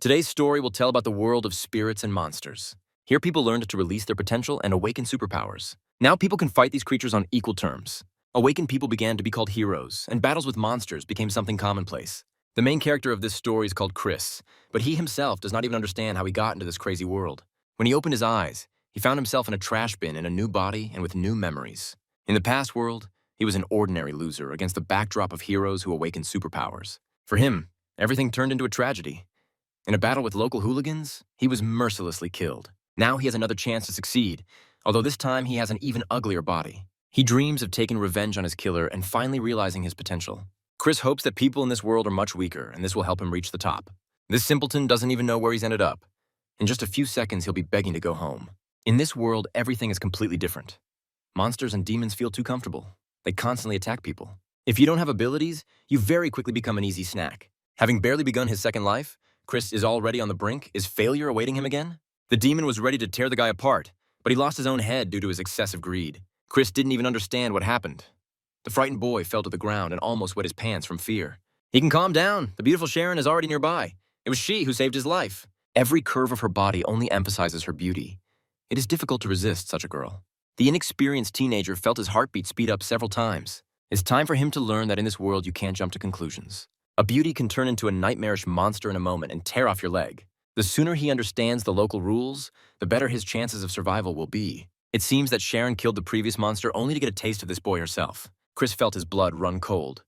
Today's story will tell about the world of spirits and monsters. Here people learned to release their potential and awaken superpowers. Now people can fight these creatures on equal terms. Awakened people began to be called heroes, and battles with monsters became something commonplace. The main character of this story is called Chris, but he himself does not even understand how he got into this crazy world. When he opened his eyes, he found himself in a trash bin in a new body and with new memories. In the past world, he was an ordinary loser against the backdrop of heroes who awakened superpowers. For him, everything turned into a tragedy. In a battle with local hooligans, he was mercilessly killed. Now he has another chance to succeed, although this time he has an even uglier body. He dreams of taking revenge on his killer and finally realizing his potential. Chris hopes that people in this world are much weaker, and this will help him reach the top. This simpleton doesn't even know where he's ended up. In just a few seconds, he'll be begging to go home. In this world, everything is completely different. Monsters and demons feel too comfortable. They constantly attack people. If you don't have abilities, you very quickly become an easy snack. Having barely begun his second life, Chris is already on the brink. Is failure awaiting him again? The demon was ready to tear the guy apart, but he lost his own head due to his excessive greed. Chris didn't even understand what happened. The frightened boy fell to the ground and almost wet his pants from fear. He can calm down. The beautiful Sharon is already nearby. It was she who saved his life. Every curve of her body only emphasizes her beauty. It is difficult to resist such a girl. The inexperienced teenager felt his heartbeat speed up several times. It's time for him to learn that in this world you can't jump to conclusions. A beauty can turn into a nightmarish monster in a moment and tear off your leg. The sooner he understands the local rules, the better his chances of survival will be. It seems that Sharon killed the previous monster only to get a taste of this boy herself. Chris felt his blood run cold.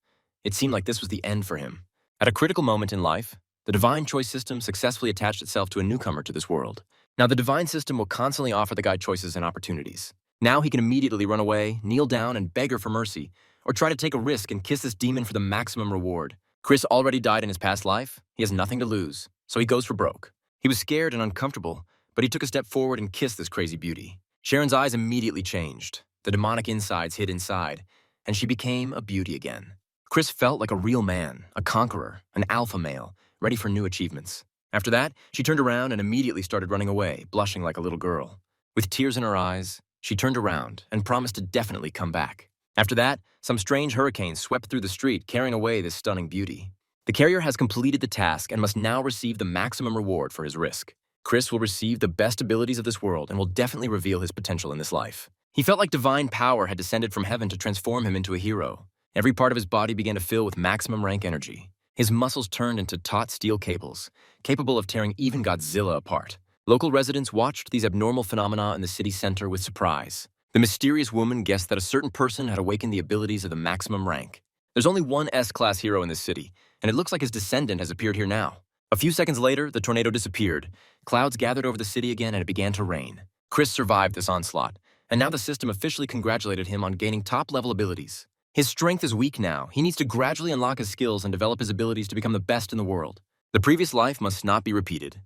It seemed like this was the end for him. At a critical moment in life, the divine choice system successfully attached itself to a newcomer to this world. Now the divine system will constantly offer the guy choices and opportunities. Now he can immediately run away, kneel down and beg her for mercy, or try to take a risk and kiss this demon for the maximum reward. Chris already died in his past life. He has nothing to lose, so he goes for broke. He was scared and uncomfortable, but he took a step forward and kissed this crazy beauty. Sharon's eyes immediately changed. The demonic insides hid inside, and she became a beauty again. Chris felt like a real man, a conqueror, an alpha male, ready for new achievements. After that, she turned around and immediately started running away, blushing like a little girl. With tears in her eyes, she turned around and promised to definitely come back. After that, some strange hurricane swept through the street, carrying away this stunning beauty. The carrier has completed the task and must now receive the maximum reward for his risk. Chris will receive the best abilities of this world and will definitely reveal his potential in this life. He felt like divine power had descended from heaven to transform him into a hero. Every part of his body began to fill with maximum rank energy. His muscles turned into taut steel cables, capable of tearing even Godzilla apart. Local residents watched these abnormal phenomena in the city center with surprise. The mysterious woman guessed that a certain person had awakened the abilities of the maximum rank. There's only one S-class hero in this city, and it looks like his descendant has appeared here now. A few seconds later, the tornado disappeared. Clouds gathered over the city again and it began to rain. Chris survived this onslaught, and now the system officially congratulated him on gaining top-level abilities. His strength is weak now. He needs to gradually unlock his skills and develop his abilities to become the best in the world. The previous life must not be repeated.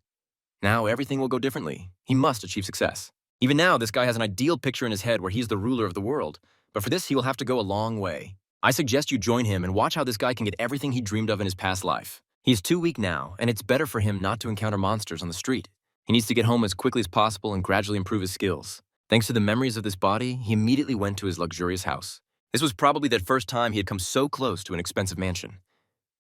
Now everything will go differently. He must achieve success. Even now, this guy has an ideal picture in his head where he's the ruler of the world, but for this he will have to go a long way. I suggest you join him and watch how this guy can get everything he dreamed of in his past life. He's too weak now, and it's better for him not to encounter monsters on the street. He needs to get home as quickly as possible and gradually improve his skills. Thanks to the memories of this body, he immediately went to his luxurious house. This was probably the first time he had come so close to an expensive mansion.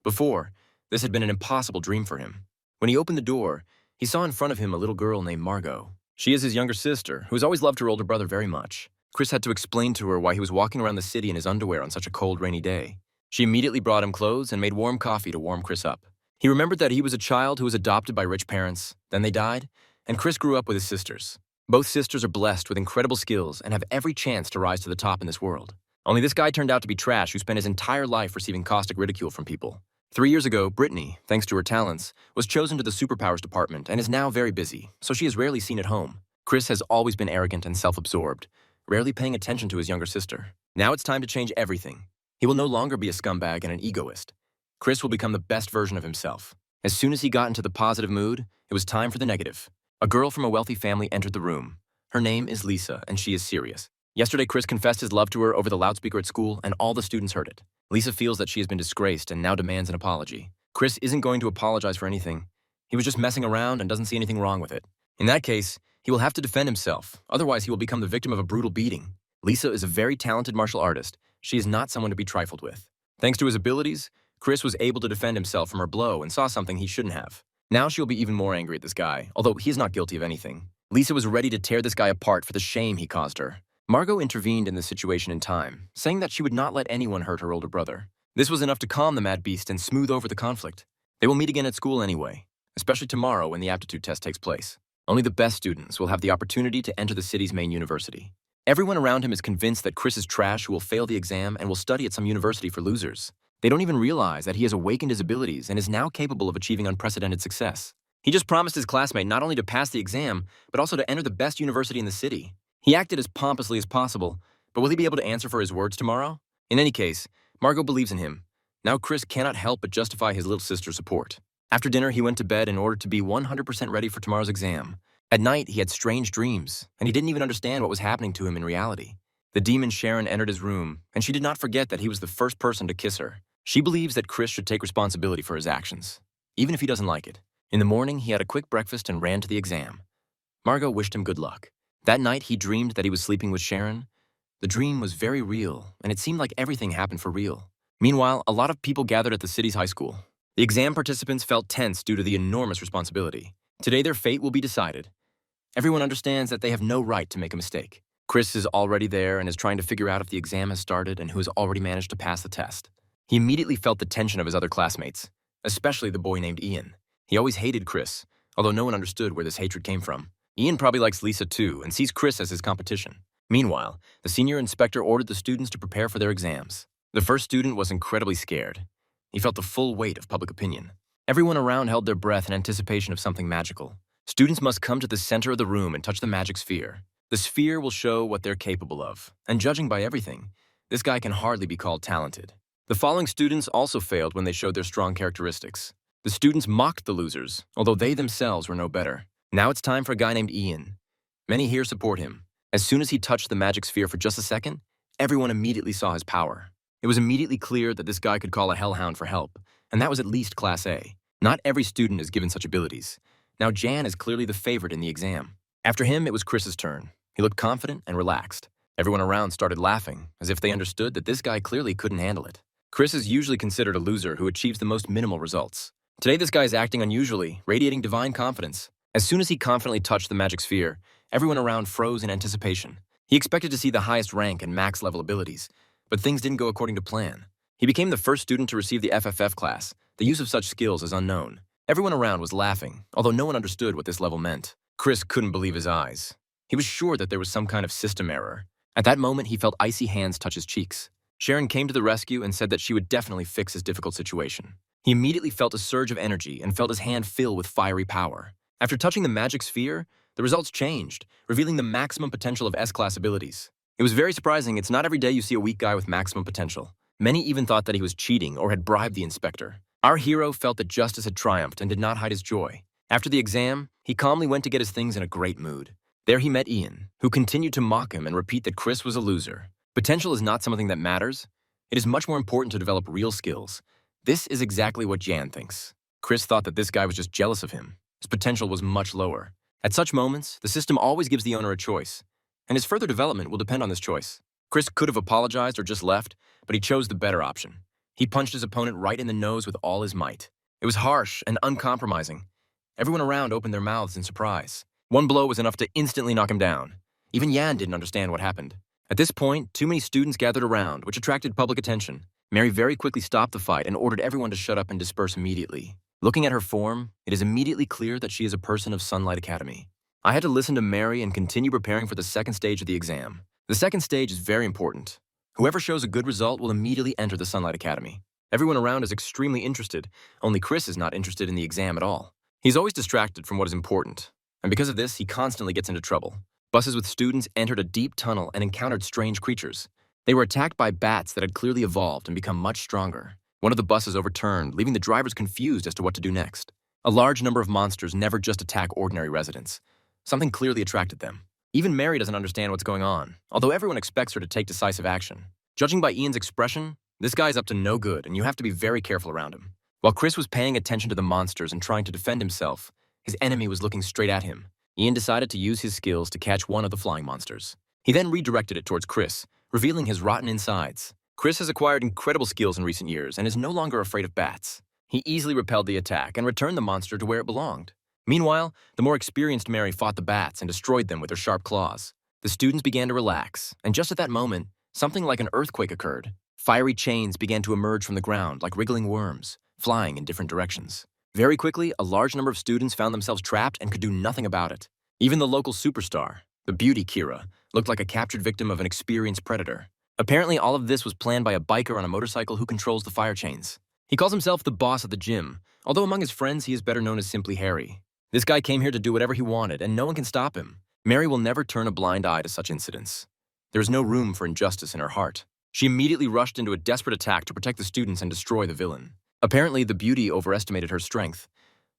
Before, this had been an impossible dream for him. When he opened the door, he saw in front of him a little girl named Margot. She is his younger sister, who has always loved her older brother very much. Chris had to explain to her why he was walking around the city in his underwear on such a cold, rainy day. She immediately brought him clothes and made warm coffee to warm Chris up. He remembered that he was a child who was adopted by rich parents, then they died, and Chris grew up with his sisters. Both sisters are blessed with incredible skills and have every chance to rise to the top in this world. Only this guy turned out to be trash who spent his entire life receiving caustic ridicule from people. 3 years ago, Brittany, thanks to her talents, was chosen to the superpowers department and is now very busy, so she is rarely seen at home. Chris has always been arrogant and self-absorbed, rarely paying attention to his younger sister. Now it's time to change everything. He will no longer be a scumbag and an egoist. Chris will become the best version of himself. As soon as he got into the positive mood, it was time for the negative. A girl from a wealthy family entered the room. Her name is Lisa, and she is serious. Yesterday, Chris confessed his love to her over the loudspeaker at school, and all the students heard it. Lisa feels that she has been disgraced and now demands an apology. Chris isn't going to apologize for anything. He was just messing around and doesn't see anything wrong with it. In that case, he will have to defend himself, otherwise he will become the victim of a brutal beating. Lisa is a very talented martial artist. She is not someone to be trifled with. Thanks to his abilities, Chris was able to defend himself from her blow and saw something he shouldn't have. Now she'll be even more angry at this guy, although he's not guilty of anything. Lisa was ready to tear this guy apart for the shame he caused her. Margot intervened in the situation in time, saying that she would not let anyone hurt her older brother. This was enough to calm the mad beast and smooth over the conflict. They will meet again at school anyway, especially tomorrow when the aptitude test takes place. Only the best students will have the opportunity to enter the city's main university. Everyone around him is convinced that Chris is trash who will fail the exam and will study at some university for losers. They don't even realize that he has awakened his abilities and is now capable of achieving unprecedented success. He just promised his classmate not only to pass the exam, but also to enter the best university in the city. He acted as pompously as possible, but will he be able to answer for his words tomorrow? In any case, Margot believes in him. Now Chris cannot help but justify his little sister's support. After dinner, he went to bed in order to be 100% ready for tomorrow's exam. At night, he had strange dreams, and he didn't even understand what was happening to him in reality. The demon Sharon entered his room, and she did not forget that he was the first person to kiss her. She believes that Chris should take responsibility for his actions, even if he doesn't like it. In the morning, he had a quick breakfast and ran to the exam. Margot wished him good luck. That night, he dreamed that he was sleeping with Sharon. The dream was very real, and it seemed like everything happened for real. Meanwhile, a lot of people gathered at the city's high school. The exam participants felt tense due to the enormous responsibility. Today, their fate will be decided. Everyone understands that they have no right to make a mistake. Chris is already there and is trying to figure out if the exam has started and who has already managed to pass the test. He immediately felt the tension of his other classmates, especially the boy named Ian. He always hated Chris, although no one understood where this hatred came from. Ian probably likes Lisa too and sees Chris as his competition. Meanwhile, the senior inspector ordered the students to prepare for their exams. The first student was incredibly scared. He felt the full weight of public opinion. Everyone around held their breath in anticipation of something magical. Students must come to the center of the room and touch the magic sphere. The sphere will show what they're capable of, and judging by everything, this guy can hardly be called talented. The following students also failed when they showed their strong characteristics. The students mocked the losers, although they themselves were no better. Now it's time for a guy named Ian. Many here support him. As soon as he touched the magic sphere for just a second, everyone immediately saw his power. It was immediately clear that this guy could call a hellhound for help, and that was at least Class A. Not every student is given such abilities. Now Jan is clearly the favorite in the exam. After him, it was Chris's turn. He looked confident and relaxed. Everyone around started laughing, as if they understood that this guy clearly couldn't handle it. Chris is usually considered a loser who achieves the most minimal results. Today, this guy is acting unusually, radiating divine confidence. As soon as he confidently touched the magic sphere, everyone around froze in anticipation. He expected to see the highest rank and max-level abilities, but things didn't go according to plan. He became the first student to receive the FFF class. The use of such skills is unknown. Everyone around was laughing, although no one understood what this level meant. Chris couldn't believe his eyes. He was sure that there was some kind of system error. At that moment, he felt icy hands touch his cheeks. Sharon came to the rescue and said that she would definitely fix his difficult situation. He immediately felt a surge of energy and felt his hand fill with fiery power. After touching the magic sphere, the results changed, revealing the maximum potential of S-class abilities. It was very surprising. It's not every day you see a weak guy with maximum potential. Many even thought that he was cheating or had bribed the inspector. Our hero felt that justice had triumphed and did not hide his joy. After the exam, he calmly went to get his things in a great mood. There he met Ian, who continued to mock him and repeat that Chris was a loser. Potential is not something that matters. It is much more important to develop real skills. This is exactly what Jan thinks. Chris thought that this guy was just jealous of him. His potential was much lower. At such moments, the system always gives the owner a choice, and his further development will depend on this choice. Chris could have apologized or just left, but he chose the better option. He punched his opponent right in the nose with all his might. It was harsh and uncompromising. Everyone around opened their mouths in surprise. One blow was enough to instantly knock him down. Even Jan didn't understand what happened. At this point, too many students gathered around, which attracted public attention. Mary very quickly stopped the fight and ordered everyone to shut up and disperse immediately. Looking at her form, it is immediately clear that she is a person of Sunlight Academy. I had to listen to Mary and continue preparing for the second stage of the exam. The second stage is very important. Whoever shows a good result will immediately enter the Sunlight Academy. Everyone around is extremely interested. Only Chris is not interested in the exam at all. He's always distracted from what is important, and because of this, he constantly gets into trouble. Buses with students entered a deep tunnel and encountered strange creatures. They were attacked by bats that had clearly evolved and become much stronger. One of the buses overturned, leaving the drivers confused as to what to do next. A large number of monsters never just attack ordinary residents. Something clearly attracted them. Even Mary doesn't understand what's going on, although everyone expects her to take decisive action. Judging by Ian's expression, this guy's up to no good, and you have to be very careful around him. While Chris was paying attention to the monsters and trying to defend himself, his enemy was looking straight at him. Ian decided to use his skills to catch one of the flying monsters. He then redirected it towards Chris, revealing his rotten insides. Chris has acquired incredible skills in recent years and is no longer afraid of bats. He easily repelled the attack and returned the monster to where it belonged. Meanwhile, the more experienced Mary fought the bats and destroyed them with her sharp claws. The students began to relax, and just at that moment, something like an earthquake occurred. Fiery chains began to emerge from the ground like wriggling worms, flying in different directions. Very quickly, a large number of students found themselves trapped and could do nothing about it. Even the local superstar, the beauty Kira, looked like a captured victim of an experienced predator. Apparently, all of this was planned by a biker on a motorcycle who controls the fire chains. He calls himself the boss at the gym, although among his friends he is better known as simply Harry. This guy came here to do whatever he wanted, and no one can stop him. Mary will never turn a blind eye to such incidents. There is no room for injustice in her heart. She immediately rushed into a desperate attack to protect the students and destroy the villain. Apparently, the beauty overestimated her strength.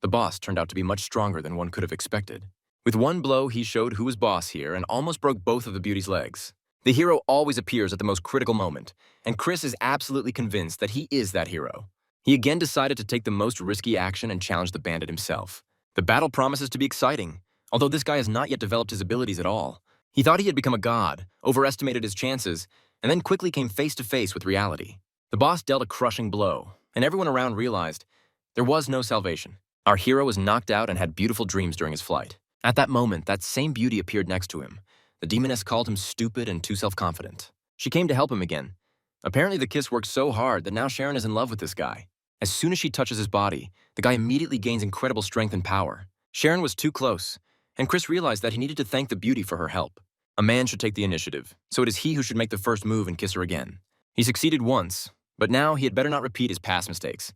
The boss turned out to be much stronger than one could have expected. With one blow, he showed who was boss here and almost broke both of the beauty's legs. The hero always appears at the most critical moment, and Chris is absolutely convinced that he is that hero. He again decided to take the most risky action and challenge the bandit himself. The battle promises to be exciting, although this guy has not yet developed his abilities at all. He thought he had become a god, overestimated his chances, and then quickly came face to face with reality. The boss dealt a crushing blow, and everyone around realized there was no salvation. Our hero was knocked out and had beautiful dreams during his flight. At that moment, that same beauty appeared next to him. The demoness called him stupid and too self-confident. She came to help him again. Apparently, the kiss worked so hard that now Sharon is in love with this guy. As soon as she touches his body, the guy immediately gains incredible strength and power. Sharon was too close, and Chris realized that he needed to thank the beauty for her help. A man should take the initiative, so it is he who should make the first move and kiss her again. He succeeded once, but now he had better not repeat his past mistakes.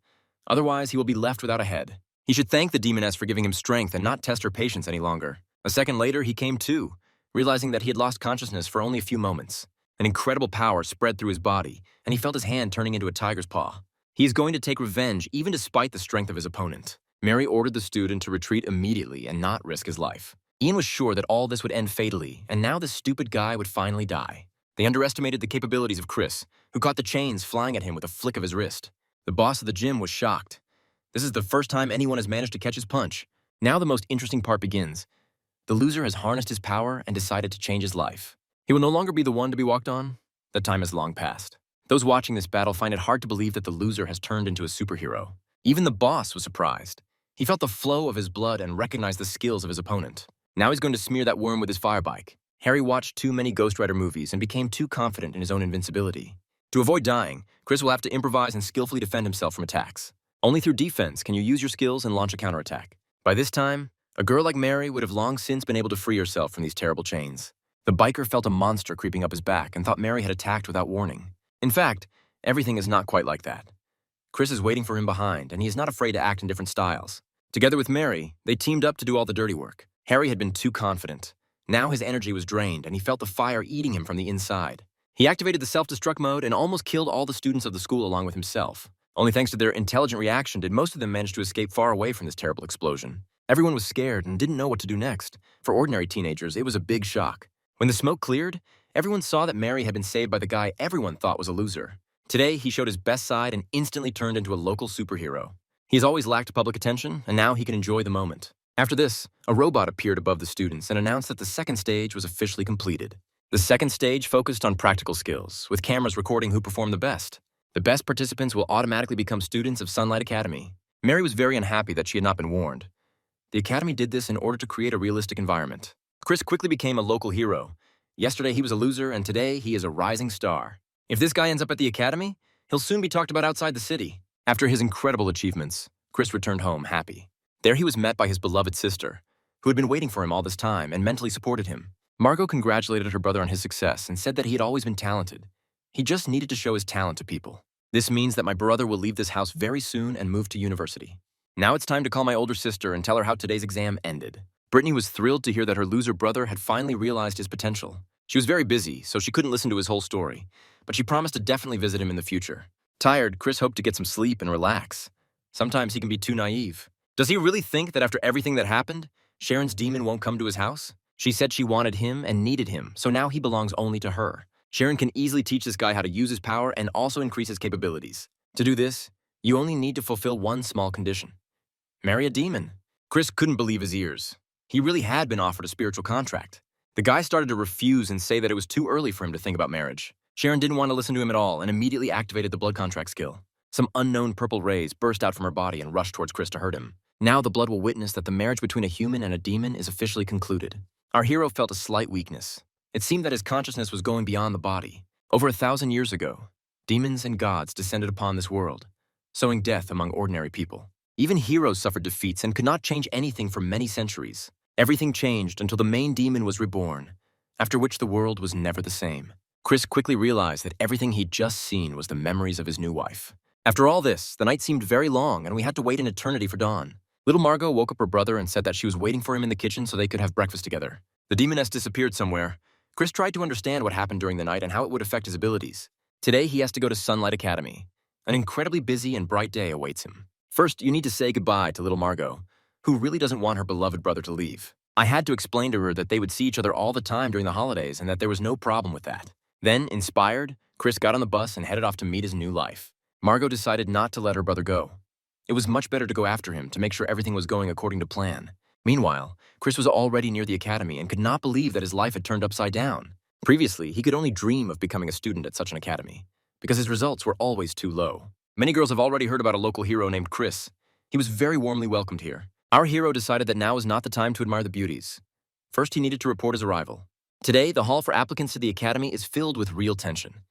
Otherwise, he will be left without a head. He should thank the demoness for giving him strength and not test her patience any longer. A second later, he came to, realizing that he had lost consciousness for only a few moments. An incredible power spread through his body, and he felt his hand turning into a tiger's paw. He is going to take revenge even despite the strength of his opponent. Mary ordered the student to retreat immediately and not risk his life. Ian was sure that all this would end fatally, and now this stupid guy would finally die. They underestimated the capabilities of Chris, who caught the chains flying at him with a flick of his wrist. The boss of the gym was shocked. This is the first time anyone has managed to catch his punch. Now the most interesting part begins. The loser has harnessed his power and decided to change his life. He will no longer be the one to be walked on. The time has long passed. Those watching this battle find it hard to believe that the loser has turned into a superhero. Even the boss was surprised. He felt the flow of his blood and recognized the skills of his opponent. Now he's going to smear that worm with his fire bike. Harry watched too many Ghost Rider movies and became too confident in his own invincibility. To avoid dying, Chris will have to improvise and skillfully defend himself from attacks. Only through defense can you use your skills and launch a counterattack. By this time, a girl like Mary would have long since been able to free herself from these terrible chains. The biker felt a monster creeping up his back and thought Mary had attacked without warning. In fact, everything is not quite like that. Chris is waiting for him behind, and he is not afraid to act in different styles. Together with Mary, they teamed up to do all the dirty work. Harry had been too confident. Now his energy was drained, and he felt the fire eating him from the inside. He activated the self-destruct mode and almost killed all the students of the school along with himself. Only thanks to their intelligent reaction did most of them manage to escape far away from this terrible explosion. Everyone was scared and didn't know what to do next. For ordinary teenagers, it was a big shock. When the smoke cleared, everyone saw that Mary had been saved by the guy everyone thought was a loser. Today, he showed his best side and instantly turned into a local superhero. He has always lacked public attention, and now he can enjoy the moment. After this, a robot appeared above the students and announced that the second stage was officially completed. The second stage focused on practical skills, with cameras recording who performed the best. The best participants will automatically become students of Sunlight Academy. Mary was very unhappy that she had not been warned. The Academy did this in order to create a realistic environment. Chris quickly became a local hero. Yesterday he was a loser, and today he is a rising star. If this guy ends up at the Academy, he'll soon be talked about outside the city. After his incredible achievements, Chris returned home happy. There he was met by his beloved sister, who had been waiting for him all this time and mentally supported him. Margot congratulated her brother on his success and said that he had always been talented. He just needed to show his talent to people. This means that my brother will leave this house very soon and move to university. Now it's time to call my older sister and tell her how today's exam ended. Brittany was thrilled to hear that her loser brother had finally realized his potential. She was very busy, so she couldn't listen to his whole story, but she promised to definitely visit him in the future. Tired, Chris hoped to get some sleep and relax. Sometimes he can be too naive. Does he really think that after everything that happened, Sharon's demon won't come to his house? She said she wanted him and needed him, so now he belongs only to her. Sharon can easily teach this guy how to use his power and also increase his capabilities. To do this, you only need to fulfill one small condition. Marry a demon. Chris couldn't believe his ears. He really had been offered a spiritual contract. The guy started to refuse and say that it was too early for him to think about marriage. Sharon didn't want to listen to him at all and immediately activated the blood contract skill. Some unknown purple rays burst out from her body and rushed towards Chris to hurt him. Now the blood will witness that the marriage between a human and a demon is officially concluded. Our hero felt a slight weakness. It seemed that his consciousness was going beyond the body. Over 1,000 years ago, demons and gods descended upon this world, sowing death among ordinary people. Even heroes suffered defeats and could not change anything for many centuries. Everything changed until the main demon was reborn, after which the world was never the same. Chris quickly realized that everything he'd just seen was the memories of his new wife. After all this, the night seemed very long and we had to wait an eternity for dawn. Little Margot woke up her brother and said that she was waiting for him in the kitchen so they could have breakfast together. The demoness disappeared somewhere. Chris tried to understand what happened during the night and how it would affect his abilities. Today, he has to go to Sunlight Academy. An incredibly busy and bright day awaits him. First, you need to say goodbye to little Margot, who really doesn't want her beloved brother to leave. I had to explain to her that they would see each other all the time during the holidays and that there was no problem with that. Then, inspired, Chris got on the bus and headed off to meet his new life. Margot decided not to let her brother go. It was much better to go after him to make sure everything was going according to plan. Meanwhile, Chris was already near the academy and could not believe that his life had turned upside down. Previously, he could only dream of becoming a student at such an academy, because his results were always too low. Many girls have already heard about a local hero named Chris. He was very warmly welcomed here. Our hero decided that now was not the time to admire the beauties. First, he needed to report his arrival. Today, the hall for applicants to the academy is filled with real tension.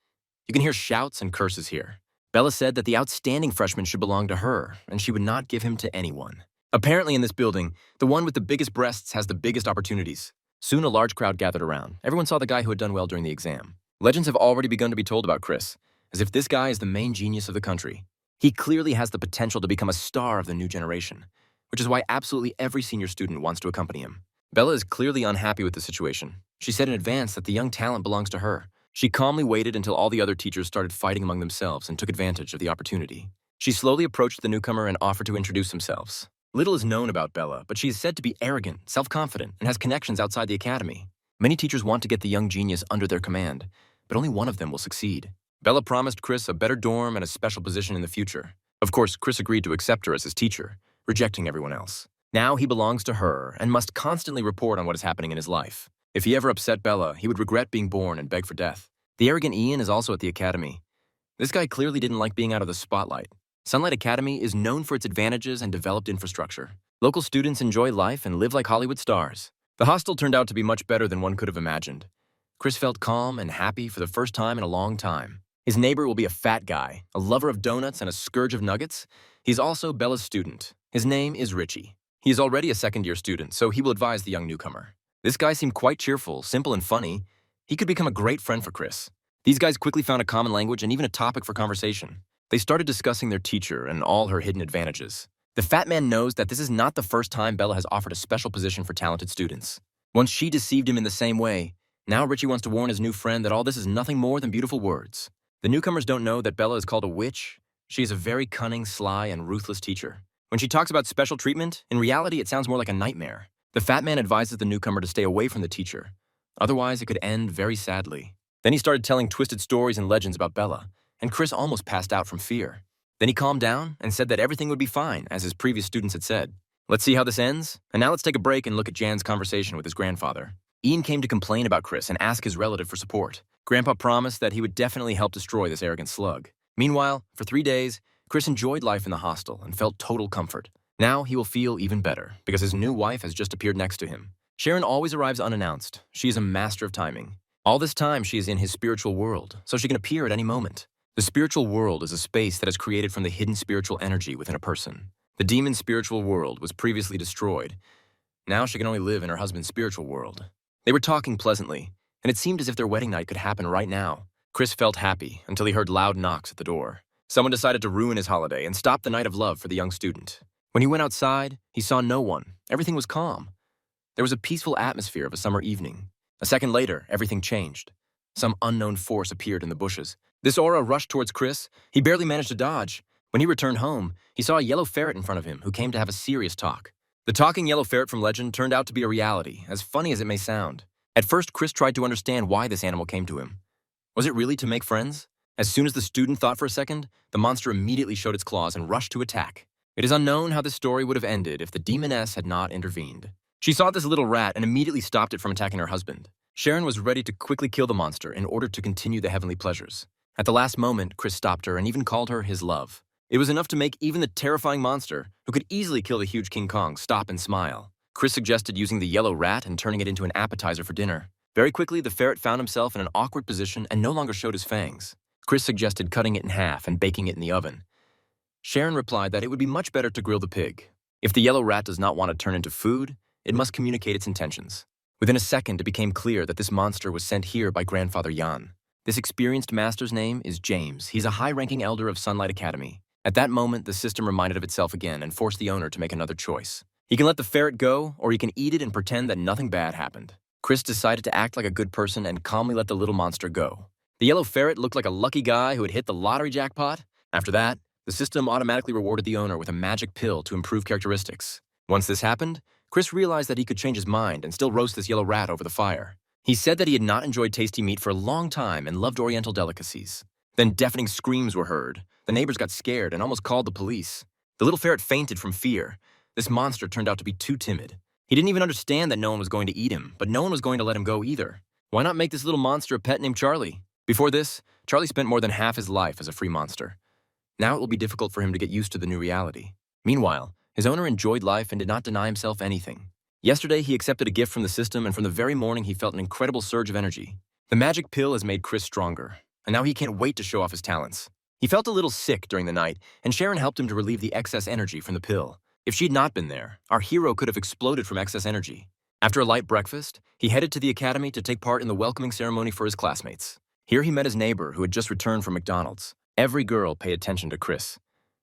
You can hear shouts and curses here. Bella said that the outstanding freshman should belong to her, and she would not give him to anyone. Apparently in this building, the one with the biggest breasts has the biggest opportunities. Soon a large crowd gathered around. Everyone saw the guy who had done well during the exam. Legends have already begun to be told about Chris, as if this guy is the main genius of the country. He clearly has the potential to become a star of the new generation, which is why absolutely every senior student wants to accompany him. Bella is clearly unhappy with the situation. She said in advance that the young talent belongs to her. She calmly waited until all the other teachers started fighting among themselves and took advantage of the opportunity. She slowly approached the newcomer and offered to introduce themselves. Little is known about Bella, but she is said to be arrogant, self-confident, and has connections outside the academy. Many teachers want to get the young genius under their command, but only one of them will succeed. Bella promised Chris a better dorm and a special position in the future. Of course, Chris agreed to accept her as his teacher, rejecting everyone else. Now he belongs to her and must constantly report on what is happening in his life. If he ever upset Bella, he would regret being born and beg for death. The arrogant Ian is also at the academy. This guy clearly didn't like being out of the spotlight. Sunlight Academy is known for its advantages and developed infrastructure. Local students enjoy life and live like Hollywood stars. The hostel turned out to be much better than one could have imagined. Chris felt calm and happy for the first time in a long time. His neighbor will be a fat guy, a lover of donuts and a scourge of nuggets. He's also Bella's student. His name is Richie. He is already a second-year student, so he will advise the young newcomer. This guy seemed quite cheerful, simple, and funny. He could become a great friend for Chris. These guys quickly found a common language and even a topic for conversation. They started discussing their teacher and all her hidden advantages. The fat man knows that this is not the first time Bella has offered a special position for talented students. Once she deceived him in the same way, now Richie wants to warn his new friend that all this is nothing more than beautiful words. The newcomers don't know that Bella is called a witch. She is a very cunning, sly, and ruthless teacher. When she talks about special treatment, in reality it sounds more like a nightmare. The fat man advises the newcomer to stay away from the teacher. Otherwise, it could end very sadly. Then he started telling twisted stories and legends about Bella, and Chris almost passed out from fear. Then he calmed down and said that everything would be fine, as his previous students had said. Let's see how this ends, and now let's take a break and look at Jan's conversation with his grandfather. Ian came to complain about Chris and ask his relative for support. Grandpa promised that he would definitely help destroy this arrogant slug. Meanwhile, for 3 days, Chris enjoyed life in the hostel and felt total comfort. Now he will feel even better, because his new wife has just appeared next to him. Sharon always arrives unannounced. She is a master of timing. All this time, she is in his spiritual world, so she can appear at any moment. The spiritual world is a space that is created from the hidden spiritual energy within a person. The demon's spiritual world was previously destroyed. Now she can only live in her husband's spiritual world. They were talking pleasantly, and it seemed as if their wedding night could happen right now. Chris felt happy until he heard loud knocks at the door. Someone decided to ruin his holiday and stop the night of love for the young student. When he went outside, he saw no one. Everything was calm. There was a peaceful atmosphere of a summer evening. A second later, everything changed. Some unknown force appeared in the bushes. This aura rushed towards Chris. He barely managed to dodge. When he returned home, he saw a yellow ferret in front of him who came to have a serious talk. The talking yellow ferret from legend turned out to be a reality, as funny as it may sound. At first, Chris tried to understand why this animal came to him. Was it really to make friends? As soon as the student thought for a second, the monster immediately showed its claws and rushed to attack. It is unknown how this story would have ended if the demoness had not intervened. She saw this little rat and immediately stopped it from attacking her husband. Sharon was ready to quickly kill the monster in order to continue the heavenly pleasures. At the last moment, Chris stopped her and even called her his love. It was enough to make even the terrifying monster, who could easily kill the huge King Kong, stop and smile. Chris suggested using the yellow rat and turning it into an appetizer for dinner. Very quickly, the ferret found himself in an awkward position and no longer showed his fangs. Chris suggested cutting it in half and baking it in the oven. Sharon replied that it would be much better to grill the pig. If the yellow rat does not want to turn into food, it must communicate its intentions. Within a second, it became clear that this monster was sent here by Grandfather Jan. This experienced master's name is James. He's a high-ranking elder of Sunlight Academy. At that moment, the system reminded of itself again and forced the owner to make another choice. He can let the ferret go, or he can eat it and pretend that nothing bad happened. Chris decided to act like a good person and calmly let the little monster go. The yellow ferret looked like a lucky guy who had hit the lottery jackpot. After that, the system automatically rewarded the owner with a magic pill to improve characteristics. Once this happened, Chris realized that he could change his mind and still roast this yellow rat over the fire. He said that he had not enjoyed tasty meat for a long time and loved oriental delicacies. Then deafening screams were heard. The neighbors got scared and almost called the police. The little ferret fainted from fear. This monster turned out to be too timid. He didn't even understand that no one was going to eat him, but no one was going to let him go either. Why not make this little monster a pet named Charlie? Before this, Charlie spent more than half his life as a free monster. Now it will be difficult for him to get used to the new reality. Meanwhile, his owner enjoyed life and did not deny himself anything. Yesterday, he accepted a gift from the system, and from the very morning, he felt an incredible surge of energy. The magic pill has made Chris stronger, and now he can't wait to show off his talents. He felt a little sick during the night, and Sharon helped him to relieve the excess energy from the pill. If she'd not been there, our hero could have exploded from excess energy. After a light breakfast, he headed to the academy to take part in the welcoming ceremony for his classmates. Here he met his neighbor, who had just returned from McDonald's. Every girl paid attention to Chris.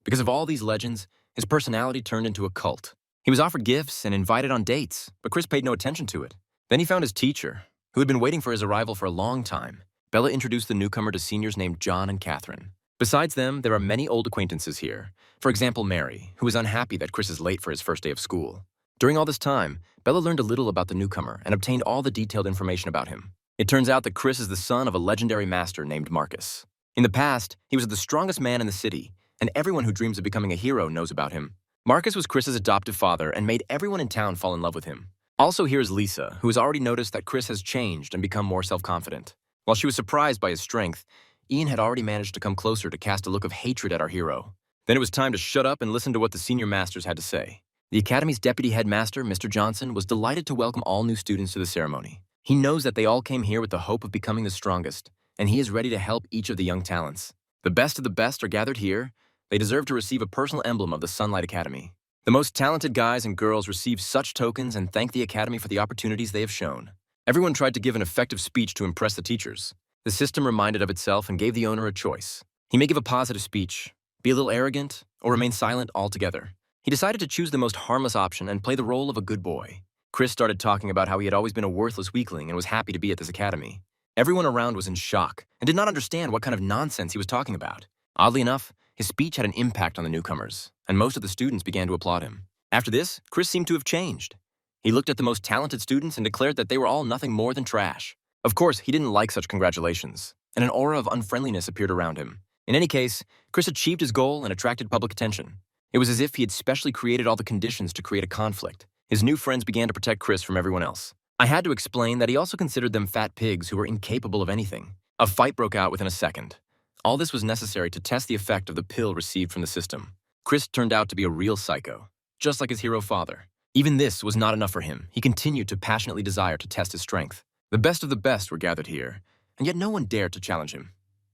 Because of all these legends, his personality turned into a cult. He was offered gifts and invited on dates, but Chris paid no attention to it. Then he found his teacher, who had been waiting for his arrival for a long time. Bella introduced the newcomer to seniors named John and Catherine. Besides them, there are many old acquaintances here. For example, Mary, who was unhappy that Chris is late for his first day of school. During all this time, Bella learned a little about the newcomer and obtained all the detailed information about him. It turns out that Chris is the son of a legendary master named Marcus. In the past, he was the strongest man in the city, and everyone who dreams of becoming a hero knows about him. Marcus was Chris's adoptive father and made everyone in town fall in love with him. Also here is Lisa, who has already noticed that Chris has changed and become more self-confident. While she was surprised by his strength, Ian had already managed to come closer to cast a look of hatred at our hero. Then it was time to shut up and listen to what the senior masters had to say. The Academy's deputy headmaster, Mr. Johnson, was delighted to welcome all new students to the ceremony. He knows that they all came here with the hope of becoming the strongest, and he is ready to help each of the young talents. The best of the best are gathered here. They deserve to receive a personal emblem of the Sunlight Academy. The most talented guys and girls receive such tokens and thank the Academy for the opportunities they have shown. Everyone tried to give an effective speech to impress the teachers. The system reminded of itself and gave the owner a choice. He may give a positive speech, be a little arrogant, or remain silent altogether. He decided to choose the most harmless option and play the role of a good boy. Chris started talking about how he had always been a worthless weakling and was happy to be at this academy. Everyone around was in shock and did not understand what kind of nonsense he was talking about. Oddly enough, his speech had an impact on the newcomers, and most of the students began to applaud him. After this, Chris seemed to have changed. He looked at the most talented students and declared that they were all nothing more than trash. Of course, he didn't like such congratulations, and an aura of unfriendliness appeared around him. In any case, Chris achieved his goal and attracted public attention. It was as if he had specially created all the conditions to create a conflict. His new friends began to protect Chris from everyone else. I had to explain that he also considered them fat pigs who were incapable of anything. A fight broke out within a second. All this was necessary to test the effect of the pill received from the system. Chris turned out to be a real psycho, just like his hero father. Even this was not enough for him. He continued to passionately desire to test his strength. The best of the best were gathered here, and yet no one dared to challenge him.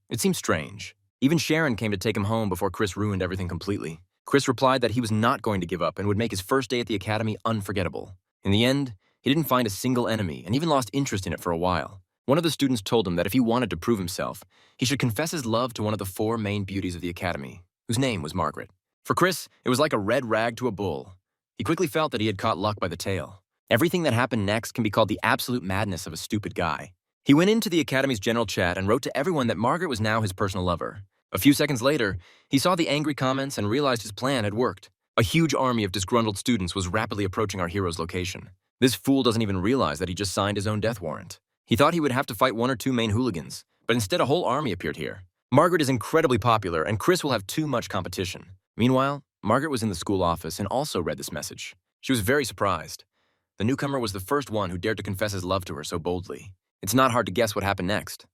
It seemed strange. Even Sharon came to take him home before Chris ruined everything completely. Chris replied that he was not going to give up and would make his first day at the academy unforgettable. In the end, he didn't find a single enemy and even lost interest in it for a while. One of the students told him that if he wanted to prove himself, he should confess his love to one of the 4 main beauties of the academy, whose name was Margaret. For Chris, it was like a red rag to a bull. He quickly felt that he had caught luck by the tail. Everything that happened next can be called the absolute madness of a stupid guy. He went into the academy's general chat and wrote to everyone that Margaret was now his personal lover. A few seconds later, he saw the angry comments and realized his plan had worked. A huge army of disgruntled students was rapidly approaching our hero's location. This fool doesn't even realize that he just signed his own death warrant. He thought he would have to fight 1 or 2 main hooligans, but instead a whole army appeared here. Margaret is incredibly popular, and Chris will have too much competition. Meanwhile, Margaret was in the school office and also read this message. She was very surprised. The newcomer was the first one who dared to confess his love to her so boldly. It's not hard to guess what happened next.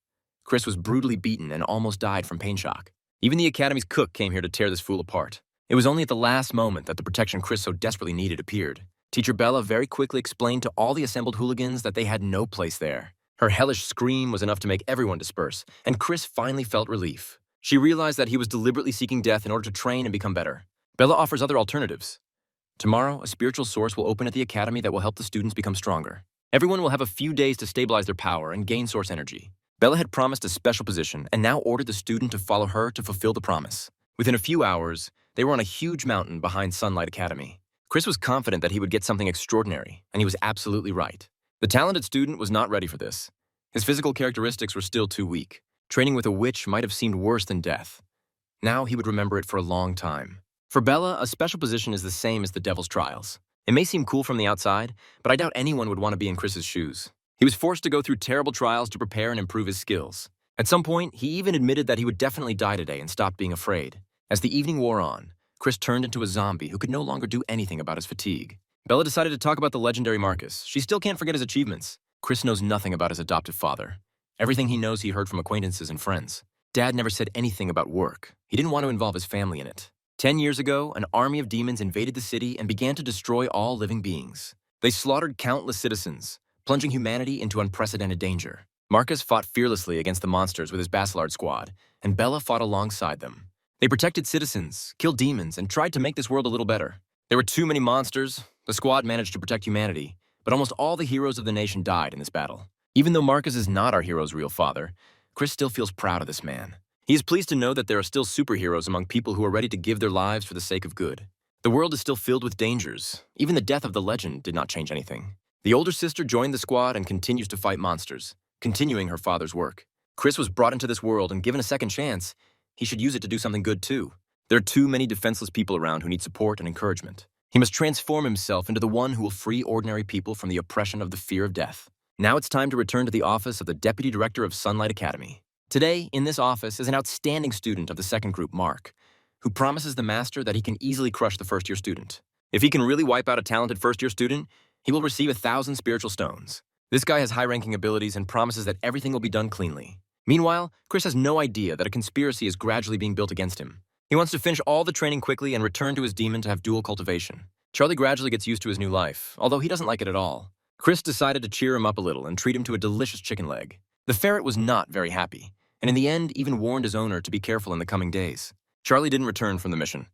Chris was brutally beaten and almost died from pain shock. Even the Academy's cook came here to tear this fool apart. It was only at the last moment that the protection Chris so desperately needed appeared. Teacher Bella very quickly explained to all the assembled hooligans that they had no place there. Her hellish scream was enough to make everyone disperse, and Chris finally felt relief. She realized that he was deliberately seeking death in order to train and become better. Bella offers other alternatives. Tomorrow, a spiritual source will open at the Academy that will help the students become stronger. Everyone will have a few days to stabilize their power and gain source energy. Bella had promised a special position and now ordered the student to follow her to fulfill the promise. Within a few hours, they were on a huge mountain behind Sunlight Academy. Chris was confident that he would get something extraordinary, and he was absolutely right. The talented student was not ready for this. His physical characteristics were still too weak. Training with a witch might have seemed worse than death. Now he would remember it for a long time. For Bella, a special position is the same as the Devil's Trials. It may seem cool from the outside, but I doubt anyone would want to be in Chris's shoes. He was forced to go through terrible trials to prepare and improve his skills. At some point, he even admitted that he would definitely die today and stopped being afraid. As the evening wore on, Chris turned into a zombie who could no longer do anything about his fatigue. Bella decided to talk about the legendary Marcus. She still can't forget his achievements. Chris knows nothing about his adoptive father. Everything he knows he heard from acquaintances and friends. Dad never said anything about work. He didn't want to involve his family in it. 10 years ago, an army of demons invaded the city and began to destroy all living beings. They slaughtered countless citizens, plunging humanity into unprecedented danger. Marcus fought fearlessly against the monsters with his Basilard squad, and Bella fought alongside them. They protected citizens, killed demons, and tried to make this world a little better. There were too many monsters. The squad managed to protect humanity, but almost all the heroes of the nation died in this battle. Even though Marcus is not our hero's real father, Chris still feels proud of this man. He is pleased to know that there are still superheroes among people who are ready to give their lives for the sake of good. The world is still filled with dangers. Even the death of the legend did not change anything. The older sister joined the squad and continues to fight monsters, continuing her father's work. Chris was brought into this world and given a second chance. He should use it to do something good too. There are too many defenseless people around who need support and encouragement. He must transform himself into the one who will free ordinary people from the oppression of the fear of death. Now it's time to return to the office of the Deputy Director of Sunlight Academy. Today, in this office, is an outstanding student of the second group, Mark, who promises the master that he can easily crush the first-year student. If he can really wipe out a talented first-year student, he will receive 1,000 spiritual stones. This guy has high-ranking abilities and promises that everything will be done cleanly. Meanwhile, Chris has no idea that a conspiracy is gradually being built against him. He wants to finish all the training quickly and return to his demon to have dual cultivation. Charlie gradually gets used to his new life, although he doesn't like it at all. Chris decided to cheer him up a little and treat him to a delicious chicken leg. The ferret was not very happy, and in the end even warned his owner to be careful in the coming days. Charlie didn't return from the mission.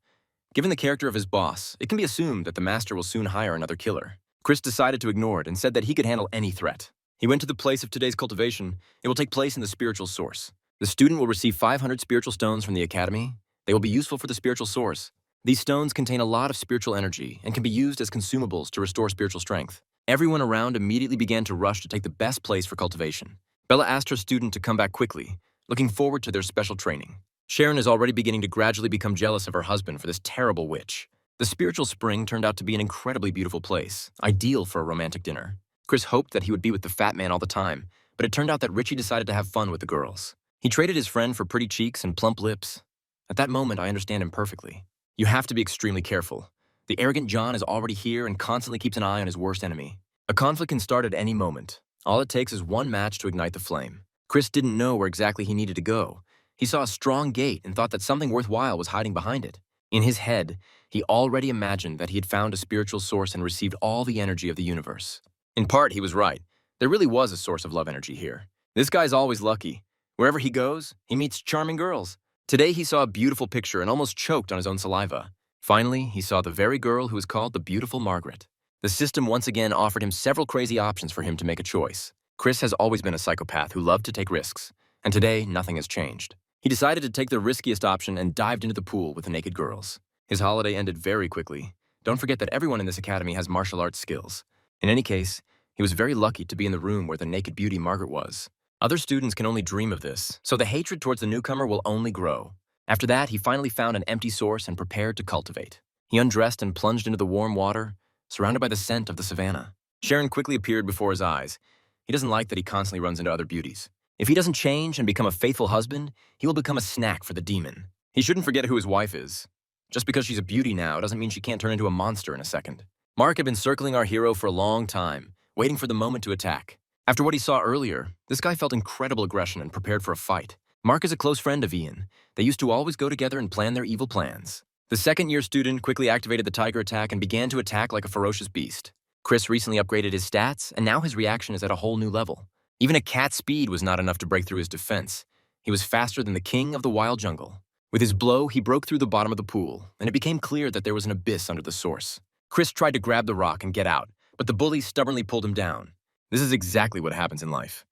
Given the character of his boss, it can be assumed that the master will soon hire another killer. Chris decided to ignore it and said that he could handle any threat. He went to the place of today's cultivation. It will take place in the spiritual source. The student will receive 500 spiritual stones from the academy. They will be useful for the spiritual source. These stones contain a lot of spiritual energy and can be used as consumables to restore spiritual strength. Everyone around immediately began to rush to take the best place for cultivation. Bella asked her student to come back quickly, looking forward to their special training. Sharon is already beginning to gradually become jealous of her husband for this terrible witch. The spiritual spring turned out to be an incredibly beautiful place, ideal for a romantic dinner. Chris hoped that he would be with the fat man all the time, but it turned out that Richie decided to have fun with the girls. He traded his friend for pretty cheeks and plump lips. At that moment, I understand him perfectly. You have to be extremely careful. The arrogant John is already here and constantly keeps an eye on his worst enemy. A conflict can start at any moment. All it takes is one match to ignite the flame. Chris didn't know where exactly he needed to go. He saw a strong gate and thought that something worthwhile was hiding behind it. In his head, he already imagined that he had found a spiritual source and received all the energy of the universe. In part, he was right. There really was a source of love energy here. This guy's always lucky. Wherever he goes, he meets charming girls. Today, he saw a beautiful picture and almost choked on his own saliva. Finally, he saw the very girl who was called the beautiful Margaret. The system once again offered him several crazy options for him to make a choice. Chris has always been a psychopath who loved to take risks, and today, nothing has changed. He decided to take the riskiest option and dived into the pool with the naked girls. His holiday ended very quickly. Don't forget that everyone in this academy has martial arts skills. In any case, he was very lucky to be in the room where the naked beauty Margaret was. Other students can only dream of this, so the hatred towards the newcomer will only grow. After that, he finally found an empty source and prepared to cultivate. He undressed and plunged into the warm water, surrounded by the scent of the savannah. Sharon quickly appeared before his eyes. He doesn't like that he constantly runs into other beauties. If he doesn't change and become a faithful husband, he will become a snack for the demon. He shouldn't forget who his wife is. Just because she's a beauty now doesn't mean she can't turn into a monster in a second. Mark had been circling our hero for a long time, waiting for the moment to attack. After what he saw earlier, this guy felt incredible aggression and prepared for a fight. Mark is a close friend of Ian. They used to always go together and plan their evil plans. The second-year student quickly activated the tiger attack and began to attack like a ferocious beast. Chris recently upgraded his stats, and now his reaction is at a whole new level. Even a cat's speed was not enough to break through his defense. He was faster than the king of the wild jungle. With his blow, he broke through the bottom of the pool, and it became clear that there was an abyss under the source. Chris tried to grab the rock and get out, but the bully stubbornly pulled him down. This is exactly what happens in life.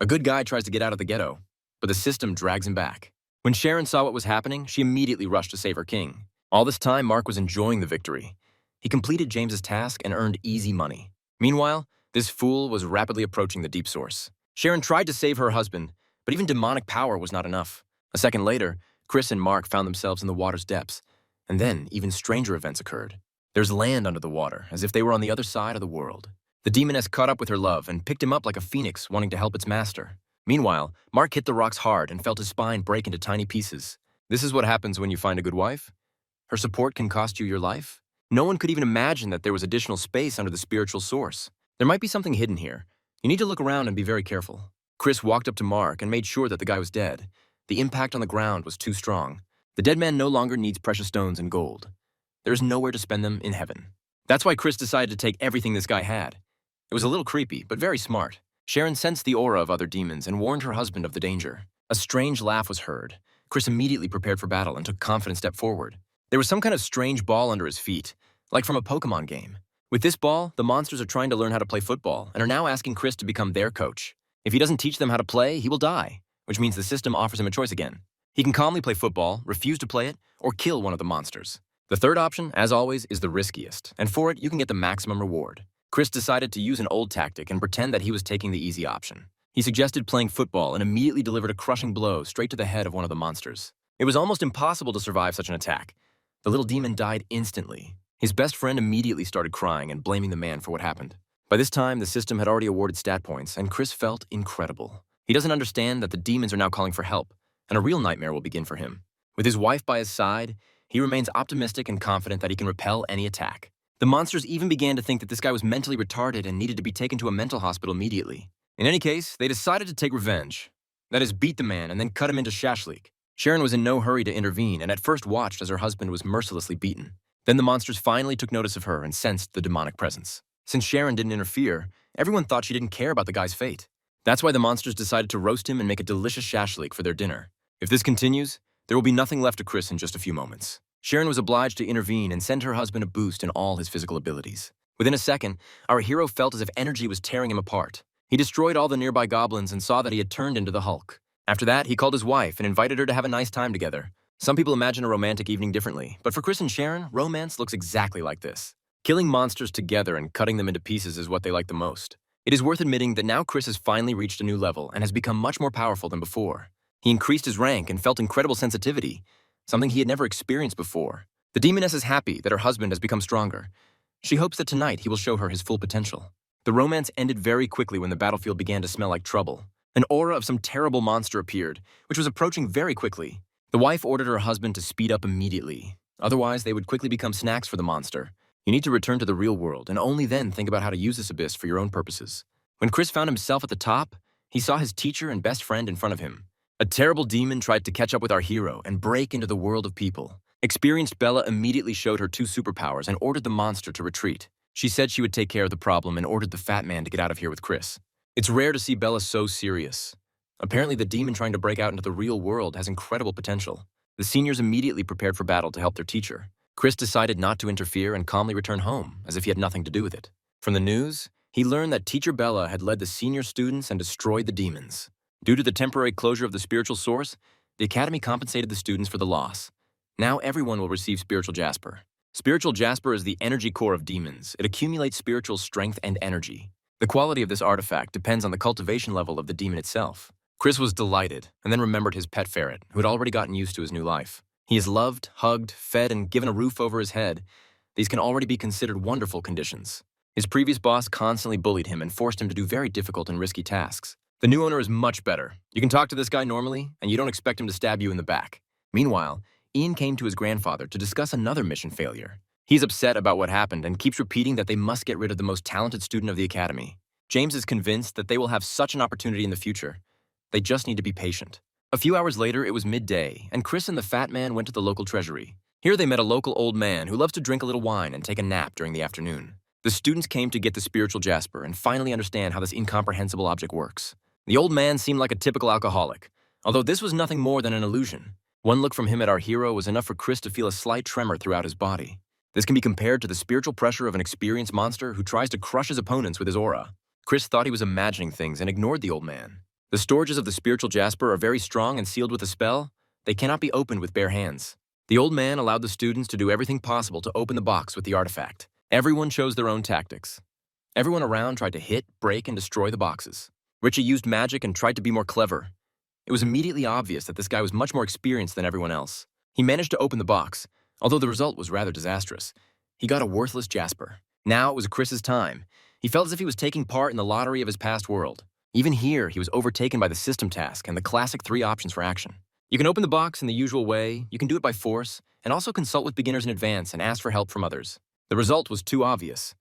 A good guy tries to get out of the ghetto, but the system drags him back. When Sharon saw what was happening, she immediately rushed to save her king. All this time, Mark was enjoying the victory. He completed James's task and earned easy money. Meanwhile, this fool was rapidly approaching the deep source. Sharon tried to save her husband, but even demonic power was not enough. A second later, Chris and Mark found themselves in the water's depths, and then even stranger events occurred. There's land under the water, as if they were on the other side of the world. The demoness caught up with her love and picked him up like a phoenix wanting to help its master. Meanwhile, Mark hit the rocks hard and felt his spine break into tiny pieces. This is what happens when you find a good wife. Her support can cost you your life. No one could even imagine that there was additional space under the spiritual source. There might be something hidden here. You need to look around and be very careful. Chris walked up to Mark and made sure that the guy was dead. The impact on the ground was too strong. The dead man no longer needs precious stones and gold. There is nowhere to spend them in heaven. That's why Chris decided to take everything this guy had. It was a little creepy, but very smart. Sharon sensed the aura of other demons and warned her husband of the danger. A strange laugh was heard. Chris immediately prepared for battle and took a confident step forward. There was some kind of strange ball under his feet, like from a Pokemon game. With this ball, the monsters are trying to learn how to play football and are now asking Chris to become their coach. If he doesn't teach them how to play, he will die, which means the system offers him a choice again. He can calmly play football, refuse to play it, or kill one of the monsters. The third option, as always, is the riskiest, and for it, you can get the maximum reward. Chris decided to use an old tactic and pretend that he was taking the easy option. He suggested playing football and immediately delivered a crushing blow straight to the head of one of the monsters. It was almost impossible to survive such an attack. The little demon died instantly. His best friend immediately started crying and blaming the man for what happened. By this time, the system had already awarded stat points, and Chris felt incredible. He doesn't understand that the demons are now calling for help, and a real nightmare will begin for him. With his wife by his side, he remains optimistic and confident that he can repel any attack. The monsters even began to think that this guy was mentally retarded and needed to be taken to a mental hospital immediately. In any case, they decided to take revenge. That is, beat the man and then cut him into shashlik. Sharon was in no hurry to intervene and at first watched as her husband was mercilessly beaten. Then the monsters finally took notice of her and sensed the demonic presence. Since Sharon didn't interfere, everyone thought she didn't care about the guy's fate. That's why the monsters decided to roast him and make a delicious shashlik for their dinner. If this continues, there will be nothing left to Chris in just a few moments. Sharon was obliged to intervene and send her husband a boost in all his physical abilities. Within a second, our hero felt as if energy was tearing him apart. He destroyed all the nearby goblins and saw that he had turned into the Hulk. After that, he called his wife and invited her to have a nice time together. Some people imagine a romantic evening differently, but for Chris and Sharon, romance looks exactly like this. Killing monsters together and cutting them into pieces is what they like the most. It is worth admitting that now Chris has finally reached a new level and has become much more powerful than before. He increased his rank and felt incredible sensitivity, something he had never experienced before. The demoness is happy that her husband has become stronger. She hopes that tonight he will show her his full potential. The romance ended very quickly when the battlefield began to smell like trouble. An aura of some terrible monster appeared, which was approaching very quickly. The wife ordered her husband to speed up immediately. Otherwise, they would quickly become snacks for the monster. You need to return to the real world and only then think about how to use this abyss for your own purposes. When Chris found himself at the top, he saw his teacher and best friend in front of him. A terrible demon tried to catch up with our hero and break into the world of people. Experienced Bella immediately showed her 2 superpowers and ordered the monster to retreat. She said she would take care of the problem and ordered the fat man to get out of here with Chris. It's rare to see Bella so serious. Apparently the demon trying to break out into the real world has incredible potential. The seniors immediately prepared for battle to help their teacher. Chris decided not to interfere and calmly return home, as if he had nothing to do with it. From the news, he learned that Teacher Bella had led the senior students and destroyed the demons. Due to the temporary closure of the spiritual source, the Academy compensated the students for the loss. Now everyone will receive Spiritual Jasper. Spiritual Jasper is the energy core of demons. It accumulates spiritual strength and energy. The quality of this artifact depends on the cultivation level of the demon itself. Chris was delighted, and then remembered his pet ferret, who had already gotten used to his new life. He is loved, hugged, fed, and given a roof over his head. These can already be considered wonderful conditions. His previous boss constantly bullied him and forced him to do very difficult and risky tasks. The new owner is much better. You can talk to this guy normally, and you don't expect him to stab you in the back. Meanwhile, Ian came to his grandfather to discuss another mission failure. He's upset about what happened and keeps repeating that they must get rid of the most talented student of the academy. James is convinced that they will have such an opportunity in the future. They just need to be patient. A few hours later, it was midday, and Chris and the fat man went to the local treasury. Here they met a local old man who loves to drink a little wine and take a nap during the afternoon. The students came to get the spiritual jasper and finally understand how this incomprehensible object works. The old man seemed like a typical alcoholic, although this was nothing more than an illusion. One look from him at our hero was enough for Chris to feel a slight tremor throughout his body. This can be compared to the spiritual pressure of an experienced monster who tries to crush his opponents with his aura. Chris thought he was imagining things and ignored the old man. The storages of the spiritual jasper are very strong and sealed with a spell. They cannot be opened with bare hands. The old man allowed the students to do everything possible to open the box with the artifact. Everyone chose their own tactics. Everyone around tried to hit, break, and destroy the boxes. Richie used magic and tried to be more clever. It was immediately obvious that this guy was much more experienced than everyone else. He managed to open the box, although the result was rather disastrous. He got a worthless jasper. Now it was Chris's time. He felt as if he was taking part in the lottery of his past world. Even here, he was overtaken by the system task and the classic 3 options for action. You can open the box in the usual way, you can do it by force, and also consult with beginners in advance and ask for help from others. The result was too obvious.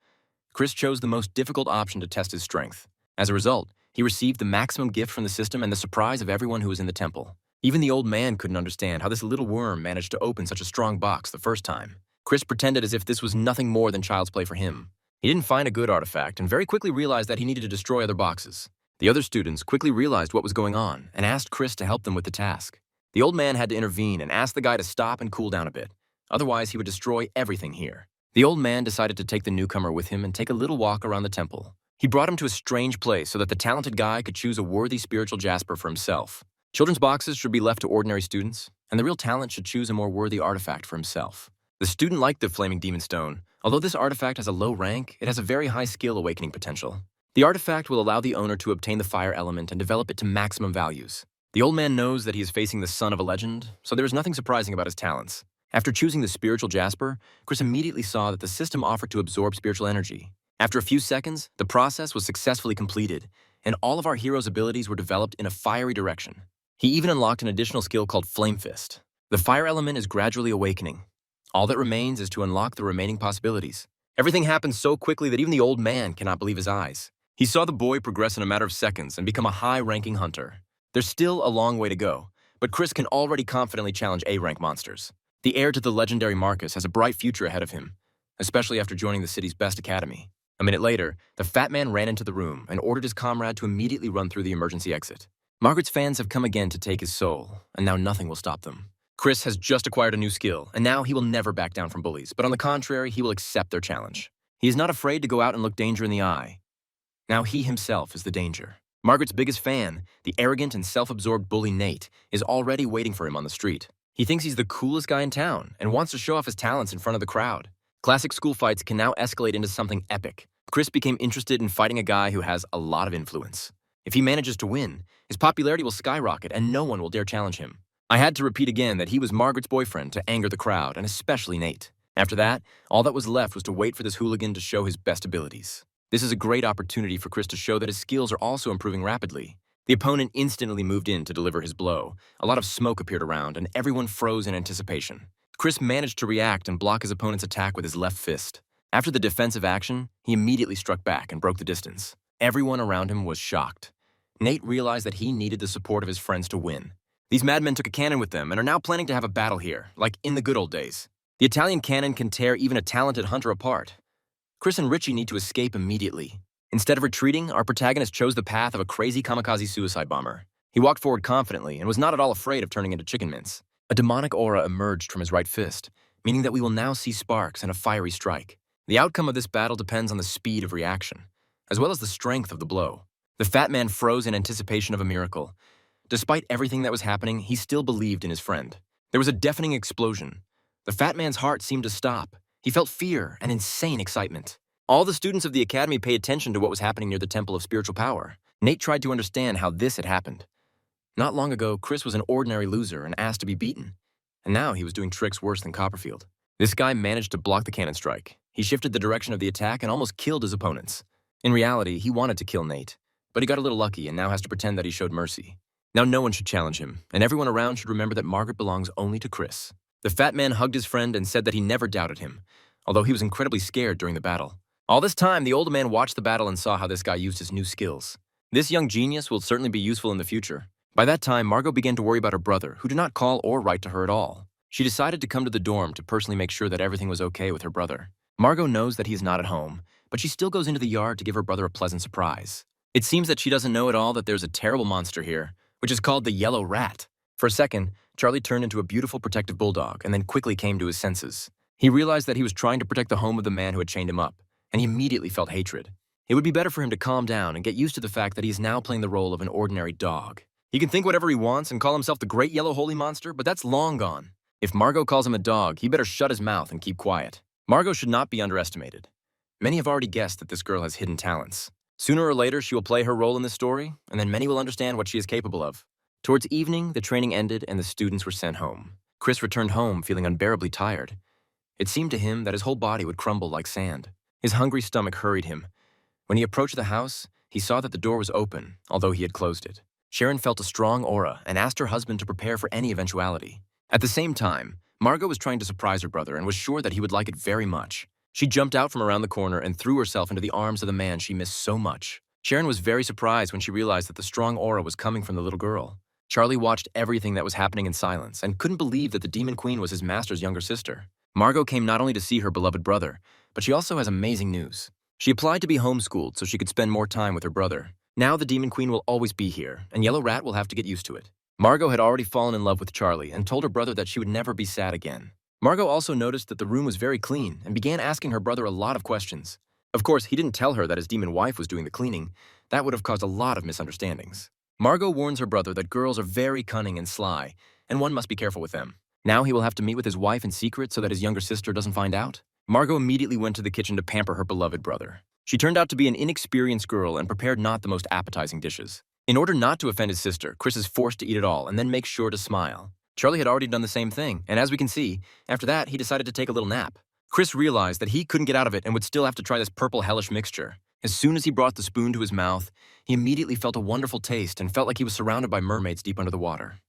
Chris chose the most difficult option to test his strength. As a result, he received the maximum gift from the system and the surprise of everyone who was in the temple. Even the old man couldn't understand how this little worm managed to open such a strong box the first time. Chris pretended as if this was nothing more than child's play for him. He didn't find a good artifact and very quickly realized that he needed to destroy other boxes. The other students quickly realized what was going on and asked Chris to help them with the task. The old man had to intervene and ask the guy to stop and cool down a bit. Otherwise, he would destroy everything here. The old man decided to take the newcomer with him and take a little walk around the temple. He brought him to a strange place so that the talented guy could choose a worthy spiritual jasper for himself. Children's boxes should be left to ordinary students, and the real talent should choose a more worthy artifact for himself. The student liked the flaming demon stone. Although this artifact has a low rank, it has a very high skill awakening potential. The artifact will allow the owner to obtain the fire element and develop it to maximum values. The old man knows that he is facing the son of a legend, so there is nothing surprising about his talents. After choosing the spiritual jasper, Chris immediately saw that the system offered to absorb spiritual energy. After a few seconds, the process was successfully completed, and all of our hero's abilities were developed in a fiery direction. He even unlocked an additional skill called Flame Fist. The fire element is gradually awakening. All that remains is to unlock the remaining possibilities. Everything happened so quickly that even the old man cannot believe his eyes. He saw the boy progress in a matter of seconds and become a high-ranking hunter. There's still a long way to go, but Chris can already confidently challenge A-rank monsters. The heir to the legendary Marcus has a bright future ahead of him, especially after joining the city's best academy. A minute later, the fat man ran into the room and ordered his comrade to immediately run through the emergency exit. Margaret's fans have come again to take his soul, and now nothing will stop them. Chris has just acquired a new skill, and now he will never back down from bullies, but on the contrary, he will accept their challenge. He is not afraid to go out and look danger in the eye. Now he himself is the danger. Margaret's biggest fan, the arrogant and self-absorbed bully Nate, is already waiting for him on the street. He thinks he's the coolest guy in town and wants to show off his talents in front of the crowd. Classic school fights can now escalate into something epic. Chris became interested in fighting a guy who has a lot of influence. If he manages to win, his popularity will skyrocket and no one will dare challenge him. I had to repeat again that he was Margaret's boyfriend to anger the crowd, and especially Nate. After that, all that was left was to wait for this hooligan to show his best abilities. This is a great opportunity for Chris to show that his skills are also improving rapidly. The opponent instantly moved in to deliver his blow. A lot of smoke appeared around, and everyone froze in anticipation. Chris managed to react and block his opponent's attack with his left fist. After the defensive action, he immediately struck back and broke the distance. Everyone around him was shocked. Nate realized that he needed the support of his friends to win. These madmen took a cannon with them and are now planning to have a battle here, like in the good old days. The Italian cannon can tear even a talented hunter apart. Chris and Richie need to escape immediately. Instead of retreating, our protagonist chose the path of a crazy kamikaze suicide bomber. He walked forward confidently and was not at all afraid of turning into chicken mince. A demonic aura emerged from his right fist, meaning that we will now see sparks and a fiery strike. The outcome of this battle depends on the speed of reaction, as well as the strength of the blow. The fat man froze in anticipation of a miracle. Despite everything that was happening, he still believed in his friend. There was a deafening explosion. The fat man's heart seemed to stop. He felt fear and insane excitement. All the students of the academy paid attention to what was happening near the Temple of Spiritual Power. Nate tried to understand how this had happened. Not long ago, Chris was an ordinary loser and asked to be beaten. And now he was doing tricks worse than Copperfield. This guy managed to block the cannon strike. He shifted the direction of the attack and almost killed his opponents. In reality, he wanted to kill Nate, but he got a little lucky and now has to pretend that he showed mercy. Now no one should challenge him, and everyone around should remember that Margaret belongs only to Chris. The fat man hugged his friend and said that he never doubted him, although he was incredibly scared during the battle. All this time, the older man watched the battle and saw how this guy used his new skills. This young genius will certainly be useful in the future. By that time, Margot began to worry about her brother, who did not call or write to her at all. She decided to come to the dorm to personally make sure that everything was okay with her brother. Margot knows that he is not at home, but she still goes into the yard to give her brother a pleasant surprise. It seems that she doesn't know at all that there's a terrible monster here, which is called the Yellow Rat. For a second, Charlie turned into a beautiful protective bulldog and then quickly came to his senses. He realized that he was trying to protect the home of the man who had chained him up, and he immediately felt hatred. It would be better for him to calm down and get used to the fact that he is now playing the role of an ordinary dog. He can think whatever he wants and call himself the Great Yellow Holy Monster, but that's long gone. If Margot calls him a dog, he better shut his mouth and keep quiet. Margot should not be underestimated. Many have already guessed that this girl has hidden talents. Sooner or later, she will play her role in this story, and then many will understand what she is capable of. Towards evening, the training ended and the students were sent home. Chris returned home feeling unbearably tired. It seemed to him that his whole body would crumble like sand. His hungry stomach hurried him. When he approached the house, he saw that the door was open, although he had closed it. Sharon felt a strong aura and asked her husband to prepare for any eventuality. At the same time, Margot was trying to surprise her brother and was sure that he would like it very much. She jumped out from around the corner and threw herself into the arms of the man she missed so much. Sharon was very surprised when she realized that the strong aura was coming from the little girl. Charlie watched everything that was happening in silence and couldn't believe that the Demon Queen was his master's younger sister. Margot came not only to see her beloved brother, but she also has amazing news. She applied to be homeschooled so she could spend more time with her brother. Now the Demon Queen will always be here, and Yellow Rat will have to get used to it. Margot had already fallen in love with Charlie and told her brother that she would never be sad again. Margot also noticed that the room was very clean and began asking her brother a lot of questions. Of course, he didn't tell her that his demon wife was doing the cleaning. That would have caused a lot of misunderstandings. Margot warns her brother that girls are very cunning and sly, and one must be careful with them. Now he will have to meet with his wife in secret so that his younger sister doesn't find out. Margot immediately went to the kitchen to pamper her beloved brother. She turned out to be an inexperienced girl and prepared not the most appetizing dishes. In order not to offend his sister, Chris is forced to eat it all and then make sure to smile. Charlie had already done the same thing, and as we can see, after that, he decided to take a little nap. Chris realized that he couldn't get out of it and would still have to try this purple hellish mixture. As soon as he brought the spoon to his mouth, he immediately felt a wonderful taste and felt like he was surrounded by mermaids deep under the water.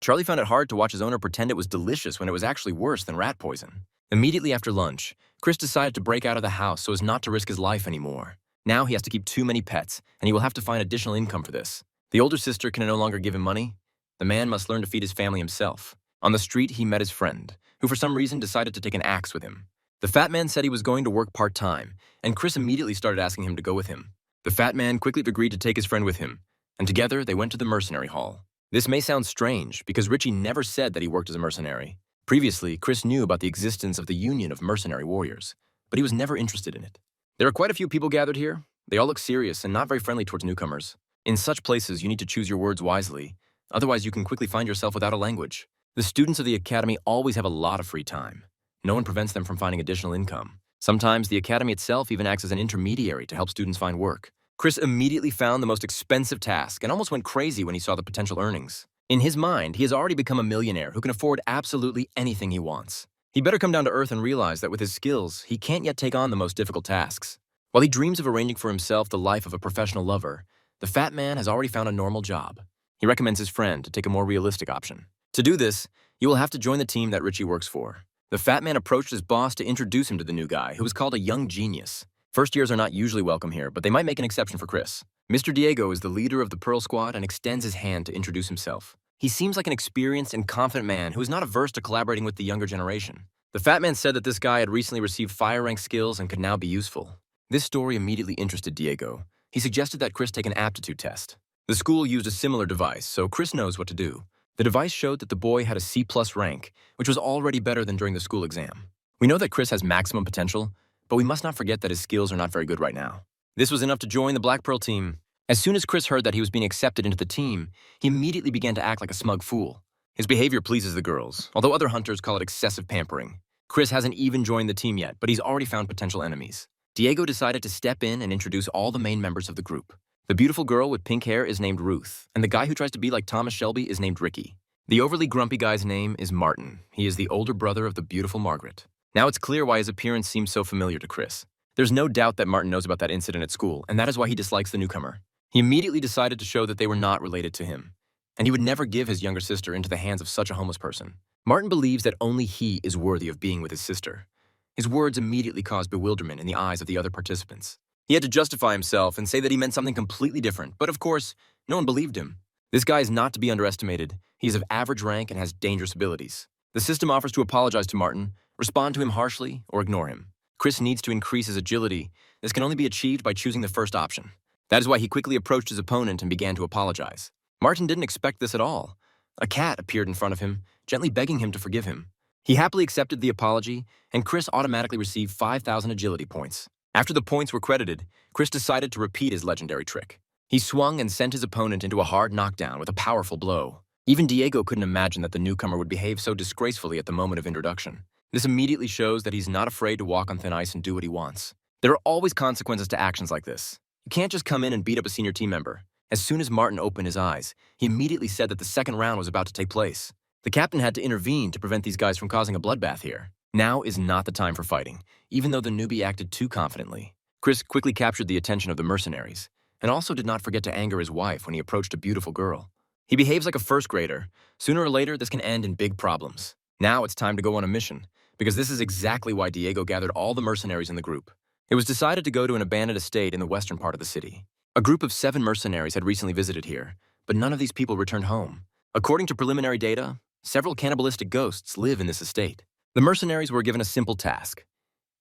Charlie found it hard to watch his owner pretend it was delicious when it was actually worse than rat poison. Immediately after lunch, Chris decided to break out of the house so as not to risk his life anymore. Now he has to keep too many pets, and he will have to find additional income for this. The older sister can no longer give him money. The man must learn to feed his family himself. On the street, he met his friend, who for some reason decided to take an axe with him. The fat man said he was going to work part-time, and Chris immediately started asking him to go with him. The fat man quickly agreed to take his friend with him, and together they went to the Mercenary Hall. This may sound strange, because Richie never said that he worked as a mercenary. Previously, Chris knew about the existence of the Union of Mercenary Warriors, but he was never interested in it. There are quite a few people gathered here. They all look serious and not very friendly towards newcomers. In such places, you need to choose your words wisely. Otherwise, you can quickly find yourself without a language. The students of the academy always have a lot of free time. No one prevents them from finding additional income. Sometimes the academy itself even acts as an intermediary to help students find work. Chris immediately found the most expensive task and almost went crazy when he saw the potential earnings. In his mind, he has already become a millionaire who can afford absolutely anything he wants. He better come down to earth and realize that with his skills, he can't yet take on the most difficult tasks. While he dreams of arranging for himself the life of a professional lover, the fat man has already found a normal job. He recommends his friend to take a more realistic option. To do this, you will have to join the team that Richie works for. The fat man approached his boss to introduce him to the new guy, who is called a young genius. First years are not usually welcome here, but they might make an exception for Chris. Mr. Diego is the leader of the Pearl Squad and extends his hand to introduce himself. He seems like an experienced and confident man who is not averse to collaborating with the younger generation. The fat man said that this guy had recently received fire rank skills and could now be useful. This story immediately interested Diego. He suggested that Chris take an aptitude test. The school used a similar device, so Chris knows what to do. The device showed that the boy had a C+ rank, which was already better than during the school exam. We know that Chris has maximum potential, but we must not forget that his skills are not very good right now. This was enough to join the Black Pearl team. As soon as Chris heard that he was being accepted into the team, he immediately began to act like a smug fool. His behavior pleases the girls, although other hunters call it excessive pampering. Chris hasn't even joined the team yet, but he's already found potential enemies. Diego decided to step in and introduce all the main members of the group. The beautiful girl with pink hair is named Ruth, and the guy who tries to be like Thomas Shelby is named Ricky. The overly grumpy guy's name is Martin. He is the older brother of the beautiful Margaret. Now it's clear why his appearance seems so familiar to Chris. There's no doubt that Martin knows about that incident at school, and that is why he dislikes the newcomer. He immediately decided to show that they were not related to him, and he would never give his younger sister into the hands of such a homeless person. Martin believes that only he is worthy of being with his sister. His words immediately caused bewilderment in the eyes of the other participants. He had to justify himself and say that he meant something completely different, but of course, no one believed him. This guy is not to be underestimated. He is of average rank and has dangerous abilities. The system offers to apologize to Martin, respond to him harshly, or ignore him. Chris needs to increase his agility. This can only be achieved by choosing the first option. That is why he quickly approached his opponent and began to apologize. Martin didn't expect this at all. A cat appeared in front of him, gently begging him to forgive him. He happily accepted the apology, and Chris automatically received 5,000 agility points. After the points were credited, Chris decided to repeat his legendary trick. He swung and sent his opponent into a hard knockdown with a powerful blow. Even Diego couldn't imagine that the newcomer would behave so disgracefully at the moment of introduction. This immediately shows that he's not afraid to walk on thin ice and do what he wants. There are always consequences to actions like this. You can't just come in and beat up a senior team member. As soon as Martin opened his eyes, he immediately said that the second round was about to take place. The captain had to intervene to prevent these guys from causing a bloodbath here. Now is not the time for fighting, even though the newbie acted too confidently. Chris quickly captured the attention of the mercenaries, and also did not forget to anger his wife when he approached a beautiful girl. He behaves like a first grader. Sooner or later, this can end in big problems. Now it's time to go on a mission, because this is exactly why Diego gathered all the mercenaries in the group. It was decided to go to an abandoned estate in the western part of the city. A group of 7 mercenaries had recently visited here, but none of these people returned home. According to preliminary data, several cannibalistic ghosts live in this estate. The mercenaries were given a simple task: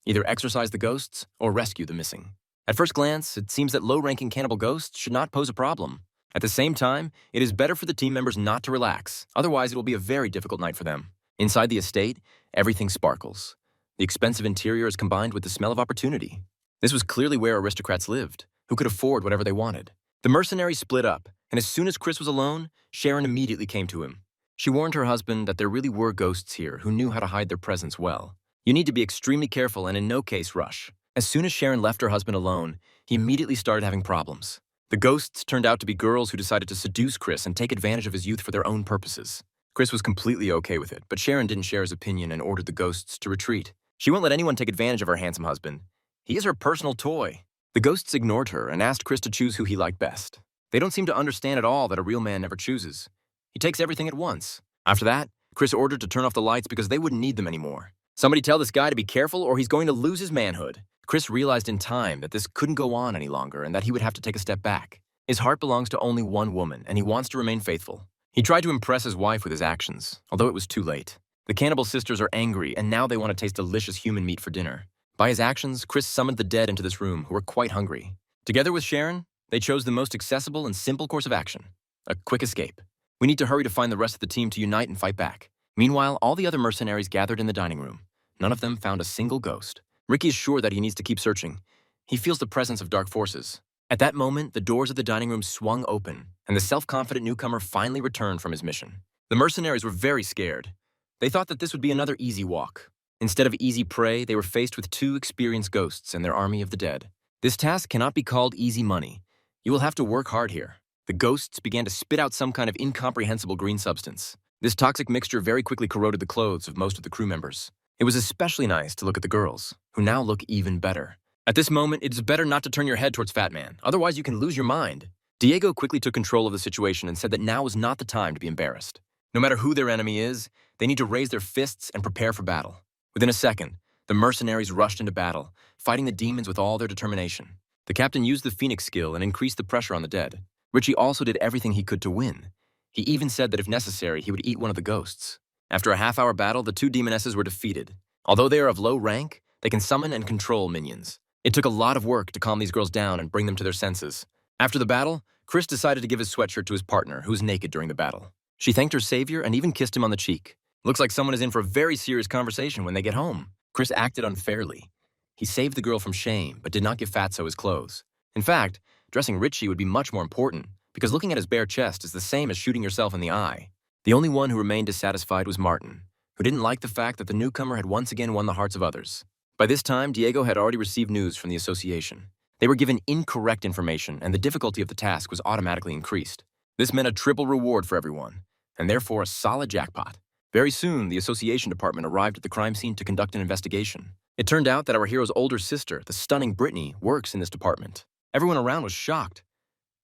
either exorcise the ghosts or rescue the missing. At first glance, it seems that low-ranking cannibal ghosts should not pose a problem. At the same time, it is better for the team members not to relax, otherwise it will be a very difficult night for them. Inside the estate, everything sparkles. The expensive interior is combined with the smell of opportunity. This was clearly where aristocrats lived, who could afford whatever they wanted. The mercenaries split up, and as soon as Chris was alone, Sharon immediately came to him. She warned her husband that there really were ghosts here who knew how to hide their presence well. You need to be extremely careful and in no case rush. As soon as Sharon left her husband alone, he immediately started having problems. The ghosts turned out to be girls who decided to seduce Chris and take advantage of his youth for their own purposes. Chris was completely okay with it, but Sharon didn't share his opinion and ordered the ghosts to retreat. She won't let anyone take advantage of her handsome husband. He is her personal toy. The ghosts ignored her and asked Chris to choose who he liked best. They don't seem to understand at all that a real man never chooses. He takes everything at once. After that, Chris ordered to turn off the lights because they wouldn't need them anymore. Somebody tell this guy to be careful or he's going to lose his manhood. Chris realized in time that this couldn't go on any longer and that he would have to take a step back. His heart belongs to only one woman, and he wants to remain faithful. He tried to impress his wife with his actions, although it was too late. The cannibal sisters are angry, and now they want to taste delicious human meat for dinner. By his actions, Chris summoned the dead into this room, who were quite hungry. Together with Sharon, they chose the most accessible and simple course of action: a quick escape. We need to hurry to find the rest of the team to unite and fight back. Meanwhile, all the other mercenaries gathered in the dining room. None of them found a single ghost. Ricky is sure that he needs to keep searching. He feels the presence of dark forces. At that moment, the doors of the dining room swung open, and the self-confident newcomer finally returned from his mission. The mercenaries were very scared. They thought that this would be another easy walk. Instead of easy prey, they were faced with 2 experienced ghosts and their army of the dead. This task cannot be called easy money. You will have to work hard here. The ghosts began to spit out some kind of incomprehensible green substance. This toxic mixture very quickly corroded the clothes of most of the crew members. It was especially nice to look at the girls, who now look even better. At this moment, it is better not to turn your head towards Fat Man, otherwise you can lose your mind. Diego quickly took control of the situation and said that now is not the time to be embarrassed. No matter who their enemy is, they need to raise their fists and prepare for battle. Within a second, the mercenaries rushed into battle, fighting the demons with all their determination. The captain used the Phoenix skill and increased the pressure on the dead. Richie also did everything he could to win. He even said that if necessary, he would eat one of the ghosts. After a half-hour battle, the 2 demonesses were defeated. Although they are of low rank, they can summon and control minions. It took a lot of work to calm these girls down and bring them to their senses. After the battle, Chris decided to give his sweatshirt to his partner, who was naked during the battle. She thanked her savior and even kissed him on the cheek. Looks like someone is in for a very serious conversation when they get home. Chris acted unfairly. He saved the girl from shame, but did not give Fatso his clothes. In fact, dressing Richie would be much more important, because looking at his bare chest is the same as shooting yourself in the eye. The only one who remained dissatisfied was Martin, who didn't like the fact that the newcomer had once again won the hearts of others. By this time, Diego had already received news from the association. They were given incorrect information, and the difficulty of the task was automatically increased. This meant a triple reward for everyone, and therefore a solid jackpot. Very soon, the association department arrived at the crime scene to conduct an investigation. It turned out that our hero's older sister, the stunning Brittany, works in this department. Everyone around was shocked.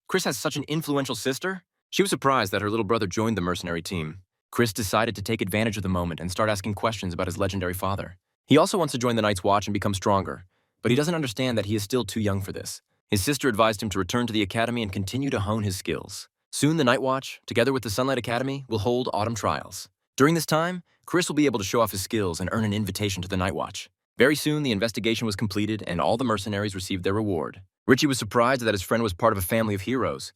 Chris has such an influential sister? She was surprised that her little brother joined the mercenary team. Chris decided to take advantage of the moment and start asking questions about his legendary father. He also wants to join the Night's Watch and become stronger, but he doesn't understand that he is still too young for this. His sister advised him to return to the academy and continue to hone his skills. Soon the Night Watch, together with the Sunlight Academy, will hold autumn trials. During this time, Chris will be able to show off his skills and earn an invitation to the Night Watch. Very soon, the investigation was completed and all the mercenaries received their reward. Richie was surprised that his friend was part of a family of heroes.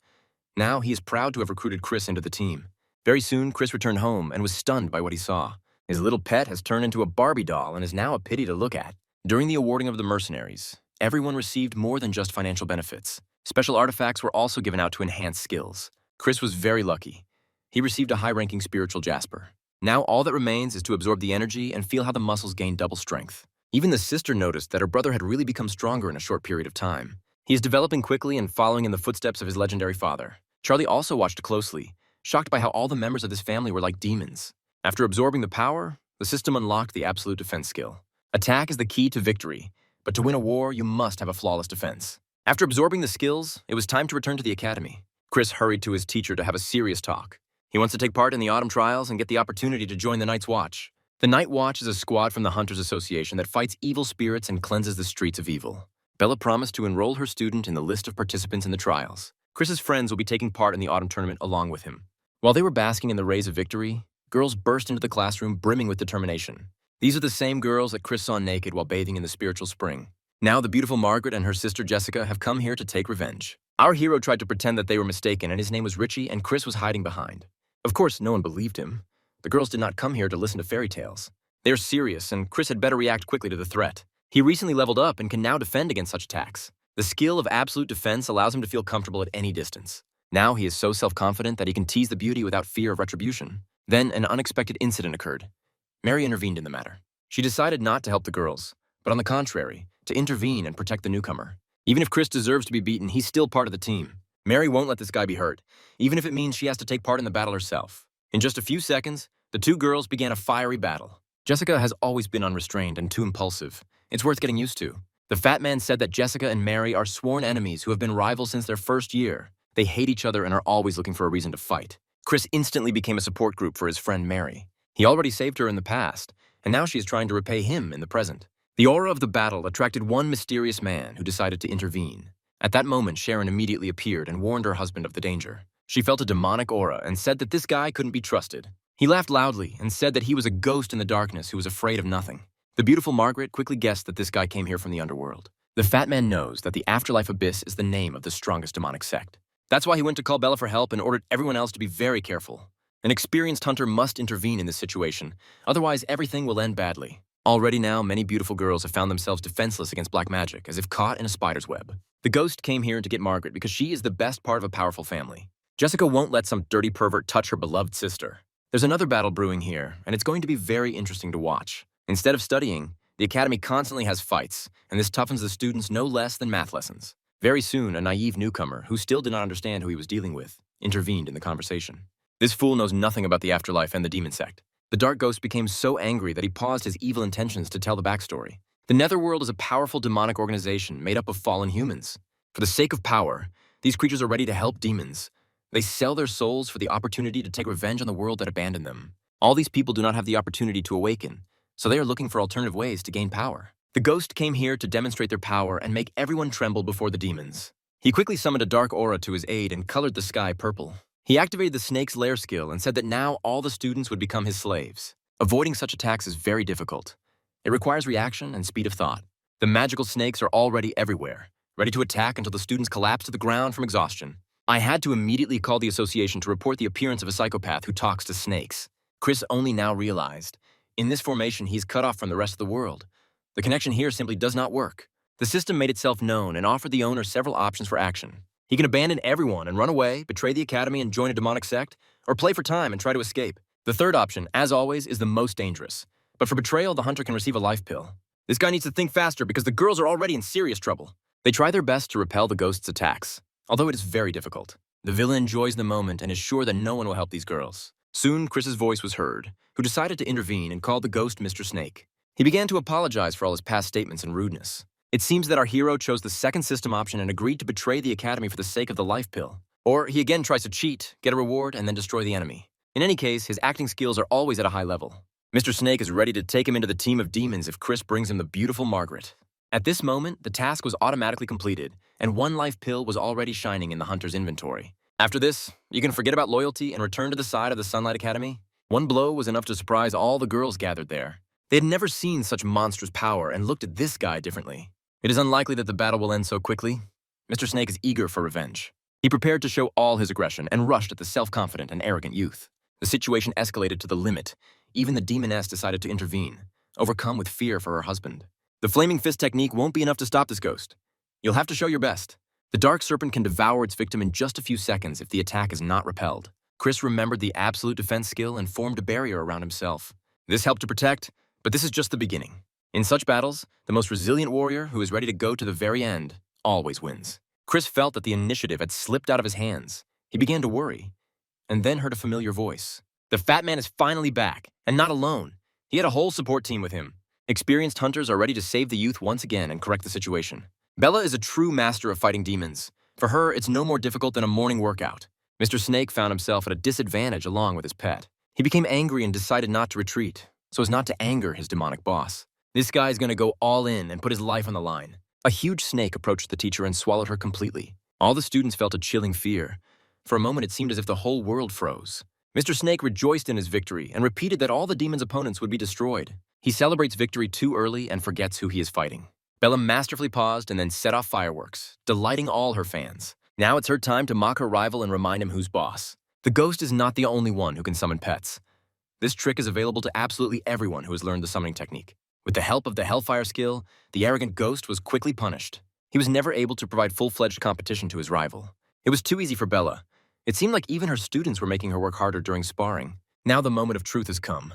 Now he is proud to have recruited Chris into the team. Very soon, Chris returned home and was stunned by what he saw. His little pet has turned into a Barbie doll and is now a pity to look at. During the awarding of the mercenaries, everyone received more than just financial benefits. Special artifacts were also given out to enhance skills. Chris was very lucky. He received a high-ranking spiritual jasper. Now all that remains is to absorb the energy and feel how the muscles gain double strength. Even the sister noticed that her brother had really become stronger in a short period of time. He is developing quickly and following in the footsteps of his legendary father. Charlie also watched closely, shocked by how all the members of this family were like demons. After absorbing the power, the system unlocked the absolute defense skill. Attack is the key to victory, but to win a war, you must have a flawless defense. After absorbing the skills, it was time to return to the academy. Chris hurried to his teacher to have a serious talk. He wants to take part in the autumn trials and get the opportunity to join the Night's Watch. The Night Watch is a squad from the Hunters Association that fights evil spirits and cleanses the streets of evil. Bella promised to enroll her student in the list of participants in the trials. Chris's friends will be taking part in the autumn tournament along with him. While they were basking in the rays of victory, girls burst into the classroom brimming with determination. These are the same girls that Chris saw naked while bathing in the spiritual spring. Now the beautiful Margaret and her sister Jessica have come here to take revenge. Our hero tried to pretend that they were mistaken and his name was Richie and Chris was hiding behind. Of course, no one believed him. The girls did not come here to listen to fairy tales. They are serious and Chris had better react quickly to the threat. He recently leveled up and can now defend against such attacks. The skill of absolute defense allows him to feel comfortable at any distance. Now he is so self-confident that he can tease the beauty without fear of retribution. Then an unexpected incident occurred. Mary intervened in the matter. She decided not to help the girls, but on the contrary, to intervene and protect the newcomer. Even if Chris deserves to be beaten, he's still part of the team. Mary won't let this guy be hurt, even if it means she has to take part in the battle herself. In just a few seconds, the two girls began a fiery battle. Jessica has always been unrestrained and too impulsive. It's worth getting used to. The fat man said that Jessica and Mary are sworn enemies who have been rivals since their first year. They hate each other and are always looking for a reason to fight. Chris instantly became a support group for his friend Mary. He already saved her in the past, and now she is trying to repay him in the present. The aura of the battle attracted one mysterious man who decided to intervene. At that moment, Sharon immediately appeared and warned her husband of the danger. She felt a demonic aura and said that this guy couldn't be trusted. He laughed loudly and said that he was a ghost in the darkness who was afraid of nothing. The beautiful Margaret quickly guessed that this guy came here from the underworld. The fat man knows that the Afterlife Abyss is the name of the strongest demonic sect. That's why he went to call Bella for help and ordered everyone else to be very careful. An experienced hunter must intervene in this situation, otherwise everything will end badly. Already now, many beautiful girls have found themselves defenseless against black magic, as if caught in a spider's web. The ghost came here to get Margaret because she is the best part of a powerful family. Jessica won't let some dirty pervert touch her beloved sister. There's another battle brewing here, and it's going to be very interesting to watch. Instead of studying, the academy constantly has fights, and this toughens the students no less than math lessons. Very soon, a naive newcomer, who still did not understand who he was dealing with, intervened in the conversation. This fool knows nothing about the afterlife and the demon sect. The dark ghost became so angry that he paused his evil intentions to tell the backstory. The Netherworld is a powerful demonic organization made up of fallen humans. For the sake of power, these creatures are ready to help demons. They sell their souls for the opportunity to take revenge on the world that abandoned them. All these people do not have the opportunity to awaken, so they are looking for alternative ways to gain power. The ghost came here to demonstrate their power and make everyone tremble before the demons. He quickly summoned a dark aura to his aid and colored the sky purple. He activated the snake's lair skill and said that now all the students would become his slaves. Avoiding such attacks is very difficult. It requires reaction and speed of thought. The magical snakes are already everywhere, ready to attack until the students collapse to the ground from exhaustion. I had to immediately call the association to report the appearance of a psychopath who talks to snakes. Chris only now realized. In this formation, he's cut off from the rest of the world. The connection here simply does not work. The system made itself known and offered the owner several options for action. He can abandon everyone and run away, betray the academy and join a demonic sect, or play for time and try to escape. The third option, as always, is the most dangerous. But for betrayal, the hunter can receive a life pill. This guy needs to think faster because the girls are already in serious trouble. They try their best to repel the ghost's attacks, although it is very difficult. The villain enjoys the moment and is sure that no one will help these girls. Soon, Chris's voice was heard, who decided to intervene and called the ghost Mr. Snake. He began to apologize for all his past statements and rudeness. It seems that our hero chose the second system option and agreed to betray the academy for the sake of the life pill. Or he again tries to cheat, get a reward, and then destroy the enemy. In any case, his acting skills are always at a high level. Mr. Snake is ready to take him into the team of demons if Chris brings him the beautiful Margaret. At this moment, the task was automatically completed, and one life pill was already shining in the hunter's inventory. After this, you can forget about loyalty and return to the side of the Sunlight Academy. One blow was enough to surprise all the girls gathered there. They had never seen such monstrous power and looked at this guy differently. It is unlikely that the battle will end so quickly. Mr. Snake is eager for revenge. He prepared to show all his aggression and rushed at the self-confident and arrogant youth. The situation escalated to the limit. Even the demoness decided to intervene, overcome with fear for her husband. The flaming fist technique won't be enough to stop this ghost. You'll have to show your best. The dark serpent can devour its victim in just a few seconds if the attack is not repelled. Chris remembered the absolute defense skill and formed a barrier around himself. This helped to protect, but this is just the beginning. In such battles, the most resilient warrior who is ready to go to the very end always wins. Chris felt that the initiative had slipped out of his hands. He began to worry, and then heard a familiar voice. The fat man is finally back, and not alone. He had a whole support team with him. Experienced hunters are ready to save the youth once again and correct the situation. Bella is a true master of fighting demons. For her, it's no more difficult than a morning workout. Mr. Snake found himself at a disadvantage along with his pet. He became angry and decided not to retreat, so as not to anger his demonic boss. This guy is going to go all in and put his life on the line. A huge snake approached the teacher and swallowed her completely. All the students felt a chilling fear. For a moment, it seemed as if the whole world froze. Mr. Snake rejoiced in his victory and repeated that all the demon's opponents would be destroyed. He celebrates victory too early and forgets who he is fighting. Bella masterfully paused and then set off fireworks, delighting all her fans. Now it's her time to mock her rival and remind him who's boss. The ghost is not the only one who can summon pets. This trick is available to absolutely everyone who has learned the summoning technique. With the help of the Hellfire skill, the arrogant ghost was quickly punished. He was never able to provide full-fledged competition to his rival. It was too easy for Bella. It seemed like even her students were making her work harder during sparring. Now the moment of truth has come.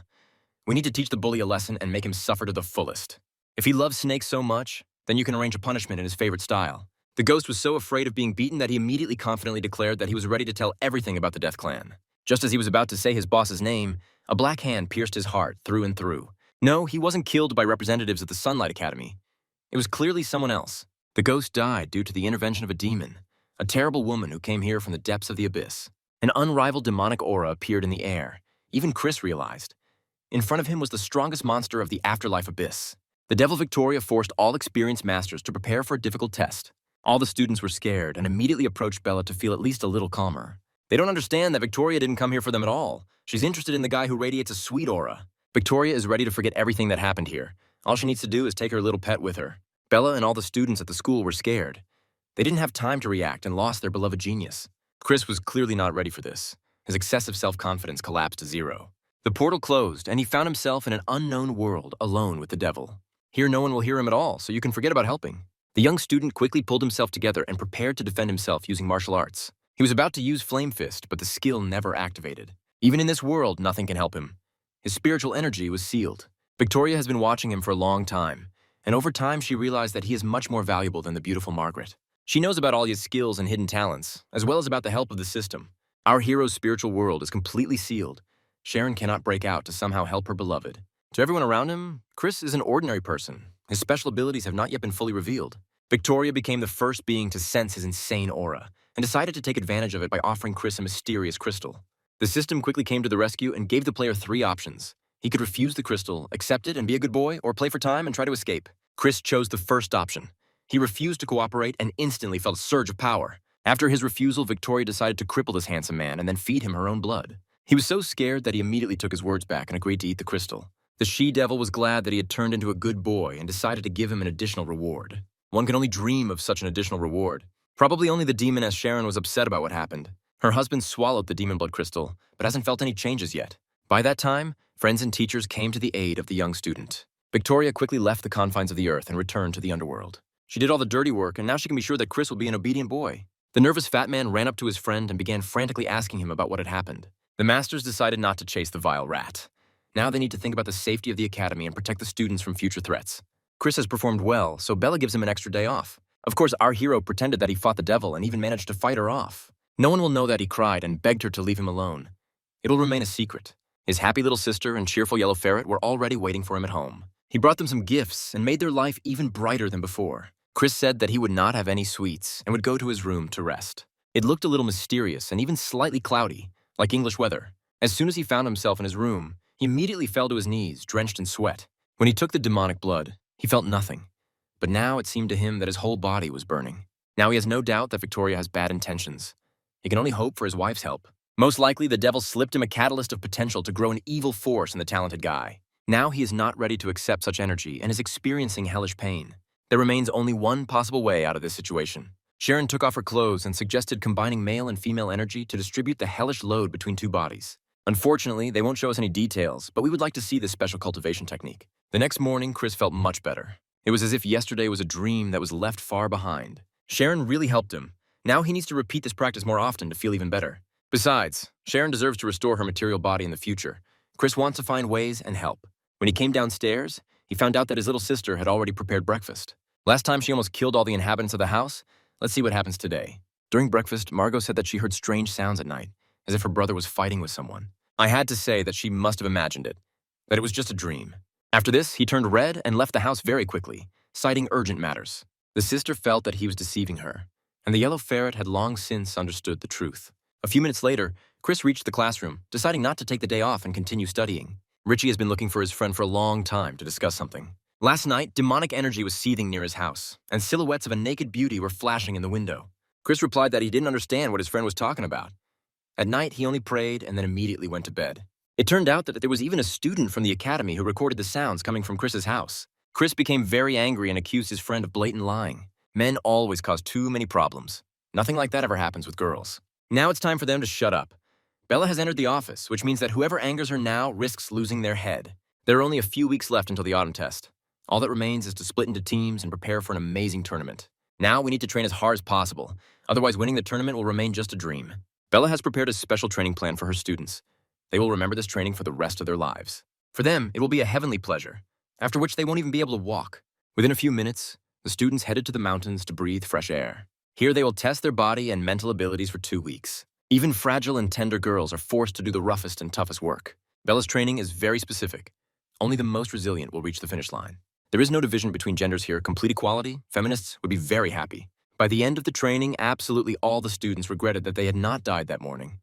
We need to teach the bully a lesson and make him suffer to the fullest. If he loves Snake so much, then you can arrange a punishment in his favorite style. The ghost was so afraid of being beaten that he immediately confidently declared that he was ready to tell everything about the Death Clan. Just as he was about to say his boss's name, a black hand pierced his heart through and through. No, he wasn't killed by representatives of the Sunlight Academy. It was clearly someone else. The ghost died due to the intervention of a demon, a terrible woman who came here from the depths of the abyss. An unrivaled demonic aura appeared in the air. Even Chris realized. In front of him was the strongest monster of the afterlife abyss. The Devil Victoria forced all experienced masters to prepare for a difficult test. All the students were scared and immediately approached Bella to feel at least a little calmer. They don't understand that Victoria didn't come here for them at all. She's interested in the guy who radiates a sweet aura. Victoria is ready to forget everything that happened here. All she needs to do is take her little pet with her. Bella and all the students at the school were scared. They didn't have time to react and lost their beloved genius. Chris was clearly not ready for this. His excessive self-confidence collapsed to zero. The portal closed, and he found himself in an unknown world alone with the devil. Here no one will hear him at all, so you can forget about helping. The young student quickly pulled himself together and prepared to defend himself using martial arts. He was about to use Flame Fist, but the skill never activated. Even in this world, nothing can help him. His spiritual energy was sealed. Victoria has been watching him for a long time, and over time she realized that he is much more valuable than the beautiful Margaret. She knows about all his skills and hidden talents, as well as about the help of the system. Our hero's spiritual world is completely sealed. Sharon cannot break out to somehow help her beloved. To everyone around him, Chris is an ordinary person. His special abilities have not yet been fully revealed. Victoria became the first being to sense his insane aura, and decided to take advantage of it by offering Chris a mysterious crystal. The system quickly came to the rescue and gave the player 3 options. He could refuse the crystal, accept it and be a good boy, or play for time and try to escape. Chris chose the first option. He refused to cooperate and instantly felt a surge of power. After his refusal, Victoria decided to cripple this handsome man and then feed him her own blood. He was so scared that he immediately took his words back and agreed to eat the crystal. The she-devil was glad that he had turned into a good boy and decided to give him an additional reward. One can only dream of such an additional reward. Probably only the demoness Sharon was upset about what happened. Her husband swallowed the demon blood crystal, but hasn't felt any changes yet. By that time, friends and teachers came to the aid of the young student. Victoria quickly left the confines of the earth and returned to the underworld. She did all the dirty work, and now she can be sure that Chris will be an obedient boy. The nervous fat man ran up to his friend and began frantically asking him about what had happened. The masters decided not to chase the vile rat. Now they need to think about the safety of the academy and protect the students from future threats. Chris has performed well, so Bella gives him an extra day off. Of course, our hero pretended that he fought the devil and even managed to fight her off. No one will know that he cried and begged her to leave him alone. It will remain a secret. His happy little sister and cheerful yellow ferret were already waiting for him at home. He brought them some gifts and made their life even brighter than before. Chris said that he would not have any sweets and would go to his room to rest. It looked a little mysterious and even slightly cloudy, like English weather. As soon as he found himself in his room, he immediately fell to his knees, drenched in sweat. When he took the demonic blood, he felt nothing. But now it seemed to him that his whole body was burning. Now he has no doubt that Victoria has bad intentions. He can only hope for his wife's help. Most likely, the devil slipped him a catalyst of potential to grow an evil force in the talented guy. Now he is not ready to accept such energy and is experiencing hellish pain. There remains only one possible way out of this situation. Sharon took off her clothes and suggested combining male and female energy to distribute the hellish load between two bodies. Unfortunately, they won't show us any details, but we would like to see this special cultivation technique. The next morning, Chris felt much better. It was as if yesterday was a dream that was left far behind. Sharon really helped him. Now he needs to repeat this practice more often to feel even better. Besides, Sharon deserves to restore her material body in the future. Chris wants to find ways and help. When he came downstairs, he found out that his little sister had already prepared breakfast. Last time she almost killed all the inhabitants of the house. Let's see what happens today. During breakfast, Margot said that she heard strange sounds at night, as if her brother was fighting with someone. I had to say that she must have imagined it, that it was just a dream. After this, he turned red and left the house very quickly, citing urgent matters. The sister felt that he was deceiving her, and the yellow ferret had long since understood the truth. A few minutes later, Chris reached the classroom, deciding not to take the day off and continue studying. Richie has been looking for his friend for a long time to discuss something. Last night, demonic energy was seething near his house, and silhouettes of a naked beauty were flashing in the window. Chris replied that he didn't understand what his friend was talking about. At night, he only prayed and then immediately went to bed. It turned out that there was even a student from the academy who recorded the sounds coming from Chris's house. Chris became very angry and accused his friend of blatant lying. Men always cause too many problems. Nothing like that ever happens with girls. Now it's time for them to shut up. Bella has entered the office, which means that whoever angers her now risks losing their head. There are only a few weeks left until the autumn test. All that remains is to split into teams and prepare for an amazing tournament. Now we need to train as hard as possible, otherwise winning the tournament will remain just a dream. Bella has prepared a special training plan for her students. They will remember this training for the rest of their lives. For them, it will be a heavenly pleasure, after which they won't even be able to walk. Within a few minutes, the students headed to the mountains to breathe fresh air. Here they will test their body and mental abilities for 2 weeks. Even fragile and tender girls are forced to do the roughest and toughest work. Bella's training is very specific. Only the most resilient will reach the finish line. There is no division between genders here, complete equality. Feminists would be very happy. By the end of the training, absolutely all the students regretted that they had not died that morning,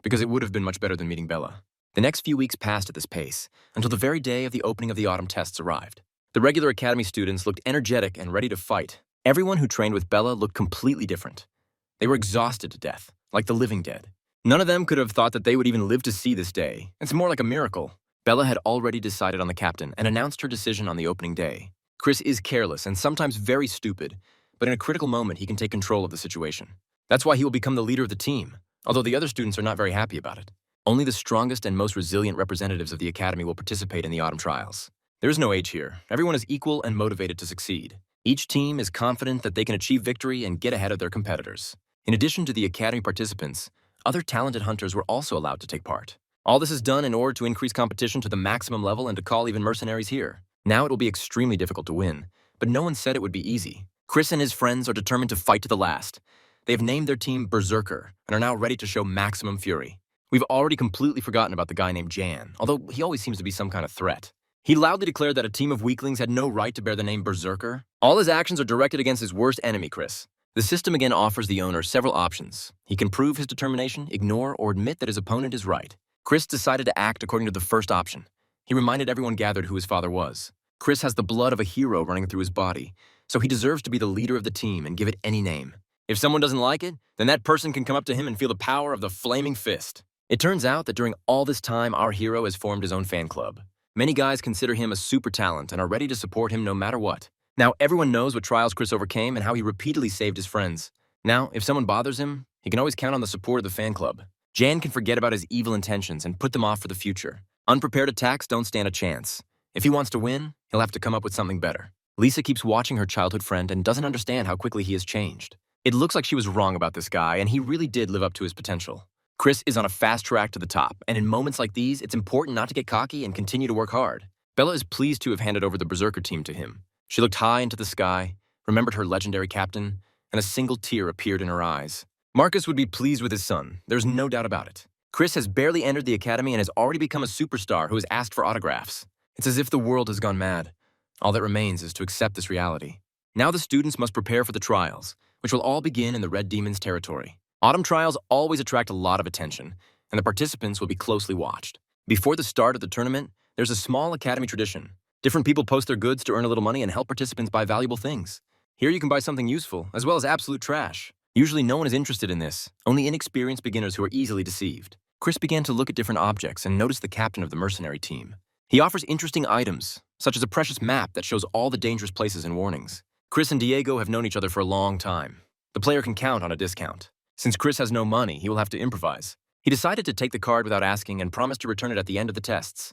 because it would have been much better than meeting Bella. The next few weeks passed at this pace, until the very day of the opening of the autumn tests arrived. The regular academy students looked energetic and ready to fight. Everyone who trained with Bella looked completely different. They were exhausted to death, like the living dead. None of them could have thought that they would even live to see this day. It's more like a miracle. Bella had already decided on the captain and announced her decision on the opening day. Chris is careless and sometimes very stupid, but in a critical moment he can take control of the situation. That's why he will become the leader of the team, although the other students are not very happy about it. Only the strongest and most resilient representatives of the academy will participate in the autumn trials. There is no age here. Everyone is equal and motivated to succeed. Each team is confident that they can achieve victory and get ahead of their competitors. In addition to the academy participants, other talented hunters were also allowed to take part. All this is done in order to increase competition to the maximum level and to call even mercenaries here. Now it will be extremely difficult to win, but no one said it would be easy. Chris and his friends are determined to fight to the last. They have named their team Berserker and are now ready to show maximum fury. We've already completely forgotten about the guy named Jan, although he always seems to be some kind of threat. He loudly declared that a team of weaklings had no right to bear the name Berserker. All his actions are directed against his worst enemy, Chris. The system again offers the owner several options. He can prove his determination, ignore, or admit that his opponent is right. Chris decided to act according to the first option. He reminded everyone gathered who his father was. Chris has the blood of a hero running through his body, so he deserves to be the leader of the team and give it any name. If someone doesn't like it, then that person can come up to him and feel the power of the flaming fist. It turns out that during all this time, our hero has formed his own fan club. Many guys consider him a super talent and are ready to support him no matter what. Now everyone knows what trials Chris overcame and how he repeatedly saved his friends. Now, if someone bothers him, he can always count on the support of the fan club. Jan can forget about his evil intentions and put them off for the future. Unprepared attacks don't stand a chance. If he wants to win, he'll have to come up with something better. Lisa keeps watching her childhood friend and doesn't understand how quickly he has changed. It looks like she was wrong about this guy, and he really did live up to his potential. Chris is on a fast track to the top, and in moments like these, it's important not to get cocky and continue to work hard. Bella is pleased to have handed over the Berserker team to him. She looked high into the sky, remembered her legendary captain, and a single tear appeared in her eyes. Marcus would be pleased with his son, there's no doubt about it. Chris has barely entered the academy and has already become a superstar who has asked for autographs. It's as if the world has gone mad. All that remains is to accept this reality. Now the students must prepare for the trials, which will all begin in the Red Demon's territory. Autumn trials always attract a lot of attention, and the participants will be closely watched. Before the start of the tournament, there's a small academy tradition. Different people post their goods to earn a little money and help participants buy valuable things. Here you can buy something useful, as well as absolute trash. Usually no one is interested in this, only inexperienced beginners who are easily deceived. Chris began to look at different objects and noticed the captain of the mercenary team. He offers interesting items, such as a precious map that shows all the dangerous places and warnings. Chris and Diego have known each other for a long time. The player can count on a discount. Since Chris has no money, he will have to improvise. He decided to take the card without asking and promised to return it at the end of the tests.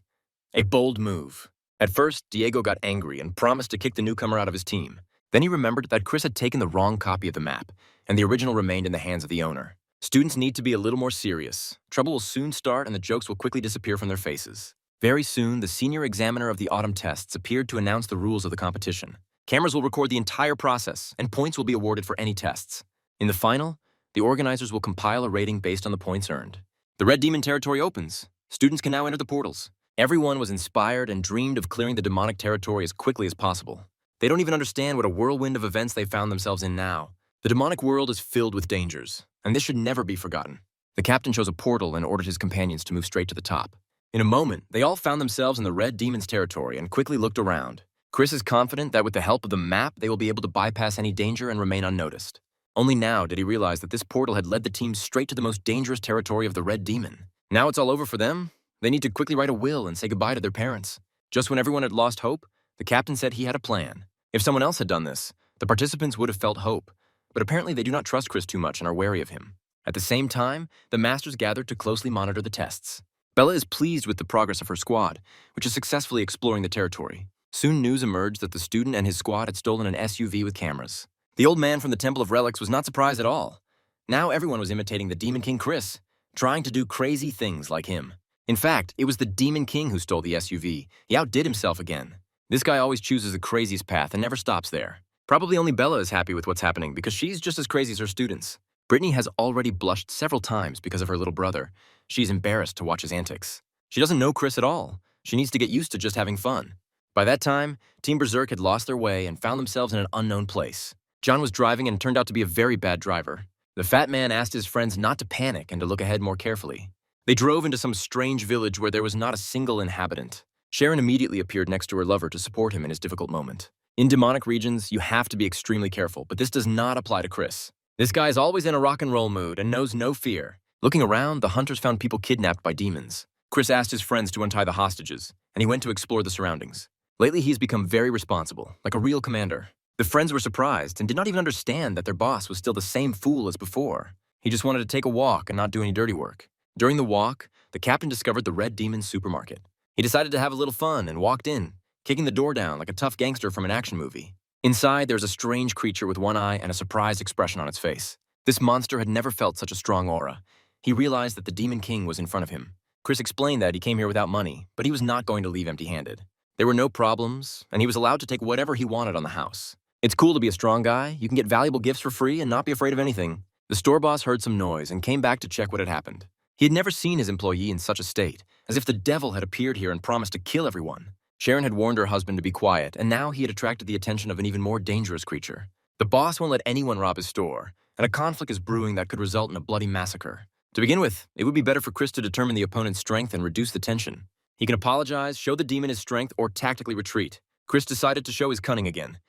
A bold move. At first, Diego got angry and promised to kick the newcomer out of his team. Then he remembered that Chris had taken the wrong copy of the map, and the original remained in the hands of the owner. Students need to be a little more serious. Trouble will soon start and the jokes will quickly disappear from their faces. Very soon, the senior examiner of the autumn tests appeared to announce the rules of the competition. Cameras will record the entire process, and points will be awarded for any tests. In the final, the organizers will compile a rating based on the points earned. The Red Demon territory opens. Students can now enter the portals. Everyone was inspired and dreamed of clearing the demonic territory as quickly as possible. They don't even understand what a whirlwind of events they found themselves in now. The demonic world is filled with dangers, and this should never be forgotten. The captain chose a portal and ordered his companions to move straight to the top. In a moment, they all found themselves in the Red Demon's territory and quickly looked around. Chris is confident that with the help of the map, they will be able to bypass any danger and remain unnoticed. Only now did he realize that this portal had led the team straight to the most dangerous territory of the Red Demon. Now it's all over for them. They need to quickly write a will and say goodbye to their parents. Just when everyone had lost hope, the captain said he had a plan. If someone else had done this, the participants would have felt hope. But apparently they do not trust Chris too much and are wary of him. At the same time, the masters gathered to closely monitor the tests. Bella is pleased with the progress of her squad, which is successfully exploring the territory. Soon news emerged that the student and his squad had stolen an SUV with cameras. The old man from the Temple of Relics was not surprised at all. Now everyone was imitating the Demon King Chris, trying to do crazy things like him. In fact, it was the Demon King who stole the SUV. He outdid himself again. This guy always chooses the craziest path and never stops there. Probably only Bella is happy with what's happening because she's just as crazy as her students. Brittany has already blushed several times because of her little brother. She's embarrassed to watch his antics. She doesn't know Chris at all. She needs to get used to just having fun. By that time, Team Berserk had lost their way and found themselves in an unknown place. John was driving and turned out to be a very bad driver. The fat man asked his friends not to panic and to look ahead more carefully. They drove into some strange village where there was not a single inhabitant. Sharon immediately appeared next to her lover to support him in his difficult moment. In demonic regions, you have to be extremely careful, but this does not apply to Chris. This guy is always in a rock and roll mood and knows no fear. Looking around, the hunters found people kidnapped by demons. Chris asked his friends to untie the hostages, and he went to explore the surroundings. Lately, he's become very responsible, like a real commander. The friends were surprised and did not even understand that their boss was still the same fool as before. He just wanted to take a walk and not do any dirty work. During the walk, the captain discovered the Red Demon supermarket. He decided to have a little fun and walked in, kicking the door down like a tough gangster from an action movie. Inside, there's a strange creature with one eye and a surprised expression on its face. This monster had never felt such a strong aura. He realized that the Demon King was in front of him. Chris explained that he came here without money, but he was not going to leave empty-handed. There were no problems, and he was allowed to take whatever he wanted on the house. It's cool to be a strong guy. You can get valuable gifts for free and not be afraid of anything. The store boss heard some noise and came back to check what had happened. He had never seen his employee in such a state, as if the devil had appeared here and promised to kill everyone. Sharon had warned her husband to be quiet, and now he had attracted the attention of an even more dangerous creature. The boss won't let anyone rob his store, and a conflict is brewing that could result in a bloody massacre. To begin with, it would be better for Chris to determine the opponent's strength and reduce the tension. He can apologize, show the demon his strength, or tactically retreat. Chris decided to show his cunning again.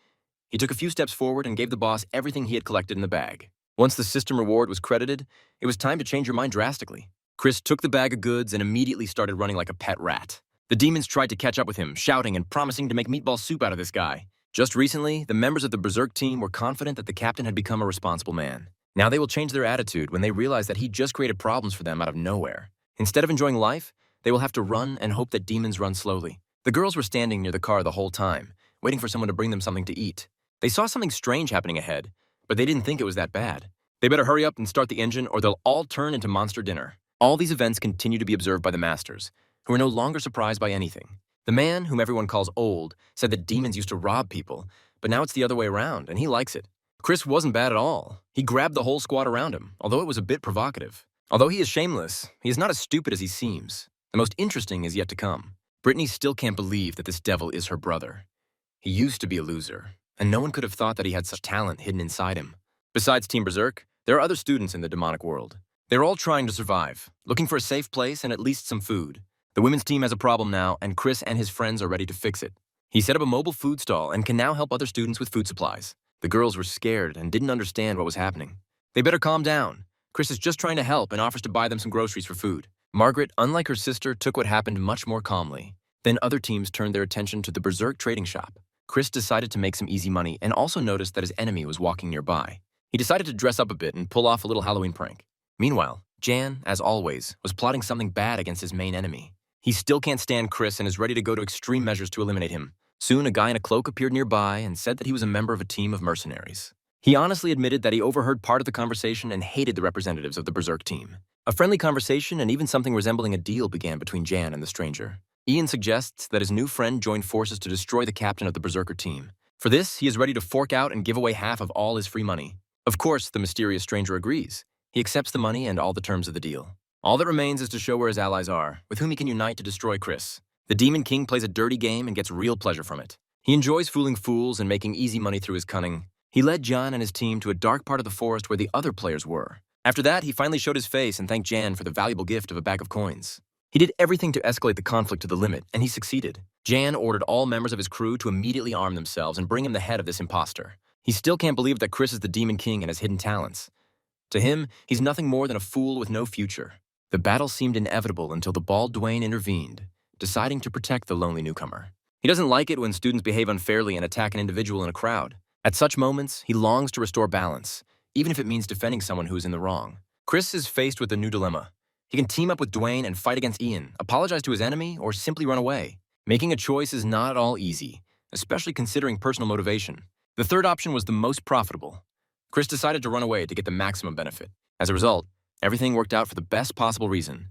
He took a few steps forward and gave the boss everything he had collected in the bag. Once the system reward was credited, it was time to change your mind drastically. Chris took the bag of goods and immediately started running like a pet rat. The demons tried to catch up with him, shouting and promising to make meatball soup out of this guy. Just recently, the members of the Berserk team were confident that the captain had become a responsible man. Now they will change their attitude when they realize that he just created problems for them out of nowhere. Instead of enjoying life, they will have to run and hope that demons run slowly. The girls were standing near the car the whole time, waiting for someone to bring them something to eat. They saw something strange happening ahead, but they didn't think it was that bad. They better hurry up and start the engine or they'll all turn into monster dinner. All these events continue to be observed by the masters, who are no longer surprised by anything. The man, whom everyone calls old, said that demons used to rob people, but now it's the other way around, and he likes it. Chris wasn't bad at all. He grabbed the whole squad around him, although it was a bit provocative. Although he is shameless, he is not as stupid as he seems. The most interesting is yet to come. Brittany still can't believe that this devil is her brother. He used to be a loser, and no one could have thought that he had such talent hidden inside him. Besides Team Berserk, there are other students in the demonic world. They're all trying to survive, looking for a safe place and at least some food. The women's team has a problem now, and Chris and his friends are ready to fix it. He set up a mobile food stall and can now help other students with food supplies. The girls were scared and didn't understand what was happening. They better calm down. Chris is just trying to help and offers to buy them some groceries for food. Margaret, unlike her sister, took what happened much more calmly. Then other teams turned their attention to the Berserk trading shop. Chris decided to make some easy money and also noticed that his enemy was walking nearby. He decided to dress up a bit and pull off a little Halloween prank. Meanwhile, Jan, as always, was plotting something bad against his main enemy. He still can't stand Chris and is ready to go to extreme measures to eliminate him. Soon, a guy in a cloak appeared nearby and said that he was a member of a team of mercenaries. He honestly admitted that he overheard part of the conversation and hated the representatives of the Berserk team. A friendly conversation and even something resembling a deal began between Jan and the stranger. Ian suggests that his new friend join forces to destroy the captain of the Berserker team. For this, he is ready to fork out and give away half of all his free money. Of course, the mysterious stranger agrees. He accepts the money and all the terms of the deal. All that remains is to show where his allies are, with whom he can unite to destroy Chris. The Demon King plays a dirty game and gets real pleasure from it. He enjoys fooling fools and making easy money through his cunning. He led Jan and his team to a dark part of the forest where the other players were. After that, he finally showed his face and thanked Jan for the valuable gift of a bag of coins. He did everything to escalate the conflict to the limit, and he succeeded. Jan ordered all members of his crew to immediately arm themselves and bring him the head of this imposter. He still can't believe that Chris is the Demon King and has hidden talents. To him, he's nothing more than a fool with no future. The battle seemed inevitable until the bald Dwayne intervened, deciding to protect the lonely newcomer. He doesn't like it when students behave unfairly and attack an individual in a crowd. At such moments, he longs to restore balance, even if it means defending someone who is in the wrong. Chris is faced with a new dilemma. He can team up with Dwayne and fight against Ian, apologize to his enemy, or simply run away. Making a choice is not at all easy, especially considering personal motivation. The third option was the most profitable. Chris decided to run away to get the maximum benefit. As a result, everything worked out for the best possible reason.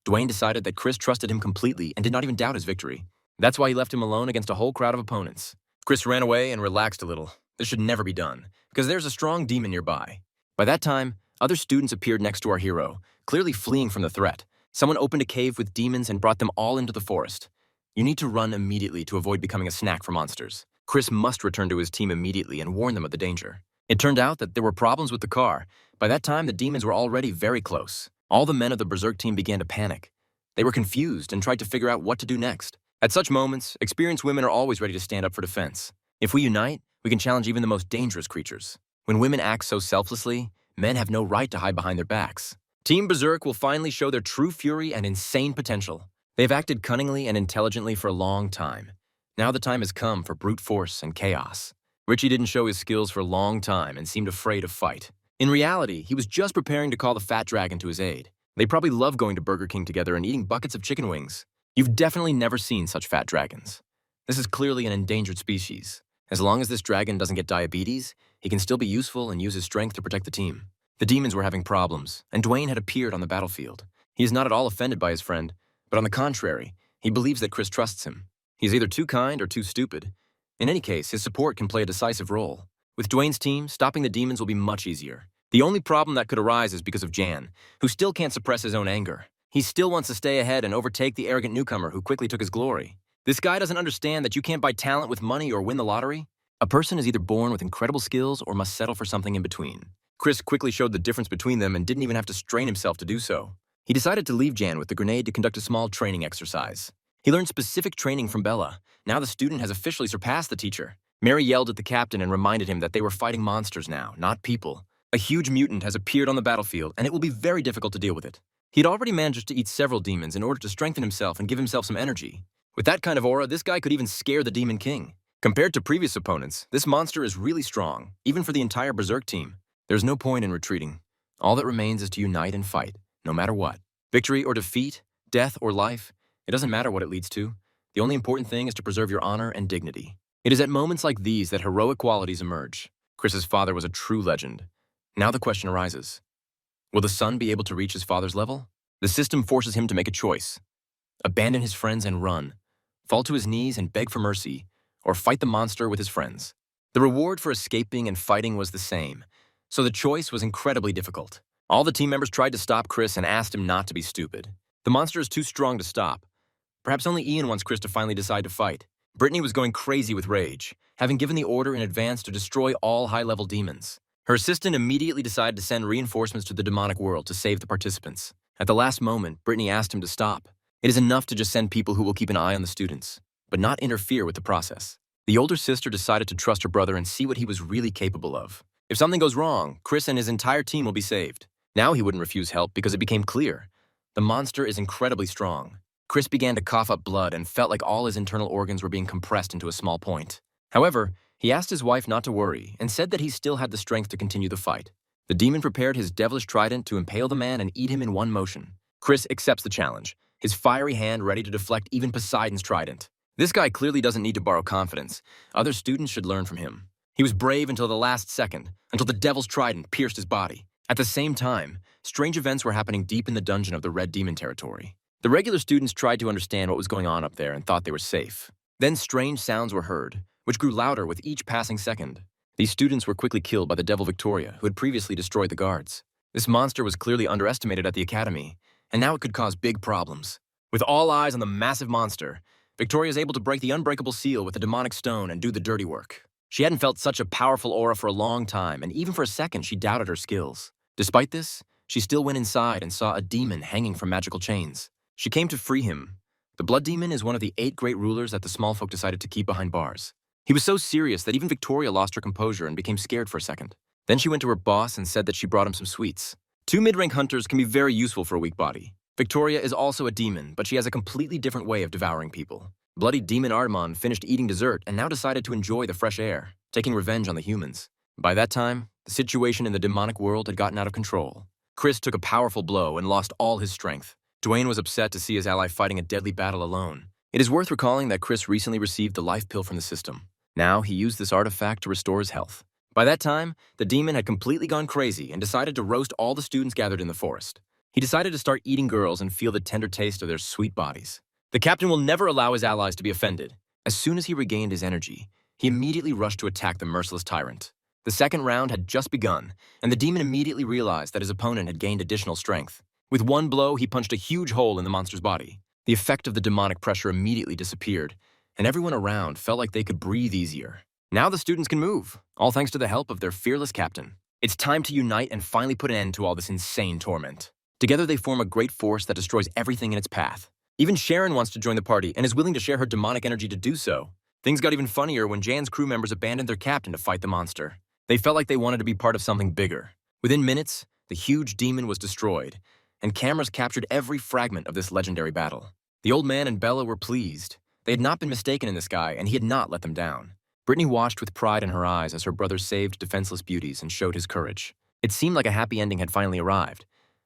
Dwayne decided that Chris trusted him completely and did not even doubt his victory. That's why he left him alone against a whole crowd of opponents. Chris ran away and relaxed a little. This should never be done, because there's a strong demon nearby. By that time, other students appeared next to our hero, clearly fleeing from the threat. Someone opened a cave with demons and brought them all into the forest. You need to run immediately to avoid becoming a snack for monsters. Chris must return to his team immediately and warn them of the danger. It turned out that there were problems with the car. By that time, the demons were already very close. All the men of the Berserk team began to panic. They were confused and tried to figure out what to do next. At such moments, experienced women are always ready to stand up for defense. If we unite, we can challenge even the most dangerous creatures. When women act so selflessly, men have no right to hide behind their backs. Team Berserk will finally show their true fury and insane potential. They've acted cunningly and intelligently for a long time. Now the time has come for brute force and chaos. Richie didn't show his skills for a long time and seemed afraid of fight. In reality, he was just preparing to call the fat dragon to his aid. They probably love going to Burger King together and eating buckets of chicken wings. You've definitely never seen such fat dragons. This is clearly an endangered species. As long as this dragon doesn't get diabetes, he can still be useful and use his strength to protect the team. The demons were having problems, and Dwayne had appeared on the battlefield. He is not at all offended by his friend, but on the contrary, he believes that Chris trusts him. He's either too kind or too stupid. In any case, his support can play a decisive role. With Dwayne's team, stopping the demons will be much easier. The only problem that could arise is because of Jan, who still can't suppress his own anger. He still wants to stay ahead and overtake the arrogant newcomer who quickly took his glory. This guy doesn't understand that you can't buy talent with money or win the lottery. A person is either born with incredible skills or must settle for something in between. Chris quickly showed the difference between them and didn't even have to strain himself to do so. He decided to leave Jan with the grenade to conduct a small training exercise. He learned specific training from Bella. Now the student has officially surpassed the teacher. Mary yelled at the captain and reminded him that they were fighting monsters now, not people. A huge mutant has appeared on the battlefield, and it will be very difficult to deal with it. He'd already managed to eat several demons in order to strengthen himself and give himself some energy. With that kind of aura, this guy could even scare the Demon King. Compared to previous opponents, this monster is really strong, even for the entire Berserk team. There's no point in retreating. All that remains is to unite and fight, no matter what. Victory or defeat, death or life, it doesn't matter what it leads to. The only important thing is to preserve your honor and dignity. It is at moments like these that heroic qualities emerge. Chris's father was a true legend. Now the question arises. Will the son be able to reach his father's level? The system forces him to make a choice. Abandon his friends and run. Fall to his knees and beg for mercy, or fight the monster with his friends. The reward for escaping and fighting was the same, so the choice was incredibly difficult. All the team members tried to stop Chris and asked him not to be stupid. The monster is too strong to stop. Perhaps only Ian wants Chris to finally decide to fight. Brittany was going crazy with rage, having given the order in advance to destroy all high-level demons. Her assistant immediately decided to send reinforcements to the demonic world to save the participants. At the last moment, Brittany asked him to stop. It is enough to just send people who will keep an eye on the students, but not interfere with the process. The older sister decided to trust her brother and see what he was really capable of. If something goes wrong, Chris and his entire team will be saved. Now he wouldn't refuse help because it became clear. The monster is incredibly strong. Chris began to cough up blood and felt like all his internal organs were being compressed into a small point. However, he asked his wife not to worry and said that he still had the strength to continue the fight. The demon prepared his devilish trident to impale the man and eat him in one motion. Chris accepts the challenge, his fiery hand ready to deflect even Poseidon's trident. This guy clearly doesn't need to borrow confidence. Other students should learn from him. He was brave until the last second, until the devil's trident pierced his body. At the same time, strange events were happening deep in the dungeon of the Red Demon territory. The regular students tried to understand what was going on up there and thought they were safe. Then strange sounds were heard, which grew louder with each passing second. These students were quickly killed by the Devil Victoria, who had previously destroyed the guards. This monster was clearly underestimated at the academy, and now it could cause big problems. With all eyes on the massive monster, Victoria is able to break the unbreakable seal with the demonic stone and do the dirty work. She hadn't felt such a powerful aura for a long time, and even for a second she doubted her skills. Despite this, she still went inside and saw a demon hanging from magical chains. She came to free him. The Blood Demon is one of the 8 great rulers that the small folk decided to keep behind bars. He was so serious that even Victoria lost her composure and became scared for a second. Then she went to her boss and said that she brought him some sweets. 2 mid-rank hunters can be very useful for a weak body. Victoria is also a demon, but she has a completely different way of devouring people. Bloody demon Ardamon finished eating dessert and now decided to enjoy the fresh air, taking revenge on the humans. By that time, the situation in the demonic world had gotten out of control. Chris took a powerful blow and lost all his strength. Dwayne was upset to see his ally fighting a deadly battle alone. It is worth recalling that Chris recently received the life pill from the system. Now he used this artifact to restore his health. By that time, the demon had completely gone crazy and decided to roast all the students gathered in the forest. He decided to start eating girls and feel the tender taste of their sweet bodies. The captain will never allow his allies to be offended. As soon as he regained his energy, he immediately rushed to attack the merciless tyrant. The second round had just begun, and the demon immediately realized that his opponent had gained additional strength. With one blow, he punched a huge hole in the monster's body. The effect of the demonic pressure immediately disappeared, and everyone around felt like they could breathe easier. Now the students can move, all thanks to the help of their fearless captain. It's time to unite and finally put an end to all this insane torment. Together they form a great force that destroys everything in its path. Even Sharon wants to join the party and is willing to share her demonic energy to do so. Things got even funnier when Jan's crew members abandoned their captain to fight the monster. They felt like they wanted to be part of something bigger. Within minutes, the huge demon was destroyed, and cameras captured every fragment of this legendary battle. The old man and Bella were pleased. They had not been mistaken in this guy, and he had not let them down. Brittany watched with pride in her eyes as her brother saved defenseless beauties and showed his courage. It seemed like a happy ending had finally arrived.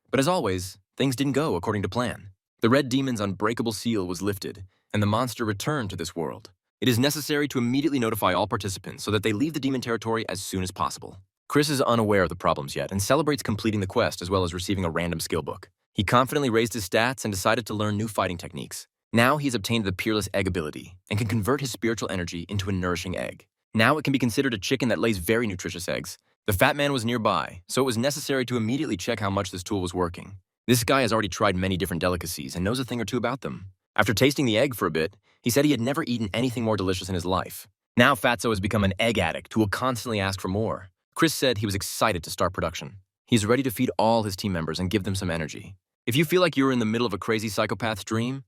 But as always, things didn't go according to plan. The Red Demon's unbreakable seal was lifted, and the monster returned to this world. It is necessary to immediately notify all participants so that they leave the demon territory as soon as possible. Chris is unaware of the problems yet and celebrates completing the quest as well as receiving a random skill book. He confidently raised his stats and decided to learn new fighting techniques. Now he's obtained the Peerless Egg ability and can convert his spiritual energy into a nourishing egg. Now it can be considered a chicken that lays very nutritious eggs. The fat man was nearby, so it was necessary to immediately check how much this tool was working. This guy has already tried many different delicacies and knows a thing or two about them. After tasting the egg for a bit, he said he had never eaten anything more delicious in his life. Now Fatso has become an egg addict who will constantly ask for more. Chris said he was excited to start production. He's ready to feed all his team members and give them some energy. If you feel like you're in the middle of a crazy psychopath's dream,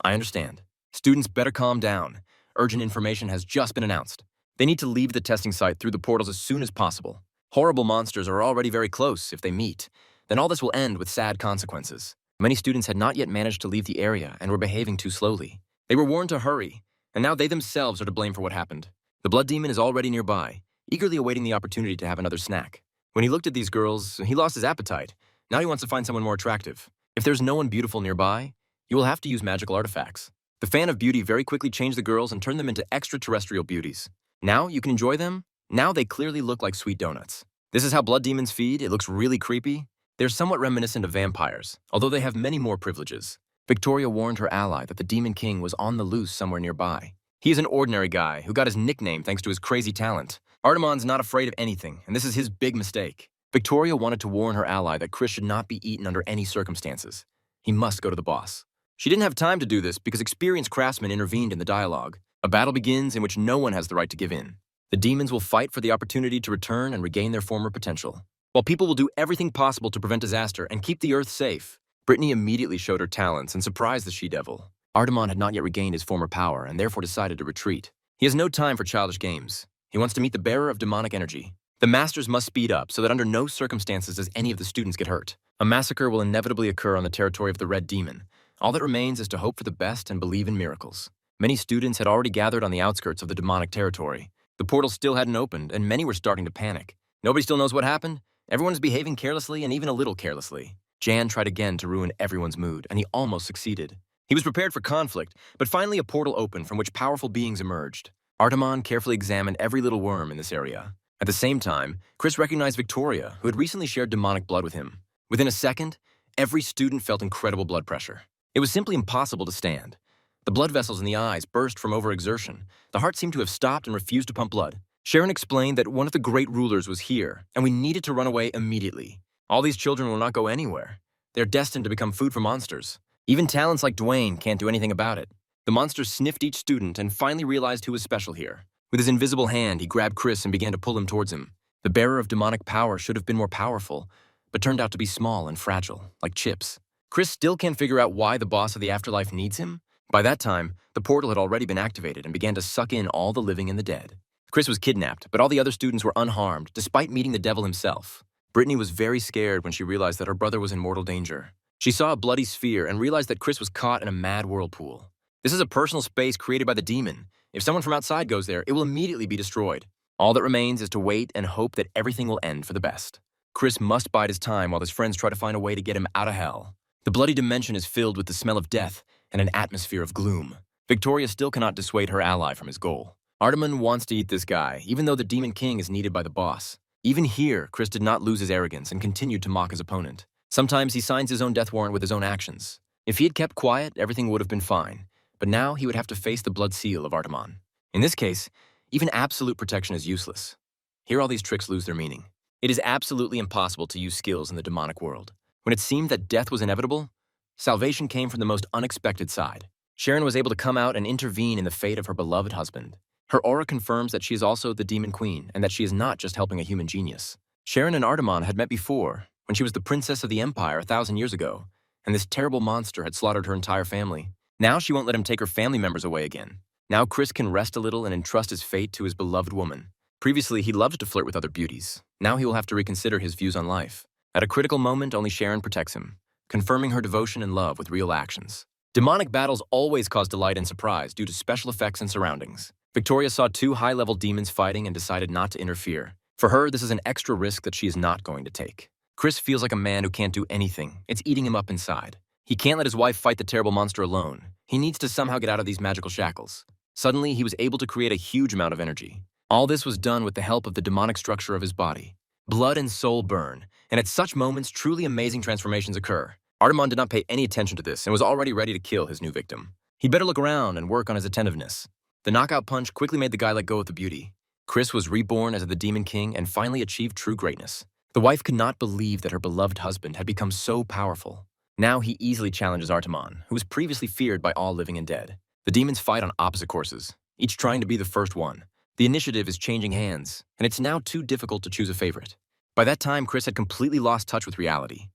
I understand. Students better calm down. Urgent information has just been announced. They need to leave the testing site through the portals as soon as possible. Horrible monsters are already very close if they meet. Then all this will end with sad consequences. Many students had not yet managed to leave the area and were behaving too slowly. They were warned to hurry, and now they themselves are to blame for what happened. The Blood Demon is already nearby, eagerly awaiting the opportunity to have another snack. When he looked at these girls, he lost his appetite. Now he wants to find someone more attractive. If there's no one beautiful nearby, you will have to use magical artifacts. The fan of beauty very quickly changed the girls and turned them into extraterrestrial beauties. Now you can enjoy them. Now they clearly look like sweet donuts. This is how blood demons feed. It looks really creepy. They're somewhat reminiscent of vampires, although they have many more privileges. Victoria warned her ally that the Demon King was on the loose somewhere nearby. He is an ordinary guy who got his nickname thanks to his crazy talent. Artemon's not afraid of anything, and this is his big mistake. Victoria wanted to warn her ally that Chris should not be eaten under any circumstances. He must go to the boss. She didn't have time to do this because experienced craftsmen intervened in the dialogue. A battle begins in which no one has the right to give in. The demons will fight for the opportunity to return and regain their former potential. While people will do everything possible to prevent disaster and keep the Earth safe, Brittany immediately showed her talents and surprised the she-devil. Ardamon had not yet regained his former power and therefore decided to retreat. He has no time for childish games. He wants to meet the bearer of demonic energy. The masters must speed up so that under no circumstances does any of the students get hurt. A massacre will inevitably occur on the territory of the Red Demon. All that remains is to hope for the best and believe in miracles. Many students had already gathered on the outskirts of the demonic territory. The portal still hadn't opened, and many were starting to panic. Nobody still knows what happened. Everyone is behaving carelessly and even a little carelessly. Jan tried again to ruin everyone's mood, and he almost succeeded. He was prepared for conflict, but finally a portal opened from which powerful beings emerged. Artemon carefully examined every little worm in this area. At the same time, Chris recognized Victoria, who had recently shared demonic blood with him. Within a second, every student felt incredible blood pressure. It was simply impossible to stand. The blood vessels in the eyes burst from overexertion. The heart seemed to have stopped and refused to pump blood. Sharon explained that one of the great rulers was here, and we needed to run away immediately. All these children will not go anywhere. They're destined to become food for monsters. Even talents like Dwayne can't do anything about it. The monsters sniffed each student and finally realized who was special here. With his invisible hand, he grabbed Chris and began to pull him towards him. The bearer of demonic power should have been more powerful, but turned out to be small and fragile, like chips. Chris still can't figure out why the boss of the afterlife needs him. By that time, the portal had already been activated and began to suck in all the living and the dead. Chris was kidnapped, but all the other students were unharmed, despite meeting the devil himself. Brittany was very scared when she realized that her brother was in mortal danger. She saw a bloody sphere and realized that Chris was caught in a mad whirlpool. This is a personal space created by the demon. If someone from outside goes there, it will immediately be destroyed. All that remains is to wait and hope that everything will end for the best. Chris must bide his time while his friends try to find a way to get him out of hell. The bloody dimension is filled with the smell of death and an atmosphere of gloom. Victoria still cannot dissuade her ally from his goal. Artemon wants to eat this guy, even though the Demon King is needed by the boss. Even here, Chris did not lose his arrogance and continued to mock his opponent. Sometimes he signs his own death warrant with his own actions. If he had kept quiet, everything would have been fine. But now he would have to face the blood seal of Artemon. In this case, even absolute protection is useless. Here all these tricks lose their meaning. It is absolutely impossible to use skills in the demonic world. When it seemed that death was inevitable, salvation came from the most unexpected side. Sharon was able to come out and intervene in the fate of her beloved husband. Her aura confirms that she is also the Demon Queen and that she is not just helping a human genius. Sharon and Artemon had met before, when she was the princess of the Empire 1,000 years ago, and this terrible monster had slaughtered her entire family. Now she won't let him take her family members away again. Now Chris can rest a little and entrust his fate to his beloved woman. Previously, he loved to flirt with other beauties. Now he will have to reconsider his views on life. At a critical moment, only Sharon protects him, confirming her devotion and love with real actions. Demonic battles always cause delight and surprise due to special effects and surroundings. Victoria saw 2 high-level demons fighting and decided not to interfere. For her, this is an extra risk that she is not going to take. Chris feels like a man who can't do anything. It's eating him up inside. He can't let his wife fight the terrible monster alone. He needs to somehow get out of these magical shackles. Suddenly, he was able to create a huge amount of energy. All this was done with the help of the demonic structure of his body. Blood and soul burn, and at such moments, truly amazing transformations occur. Artemon did not pay any attention to this and was already ready to kill his new victim. He better look around and work on his attentiveness. The knockout punch quickly made the guy let go of the beauty. Chris was reborn as the Demon King and finally achieved true greatness. The wife could not believe that her beloved husband had become so powerful. Now he easily challenges Artemon, who was previously feared by all living and dead. The demons fight on opposite courses, each trying to be the first one. The initiative is changing hands, and it's now too difficult to choose a favorite. By that time, Chris had completely lost touch with reality.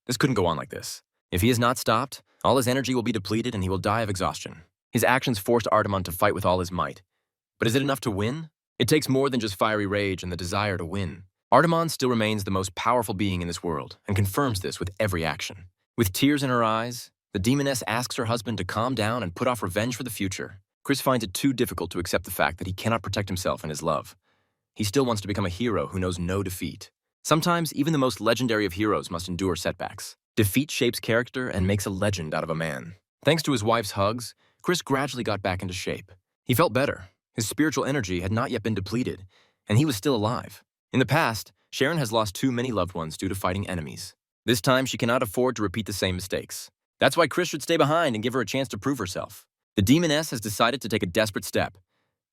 This couldn't go on like this. If he is not stopped, all his energy will be depleted and he will die of exhaustion. His actions forced Artemon to fight with all his might. But is it enough to win? It takes more than just fiery rage and the desire to win. Artemon still remains the most powerful being in this world and confirms this with every action. With tears in her eyes, the demoness asks her husband to calm down and put off revenge for the future. Chris finds it too difficult to accept the fact that he cannot protect himself and his love. He still wants to become a hero who knows no defeat. Sometimes, even the most legendary of heroes must endure setbacks. Defeat shapes character and makes a legend out of a man. Thanks to his wife's hugs, Chris gradually got back into shape. He felt better. His spiritual energy had not yet been depleted, and he was still alive. In the past, Sharon has lost too many loved ones due to fighting enemies. This time, she cannot afford to repeat the same mistakes. That's why Chris should stay behind and give her a chance to prove herself. The demoness has decided to take a desperate step.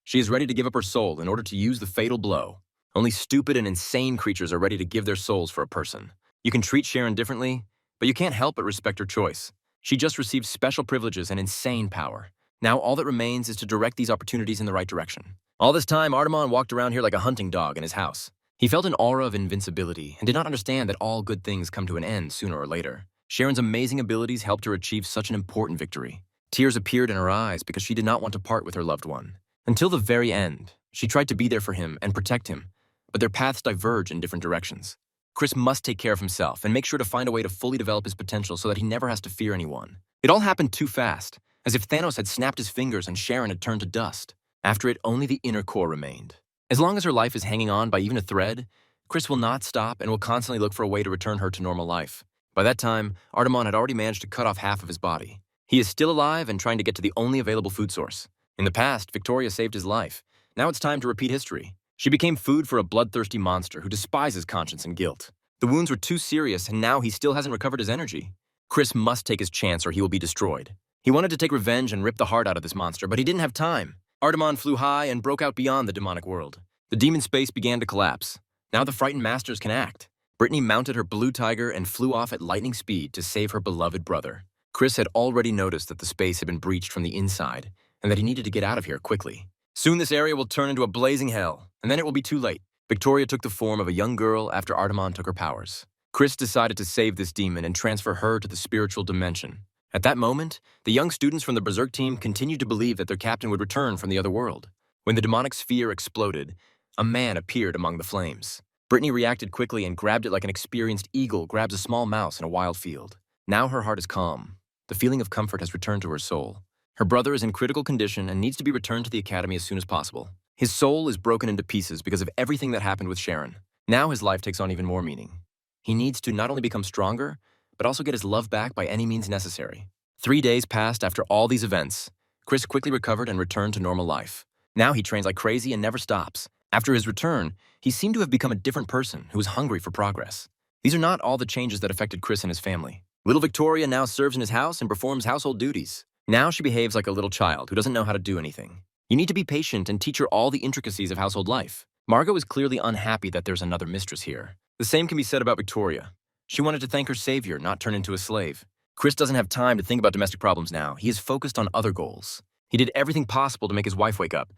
She is ready to give up her soul in order to use the fatal blow. Only stupid and insane creatures are ready to give their souls for a person. You can treat Sharon differently, but you can't help but respect her choice. She just received special privileges and insane power. Now all that remains is to direct these opportunities in the right direction. All this time, Artemon walked around here like a hunting dog in his house. He felt an aura of invincibility and did not understand that all good things come to an end sooner or later. Sharon's amazing abilities helped her achieve such an important victory. Tears appeared in her eyes because she did not want to part with her loved one. Until the very end, she tried to be there for him and protect him, but their paths diverge in different directions. Chris must take care of himself and make sure to find a way to fully develop his potential so that he never has to fear anyone. It all happened too fast, as if Thanos had snapped his fingers and Sharon had turned to dust. After it, only the inner core remained. As long as her life is hanging on by even a thread, Chris will not stop and will constantly look for a way to return her to normal life. By that time, Artemon had already managed to cut off half of his body. He is still alive and trying to get to the only available food source. In the past, Victoria saved his life. Now it's time to repeat history. She became food for a bloodthirsty monster who despises conscience and guilt. The wounds were too serious, and now he still hasn't recovered his energy. Chris must take his chance or he will be destroyed. He wanted to take revenge and rip the heart out of this monster, but he didn't have time. Artemon flew high and broke out beyond the demonic world. The demon space began to collapse. Now the frightened masters can act. Brittany mounted her blue tiger and flew off at lightning speed to save her beloved brother. Chris had already noticed that the space had been breached from the inside and that he needed to get out of here quickly. Soon this area will turn into a blazing hell, and then it will be too late. Victoria took the form of a young girl after Artemon took her powers. Chris decided to save this demon and transfer her to the spiritual dimension. At that moment, the young students from the Berserk team continued to believe that their captain would return from the other world. When the demonic sphere exploded, a man appeared among the flames. Brittany reacted quickly and grabbed it like an experienced eagle grabs a small mouse in a wild field. Now her heart is calm. The feeling of comfort has returned to her soul. Her brother is in critical condition and needs to be returned to the academy as soon as possible. His soul is broken into pieces because of everything that happened with Sharon. Now his life takes on even more meaning. He needs to not only become stronger, but also get his love back by any means necessary. 3 days passed after all these events. Chris quickly recovered and returned to normal life. Now he trains like crazy and never stops. After his return, he seemed to have become a different person who was hungry for progress. These are not all the changes that affected Chris and his family. Little Victoria now serves in his house and performs household duties. Now she behaves like a little child who doesn't know how to do anything. You need to be patient and teach her all the intricacies of household life. Margot is clearly unhappy that there's another mistress here. The same can be said about Victoria. She wanted to thank her savior, not turn into a slave. Chris doesn't have time to think about domestic problems now. He is focused on other goals. He did everything possible to make his wife wake up.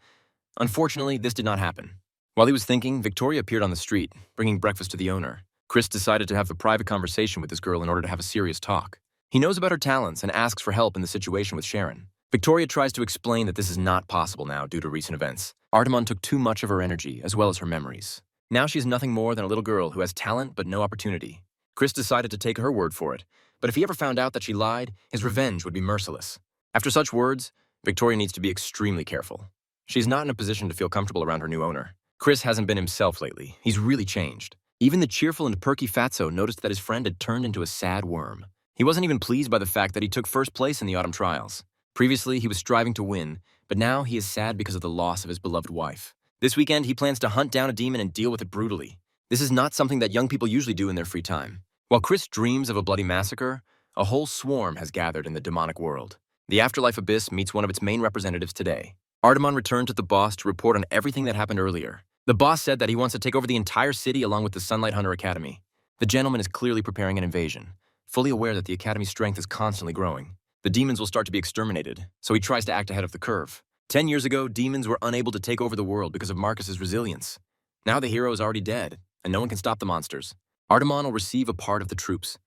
Unfortunately, this did not happen. While he was thinking, Victoria appeared on the street, bringing breakfast to the owner. Chris decided to have a private conversation with this girl in order to have a serious talk. He knows about her talents and asks for help in the situation with Sharon. Victoria tries to explain that this is not possible now due to recent events. Artemon took too much of her energy, as well as her memories. Now she is nothing more than a little girl who has talent but no opportunity. Chris decided to take her word for it, but if he ever found out that she lied, his revenge would be merciless. After such words, Victoria needs to be extremely careful. She's not in a position to feel comfortable around her new owner. Chris hasn't been himself lately. He's really changed. Even the cheerful and perky Fatso noticed that his friend had turned into a sad worm. He wasn't even pleased by the fact that he took first place in the autumn trials. Previously, he was striving to win, but now he is sad because of the loss of his beloved wife. This weekend, he plans to hunt down a demon and deal with it brutally. This is not something that young people usually do in their free time. While Chris dreams of a bloody massacre, a whole swarm has gathered in the demonic world. The Afterlife Abyss meets one of its main representatives today. Artemon returned to the boss to report on everything that happened earlier. The boss said that he wants to take over the entire city along with the Sunlight Hunter Academy. The gentleman is clearly preparing an invasion, fully aware that the Academy's strength is constantly growing. The demons will start to be exterminated, so he tries to act ahead of the curve. 10 years ago, demons were unable to take over the world because of Marcus's resilience. Now the hero is already dead, and no one can stop the monsters. Artemon will receive a part of the troops.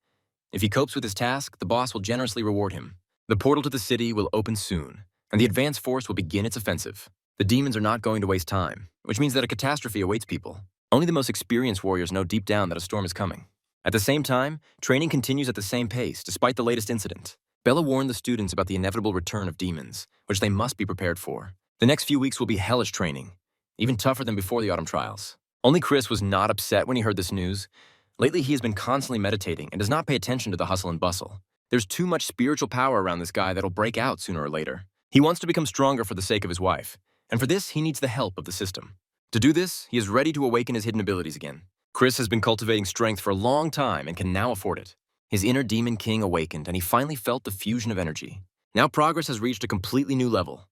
If he copes with his task, the boss will generously reward him. The portal to the city will open soon, and the advance force will begin its offensive. The demons are not going to waste time, which means that a catastrophe awaits people. Only the most experienced warriors know deep down that a storm is coming. At the same time, training continues at the same pace, despite the latest incident. Bella warned the students about the inevitable return of demons, which they must be prepared for. The next few weeks will be hellish training, even tougher than before the autumn trials. Only Chris was not upset when he heard this news. Lately, he has been constantly meditating and does not pay attention to the hustle and bustle. There's too much spiritual power around this guy that'll break out sooner or later. He wants to become stronger for the sake of his wife, and for this, he needs the help of the system. To do this, he is ready to awaken his hidden abilities again. Chris has been cultivating strength for a long time and can now afford it. His inner demon king awakened, and he finally felt the fusion of energy. Now progress has reached a completely new level.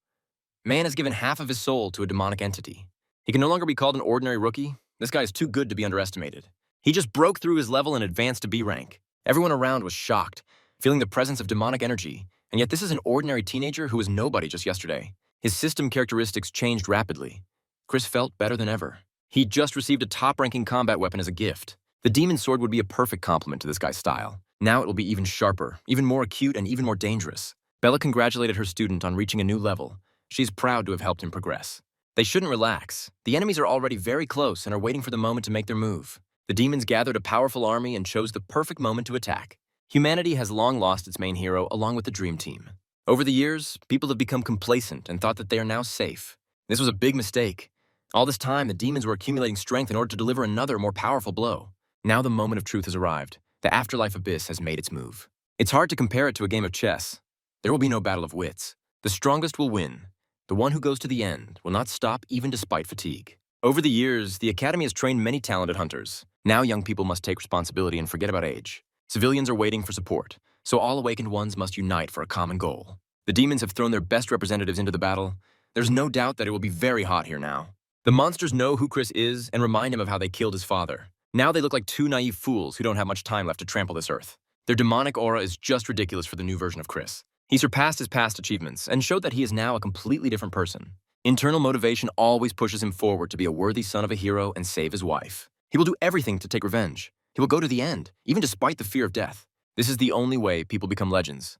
Man has given half of his soul to a demonic entity. He can no longer be called an ordinary rookie. This guy is too good to be underestimated. He just broke through his level and advanced to B rank. Everyone around was shocked, feeling the presence of demonic energy, and yet this is an ordinary teenager who was nobody just yesterday. His system characteristics changed rapidly. Chris felt better than ever. He'd just received a top-ranking combat weapon as a gift. The demon sword would be a perfect complement to this guy's style. Now it will be even sharper, even more acute, and even more dangerous. Bella congratulated her student on reaching a new level. She's proud to have helped him progress. They shouldn't relax. The enemies are already very close and are waiting for the moment to make their move. The demons gathered a powerful army and chose the perfect moment to attack. Humanity has long lost its main hero along with the Dream Team. Over the years, people have become complacent and thought that they are now safe. This was a big mistake. All this time, the demons were accumulating strength in order to deliver another, more powerful blow. Now the moment of truth has arrived. The afterlife abyss has made its move. It's hard to compare it to a game of chess. There will be no battle of wits. The strongest will win. The one who goes to the end will not stop even despite fatigue. Over the years, the Academy has trained many talented hunters. Now young people must take responsibility and forget about age. Civilians are waiting for support, so all awakened ones must unite for a common goal. The demons have thrown their best representatives into the battle. There's no doubt that it will be very hot here now. The monsters know who Chris is and remind him of how they killed his father. Now they look like two naive fools who don't have much time left to trample this earth. Their demonic aura is just ridiculous for the new version of Chris. He surpassed his past achievements and showed that he is now a completely different person. Internal motivation always pushes him forward to be a worthy son of a hero and save his wife. He will do everything to take revenge. He will go to the end, even despite the fear of death. This is the only way people become legends.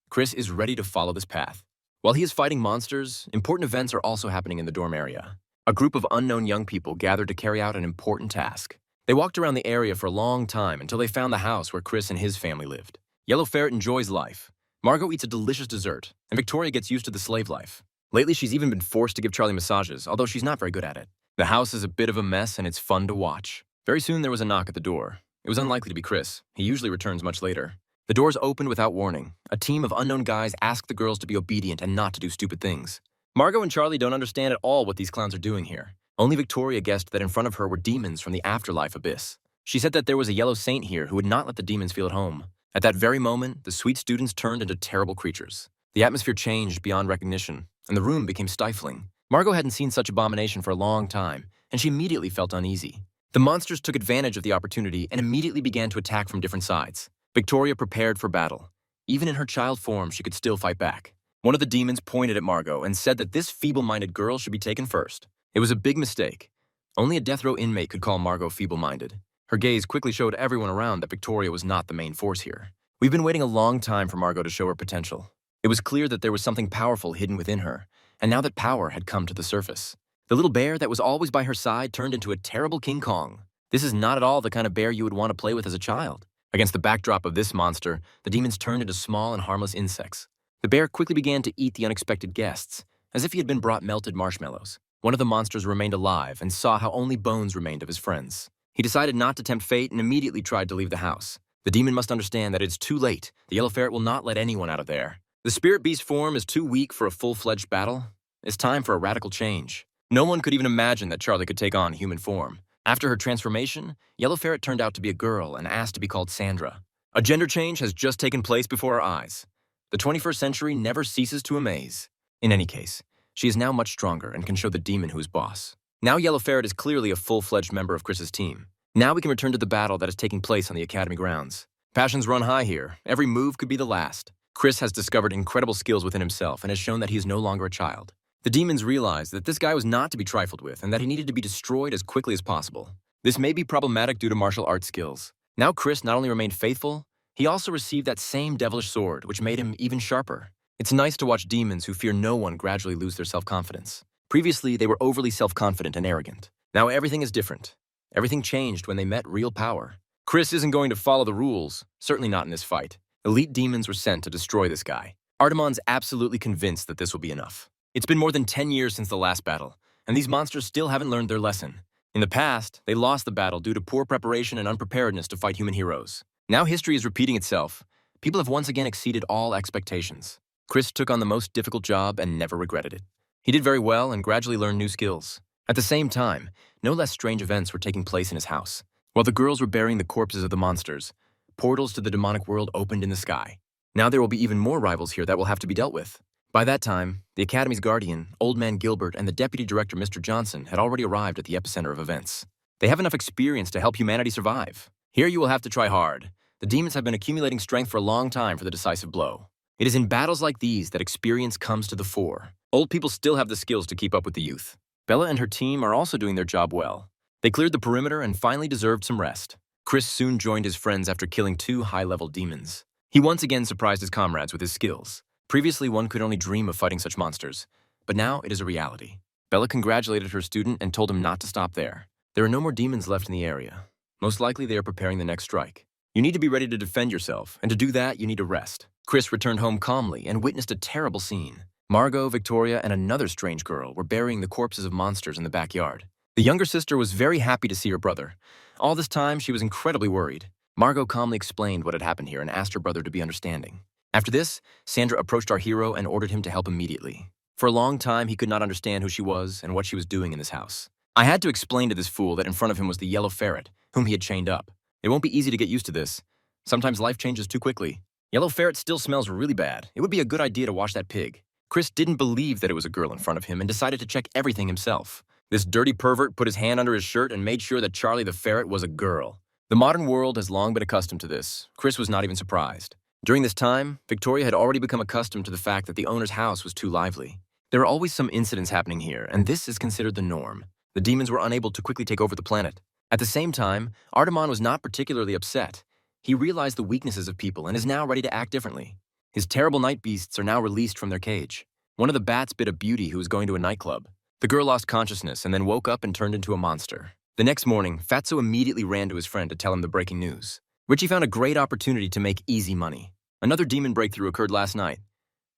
Chris is ready to follow this path. While he is fighting monsters, important events are also happening in the dorm area. A group of unknown young people gathered to carry out an important task. They walked around the area for a long time until they found the house where Chris and his family lived. Yellow Ferret enjoys life. Margot eats a delicious dessert, and Victoria gets used to the slave life. Lately, she's even been forced to give Charlie massages, although she's not very good at it. The house is a bit of a mess, and it's fun to watch. Very soon, there was a knock at the door. It was unlikely to be Chris. He usually returns much later. The doors opened without warning. A team of unknown guys asked the girls to be obedient and not to do stupid things. Margot and Charlie don't understand at all what these clowns are doing here. Only Victoria guessed that in front of her were demons from the afterlife abyss. She said that there was a yellow saint here who would not let the demons feel at home. At that very moment, the sweet students turned into terrible creatures. The atmosphere changed beyond recognition, and the room became stifling. Margot hadn't seen such abomination for a long time, and she immediately felt uneasy. The monsters took advantage of the opportunity and immediately began to attack from different sides. Victoria prepared for battle. Even in her child form, she could still fight back. One of the demons pointed at Margot and said that this feeble-minded girl should be taken first. It was a big mistake. Only a death row inmate could call Margot feeble-minded. Her gaze quickly showed everyone around that Victoria was not the main force here. We've been waiting a long time for Margot to show her potential. It was clear that there was something powerful hidden within her, and now that power had come to the surface. The little bear that was always by her side turned into a terrible King Kong. This is not at all the kind of bear you would want to play with as a child. Against the backdrop of this monster, the demons turned into small and harmless insects. The bear quickly began to eat the unexpected guests, as if he had been brought melted marshmallows. One of the monsters remained alive and saw how only bones remained of his friends. He decided not to tempt fate and immediately tried to leave the house. The demon must understand that it's too late. The yellow ferret will not let anyone out of there. The spirit beast form is too weak for a full-fledged battle. It's time for a radical change. No one could even imagine that Charlie could take on human form. After her transformation, Yellow Ferret turned out to be a girl and asked to be called Sandra. A gender change has just taken place before our eyes. The 21st century never ceases to amaze. In any case, she is now much stronger and can show the demon who is boss. Now Yellow Ferret is clearly a full-fledged member of Chris's team. Now we can return to the battle that is taking place on the Academy grounds. Passions run high here. Every move could be the last. Chris has discovered incredible skills within himself and has shown that he is no longer a child. The demons realized that this guy was not to be trifled with and that he needed to be destroyed as quickly as possible. This may be problematic due to martial arts skills. Now Chris not only remained faithful, he also received that same devilish sword, which made him even sharper. It's nice to watch demons who fear no one gradually lose their self-confidence. Previously, they were overly self-confident and arrogant. Now everything is different. Everything changed when they met real power. Chris isn't going to follow the rules, certainly not in this fight. Elite demons were sent to destroy this guy. Artemon's absolutely convinced that this will be enough. It's been more than 10 years since the last battle, and these monsters still haven't learned their lesson. In the past, they lost the battle due to poor preparation and unpreparedness to fight human heroes. Now history is repeating itself. People have once again exceeded all expectations. Chris took on the most difficult job and never regretted it. He did very well and gradually learned new skills. At the same time, no less strange events were taking place in his house. While the girls were burying the corpses of the monsters, portals to the demonic world opened in the sky. Now there will be even more rivals here that will have to be dealt with. By that time, the Academy's guardian, Old Man Gilbert, and the Deputy Director, Mr. Johnson, had already arrived at the epicenter of events. They have enough experience to help humanity survive. Here you will have to try hard. The demons have been accumulating strength for a long time for the decisive blow. It is in battles like these that experience comes to the fore. Old people still have the skills to keep up with the youth. Bella and her team are also doing their job well. They cleared the perimeter and finally deserved some rest. Chris soon joined his friends after killing 2 high-level demons. He once again surprised his comrades with his skills. Previously, one could only dream of fighting such monsters, but now it is a reality. Bella congratulated her student and told him not to stop there. There are no more demons left in the area. Most likely they are preparing the next strike. You need to be ready to defend yourself, and to do that, you need to rest. Chris returned home calmly and witnessed a terrible scene. Margot, Victoria, and another strange girl were burying the corpses of monsters in the backyard. The younger sister was very happy to see her brother. All this time, she was incredibly worried. Margot calmly explained what had happened here and asked her brother to be understanding. After this, Sandra approached our hero and ordered him to help immediately. For a long time, he could not understand who she was and what she was doing in this house. I had to explain to this fool that in front of him was the yellow ferret, whom he had chained up. It won't be easy to get used to this. Sometimes life changes too quickly. Yellow ferret still smells really bad. It would be a good idea to wash that pig. Chris didn't believe that it was a girl in front of him and decided to check everything himself. This dirty pervert put his hand under his shirt and made sure that Charlie the ferret was a girl. The modern world has long been accustomed to this. Chris was not even surprised. During this time, Victoria had already become accustomed to the fact that the owner's house was too lively. There are always some incidents happening here, and this is considered the norm. The demons were unable to quickly take over the planet. At the same time, Artemon was not particularly upset. He realized the weaknesses of people and is now ready to act differently. His terrible night beasts are now released from their cage. One of the bats bit a beauty who was going to a nightclub. The girl lost consciousness and then woke up and turned into a monster. The next morning, Fatso immediately ran to his friend to tell him the breaking news. Richie found a great opportunity to make easy money. Another demon breakthrough occurred last night.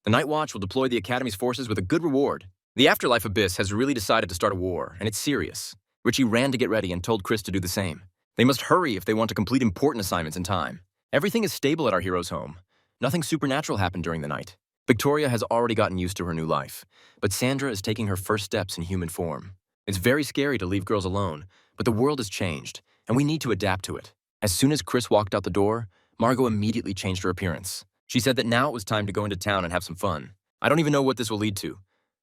The Night Watch will deploy the Academy's forces with a good reward. The Afterlife Abyss has really decided to start a war, and it's serious. Richie ran to get ready and told Chris to do the same. They must hurry if they want to complete important assignments in time. Everything is stable at our hero's home. Nothing supernatural happened during the night. Victoria has already gotten used to her new life, but Sandra is taking her first steps in human form. It's very scary to leave girls alone, but the world has changed, and we need to adapt to it. As soon as Chris walked out the door, Margot immediately changed her appearance. She said that now it was time to go into town and have some fun. I don't even know what this will lead to.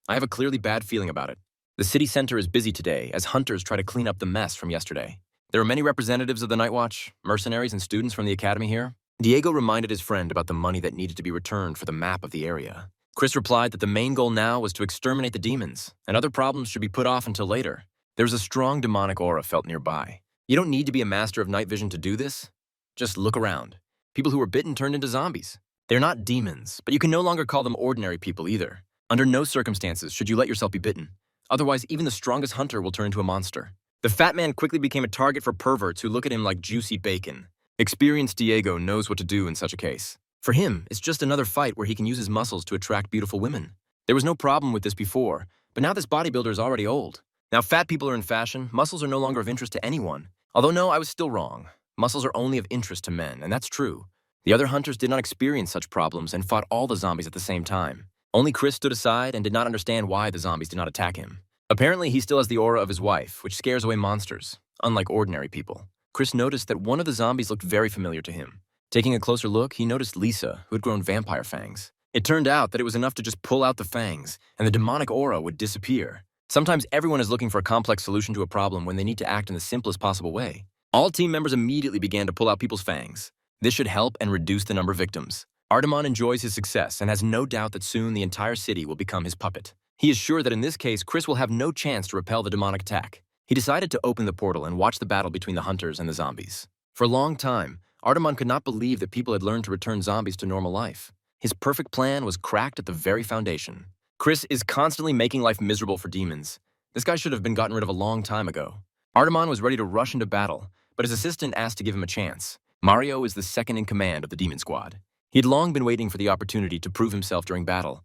I have a clearly bad feeling about it. The city center is busy today as hunters try to clean up the mess from yesterday. There are many representatives of the Night Watch, mercenaries, and students from the academy here. Diego reminded his friend about the money that needed to be returned for the map of the area. Chris replied that the main goal now was to exterminate the demons, and other problems should be put off until later. There was a strong demonic aura felt nearby. You don't need to be a master of night vision to do this. Just look around. People who were bitten turned into zombies. They're not demons, but you can no longer call them ordinary people either. Under no circumstances should you let yourself be bitten. Otherwise, even the strongest hunter will turn into a monster. The fat man quickly became a target for perverts who look at him like juicy bacon. Experienced Diego knows what to do in such a case. For him, it's just another fight where he can use his muscles to attract beautiful women. There was no problem with this before, but now this bodybuilder is already old. Now fat people are in fashion, muscles are no longer of interest to anyone. Although no, I was still wrong. Muscles are only of interest to men, and that's true. The other hunters did not experience such problems and fought all the zombies at the same time. Only Chris stood aside and did not understand why the zombies did not attack him. Apparently, he still has the aura of his wife, which scares away monsters, unlike ordinary people. Chris noticed that one of the zombies looked very familiar to him. Taking a closer look, he noticed Lisa, who had grown vampire fangs. It turned out that it was enough to just pull out the fangs, and the demonic aura would disappear. Sometimes everyone is looking for a complex solution to a problem when they need to act in the simplest possible way. All team members immediately began to pull out people's fangs. This should help and reduce the number of victims. Artemon enjoys his success and has no doubt that soon the entire city will become his puppet. He is sure that in this case, Chris will have no chance to repel the demonic attack. He decided to open the portal and watch the battle between the hunters and the zombies. For a long time, Artemon could not believe that people had learned to return zombies to normal life. His perfect plan was cracked at the very foundation. Chris is constantly making life miserable for demons. This guy should have been gotten rid of a long time ago. Artemon was ready to rush into battle, but his assistant asked to give him a chance. Mario is the second in command of the demon squad. He had long been waiting for the opportunity to prove himself during battle,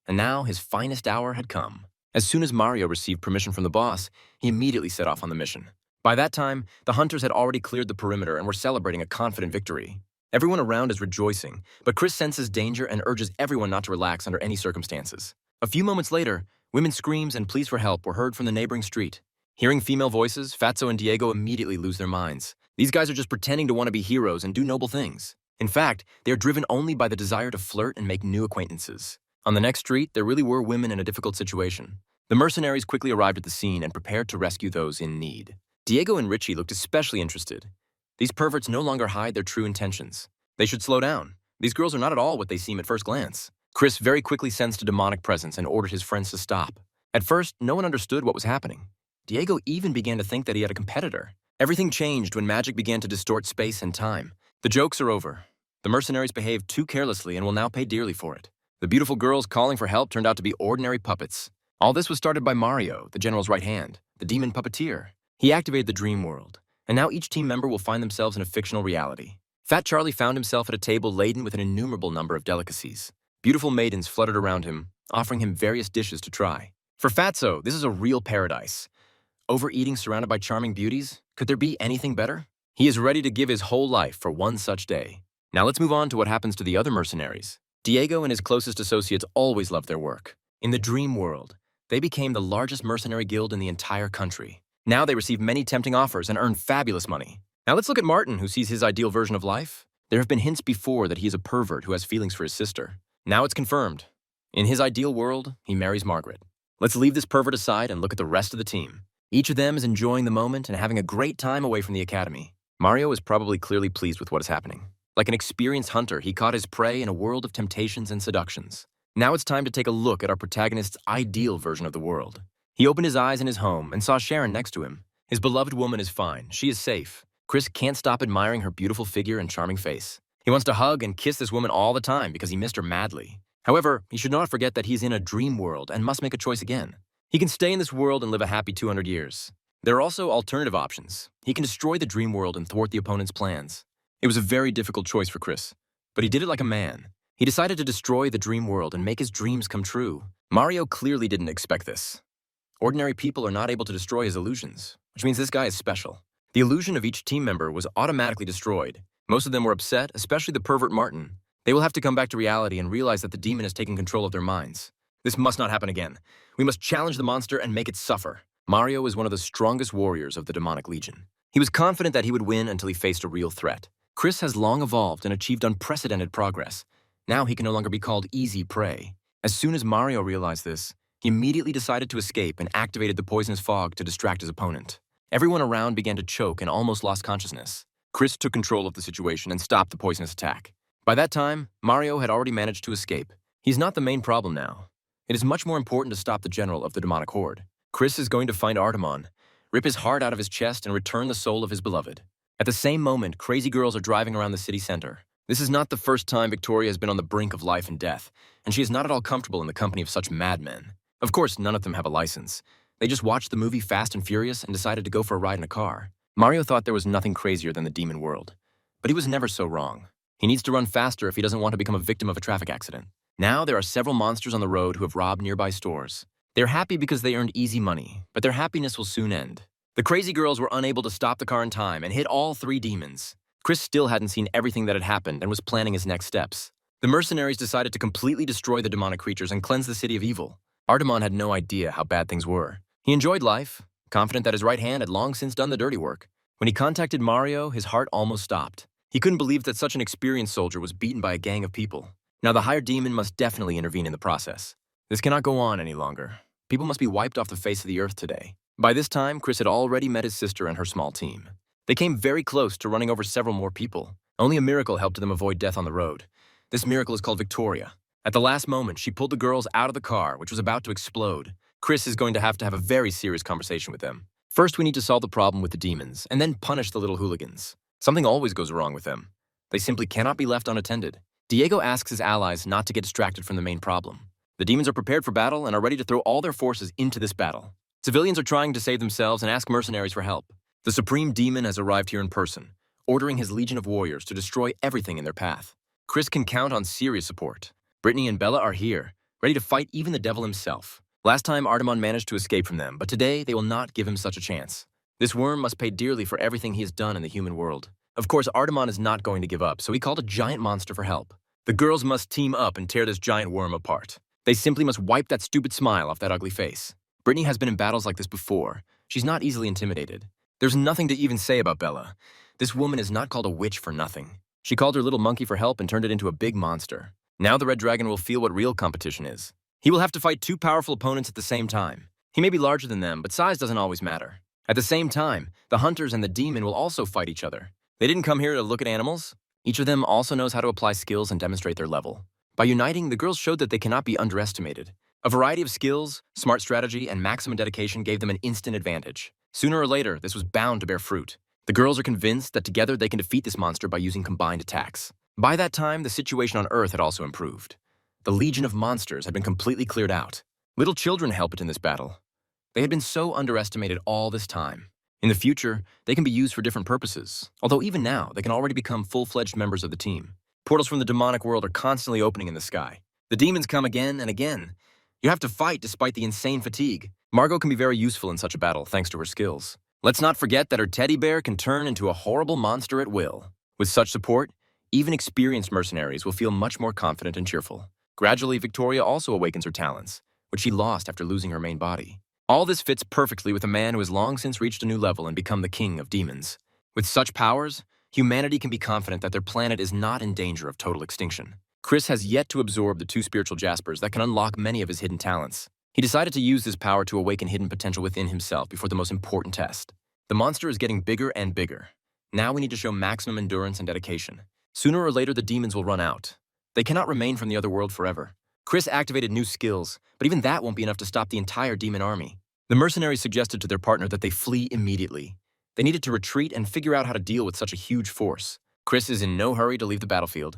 and now his finest hour had come. As soon as Mario received permission from the boss, he immediately set off on the mission. By that time, the hunters had already cleared the perimeter and were celebrating a confident victory. Everyone around is rejoicing, but Chris senses danger and urges everyone not to relax under any circumstances. A few moments later, women's screams and pleas for help were heard from the neighboring street. Hearing female voices, Fatso and Diego immediately lose their minds. These guys are just pretending to want to be heroes and do noble things. In fact, they are driven only by the desire to flirt and make new acquaintances. On the next street, there really were women in a difficult situation. The mercenaries quickly arrived at the scene and prepared to rescue those in need. Diego and Richie looked especially interested. These perverts no longer hide their true intentions. They should slow down. These girls are not at all what they seem at first glance. Chris very quickly sensed a demonic presence and ordered his friends to stop. At first, no one understood what was happening. Diego even began to think that he had a competitor. Everything changed when magic began to distort space and time. The jokes are over. The mercenaries behaved too carelessly and will now pay dearly for it. The beautiful girls calling for help turned out to be ordinary puppets. All this was started by Mario, the general's right hand, the demon puppeteer. He activated the dream world, and now each team member will find themselves in a fictional reality. Fat Charlie found himself at a table laden with an innumerable number of delicacies. Beautiful maidens fluttered around him, offering him various dishes to try. For Fatso, this is a real paradise. Overeating surrounded by charming beauties, could there be anything better? He is ready to give his whole life for one such day. Now let's move on to what happens to the other mercenaries. Diego and his closest associates always loved their work. In the dream world, they became the largest mercenary guild in the entire country. Now they receive many tempting offers and earn fabulous money. Now let's look at Martin, who sees his ideal version of life. There have been hints before that he is a pervert who has feelings for his sister. Now it's confirmed. In his ideal world, he marries Margaret. Let's leave this pervert aside and look at the rest of the team. Each of them is enjoying the moment and having a great time away from the academy. Mario is probably clearly pleased with what is happening. Like an experienced hunter, he caught his prey in a world of temptations and seductions. Now it's time to take a look at our protagonist's ideal version of the world. He opened his eyes in his home and saw Sharon next to him. His beloved woman is fine. She is safe. Chris can't stop admiring her beautiful figure and charming face. He wants to hug and kiss this woman all the time because he missed her madly. However, he should not forget that he's in a dream world and must make a choice again. He can stay in this world and live a happy 200 years. There are also alternative options. He can destroy the dream world and thwart the opponent's plans. It was a very difficult choice for Chris, but he did it like a man. He decided to destroy the dream world and make his dreams come true. Mario clearly didn't expect this. Ordinary people are not able to destroy his illusions, which means this guy is special. The illusion of each team member was automatically destroyed. Most of them were upset, especially the pervert Martin. They will have to come back to reality and realize that the demon has taken control of their minds. This must not happen again. We must challenge the monster and make it suffer. Mario is one of the strongest warriors of the demonic legion. He was confident that he would win until he faced a real threat. Chris has long evolved and achieved unprecedented progress. Now he can no longer be called easy prey. As soon as Mario realized this, he immediately decided to escape and activated the poisonous fog to distract his opponent. Everyone around began to choke and almost lost consciousness. Chris took control of the situation and stopped the poisonous attack. By that time, Mario had already managed to escape. He's not the main problem now. It is much more important to stop the general of the demonic horde. Chris is going to find Artemon, rip his heart out of his chest, and return the soul of his beloved. At the same moment, crazy girls are driving around the city center. This is not the first time Victoria has been on the brink of life and death, and she is not at all comfortable in the company of such madmen. Of course, none of them have a license. They just watched the movie Fast and Furious and decided to go for a ride in a car. Mario thought there was nothing crazier than the demon world, but he was never so wrong. He needs to run faster if he doesn't want to become a victim of a traffic accident. Now there are several monsters on the road who have robbed nearby stores. They're happy because they earned easy money, but their happiness will soon end. The crazy girls were unable to stop the car in time and hit all three demons. Chris still hadn't seen everything that had happened and was planning his next steps. The mercenaries decided to completely destroy the demonic creatures and cleanse the city of evil. Artemon had no idea how bad things were. He enjoyed life, confident that his right hand had long since done the dirty work. When he contacted Mario, his heart almost stopped. He couldn't believe that such an experienced soldier was beaten by a gang of people. Now the higher demon must definitely intervene in the process. This cannot go on any longer. People must be wiped off the face of the earth today. By this time, Chris had already met his sister and her small team. They came very close to running over several more people. Only a miracle helped them avoid death on the road. This miracle is called Victoria. At the last moment, she pulled the girls out of the car, which was about to explode. Chris is going to have a very serious conversation with them. First, we need to solve the problem with the demons, and then punish the little hooligans. Something always goes wrong with them. They simply cannot be left unattended. Diego asks his allies not to get distracted from the main problem. The demons are prepared for battle and are ready to throw all their forces into this battle. Civilians are trying to save themselves and ask mercenaries for help. The Supreme Demon has arrived here in person, ordering his legion of warriors to destroy everything in their path. Chris can count on serious support. Brittany and Bella are here, ready to fight even the devil himself. Last time, Artemon managed to escape from them, but today they will not give him such a chance. This worm must pay dearly for everything he has done in the human world. Of course, Artemon is not going to give up, so he called a giant monster for help. The girls must team up and tear this giant worm apart. They simply must wipe that stupid smile off that ugly face. Brittany has been in battles like this before. She's not easily intimidated. There's nothing to even say about Bella. This woman is not called a witch for nothing. She called her little monkey for help and turned it into a big monster. Now the Red Dragon will feel what real competition is. He will have to fight two powerful opponents at the same time. He may be larger than them, but size doesn't always matter. At the same time, the hunters and the demon will also fight each other. They didn't come here to look at animals. Each of them also knows how to apply skills and demonstrate their level. By uniting, the girls showed that they cannot be underestimated. A variety of skills, smart strategy, and maximum dedication gave them an instant advantage. Sooner or later, this was bound to bear fruit. The girls are convinced that together they can defeat this monster by using combined attacks. By that time, the situation on Earth had also improved. The legion of monsters had been completely cleared out. Little children helped in this battle. They had been so underestimated all this time. In the future, they can be used for different purposes, although even now, they can already become full-fledged members of the team. Portals from the demonic world are constantly opening in the sky. The demons come again and again. You have to fight despite the insane fatigue. Margot can be very useful in such a battle thanks to her skills. Let's not forget that her teddy bear can turn into a horrible monster at will. With such support, even experienced mercenaries will feel much more confident and cheerful. Gradually, Victoria also awakens her talents, which she lost after losing her main body. All this fits perfectly with a man who has long since reached a new level and become the king of demons. With such powers, humanity can be confident that their planet is not in danger of total extinction. Chris has yet to absorb the 2 spiritual jaspers that can unlock many of his hidden talents. He decided to use this power to awaken hidden potential within himself before the most important test. The monster is getting bigger and bigger. Now we need to show maximum endurance and dedication. Sooner or later, the demons will run out. They cannot remain from the other world forever. Chris activated new skills, but even that won't be enough to stop the entire demon army. The mercenaries suggested to their partner that they flee immediately. They needed to retreat and figure out how to deal with such a huge force. Chris is in no hurry to leave the battlefield.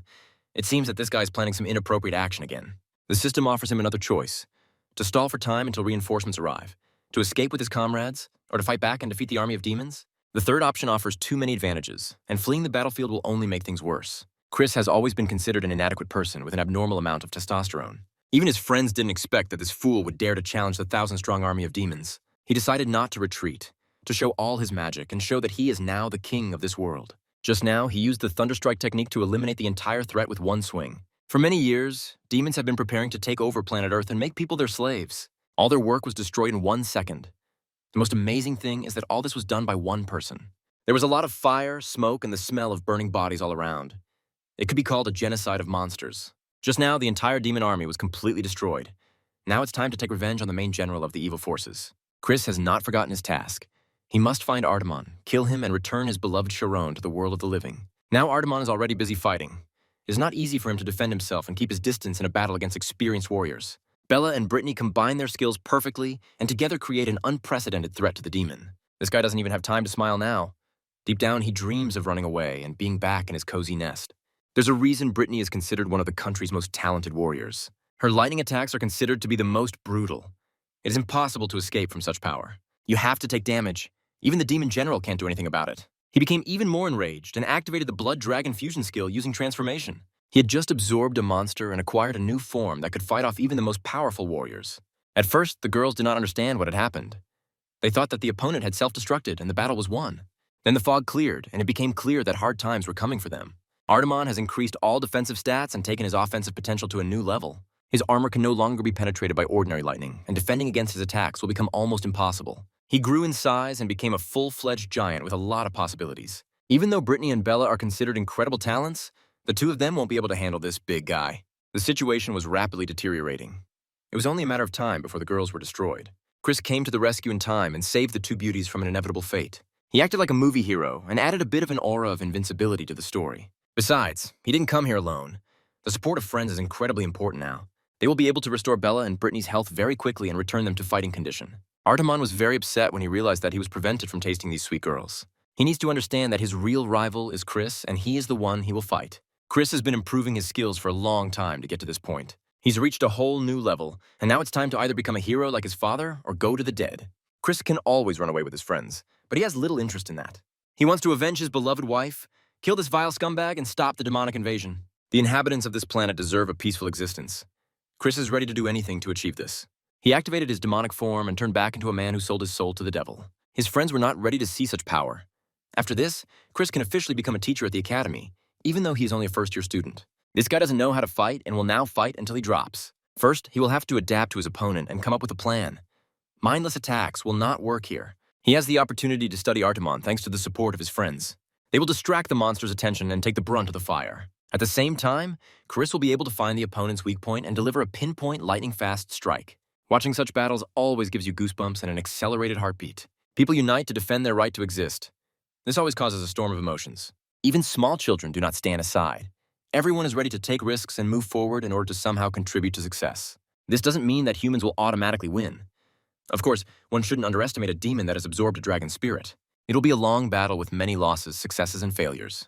It seems that this guy is planning some inappropriate action again. The system offers him another choice: to stall for time until reinforcements arrive, to escape with his comrades, or to fight back and defeat the army of demons. The third option offers too many advantages, and fleeing the battlefield will only make things worse. Chris has always been considered an inadequate person with an abnormal amount of testosterone. Even his friends didn't expect that this fool would dare to challenge the 1,000-strong army of demons. He decided not to retreat, to show all his magic and show that he is now the king of this world. Just now, he used the Thunderstrike technique to eliminate the entire threat with one swing. For many years, demons have been preparing to take over planet Earth and make people their slaves. All their work was destroyed in 1 second. The most amazing thing is that all this was done by one person. There was a lot of fire, smoke, and the smell of burning bodies all around. It could be called a genocide of monsters. Just now, the entire demon army was completely destroyed. Now it's time to take revenge on the main general of the evil forces. Chris has not forgotten his task. He must find Artemon, kill him, and return his beloved Sharon to the world of the living. Now Artemon is already busy fighting. It is not easy for him to defend himself and keep his distance in a battle against experienced warriors. Bella and Brittany combine their skills perfectly and together create an unprecedented threat to the demon. This guy doesn't even have time to smile now. Deep down, he dreams of running away and being back in his cozy nest. There's a reason Brittany is considered one of the country's most talented warriors. Her lightning attacks are considered to be the most brutal. It is impossible to escape from such power. You have to take damage. Even the demon general can't do anything about it. He became even more enraged and activated the Blood Dragon fusion skill using transformation. He had just absorbed a monster and acquired a new form that could fight off even the most powerful warriors. At first, the girls did not understand what had happened. They thought that the opponent had self-destructed and the battle was won. Then the fog cleared, and it became clear that hard times were coming for them. Artemon has increased all defensive stats and taken his offensive potential to a new level. His armor can no longer be penetrated by ordinary lightning, and defending against his attacks will become almost impossible. He grew in size and became a full-fledged giant with a lot of possibilities. Even though Brittany and Bella are considered incredible talents, the two of them won't be able to handle this big guy. The situation was rapidly deteriorating. It was only a matter of time before the girls were destroyed. Chris came to the rescue in time and saved the two beauties from an inevitable fate. He acted like a movie hero and added a bit of an aura of invincibility to the story. Besides, he didn't come here alone. The support of friends is incredibly important now. They will be able to restore Bella and Brittany's health very quickly and return them to fighting condition. Artemon was very upset when he realized that he was prevented from tasting these sweet girls. He needs to understand that his real rival is Chris, and he is the one he will fight. Chris has been improving his skills for a long time to get to this point. He's reached a whole new level, and now it's time to either become a hero like his father or go to the dead. Chris can always run away with his friends, but he has little interest in that. He wants to avenge his beloved wife, kill this vile scumbag, and stop the demonic invasion. The inhabitants of this planet deserve a peaceful existence. Chris is ready to do anything to achieve this. He activated his demonic form and turned back into a man who sold his soul to the devil. His friends were not ready to see such power. After this, Chris can officially become a teacher at the academy, even though he's only a first-year student. This guy doesn't know how to fight and will now fight until he drops. First, he will have to adapt to his opponent and come up with a plan. Mindless attacks will not work here. He has the opportunity to study Artemon thanks to the support of his friends. They will distract the monster's attention and take the brunt of the fire. At the same time, Chris will be able to find the opponent's weak point and deliver a pinpoint lightning-fast strike. Watching such battles always gives you goosebumps and an accelerated heartbeat. People unite to defend their right to exist. This always causes a storm of emotions. Even small children do not stand aside. Everyone is ready to take risks and move forward in order to somehow contribute to success. This doesn't mean that humans will automatically win. Of course, one shouldn't underestimate a demon that has absorbed a dragon spirit. It'll be a long battle with many losses, successes, and failures.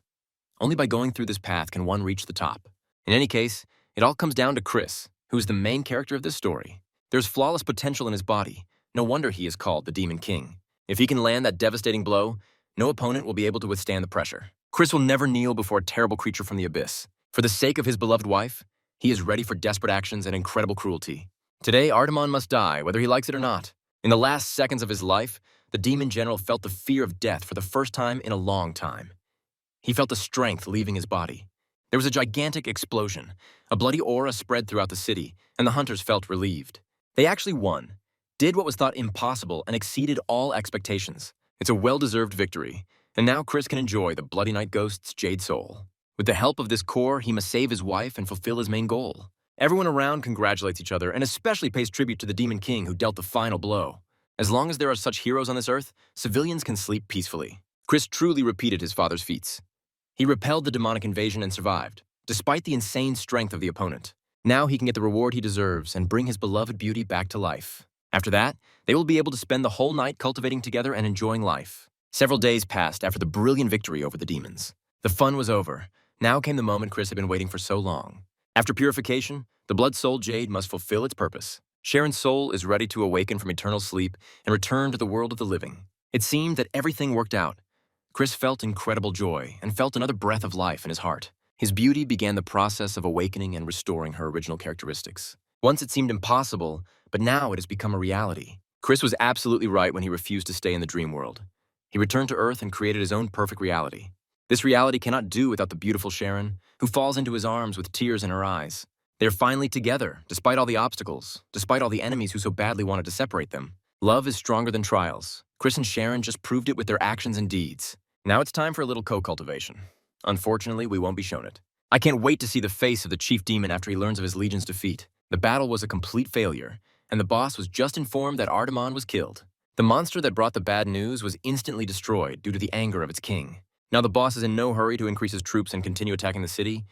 Only by going through this path can one reach the top. In any case, it all comes down to Chris, who is the main character of this story. There's flawless potential in his body. No wonder he is called the Demon King. If he can land that devastating blow, no opponent will be able to withstand the pressure. Chris will never kneel before a terrible creature from the abyss. For the sake of his beloved wife, he is ready for desperate actions and incredible cruelty. Today, Ardamon must die, whether he likes it or not. In the last seconds of his life, the Demon General felt the fear of death for the first time in a long time. He felt the strength leaving his body. There was a gigantic explosion. A bloody aura spread throughout the city, and the hunters felt relieved. They actually won, did what was thought impossible, and exceeded all expectations. It's a well-deserved victory, and now Chris can enjoy the Bloody Night Ghost's Jade Soul. With the help of this core, he must save his wife and fulfill his main goal. Everyone around congratulates each other and especially pays tribute to the Demon King who dealt the final blow. As long as there are such heroes on this earth, civilians can sleep peacefully. Chris truly repeated his father's feats. He repelled the demonic invasion and survived, despite the insane strength of the opponent. Now he can get the reward he deserves and bring his beloved beauty back to life. After that, they will be able to spend the whole night cultivating together and enjoying life. Several days passed after the brilliant victory over the demons. The fun was over. Now came the moment Chris had been waiting for so long. After purification, the Blood Soul Jade must fulfill its purpose. Sharon's soul is ready to awaken from eternal sleep and return to the world of the living. It seemed that everything worked out. Chris felt incredible joy and felt another breath of life in his heart. His beauty began the process of awakening and restoring her original characteristics. Once it seemed impossible, but now it has become a reality. Chris was absolutely right when he refused to stay in the dream world. He returned to Earth and created his own perfect reality. This reality cannot do without the beautiful Sharon, who falls into his arms with tears in her eyes. They are finally together, despite all the obstacles, despite all the enemies who so badly wanted to separate them. Love is stronger than trials. Chris and Sharon just proved it with their actions and deeds. Now it's time for a little co-cultivation. Unfortunately, we won't be shown it. I can't wait to see the face of the chief demon after he learns of his legion's defeat. The battle was a complete failure, and the boss was just informed that Ardamon was killed. The monster that brought the bad news was instantly destroyed due to the anger of its king. Now the boss is in no hurry to increase his troops and continue attacking the city.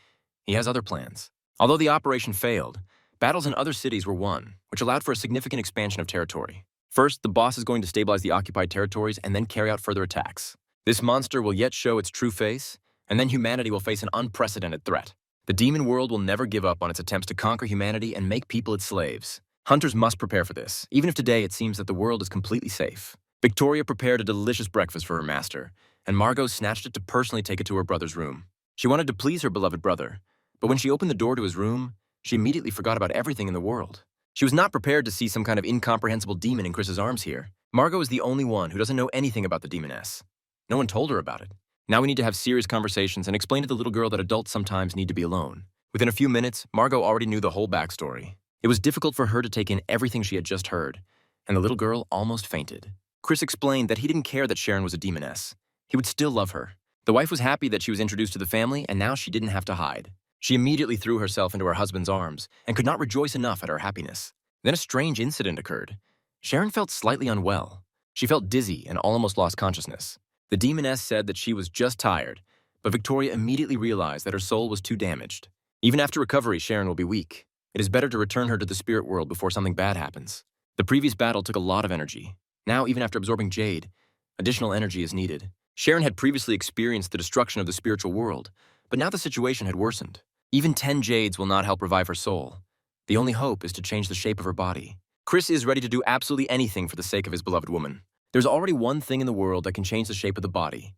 He has other plans. Although the operation failed, battles in other cities were won, which allowed for a significant expansion of territory. First, the boss is going to stabilize the occupied territories and then carry out further attacks. This monster will yet show its true face, and then humanity will face an unprecedented threat. The demon world will never give up on its attempts to conquer humanity and make people its slaves. Hunters must prepare for this, even if today it seems that the world is completely safe. Victoria prepared a delicious breakfast for her master, and Margot snatched it to personally take it to her brother's room. She wanted to please her beloved brother, but when she opened the door to his room, she immediately forgot about everything in the world. She was not prepared to see some kind of incomprehensible demon in Chris's arms here. Margot is the only one who doesn't know anything about the demoness. No one told her about it. Now we need to have serious conversations and explain to the little girl that adults sometimes need to be alone. Within a few minutes, Margot already knew the whole backstory. It was difficult for her to take in everything she had just heard, and the little girl almost fainted. Chris explained that he didn't care that Sharon was a demoness. He would still love her. The wife was happy that she was introduced to the family, and now she didn't have to hide. She immediately threw herself into her husband's arms and could not rejoice enough at her happiness. Then a strange incident occurred. Sharon felt slightly unwell. She felt dizzy and almost lost consciousness. The demoness said that she was just tired, but Victoria immediately realized that her soul was too damaged. Even after recovery, Sharon will be weak. It is better to return her to the spirit world before something bad happens. The previous battle took a lot of energy. Now, even after absorbing Jade, additional energy is needed. Sharon had previously experienced the destruction of the spiritual world, but now the situation had worsened. Even 10 Jades will not help revive her soul. The only hope is to change the shape of her body. Chris is ready to do absolutely anything for the sake of his beloved woman. There's already one thing in the world that can change the shape of the body.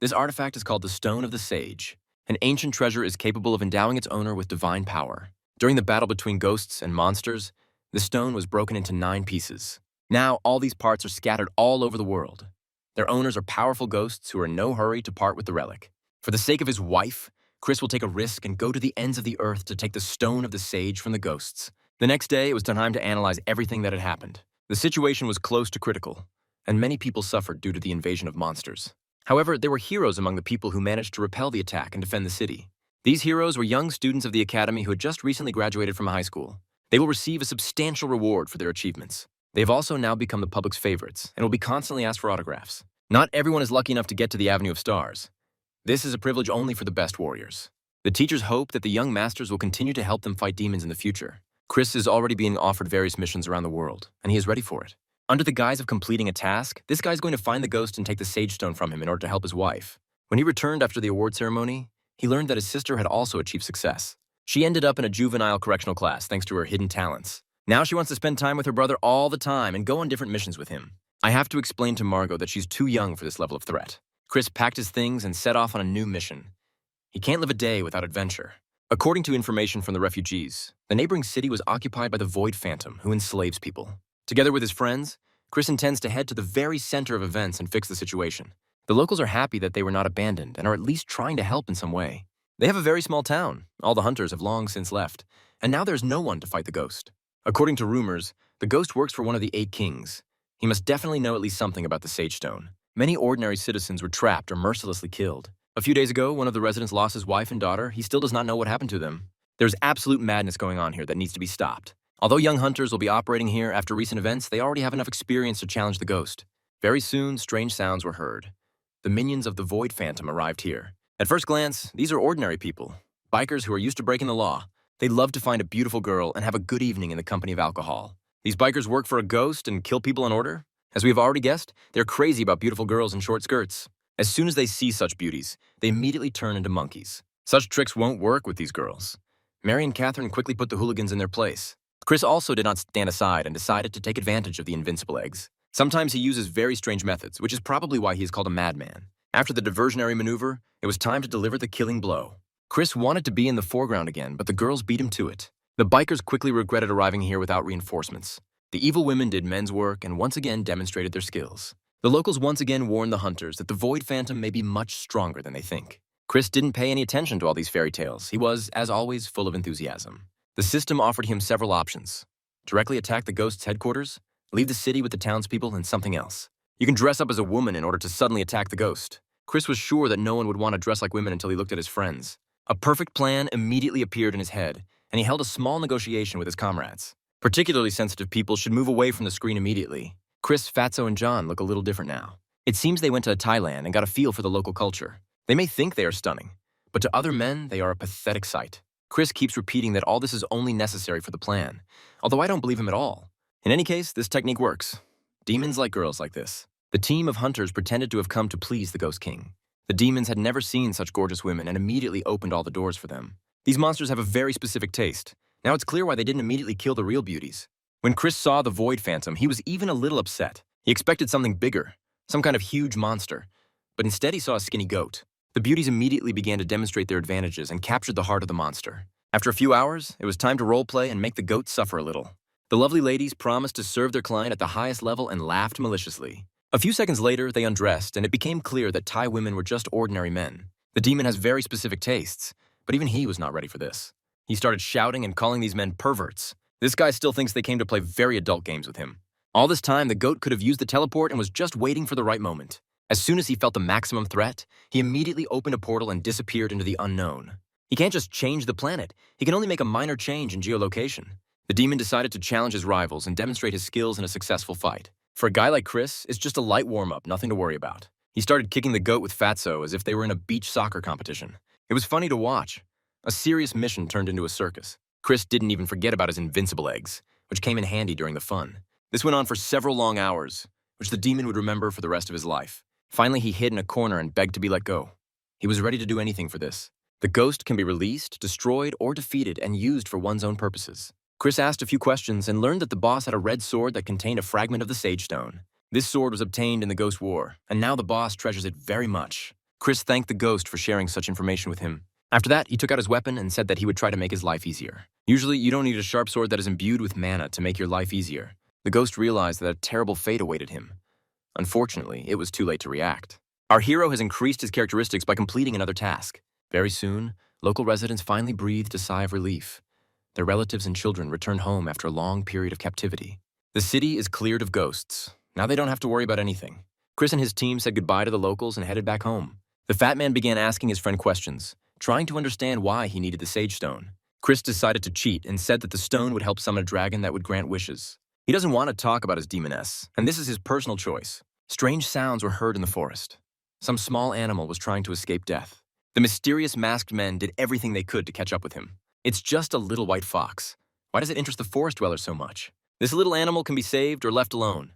This artifact is called the Stone of the Sage. An ancient treasure is capable of endowing its owner with divine power. During the battle between ghosts and monsters, the stone was broken into 9 pieces. Now, all these parts are scattered all over the world. Their owners are powerful ghosts who are in no hurry to part with the relic. For the sake of his wife, Chris will take a risk and go to the ends of the earth to take the Stone of the Sage from the ghosts. The next day, it was time to analyze everything that had happened. The situation was close to critical, and many people suffered due to the invasion of monsters. However, there were heroes among the people who managed to repel the attack and defend the city. These heroes were young students of the academy who had just recently graduated from high school. They will receive a substantial reward for their achievements. They have also now become the public's favorites and will be constantly asked for autographs. Not everyone is lucky enough to get to the Avenue of Stars. This is a privilege only for the best warriors. The teachers hope that the young masters will continue to help them fight demons in the future. Chris is already being offered various missions around the world, and he is ready for it. Under the guise of completing a task, this guy is going to find the ghost and take the Sage Stone from him in order to help his wife. When he returned after the award ceremony, he learned that his sister had also achieved success. She ended up in a juvenile correctional class thanks to her hidden talents. Now she wants to spend time with her brother all the time and go on different missions with him. I have to explain to Margot that she's too young for this level of threat. Chris packed his things and set off on a new mission. He can't live a day without adventure. According to information from the refugees, the neighboring city was occupied by the Void Phantom, who enslaves people. Together with his friends, Chris intends to head to the very center of events and fix the situation. The locals are happy that they were not abandoned and are at least trying to help in some way. They have a very small town. All the hunters have long since left, and now there's no one to fight the ghost. According to rumors, the ghost works for one of the 8 kings. He must definitely know at least something about the Sage Stone. Many ordinary citizens were trapped or mercilessly killed. A few days ago, one of the residents lost his wife and daughter. He still does not know what happened to them. There's absolute madness going on here that needs to be stopped. Although young hunters will be operating here after recent events, they already have enough experience to challenge the ghost. Very soon, strange sounds were heard. The minions of the Void Phantom arrived here. At first glance, these are ordinary people, bikers who are used to breaking the law. They love to find a beautiful girl and have a good evening in the company of alcohol. These bikers work for a ghost and kill people in order. As we have already guessed, they're crazy about beautiful girls in short skirts. As soon as they see such beauties, they immediately turn into monkeys. Such tricks won't work with these girls. Mary and Catherine quickly put the hooligans in their place. Chris also did not stand aside and decided to take advantage of the invincible eggs. Sometimes he uses very strange methods, which is probably why he is called a madman. After the diversionary maneuver, it was time to deliver the killing blow. Chris wanted to be in the foreground again, but the girls beat him to it. The bikers quickly regretted arriving here without reinforcements. The evil women did men's work and once again demonstrated their skills. The locals once again warned the hunters that the Void Phantom may be much stronger than they think. Chris didn't pay any attention to all these fairy tales. He was, as always, full of enthusiasm. The system offered him several options. Directly attack the ghost's headquarters, leave the city with the townspeople, and something else. You can dress up as a woman in order to suddenly attack the ghost. Chris was sure that no one would want to dress like women until he looked at his friends. A perfect plan immediately appeared in his head, and he held a small negotiation with his comrades. Particularly sensitive people should move away from the screen immediately. Chris, Fatso, and John look a little different now. It seems they went to Thailand and got a feel for the local culture. They may think they are stunning, but to other men, they are a pathetic sight. Chris keeps repeating that all this is only necessary for the plan, although I don't believe him at all. In any case, this technique works. Demons like girls like this. The team of hunters pretended to have come to please the Ghost King. The demons had never seen such gorgeous women and immediately opened all the doors for them. These monsters have a very specific taste. Now it's clear why they didn't immediately kill the real beauties. When Chris saw the Void Phantom, he was even a little upset. He expected something bigger, some kind of huge monster, but instead he saw a skinny goat. The beauties immediately began to demonstrate their advantages and captured the heart of the monster. After a few hours, it was time to roleplay and make the goat suffer a little. The lovely ladies promised to serve their client at the highest level and laughed maliciously. A few seconds later, they undressed, and it became clear that Thai women were just ordinary men. The demon has very specific tastes, but even he was not ready for this. He started shouting and calling these men perverts. This guy still thinks they came to play very adult games with him. All this time, the goat could have used the teleport and was just waiting for the right moment. As soon as he felt the maximum threat, he immediately opened a portal and disappeared into the unknown. He can't just change the planet. He can only make a minor change in geolocation. The demon decided to challenge his rivals and demonstrate his skills in a successful fight. For a guy like Chris, it's just a light warm-up, nothing to worry about. He started kicking the goat with Fatso as if they were in a beach soccer competition. It was funny to watch. A serious mission turned into a circus. Chris didn't even forget about his invincible eggs, which came in handy during the fun. This went on for several long hours, which the demon would remember for the rest of his life. Finally, he hid in a corner and begged to be let go. He was ready to do anything for this. The ghost can be released, destroyed, or defeated and used for one's own purposes. Chris asked a few questions and learned that the boss had a red sword that contained a fragment of the Sage Stone. This sword was obtained in the Ghost War, and now the boss treasures it very much. Chris thanked the ghost for sharing such information with him. After that, he took out his weapon and said that he would try to make his life easier. Usually, you don't need a sharp sword that is imbued with mana to make your life easier. The ghost realized that a terrible fate awaited him. Unfortunately, it was too late to react. Our hero has increased his characteristics by completing another task. Very soon, local residents finally breathed a sigh of relief. Their relatives and children returned home after a long period of captivity. The city is cleared of ghosts. Now they don't have to worry about anything. Chris and his team said goodbye to the locals and headed back home. The fat man began asking his friend questions, trying to understand why he needed the Sage Stone. Chris decided to cheat and said that the stone would help summon a dragon that would grant wishes. He doesn't want to talk about his demoness, and this is his personal choice. Strange sounds were heard in the forest. Some small animal was trying to escape death. The mysterious masked men did everything they could to catch up with him. It's just a little white fox. Why does it interest the forest dwellers so much? This little animal can be saved or left alone.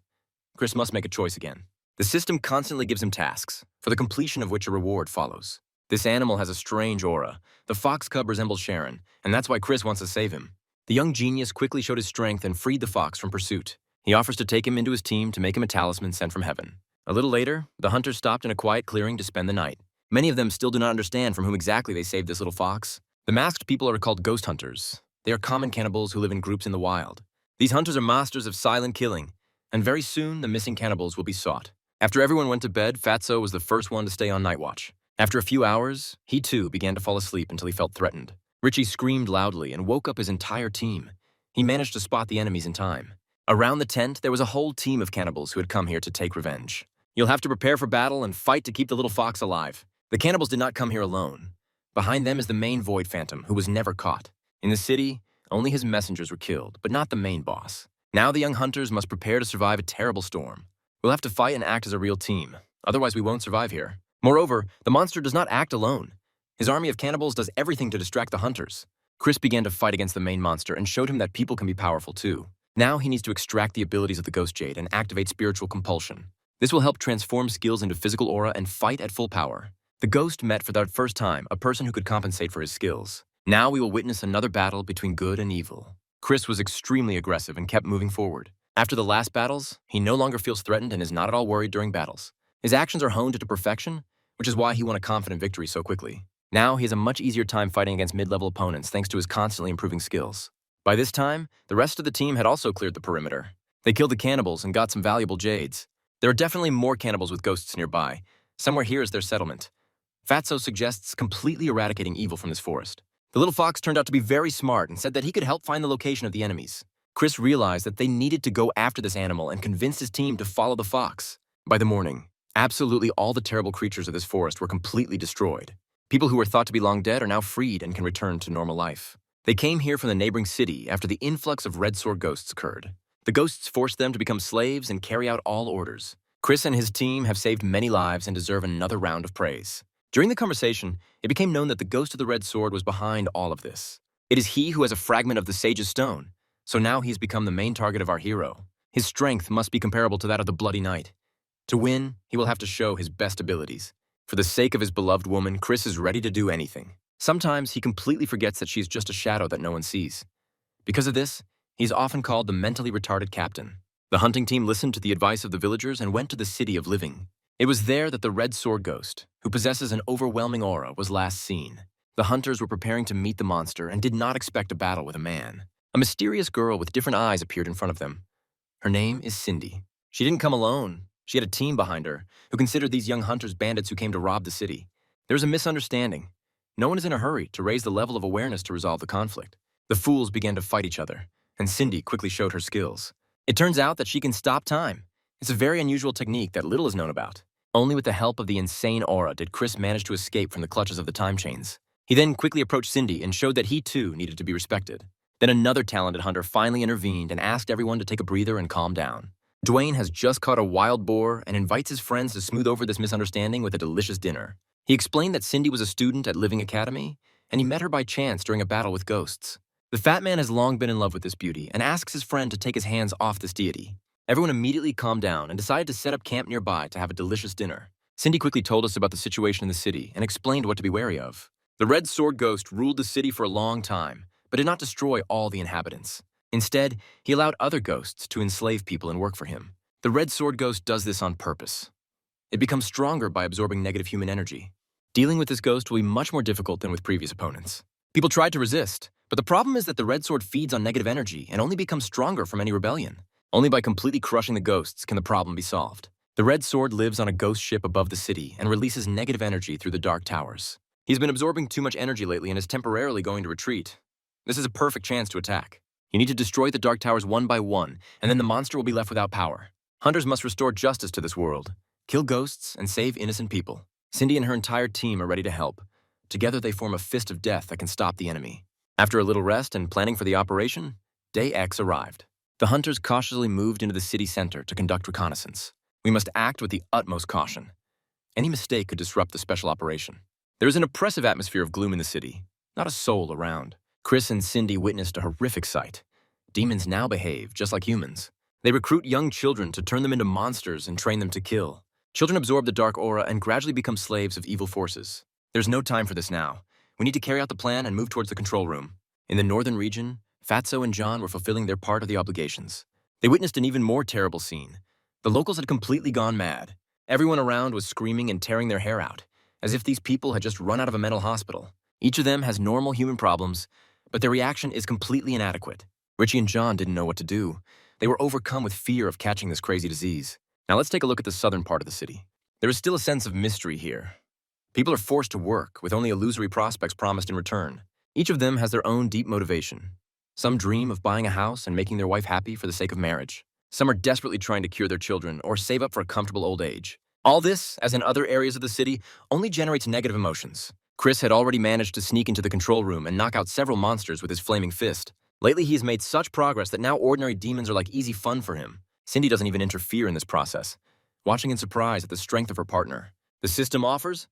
Chris must make a choice again. The system constantly gives him tasks, for the completion of which a reward follows. This animal has a strange aura. The fox cub resembles Sharon, and that's why Chris wants to save him. The young genius quickly showed his strength and freed the fox from pursuit. He offers to take him into his team to make him a talisman sent from heaven. A little later, the hunters stopped in a quiet clearing to spend the night. Many of them still do not understand from whom exactly they saved this little fox. The masked people are called ghost hunters. They are common cannibals who live in groups in the wild. These hunters are masters of silent killing, and very soon the missing cannibals will be sought. After everyone went to bed, Fatso was the first one to stay on night watch. After a few hours, he too began to fall asleep until he felt threatened. Richie screamed loudly and woke up his entire team. He managed to spot the enemies in time. Around the tent, there was a whole team of cannibals who had come here to take revenge. You'll have to prepare for battle and fight to keep the little fox alive. The cannibals did not come here alone. Behind them is the main Void Phantom, who was never caught. In the city, only his messengers were killed, but not the main boss. Now the young hunters must prepare to survive a terrible storm. We'll have to fight and act as a real team, otherwise we won't survive here. Moreover, the monster does not act alone. His army of cannibals does everything to distract the hunters. Chris began to fight against the main monster and showed him that people can be powerful too. Now he needs to extract the abilities of the Ghost Jade and activate spiritual compulsion. This will help transform skills into physical aura and fight at full power. The Ghost met for the first time a person who could compensate for his skills. Now we will witness another battle between good and evil. Chris was extremely aggressive and kept moving forward. After the last battles, he no longer feels threatened and is not at all worried during battles. His actions are honed into perfection, which is why he won a confident victory so quickly. Now he has a much easier time fighting against mid-level opponents thanks to his constantly improving skills. By this time, the rest of the team had also cleared the perimeter. They killed the cannibals and got some valuable jades. There are definitely more cannibals with ghosts nearby. Somewhere here is their settlement. Fatso suggests completely eradicating evil from this forest. The little fox turned out to be very smart and said that he could help find the location of the enemies. Chris realized that they needed to go after this animal and convinced his team to follow the fox. By the morning, absolutely all the terrible creatures of this forest were completely destroyed. People who were thought to be long dead are now freed and can return to normal life. They came here from the neighboring city after the influx of red sword ghosts occurred. The ghosts forced them to become slaves and carry out all orders. Chris and his team have saved many lives and deserve another round of praise. During the conversation, it became known that the ghost of the red sword was behind all of this. It is he who has a fragment of the sage's stone, so now he has become the main target of our hero. His strength must be comparable to that of the Bloody Knight. To win, he will have to show his best abilities. For the sake of his beloved woman, Chris is ready to do anything. Sometimes he completely forgets that she's just a shadow that no one sees. Because of this, he's often called the mentally retarded captain. The hunting team listened to the advice of the villagers and went to the City of Living. It was there that the Red Sword Ghost, who possesses an overwhelming aura, was last seen. The hunters were preparing to meet the monster and did not expect a battle with a man. A mysterious girl with different eyes appeared in front of them. Her name is Cindy. She didn't come alone. She had a team behind her, who considered these young hunters bandits who came to rob the city. There was a misunderstanding. No one is in a hurry to raise the level of awareness to resolve the conflict. The fools began to fight each other, and Cindy quickly showed her skills. It turns out that she can stop time. It's a very unusual technique that little is known about. Only with the help of the insane aura did Chris manage to escape from the clutches of the time chains. He then quickly approached Cindy and showed that he too needed to be respected. Then another talented hunter finally intervened and asked everyone to take a breather and calm down. Dwayne has just caught a wild boar and invites his friends to smooth over this misunderstanding with a delicious dinner. He explained that Cindy was a student at Living Academy, and he met her by chance during a battle with ghosts. The fat man has long been in love with this beauty and asks his friend to take his hands off this deity. Everyone immediately calmed down and decided to set up camp nearby to have a delicious dinner. Cindy quickly told us about the situation in the city and explained what to be wary of. The Red Sword Ghost ruled the city for a long time, but did not destroy all the inhabitants. Instead, he allowed other ghosts to enslave people and work for him. The Red Sword Ghost does this on purpose. It becomes stronger by absorbing negative human energy. Dealing with this ghost will be much more difficult than with previous opponents. People tried to resist, but the problem is that the Red Sword feeds on negative energy and only becomes stronger from any rebellion. Only by completely crushing the ghosts can the problem be solved. The Red Sword lives on a ghost ship above the city and releases negative energy through the dark towers. He's been absorbing too much energy lately and is temporarily going to retreat. This is a perfect chance to attack. You need to destroy the dark towers one by one, and then the monster will be left without power. Hunters must restore justice to this world, kill ghosts, and save innocent people. Cindy and her entire team are ready to help. Together they form a fist of death that can stop the enemy. After a little rest and planning for the operation, Day X arrived. The hunters cautiously moved into the city center to conduct reconnaissance. We must act with the utmost caution. Any mistake could disrupt the special operation. There is an oppressive atmosphere of gloom in the city, not a soul around. Chris and Cindy witnessed a horrific sight. Demons now behave just like humans. They recruit young children to turn them into monsters and train them to kill. Children absorb the dark aura and gradually become slaves of evil forces. There's no time for this now. We need to carry out the plan and move towards the control room. In the northern region, Fatso and John were fulfilling their part of the obligations. They witnessed an even more terrible scene. The locals had completely gone mad. Everyone around was screaming and tearing their hair out, as if these people had just run out of a mental hospital. Each of them has normal human problems, but their reaction is completely inadequate. Richie and John didn't know what to do. They were overcome with fear of catching this crazy disease. Now let's take a look at the southern part of the city. There is still a sense of mystery here. People are forced to work with only illusory prospects promised in return. Each of them has their own deep motivation. Some dream of buying a house and making their wife happy for the sake of marriage. Some are desperately trying to cure their children or save up for a comfortable old age. All this, as in other areas of the city, only generates negative emotions. Chris had already managed to sneak into the control room and knock out several monsters with his flaming fist. Lately, he has made such progress that now ordinary demons are like easy fun for him. Cindy doesn't even interfere in this process, watching in surprise at the strength of her partner. The system offers: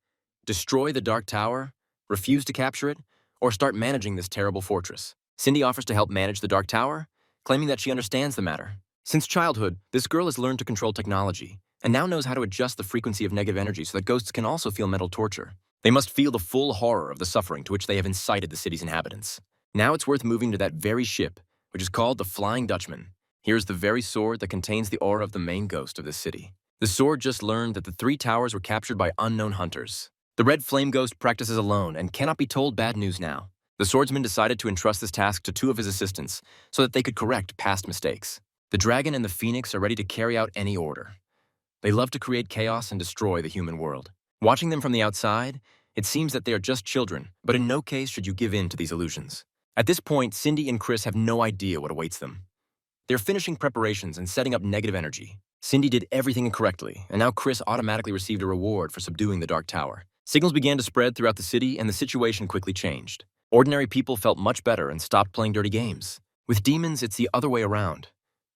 destroy the Dark Tower, refuse to capture it, or start managing this terrible fortress. Cindy offers to help manage the Dark Tower, claiming that she understands the matter. Since childhood, this girl has learned to control technology, and now knows how to adjust the frequency of negative energy so that ghosts can also feel mental torture. They must feel the full horror of the suffering to which they have incited the city's inhabitants. Now it's worth moving to that very ship, which is called the Flying Dutchman. Here's the very sword that contains the aura of the main ghost of this city. The sword just learned that the 3 towers were captured by unknown hunters. The red flame ghost practices alone and cannot be told bad news now. The swordsman decided to entrust this task to 2 of his assistants so that they could correct past mistakes. The dragon and the phoenix are ready to carry out any order. They love to create chaos and destroy the human world. Watching them from the outside, it seems that they are just children, but in no case should you give in to these illusions. At this point, Cindy and Chris have no idea what awaits them. They're finishing preparations and setting up negative energy. Cindy did everything incorrectly, and now Chris automatically received a reward for subduing the Dark Tower. Signals began to spread throughout the city, and the situation quickly changed. Ordinary people felt much better and stopped playing dirty games. With demons, it's the other way around.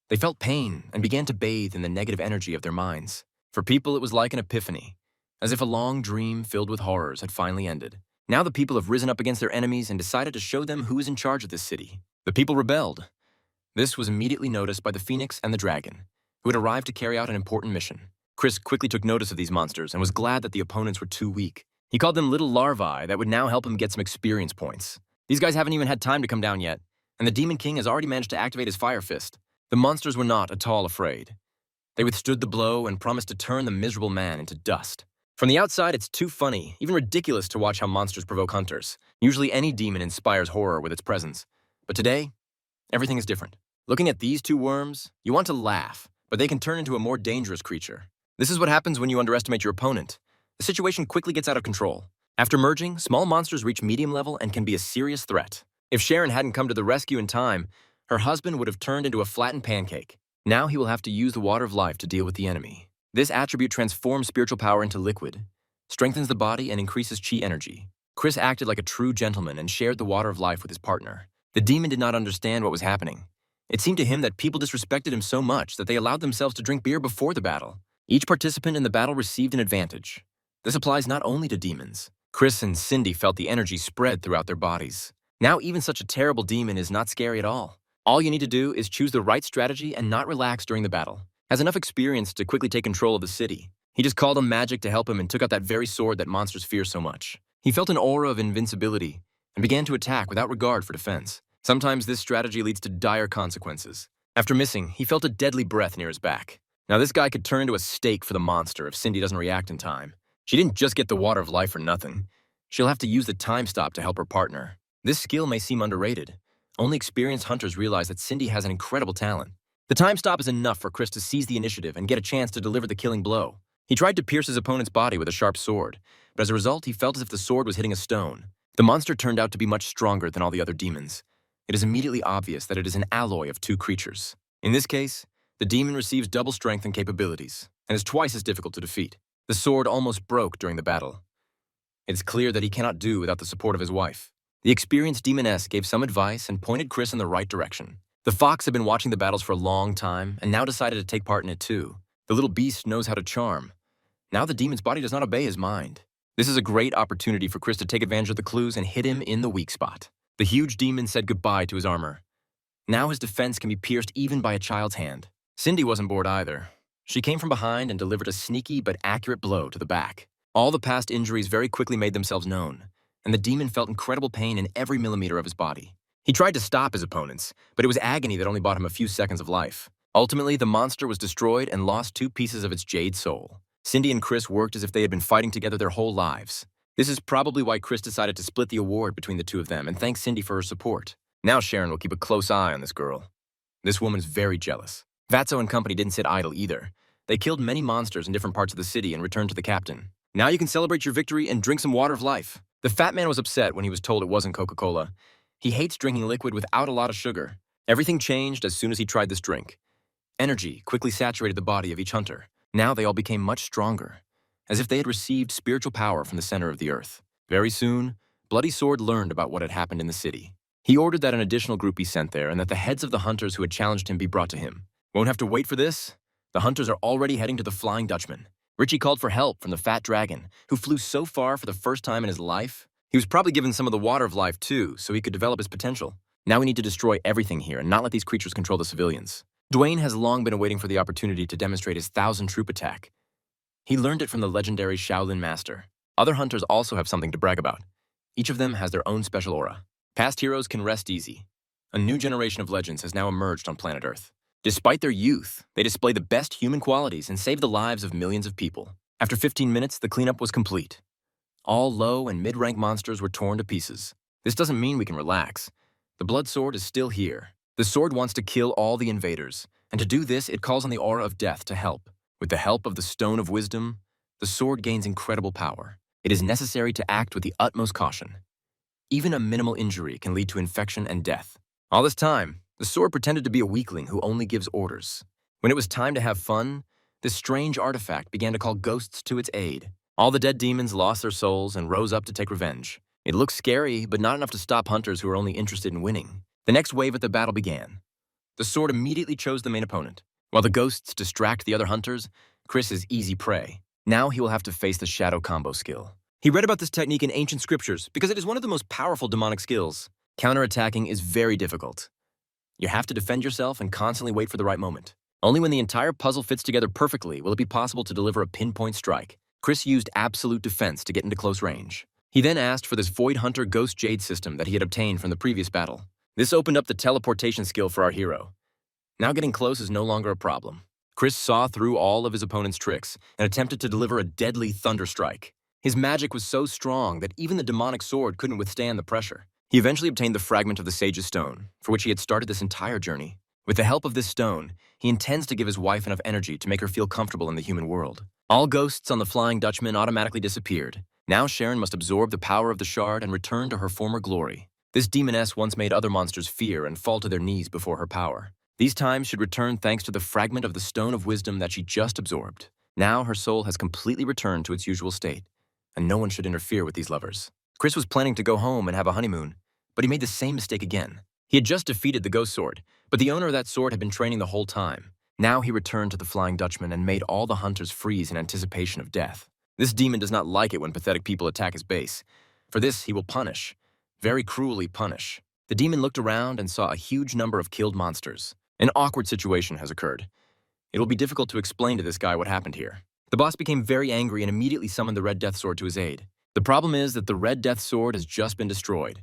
They felt pain and began to bathe in the negative energy of their minds. For people, it was like an epiphany, as if a long dream filled with horrors had finally ended. Now the people have risen up against their enemies and decided to show them who is in charge of this city. The people rebelled. This was immediately noticed by the Phoenix and the Dragon, who had arrived to carry out an important mission. Chris quickly took notice of these monsters and was glad that the opponents were too weak. He called them little larvae that would now help him get some experience points. These guys haven't even had time to come down yet, and the Demon King has already managed to activate his Fire Fist. The monsters were not at all afraid. They withstood the blow and promised to turn the miserable man into dust. From the outside, it's too funny, even ridiculous to watch how monsters provoke hunters. Usually any demon inspires horror with its presence. But today, everything is different. Looking at these 2 worms, you want to laugh, but they can turn into a more dangerous creature. This is what happens when you underestimate your opponent. The situation quickly gets out of control. After merging, small monsters reach medium level and can be a serious threat. If Sharon hadn't come to the rescue in time, her husband would have turned into a flattened pancake. Now he will have to use the water of life to deal with the enemy. This attribute transforms spiritual power into liquid, strengthens the body, and increases chi energy. Chris acted like a true gentleman and shared the water of life with his partner. The demon did not understand what was happening. It seemed to him that people disrespected him so much that they allowed themselves to drink beer before the battle. Each participant in the battle received an advantage. This applies not only to demons. Chris and Cindy felt the energy spread throughout their bodies. Now even such a terrible demon is not scary at all. All you need to do is choose the right strategy and not relax during the battle. Has enough experience to quickly take control of the city. He just called on magic to help him and took out that very sword that monsters fear so much. He felt an aura of invincibility and began to attack without regard for defense. Sometimes this strategy leads to dire consequences. After missing, he felt a deadly breath near his back. Now this guy could turn into a steak for the monster if Cindy doesn't react in time. She didn't just get the water of life for nothing. She'll have to use the time stop to help her partner. This skill may seem underrated. Only experienced hunters realize that Cindy has an incredible talent. The time stop is enough for Chris to seize the initiative and get a chance to deliver the killing blow. He tried to pierce his opponent's body with a sharp sword, but as a result, he felt as if the sword was hitting a stone. The monster turned out to be much stronger than all the other demons. It is immediately obvious that it is an alloy of 2 creatures. In this case, the demon receives double strength and capabilities, and is twice as difficult to defeat. The sword almost broke during the battle. It is clear that he cannot do without the support of his wife. The experienced demoness gave some advice and pointed Chris in the right direction. The fox had been watching the battles for a long time and now decided to take part in it too. The little beast knows how to charm. Now the demon's body does not obey his mind. This is a great opportunity for Chris to take advantage of the clues and hit him in the weak spot. The huge demon said goodbye to his armor. Now his defense can be pierced even by a child's hand. Cindy wasn't bored either. She came from behind and delivered a sneaky but accurate blow to the back. All the past injuries very quickly made themselves known, and the demon felt incredible pain in every millimeter of his body. He tried to stop his opponents, but it was agony that only bought him a few seconds of life. Ultimately, the monster was destroyed and lost 2 pieces of its jade soul. Cindy and Chris worked as if they had been fighting together their whole lives. This is probably why Chris decided to split the award between the two of them and thank Cindy for her support. Now Sharon will keep a close eye on this girl. This woman's very jealous. Vatso and company didn't sit idle either. They killed many monsters in different parts of the city and returned to the captain. Now you can celebrate your victory and drink some water of life. The fat man was upset when he was told it wasn't Coca-Cola. He hates drinking liquid without a lot of sugar. Everything changed as soon as he tried this drink. Energy quickly saturated the body of each hunter. Now they all became much stronger, as if they had received spiritual power from the center of the earth. Very soon, Bloody Sword learned about what had happened in the city. He ordered that an additional group be sent there and that the heads of the hunters who had challenged him be brought to him. Won't have to wait for this? The hunters are already heading to the Flying Dutchman. Richie called for help from the fat dragon, who flew so far for the first time in his life. He was probably given some of the water of life too, so he could develop his potential. Now we need to destroy everything here and not let these creatures control the civilians. Dwayne has long been awaiting for the opportunity to demonstrate his 1,000-troop attack. He learned it from the legendary Shaolin master. Other hunters also have something to brag about. Each of them has their own special aura. Past heroes can rest easy. A new generation of legends has now emerged on planet Earth. Despite their youth, they display the best human qualities and save the lives of millions of people. After 15 minutes, the cleanup was complete. All low and mid-rank monsters were torn to pieces. This doesn't mean we can relax. The blood sword is still here. The sword wants to kill all the invaders, and to do this, it calls on the aura of death to help. With the help of the Stone of Wisdom, the sword gains incredible power. It is necessary to act with the utmost caution. Even a minimal injury can lead to infection and death. All this time, the sword pretended to be a weakling who only gives orders. When it was time to have fun, this strange artifact began to call ghosts to its aid. All the dead demons lost their souls and rose up to take revenge. It looked scary, but not enough to stop hunters who were only interested in winning. The next wave of the battle began. The sword immediately chose the main opponent. While the ghosts distract the other hunters, Chris is easy prey. Now he will have to face the shadow combo skill. He read about this technique in ancient scriptures because it is one of the most powerful demonic skills. Counterattacking is very difficult. You have to defend yourself and constantly wait for the right moment. Only when the entire puzzle fits together perfectly will it be possible to deliver a pinpoint strike. Chris used absolute defense to get into close range. He then asked for this Void Hunter Ghost Jade system that he had obtained from the previous battle. This opened up the teleportation skill for our hero. Now getting close is no longer a problem. Chris saw through all of his opponent's tricks and attempted to deliver a deadly thunder strike. His magic was so strong that even the demonic sword couldn't withstand the pressure. He eventually obtained the fragment of the Sage's Stone, for which he had started this entire journey. With the help of this stone, he intends to give his wife enough energy to make her feel comfortable in the human world. All ghosts on the Flying Dutchman automatically disappeared. Now Sharon must absorb the power of the shard and return to her former glory. This demoness once made other monsters fear and fall to their knees before her power. These times should return thanks to the fragment of the Stone of Wisdom that she just absorbed. Now her soul has completely returned to its usual state, and no one should interfere with these lovers. Chris was planning to go home and have a honeymoon, but he made the same mistake again. He had just defeated the Ghost Sword, but the owner of that sword had been training the whole time. Now he returned to the Flying Dutchman and made all the hunters freeze in anticipation of death. This demon does not like it when pathetic people attack his base. For this, he will punish. Very cruelly punish. The demon looked around and saw a huge number of killed monsters. An awkward situation has occurred. It will be difficult to explain to this guy what happened here. The boss became very angry and immediately summoned the Red Death Sword to his aid. The problem is that the Red Death Sword has just been destroyed.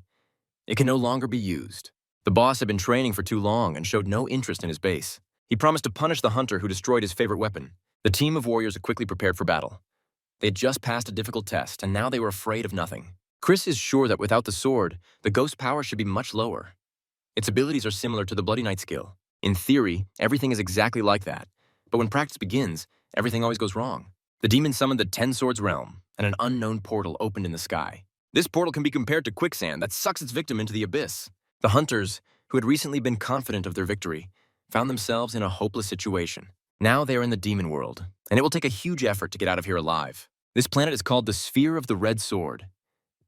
It can no longer be used. The boss had been training for too long and showed no interest in his base. He promised to punish the hunter who destroyed his favorite weapon. The team of warriors quickly prepared for battle. They had just passed a difficult test, and now they were afraid of nothing. Chris is sure that without the sword, the ghost power should be much lower. Its abilities are similar to the Bloody Knight skill. In theory, everything is exactly like that. But when practice begins, everything always goes wrong. The demon summoned the Ten Swords realm, and an unknown portal opened in the sky. This portal can be compared to quicksand that sucks its victim into the abyss. The hunters, who had recently been confident of their victory, found themselves in a hopeless situation. Now they are in the demon world, and it will take a huge effort to get out of here alive. This planet is called the Sphere of the Red Sword.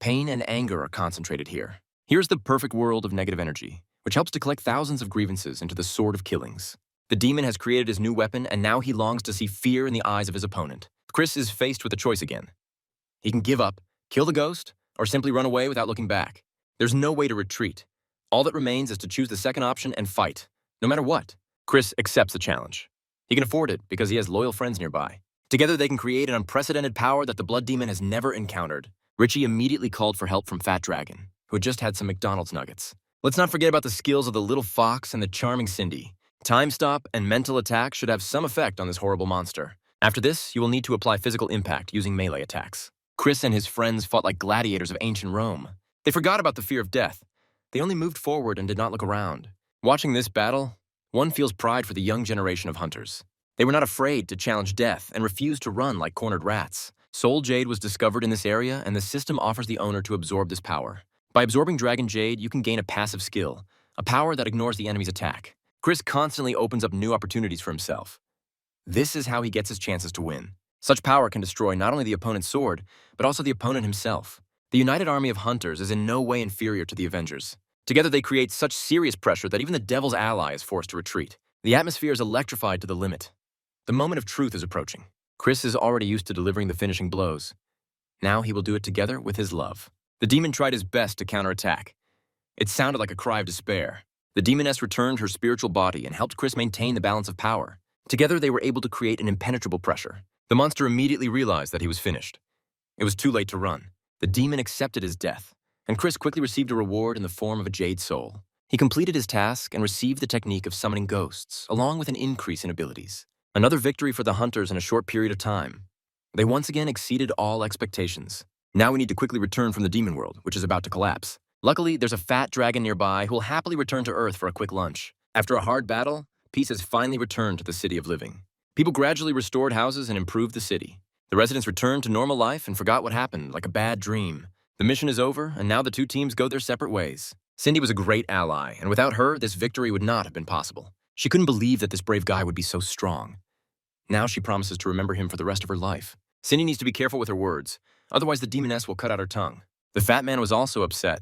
Pain and anger are concentrated here. Here's the perfect world of negative energy, which helps to collect thousands of grievances into the Sword of Killings. The demon has created his new weapon, and now he longs to see fear in the eyes of his opponent. Chris is faced with a choice again. He can give up, kill the ghost, or simply run away without looking back. There's no way to retreat. All that remains is to choose the second option and fight, no matter what. Chris accepts the challenge. He can afford it because he has loyal friends nearby. Together they can create an unprecedented power that the Blood Demon has never encountered. Richie immediately called for help from Fat Dragon, who had just had some McDonald's nuggets. Let's not forget about the skills of the little fox and the charming Cindy. Time stop and mental attack should have some effect on this horrible monster. After this, you will need to apply physical impact using melee attacks. Chris and his friends fought like gladiators of ancient Rome. They forgot about the fear of death. They only moved forward and did not look around. Watching this battle, one feels pride for the young generation of hunters. They were not afraid to challenge death and refused to run like cornered rats. Soul Jade was discovered in this area, and the system offers the owner to absorb this power. By absorbing Dragon Jade, you can gain a passive skill, a power that ignores the enemy's attack. Chris constantly opens up new opportunities for himself. This is how he gets his chances to win. Such power can destroy not only the opponent's sword, but also the opponent himself. The united army of hunters is in no way inferior to the Avengers. Together they create such serious pressure that even the Devil's ally is forced to retreat. The atmosphere is electrified to the limit. The moment of truth is approaching. Chris is already used to delivering the finishing blows. Now he will do it together with his love. The demon tried his best to counterattack. It sounded like a cry of despair. The demoness returned her spiritual body and helped Chris maintain the balance of power. Together they were able to create an impenetrable pressure. The monster immediately realized that he was finished. It was too late to run. The demon accepted his death, and Chris quickly received a reward in the form of a jade soul. He completed his task and received the technique of summoning ghosts, along with an increase in abilities. Another victory for the hunters in a short period of time. They once again exceeded all expectations. Now we need to quickly return from the demon world, which is about to collapse. Luckily, there's a fat dragon nearby who will happily return to Earth for a quick lunch. After a hard battle, peace has finally returned to the City of Living. People gradually restored houses and improved the city. The residents returned to normal life and forgot what happened, like a bad dream. The mission is over, and now the two teams go their separate ways. Cindy was a great ally, and without her, this victory would not have been possible. She couldn't believe that this brave guy would be so strong. Now she promises to remember him for the rest of her life. Cindy needs to be careful with her words, otherwise the demoness will cut out her tongue. The fat man was also upset.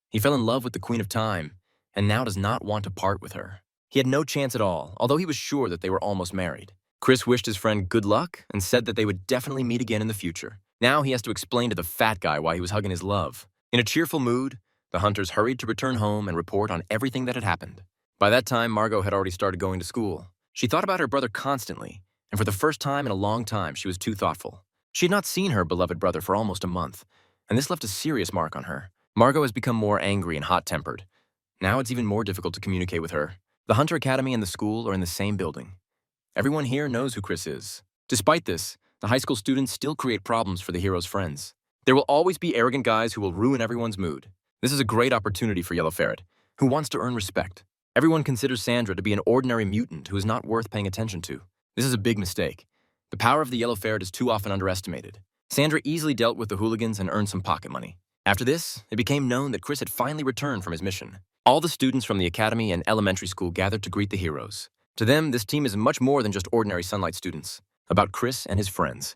He fell in love with the Queen of Time, and now does not want to part with her. He had no chance at all, although he was sure that they were almost married. Chris wished his friend good luck and said that they would definitely meet again in the future. Now he has to explain to the fat guy why he was hugging his love. In a cheerful mood, the hunters hurried to return home and report on everything that had happened. By that time, Margot had already started going to school. She thought about her brother constantly, and for the first time in a long time, she was too thoughtful. She had not seen her beloved brother for almost a month, and this left a serious mark on her. Margot has become more angry and hot-tempered. Now it's even more difficult to communicate with her. The Hunter Academy and the school are in the same building. Everyone here knows who Chris is. Despite this, the high school students still create problems for the hero's friends. There will always be arrogant guys who will ruin everyone's mood. This is a great opportunity for Yellow Ferret, who wants to earn respect. Everyone considers Sandra to be an ordinary mutant who is not worth paying attention to. This is a big mistake. The power of the Yellow Ferret is too often underestimated. Sandra easily dealt with the hooligans and earned some pocket money. After this, it became known that Chris had finally returned from his mission. All the students from the academy and elementary school gathered to greet the heroes. To them, this team is much more than just ordinary Sunlight students. About Chris and his friends.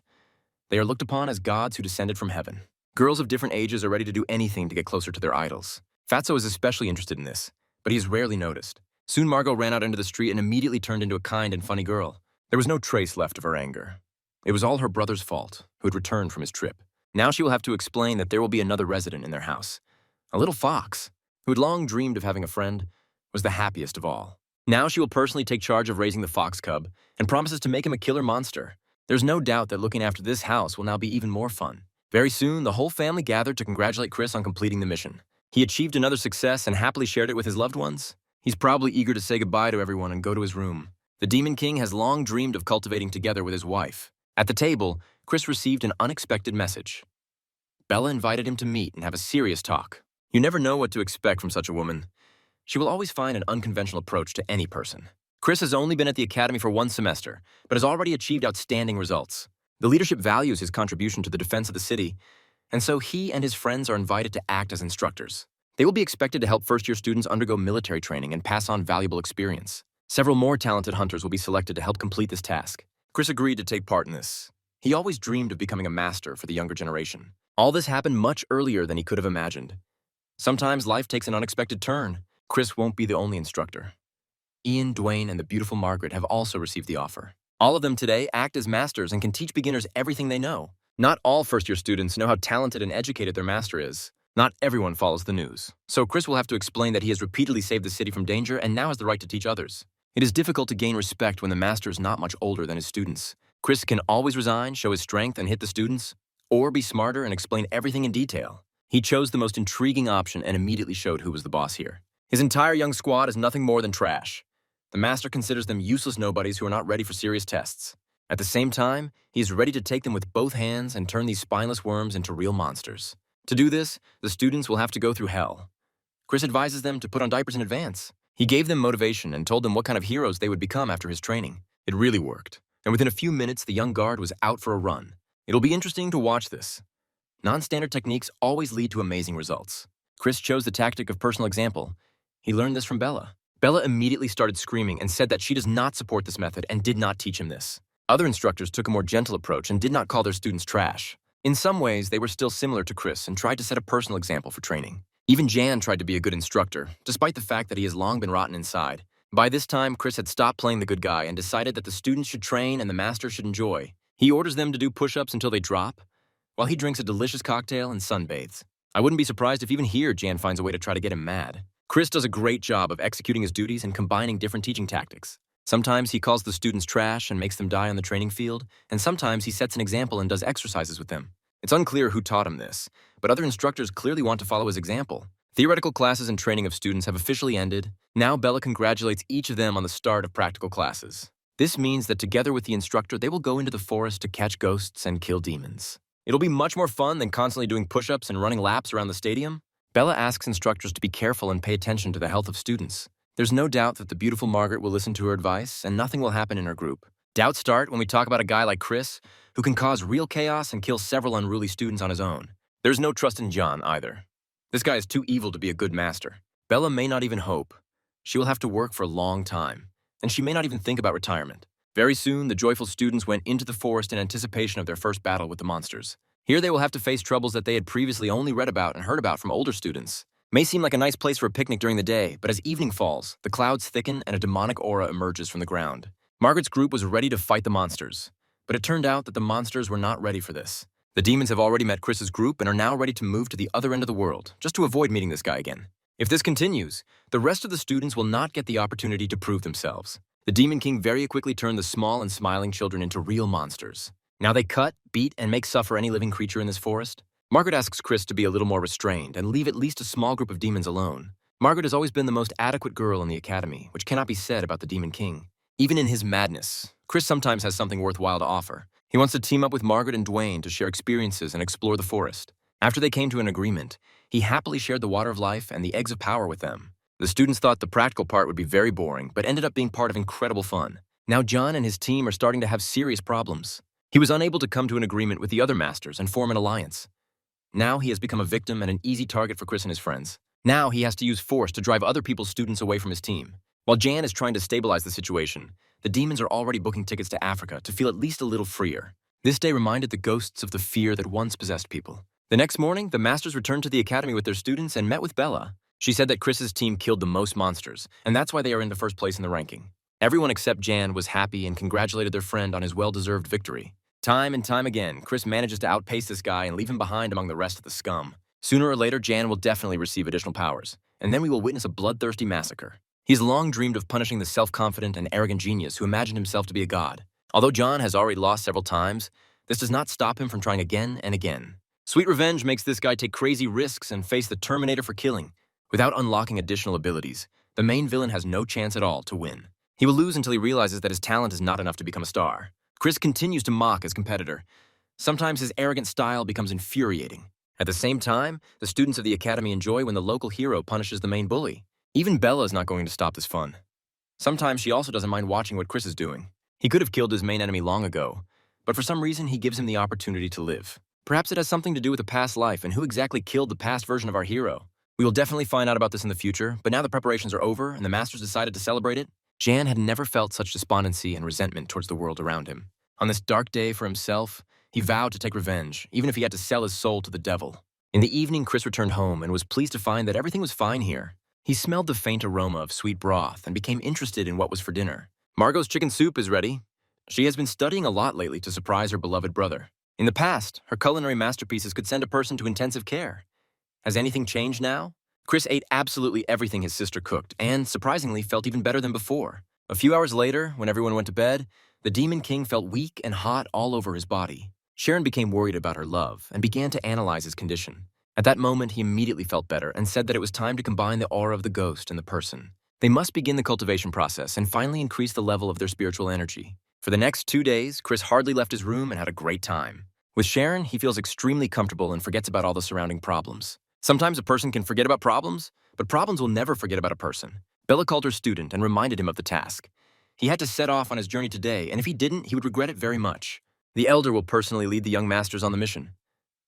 They are looked upon as gods who descended from heaven. Girls of different ages are ready to do anything to get closer to their idols. Fatso is especially interested in this, but he is rarely noticed. Soon Margot ran out into the street and immediately turned into a kind and funny girl. There was no trace left of her anger. It was all her brother's fault, who had returned from his trip. Now she will have to explain that there will be another resident in their house. A little fox, who had long dreamed of having a friend, was the happiest of all. Now she will personally take charge of raising the fox cub and promises to make him a killer monster. There's no doubt that looking after this house will now be even more fun. Very soon, the whole family gathered to congratulate Chris on completing the mission. He achieved another success and happily shared it with his loved ones. He's probably eager to say goodbye to everyone and go to his room. The Demon King has long dreamed of cultivating together with his wife. At the table, Chris received an unexpected message. Bella invited him to meet and have a serious talk. You never know what to expect from such a woman. She will always find an unconventional approach to any person. Chris has only been at the academy for 1 semester, but has already achieved outstanding results. The leadership values his contribution to the defense of the city, and so he and his friends are invited to act as instructors. They will be expected to help first-year students undergo military training and pass on valuable experience. Several more talented hunters will be selected to help complete this task. Chris agreed to take part in this. He always dreamed of becoming a master for the younger generation. All this happened much earlier than he could have imagined. Sometimes life takes an unexpected turn. Chris won't be the only instructor. Ian, Dwayne, and the beautiful Margaret have also received the offer. All of them today act as masters and can teach beginners everything they know. Not all first-year students know how talented and educated their master is. Not everyone follows the news. So Chris will have to explain that he has repeatedly saved the city from danger and now has the right to teach others. It is difficult to gain respect when the master is not much older than his students. Chris can always resign, show his strength, and hit the students, or be smarter and explain everything in detail. He chose the most intriguing option and immediately showed who was the boss here. His entire young squad is nothing more than trash. The master considers them useless nobodies who are not ready for serious tests. At the same time, he is ready to take them with both hands and turn these spineless worms into real monsters. To do this, the students will have to go through hell. Chris advises them to put on diapers in advance. He gave them motivation and told them what kind of heroes they would become after his training. It really worked, and within a few minutes, the young guard was out for a run. It'll be interesting to watch this. Non-standard techniques always lead to amazing results. Chris chose the tactic of personal example. He learned this from Bella. Bella immediately started screaming and said that she does not support this method and did not teach him this. Other instructors took a more gentle approach and did not call their students trash. In some ways, they were still similar to Chris and tried to set a personal example for training. Even Jan tried to be a good instructor, despite the fact that he has long been rotten inside. By this time, Chris had stopped playing the good guy and decided that the students should train and the master should enjoy. He orders them to do push-ups until they drop, while he drinks a delicious cocktail and sunbathes. I wouldn't be surprised if even here Jan finds a way to try to get him mad. Chris does a great job of executing his duties and combining different teaching tactics. Sometimes he calls the students trash and makes them die on the training field, and sometimes he sets an example and does exercises with them. It's unclear who taught him this, but other instructors clearly want to follow his example. Theoretical classes and training of students have officially ended. Now Bella congratulates each of them on the start of practical classes. This means that together with the instructor, they will go into the forest to catch ghosts and kill demons. It'll be much more fun than constantly doing push-ups and running laps around the stadium. Bella asks instructors to be careful and pay attention to the health of students. There's no doubt that the beautiful Margaret will listen to her advice and nothing will happen in her group. Doubts start when we talk about a guy like Chris, who can cause real chaos and kill several unruly students on his own. There's no trust in John either. This guy is too evil to be a good master. Bella may not even hope. She will have to work for a long time, and she may not even think about retirement. Very soon, the joyful students went into the forest in anticipation of their first battle with the monsters. Here they will have to face troubles that they had previously only read about and heard about from older students. May seem like a nice place for a picnic during the day, but as evening falls, the clouds thicken and a demonic aura emerges from the ground. Margaret's group was ready to fight the monsters, but it turned out that the monsters were not ready for this. The demons have already met Chris's group and are now ready to move to the other end of the world, just to avoid meeting this guy again. If this continues, the rest of the students will not get the opportunity to prove themselves. The Demon King very quickly turned the small and smiling children into real monsters. Now they cut, beat, and make suffer any living creature in this forest. Margaret asks Chris to be a little more restrained and leave at least a small group of demons alone. Margaret has always been the most adequate girl in the academy, which cannot be said about the Demon King. Even in his madness, Chris sometimes has something worthwhile to offer. He wants to team up with Margaret and Dwayne to share experiences and explore the forest. After they came to an agreement, he happily shared the water of life and the eggs of power with them. The students thought the practical part would be very boring, but ended up being part of incredible fun. Now John and his team are starting to have serious problems. He was unable to come to an agreement with the other masters and form an alliance. Now he has become a victim and an easy target for Chris and his friends. Now he has to use force to drive other people's students away from his team. While Jan is trying to stabilize the situation, the demons are already booking tickets to Africa to feel at least a little freer. This day reminded the ghosts of the fear that once possessed people. The next morning, the masters returned to the academy with their students and met with Bella. She said that Chris's team killed the most monsters, and that's why they are in the first place in the ranking. Everyone except Jan was happy and congratulated their friend on his well-deserved victory. Time and time again, Chris manages to outpace this guy and leave him behind among the rest of the scum. Sooner or later, Jan will definitely receive additional powers, and then we will witness a bloodthirsty massacre. He's long dreamed of punishing the self-confident and arrogant genius who imagined himself to be a god. Although John has already lost several times, this does not stop him from trying again and again. Sweet revenge makes this guy take crazy risks and face the Terminator for killing. Without unlocking additional abilities, the main villain has no chance at all to win. He will lose until he realizes that his talent is not enough to become a star. Chris continues to mock his competitor. Sometimes his arrogant style becomes infuriating. At the same time, the students of the academy enjoy when the local hero punishes the main bully. Even Bella is not going to stop this fun. Sometimes she also doesn't mind watching what Chris is doing. He could have killed his main enemy long ago, but for some reason he gives him the opportunity to live. Perhaps it has something to do with a past life and who exactly killed the past version of our hero. We will definitely find out about this in the future, but now the preparations are over and the masters decided to celebrate it. Jan had never felt such despondency and resentment towards the world around him. On this dark day for himself, he vowed to take revenge, even if he had to sell his soul to the devil. In the evening, Chris returned home and was pleased to find that everything was fine here. He smelled the faint aroma of sweet broth and became interested in what was for dinner. Margot's chicken soup is ready. She has been studying a lot lately to surprise her beloved brother. In the past, her culinary masterpieces could send a person to intensive care. Has anything changed now? Chris ate absolutely everything his sister cooked and, surprisingly, felt even better than before. A few hours later, when everyone went to bed, the Demon King felt weak and hot all over his body. Sharon became worried about her love and began to analyze his condition. At that moment, he immediately felt better and said that it was time to combine the aura of the ghost and the person. They must begin the cultivation process and finally increase the level of their spiritual energy. For the next 2 days, Chris hardly left his room and had a great time. With Sharon, he feels extremely comfortable and forgets about all the surrounding problems. Sometimes a person can forget about problems, but problems will never forget about a person. Bella called her student and reminded him of the task. He had to set off on his journey today, and if he didn't, he would regret it very much. The elder will personally lead the young masters on the mission.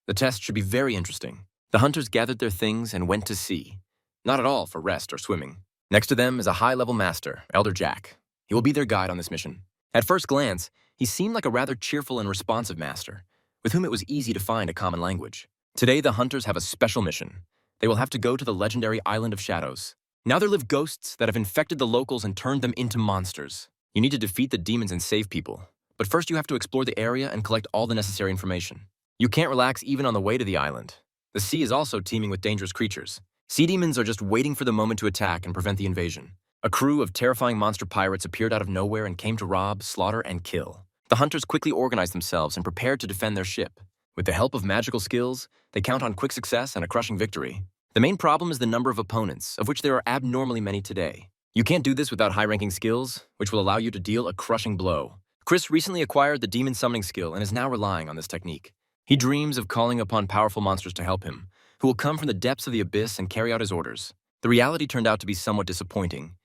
The test should be very interesting. The hunters gathered their things and went to sea. Not at all for rest or swimming. Next to them is a high-level master, Elder Jack. He will be their guide on this mission. At first glance, he seemed like a rather cheerful and responsive master, with whom it was easy to find a common language. Today, the hunters have a special mission. They will have to go to the legendary Island of Shadows. Now there live ghosts that have infected the locals and turned them into monsters. You need to defeat the demons and save people. But first you have to explore the area and collect all the necessary information. You can't relax even on the way to the island. The sea is also teeming with dangerous creatures. Sea demons are just waiting for the moment to attack and prevent the invasion. A crew of terrifying monster pirates appeared out of nowhere and came to rob, slaughter, and kill. The hunters quickly organized themselves and prepared to defend their ship. With the help of magical skills, they count on quick success and a crushing victory. The main problem is the number of opponents, of which there are abnormally many today. You can't do this without high-ranking skills, which will allow you to deal a crushing blow. Chris recently acquired the demon summoning skill and is now relying on this technique. He dreams of calling upon powerful monsters to help him, who will come from the depths of the abyss and carry out his orders. The reality turned out to be somewhat disappointing.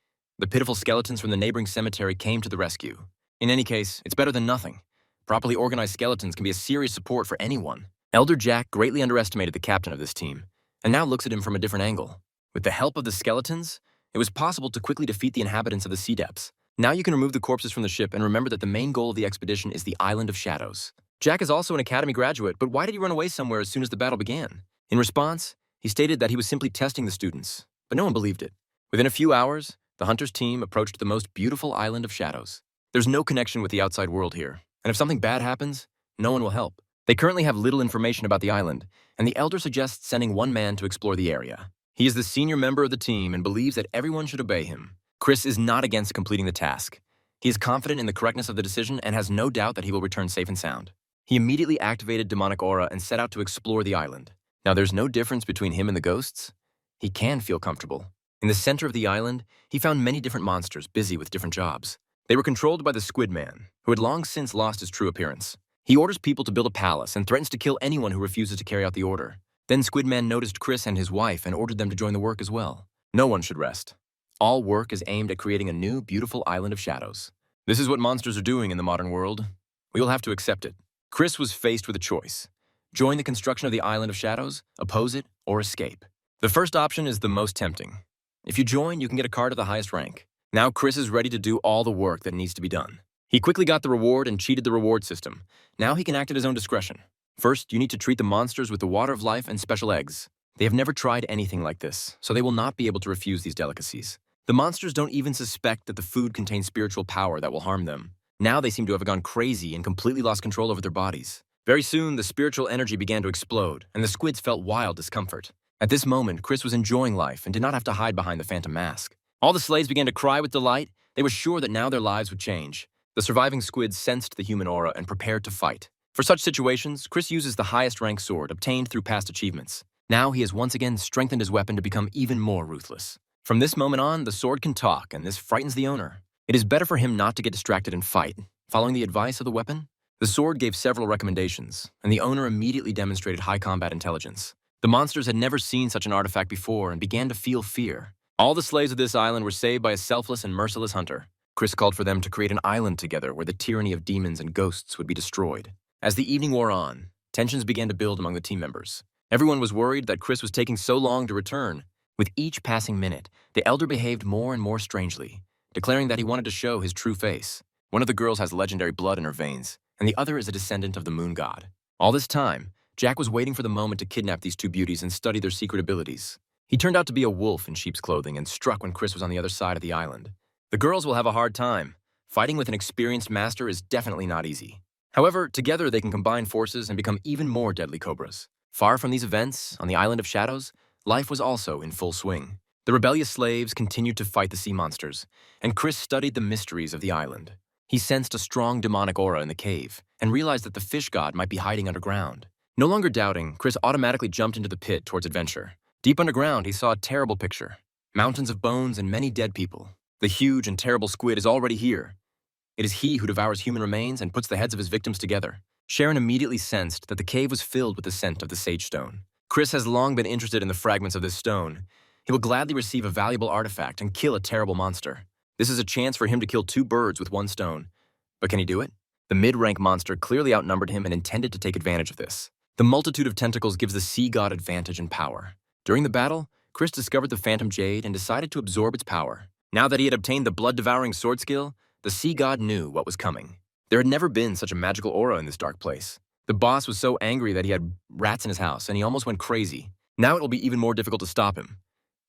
The pitiful skeletons from the neighboring cemetery came to the rescue. In any case, it's better than nothing. Properly organized skeletons can be a serious support for anyone. Elder Jack greatly underestimated the captain of this team, and now looks at him from a different angle. With the help of the skeletons, it was possible to quickly defeat the inhabitants of the sea depths. Now you can remove the corpses from the ship and remember that the main goal of the expedition is the Island of Shadows. Jack is also an academy graduate, but why did he run away somewhere as soon as the battle began? In response, he stated that he was simply testing the students, but no one believed it. Within a few hours, the hunters' team approached the most beautiful Island of Shadows. There's no connection with the outside world here, and if something bad happens, no one will help. They currently have little information about the island, and the elder suggests sending one man to explore the area. He is the senior member of the team and believes that everyone should obey him. Chris is not against completing the task. He is confident in the correctness of the decision and has no doubt that he will return safe and sound. He immediately activated demonic aura and set out to explore the island. Now there's no difference between him and the ghosts. He can feel comfortable. In the center of the island, he found many different monsters busy with different jobs. They were controlled by the Squid Man, who had long since lost his true appearance. He orders people to build a palace and threatens to kill anyone who refuses to carry out the order. Then Squidman noticed Chris and his wife and ordered them to join the work as well. No one should rest. All work is aimed at creating a new, beautiful island of shadows. This is what monsters are doing in the modern world. We will have to accept it. Chris was faced with a choice. Join the construction of the Island of Shadows, oppose it, or escape. The first option is the most tempting. If you join, you can get a card of the highest rank. Now Chris is ready to do all the work that needs to be done. He quickly got the reward and cheated the reward system. Now he can act at his own discretion. First, you need to treat the monsters with the water of life and special eggs. They have never tried anything like this, so they will not be able to refuse these delicacies. The monsters don't even suspect that the food contains spiritual power that will harm them. Now they seem to have gone crazy and completely lost control over their bodies. Very soon, the spiritual energy began to explode, and the squids felt wild discomfort. At this moment, Chris was enjoying life and did not have to hide behind the phantom mask. All the slaves began to cry with delight. They were sure that now their lives would change. The surviving squids sensed the human aura and prepared to fight. For such situations, Chris uses the highest rank sword obtained through past achievements. Now he has once again strengthened his weapon to become even more ruthless. From this moment on, the sword can talk, and this frightens the owner. It is better for him not to get distracted and fight. Following the advice of the weapon, the sword gave several recommendations, and the owner immediately demonstrated high combat intelligence. The monsters had never seen such an artifact before and began to feel fear. All the slaves of this island were saved by a selfless and merciless hunter. Chris called for them to create an island together where the tyranny of demons and ghosts would be destroyed. As the evening wore on, tensions began to build among the team members. Everyone was worried that Chris was taking so long to return. With each passing minute, the elder behaved more and more strangely, declaring that he wanted to show his true face. One of the girls has legendary blood in her veins, and the other is a descendant of the moon god. All this time, Jack was waiting for the moment to kidnap these two beauties and study their secret abilities. He turned out to be a wolf in sheep's clothing and struck when Chris was on the other side of the island. The girls will have a hard time. Fighting with an experienced master is definitely not easy. However, together they can combine forces and become even more deadly cobras. Far from these events, on the Island of Shadows, life was also in full swing. The rebellious slaves continued to fight the sea monsters, and Chris studied the mysteries of the island. He sensed a strong demonic aura in the cave and realized that the fish god might be hiding underground. No longer doubting, Chris automatically jumped into the pit towards adventure. Deep underground, he saw a terrible picture. Mountains of bones and many dead people. The huge and terrible squid is already here. It is he who devours human remains and puts the heads of his victims together. Sharon immediately sensed that the cave was filled with the scent of the sage stone. Chris has long been interested in the fragments of this stone. He will gladly receive a valuable artifact and kill a terrible monster. This is a chance for him to kill 2 birds with 1 stone. But can he do it? The mid-rank monster clearly outnumbered him and intended to take advantage of this. The multitude of tentacles gives the sea god advantage and power. During the battle, Chris discovered the Phantom Jade and decided to absorb its power. Now that he had obtained the blood-devouring sword skill, the sea god knew what was coming. There had never been such a magical aura in this dark place. The boss was so angry that he had rats in his house, and he almost went crazy. Now it will be even more difficult to stop him.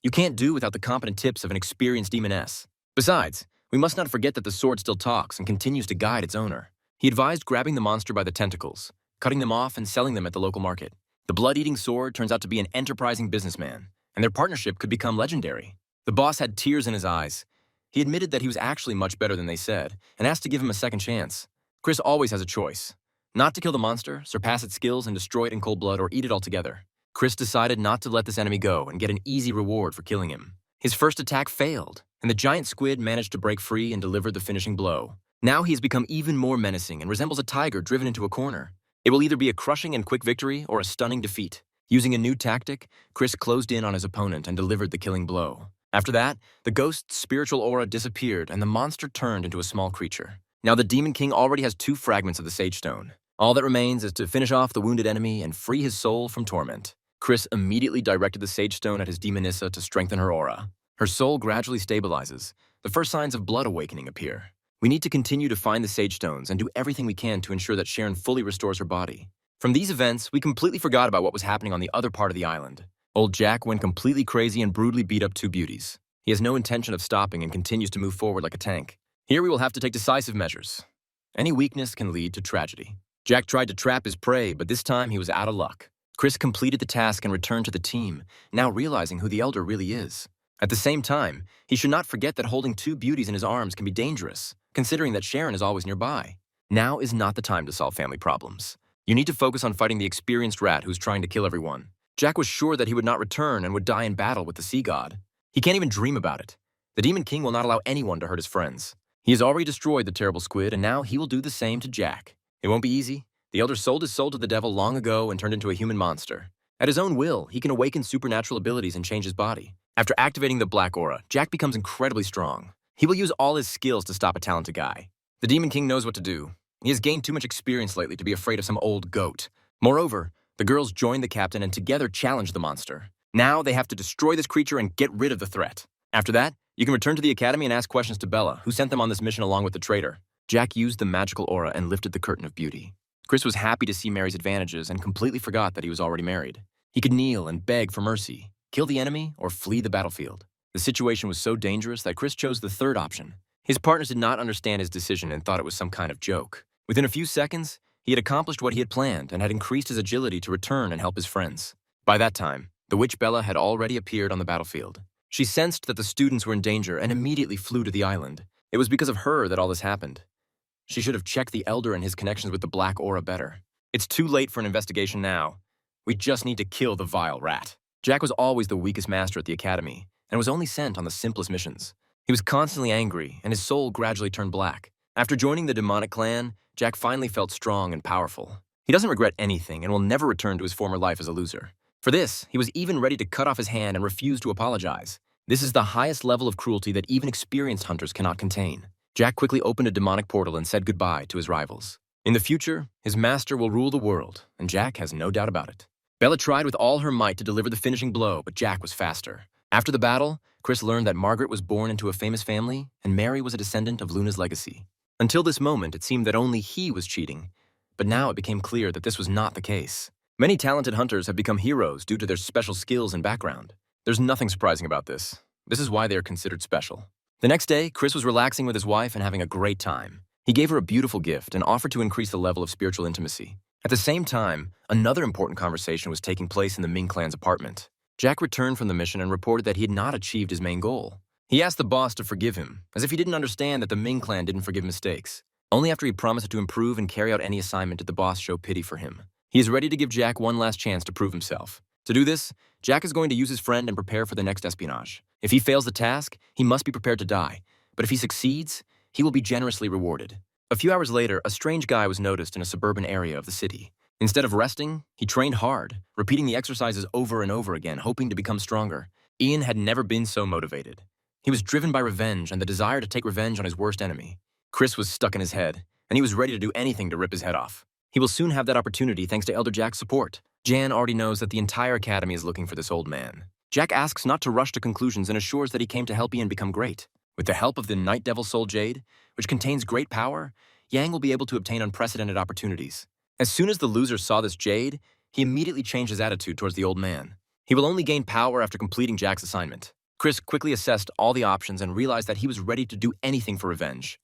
You can't do without the competent tips of an experienced demoness. Besides, we must not forget that the sword still talks and continues to guide its owner. He advised grabbing the monster by the tentacles, cutting them off and selling them at the local market. The blood-eating sword turns out to be an enterprising businessman, and their partnership could become legendary. The boss had tears in his eyes. He admitted that he was actually much better than they said, and asked to give him a second chance. Chris always has a choice. Not to kill the monster, surpass its skills, and destroy it in cold blood, or eat it altogether. Chris decided not to let this enemy go and get an easy reward for killing him. His first attack failed, and the giant squid managed to break free and deliver the finishing blow. Now he has become even more menacing and resembles a tiger driven into a corner. It will either be a crushing and quick victory or a stunning defeat. Using a new tactic, Chris closed in on his opponent and delivered the killing blow. After that, the ghost's spiritual aura disappeared and the monster turned into a small creature. Now the Demon King already has 2 fragments of the Sage Stone. All that remains is to finish off the wounded enemy and free his soul from torment. Chris immediately directed the Sage Stone at his Demonessa to strengthen her aura. Her soul gradually stabilizes. The first signs of blood awakening appear. We need to continue to find the Sage Stones and do everything we can to ensure that Sharon fully restores her body. From these events, we completely forgot about what was happening on the other part of the island. Old Jack went completely crazy and brutally beat up 2 beauties. He has no intention of stopping and continues to move forward like a tank. Here we will have to take decisive measures. Any weakness can lead to tragedy. Jack tried to trap his prey, but this time he was out of luck. Chris completed the task and returned to the team, now realizing who the Elder really is. At the same time, he should not forget that holding 2 beauties in his arms can be dangerous, considering that Sharon is always nearby. Now is not the time to solve family problems. You need to focus on fighting the experienced rat who's trying to kill everyone. Jack was sure that he would not return and would die in battle with the sea god. He can't even dream about it. The Demon King will not allow anyone to hurt his friends. He has already destroyed the terrible squid, and now he will do the same to Jack. It won't be easy. The Elder sold his soul to the devil long ago and turned into a human monster. At his own will, he can awaken supernatural abilities and change his body. After activating the Black Aura, Jack becomes incredibly strong. He will use all his skills to stop a talented guy. The Demon King knows what to do. He has gained too much experience lately to be afraid of some old goat. Moreover, the girls join the captain and together challenge the monster. Now they have to destroy this creature and get rid of the threat. After that, you can return to the academy and ask questions to Bella, who sent them on this mission along with the traitor. Jack used the magical aura and lifted the curtain of beauty. Chris was happy to see Mary's advantages and completely forgot that he was already married. He could kneel and beg for mercy, kill the enemy, or flee the battlefield. The situation was so dangerous that Chris chose the third option. His partners did not understand his decision and thought it was some kind of joke. Within a few seconds, he had accomplished what he had planned and had increased his agility to return and help his friends. By that time, the witch Bella had already appeared on the battlefield. She sensed that the students were in danger and immediately flew to the island. It was because of her that all this happened. She should have checked the Elder and his connections with the Black Aura better. It's too late for an investigation now. We just need to kill the vile rat. Jack was always the weakest master at the academy and was only sent on the simplest missions. He was constantly angry and his soul gradually turned black. After joining the demonic clan, Jack finally felt strong and powerful. He doesn't regret anything and will never return to his former life as a loser. For this, he was even ready to cut off his hand and refuse to apologize. This is the highest level of cruelty that even experienced hunters cannot contain. Jack quickly opened a demonic portal and said goodbye to his rivals. In the future, his master will rule the world, and Jack has no doubt about it. Bella tried with all her might to deliver the finishing blow, but Jack was faster. After the battle, Chris learned that Margaret was born into a famous family, and Mary was a descendant of Luna's legacy. Until this moment, it seemed that only he was cheating, but now it became clear that this was not the case. Many talented hunters have become heroes due to their special skills and background. There's nothing surprising about this. This is why they are considered special. The next day, Chris was relaxing with his wife and having a great time. He gave her a beautiful gift and offered to increase the level of spiritual intimacy. At the same time, another important conversation was taking place in the Ming clan's apartment. Jack returned from the mission and reported that he had not achieved his main goal. He asked the boss to forgive him, as if he didn't understand that the Ming clan didn't forgive mistakes. Only after he promised to improve and carry out any assignment did the boss show pity for him. He is ready to give Jack one last chance to prove himself. To do this, Jack is going to use his friend and prepare for the next espionage. If he fails the task, he must be prepared to die. But if he succeeds, he will be generously rewarded. A few hours later, a strange guy was noticed in a suburban area of the city. Instead of resting, he trained hard, repeating the exercises over and over again, hoping to become stronger. Ian had never been so motivated. He was driven by revenge and the desire to take revenge on his worst enemy. Chris was stuck in his head, and he was ready to do anything to rip his head off. He will soon have that opportunity thanks to Elder Jack's support. Jan already knows that the entire academy is looking for this old man. Jack asks not to rush to conclusions and assures that he came to help Ian become great. With the help of the Night Devil Soul Jade, which contains great power, Yang will be able to obtain unprecedented opportunities. As soon as the loser saw this jade, he immediately changed his attitude towards the old man. He will only gain power after completing Jack's assignment. Chris quickly assessed all the options and realized that he was ready to do anything for revenge.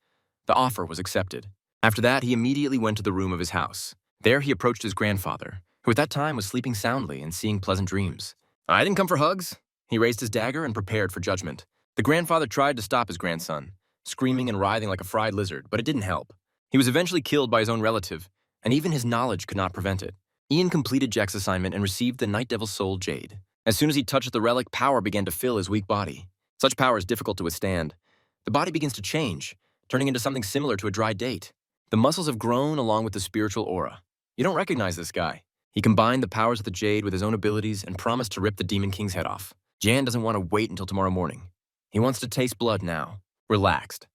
The offer was accepted. After that, he immediately went to the room of his house. There he approached his grandfather, who at that time was sleeping soundly and seeing pleasant dreams. "I didn't come for hugs." He raised his dagger and prepared for judgment. The grandfather tried to stop his grandson, screaming and writhing like a fried lizard, but it didn't help. He was eventually killed by his own relative, and even his knowledge could not prevent it. Ian completed Jack's assignment and received the Night Devil's Soul Jade. As soon as he touched the relic, power began to fill his weak body. Such power is difficult to withstand. The body begins to change, turning into something similar to a dried date. The muscles have grown along with the spiritual aura. You don't recognize this guy. He combined the powers of the Jade with his own abilities and promised to rip the Demon King's head off. Jan doesn't want to wait until tomorrow morning. He wants to taste blood now. Relaxed.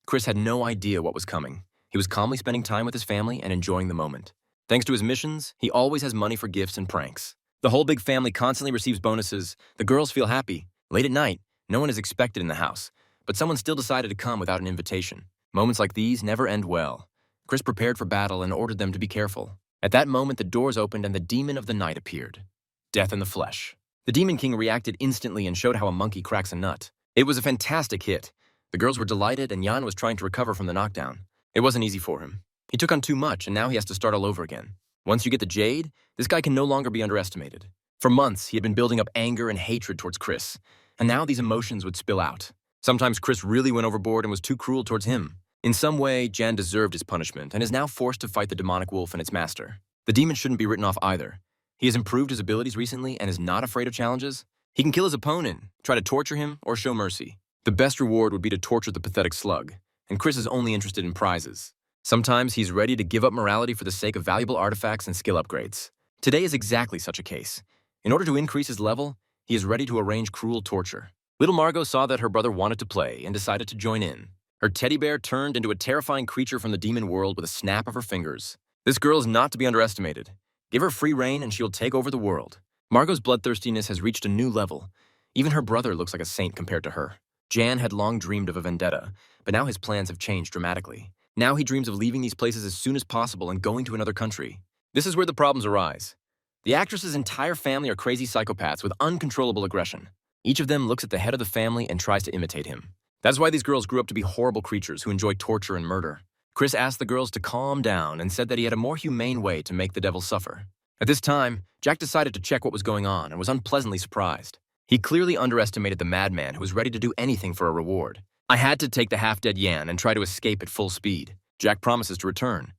Chris had no idea what was coming. He was calmly spending time with his family and enjoying the moment. Thanks to his missions, he always has money for gifts and pranks. The whole big family constantly receives bonuses. The girls feel happy. Late at night, no one is expected in the house, but someone still decided to come without an invitation. Moments like these never end well. Chris prepared for battle and ordered them to be careful. At that moment, the doors opened and the demon of the night appeared. Death in the flesh. The Demon King reacted instantly and showed how a monkey cracks a nut. It was a fantastic hit. The girls were delighted and Jan was trying to recover from the knockdown. It wasn't easy for him. He took on too much and now he has to start all over again. Once you get the Jade, this guy can no longer be underestimated. For months, he had been building up anger and hatred towards Chris, and now these emotions would spill out. Sometimes Chris really went overboard and was too cruel towards him. In some way, Jan deserved his punishment and is now forced to fight the demonic wolf and its master. The demon shouldn't be written off either. He has improved his abilities recently and is not afraid of challenges. He can kill his opponent, try to torture him, or show mercy. The best reward would be to torture the pathetic slug, and Chris is only interested in prizes. Sometimes he's ready to give up morality for the sake of valuable artifacts and skill upgrades. Today is exactly such a case. In order to increase his level, he is ready to arrange cruel torture. Little Margot saw that her brother wanted to play and decided to join in. Her teddy bear turned into a terrifying creature from the demon world with a snap of her fingers. This girl is not to be underestimated. Give her free rein and she'll take over the world. Margot's bloodthirstiness has reached a new level. Even her brother looks like a saint compared to her. Jan had long dreamed of a vendetta, but now his plans have changed dramatically. Now he dreams of leaving these places as soon as possible and going to another country. This is where the problems arise. The actress's entire family are crazy psychopaths with uncontrollable aggression. Each of them looks at the head of the family and tries to imitate him. That's why these girls grew up to be horrible creatures who enjoy torture and murder. Chris asked the girls to calm down and said that he had a more humane way to make the devil suffer. At this time, Jack decided to check what was going on and was unpleasantly surprised. He clearly underestimated the madman who was ready to do anything for a reward. "I had to take the half-dead Yan and try to escape at full speed." Jack promises to return.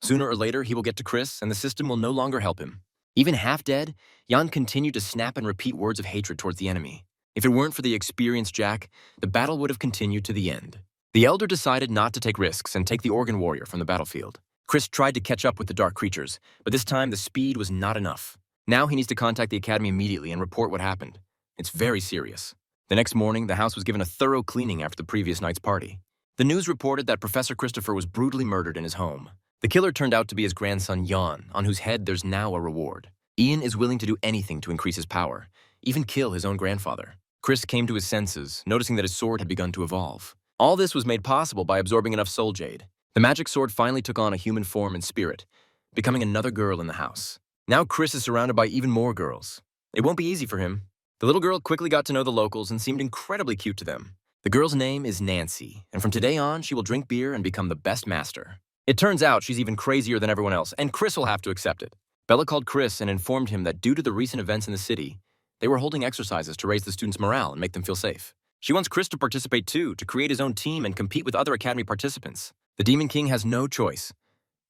Sooner or later, he will get to Chris and the system will no longer help him. Even half-dead, Jan continued to snap and repeat words of hatred towards the enemy. If it weren't for the experienced Jack, the battle would have continued to the end. The Elder decided not to take risks and take the Organ Warrior from the battlefield. Chris tried to catch up with the dark creatures, but this time the speed was not enough. Now he needs to contact the Academy immediately and report what happened. It's very serious. The next morning, the house was given a thorough cleaning after the previous night's party. The news reported that Professor Christopher was brutally murdered in his home. The killer turned out to be his grandson, Jan, on whose head there's now a reward. Ian is willing to do anything to increase his power, even kill his own grandfather. Chris came to his senses, noticing that his sword had begun to evolve. All this was made possible by absorbing enough soul jade. The magic sword finally took on a human form and spirit, becoming another girl in the house. Now Chris is surrounded by even more girls. It won't be easy for him. The little girl quickly got to know the locals and seemed incredibly cute to them. The girl's name is Nancy, and from today on, she will drink beer and become the best master. It turns out she's even crazier than everyone else, and Chris will have to accept it. Bella called Chris and informed him that due to the recent events in the city, they were holding exercises to raise the students' morale and make them feel safe. She wants Chris to participate too, to create his own team and compete with other Academy participants. The Demon King has no choice.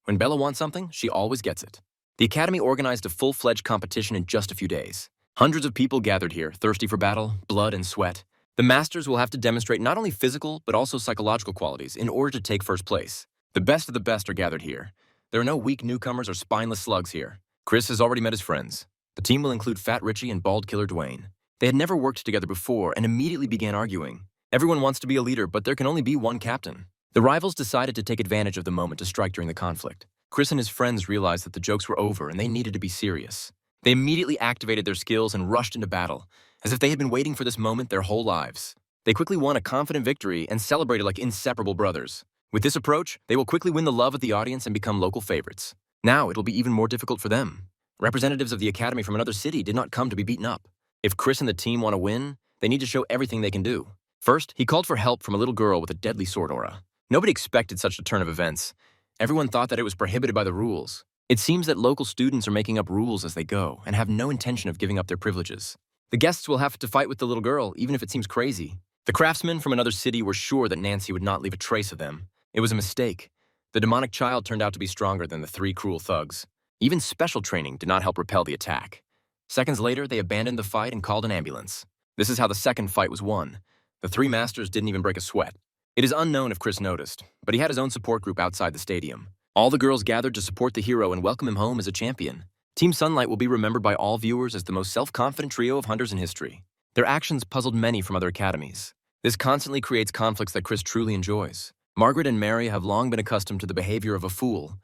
When Bella wants something, she always gets it. The academy organized a full-fledged competition in just a few days. Hundreds of people gathered here, thirsty for battle, blood, and sweat. The masters will have to demonstrate not only physical, but also psychological qualities in order to take first place. The best of the best are gathered here. There are no weak newcomers or spineless slugs here. Chris has already met his friends. The team will include Fat Richie and Bald Killer Dwayne. They had never worked together before and immediately began arguing. Everyone wants to be a leader, but there can only be one captain. The rivals decided to take advantage of the moment to strike during the conflict. Chris and his friends realized that the jokes were over and they needed to be serious. They immediately activated their skills and rushed into battle, as if they had been waiting for this moment their whole lives. They quickly won a confident victory and celebrated like inseparable brothers. With this approach, they will quickly win the love of the audience and become local favorites. Now it'll be even more difficult for them. Representatives of the academy from another city did not come to be beaten up. If Chris and the team want to win, they need to show everything they can do. First, he called for help from a little girl with a deadly sword aura. Nobody expected such a turn of events. Everyone thought that it was prohibited by the rules. It seems that local students are making up rules as they go and have no intention of giving up their privileges. The guests will have to fight with the little girl, even if it seems crazy. The craftsmen from another city were sure that Nancy would not leave a trace of them. It was a mistake. The demonic child turned out to be stronger than the three cruel thugs. Even special training did not help repel the attack. Seconds later, they abandoned the fight and called an ambulance. This is how the second fight was won. The three masters didn't even break a sweat. It is unknown if Chris noticed, but he had his own support group outside the stadium. All the girls gathered to support the hero and welcome him home as a champion. Team Sunlight will be remembered by all viewers as the most self-confident trio of hunters in history. Their actions puzzled many from other academies. This constantly creates conflicts that Chris truly enjoys. Margaret and Mary have long been accustomed to the behavior of a fool.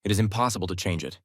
It is impossible to change it.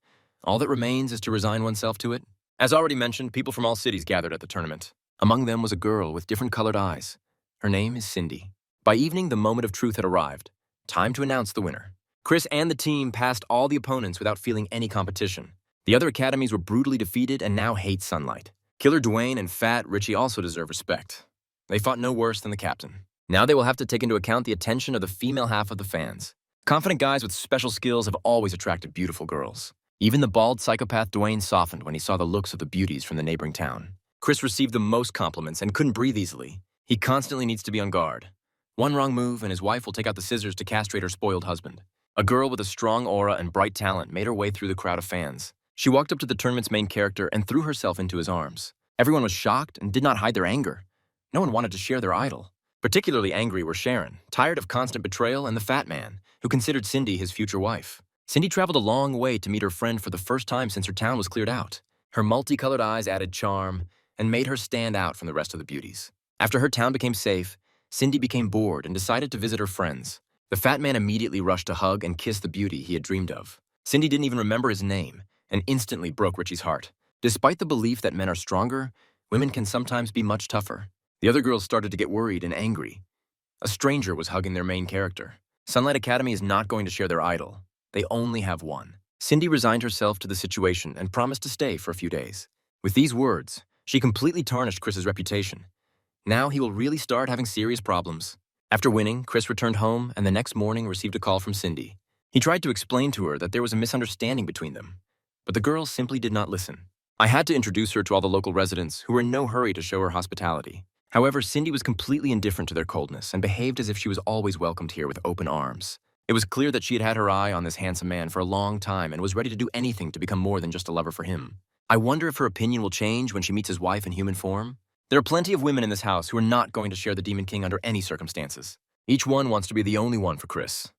All that remains is to resign oneself to it. As already mentioned, people from all cities gathered at the tournament. Among them was a girl with different colored eyes. Her name is Cindy. By evening, the moment of truth had arrived. Time to announce the winner. Chris and the team passed all the opponents without feeling any competition. The other academies were brutally defeated and now hate Sunlight. Killer Dwayne and Fat Richie also deserve respect. They fought no worse than the captain. Now they will have to take into account the attention of the female half of the fans. Confident guys with special skills have always attracted beautiful girls. Even the bald psychopath Dwayne softened when he saw the looks of the beauties from the neighboring town. Chris received the most compliments and couldn't breathe easily. He constantly needs to be on guard. One wrong move and his wife will take out the scissors to castrate her spoiled husband. A girl with a strong aura and bright talent made her way through the crowd of fans. She walked up to the tournament's main character and threw herself into his arms. Everyone was shocked and did not hide their anger. No one wanted to share their idol. Particularly angry were Sharon, tired of constant betrayal, and the fat man, who considered Cindy his future wife. Cindy traveled a long way to meet her friend for the first time since her town was cleared out. Her multicolored eyes added charm and made her stand out from the rest of the beauties. After her town became safe, Cindy became bored and decided to visit her friends. The fat man immediately rushed to hug and kiss the beauty he had dreamed of. Cindy didn't even remember his name and instantly broke Richie's heart. Despite the belief that men are stronger, women can sometimes be much tougher. The other girls started to get worried and angry. A stranger was hugging their main character. Sunlight Academy is not going to share their idol. They only have one. Cindy resigned herself to the situation and promised to stay for a few days. With these words, she completely tarnished Chris's reputation. Now he will really start having serious problems. After winning, Chris returned home and the next morning received a call from Cindy. He tried to explain to her that there was a misunderstanding between them, but the girl simply did not listen. I had to introduce her to all the local residents who were in no hurry to show her hospitality. However, Cindy was completely indifferent to their coldness and behaved as if she was always welcomed here with open arms. It was clear that she had had her eye on this handsome man for a long time and was ready to do anything to become more than just a lover for him. I wonder if her opinion will change when she meets his wife in human form. There are plenty of women in this house who are not going to share the Demon King under any circumstances. Each one wants to be the only one for Chris.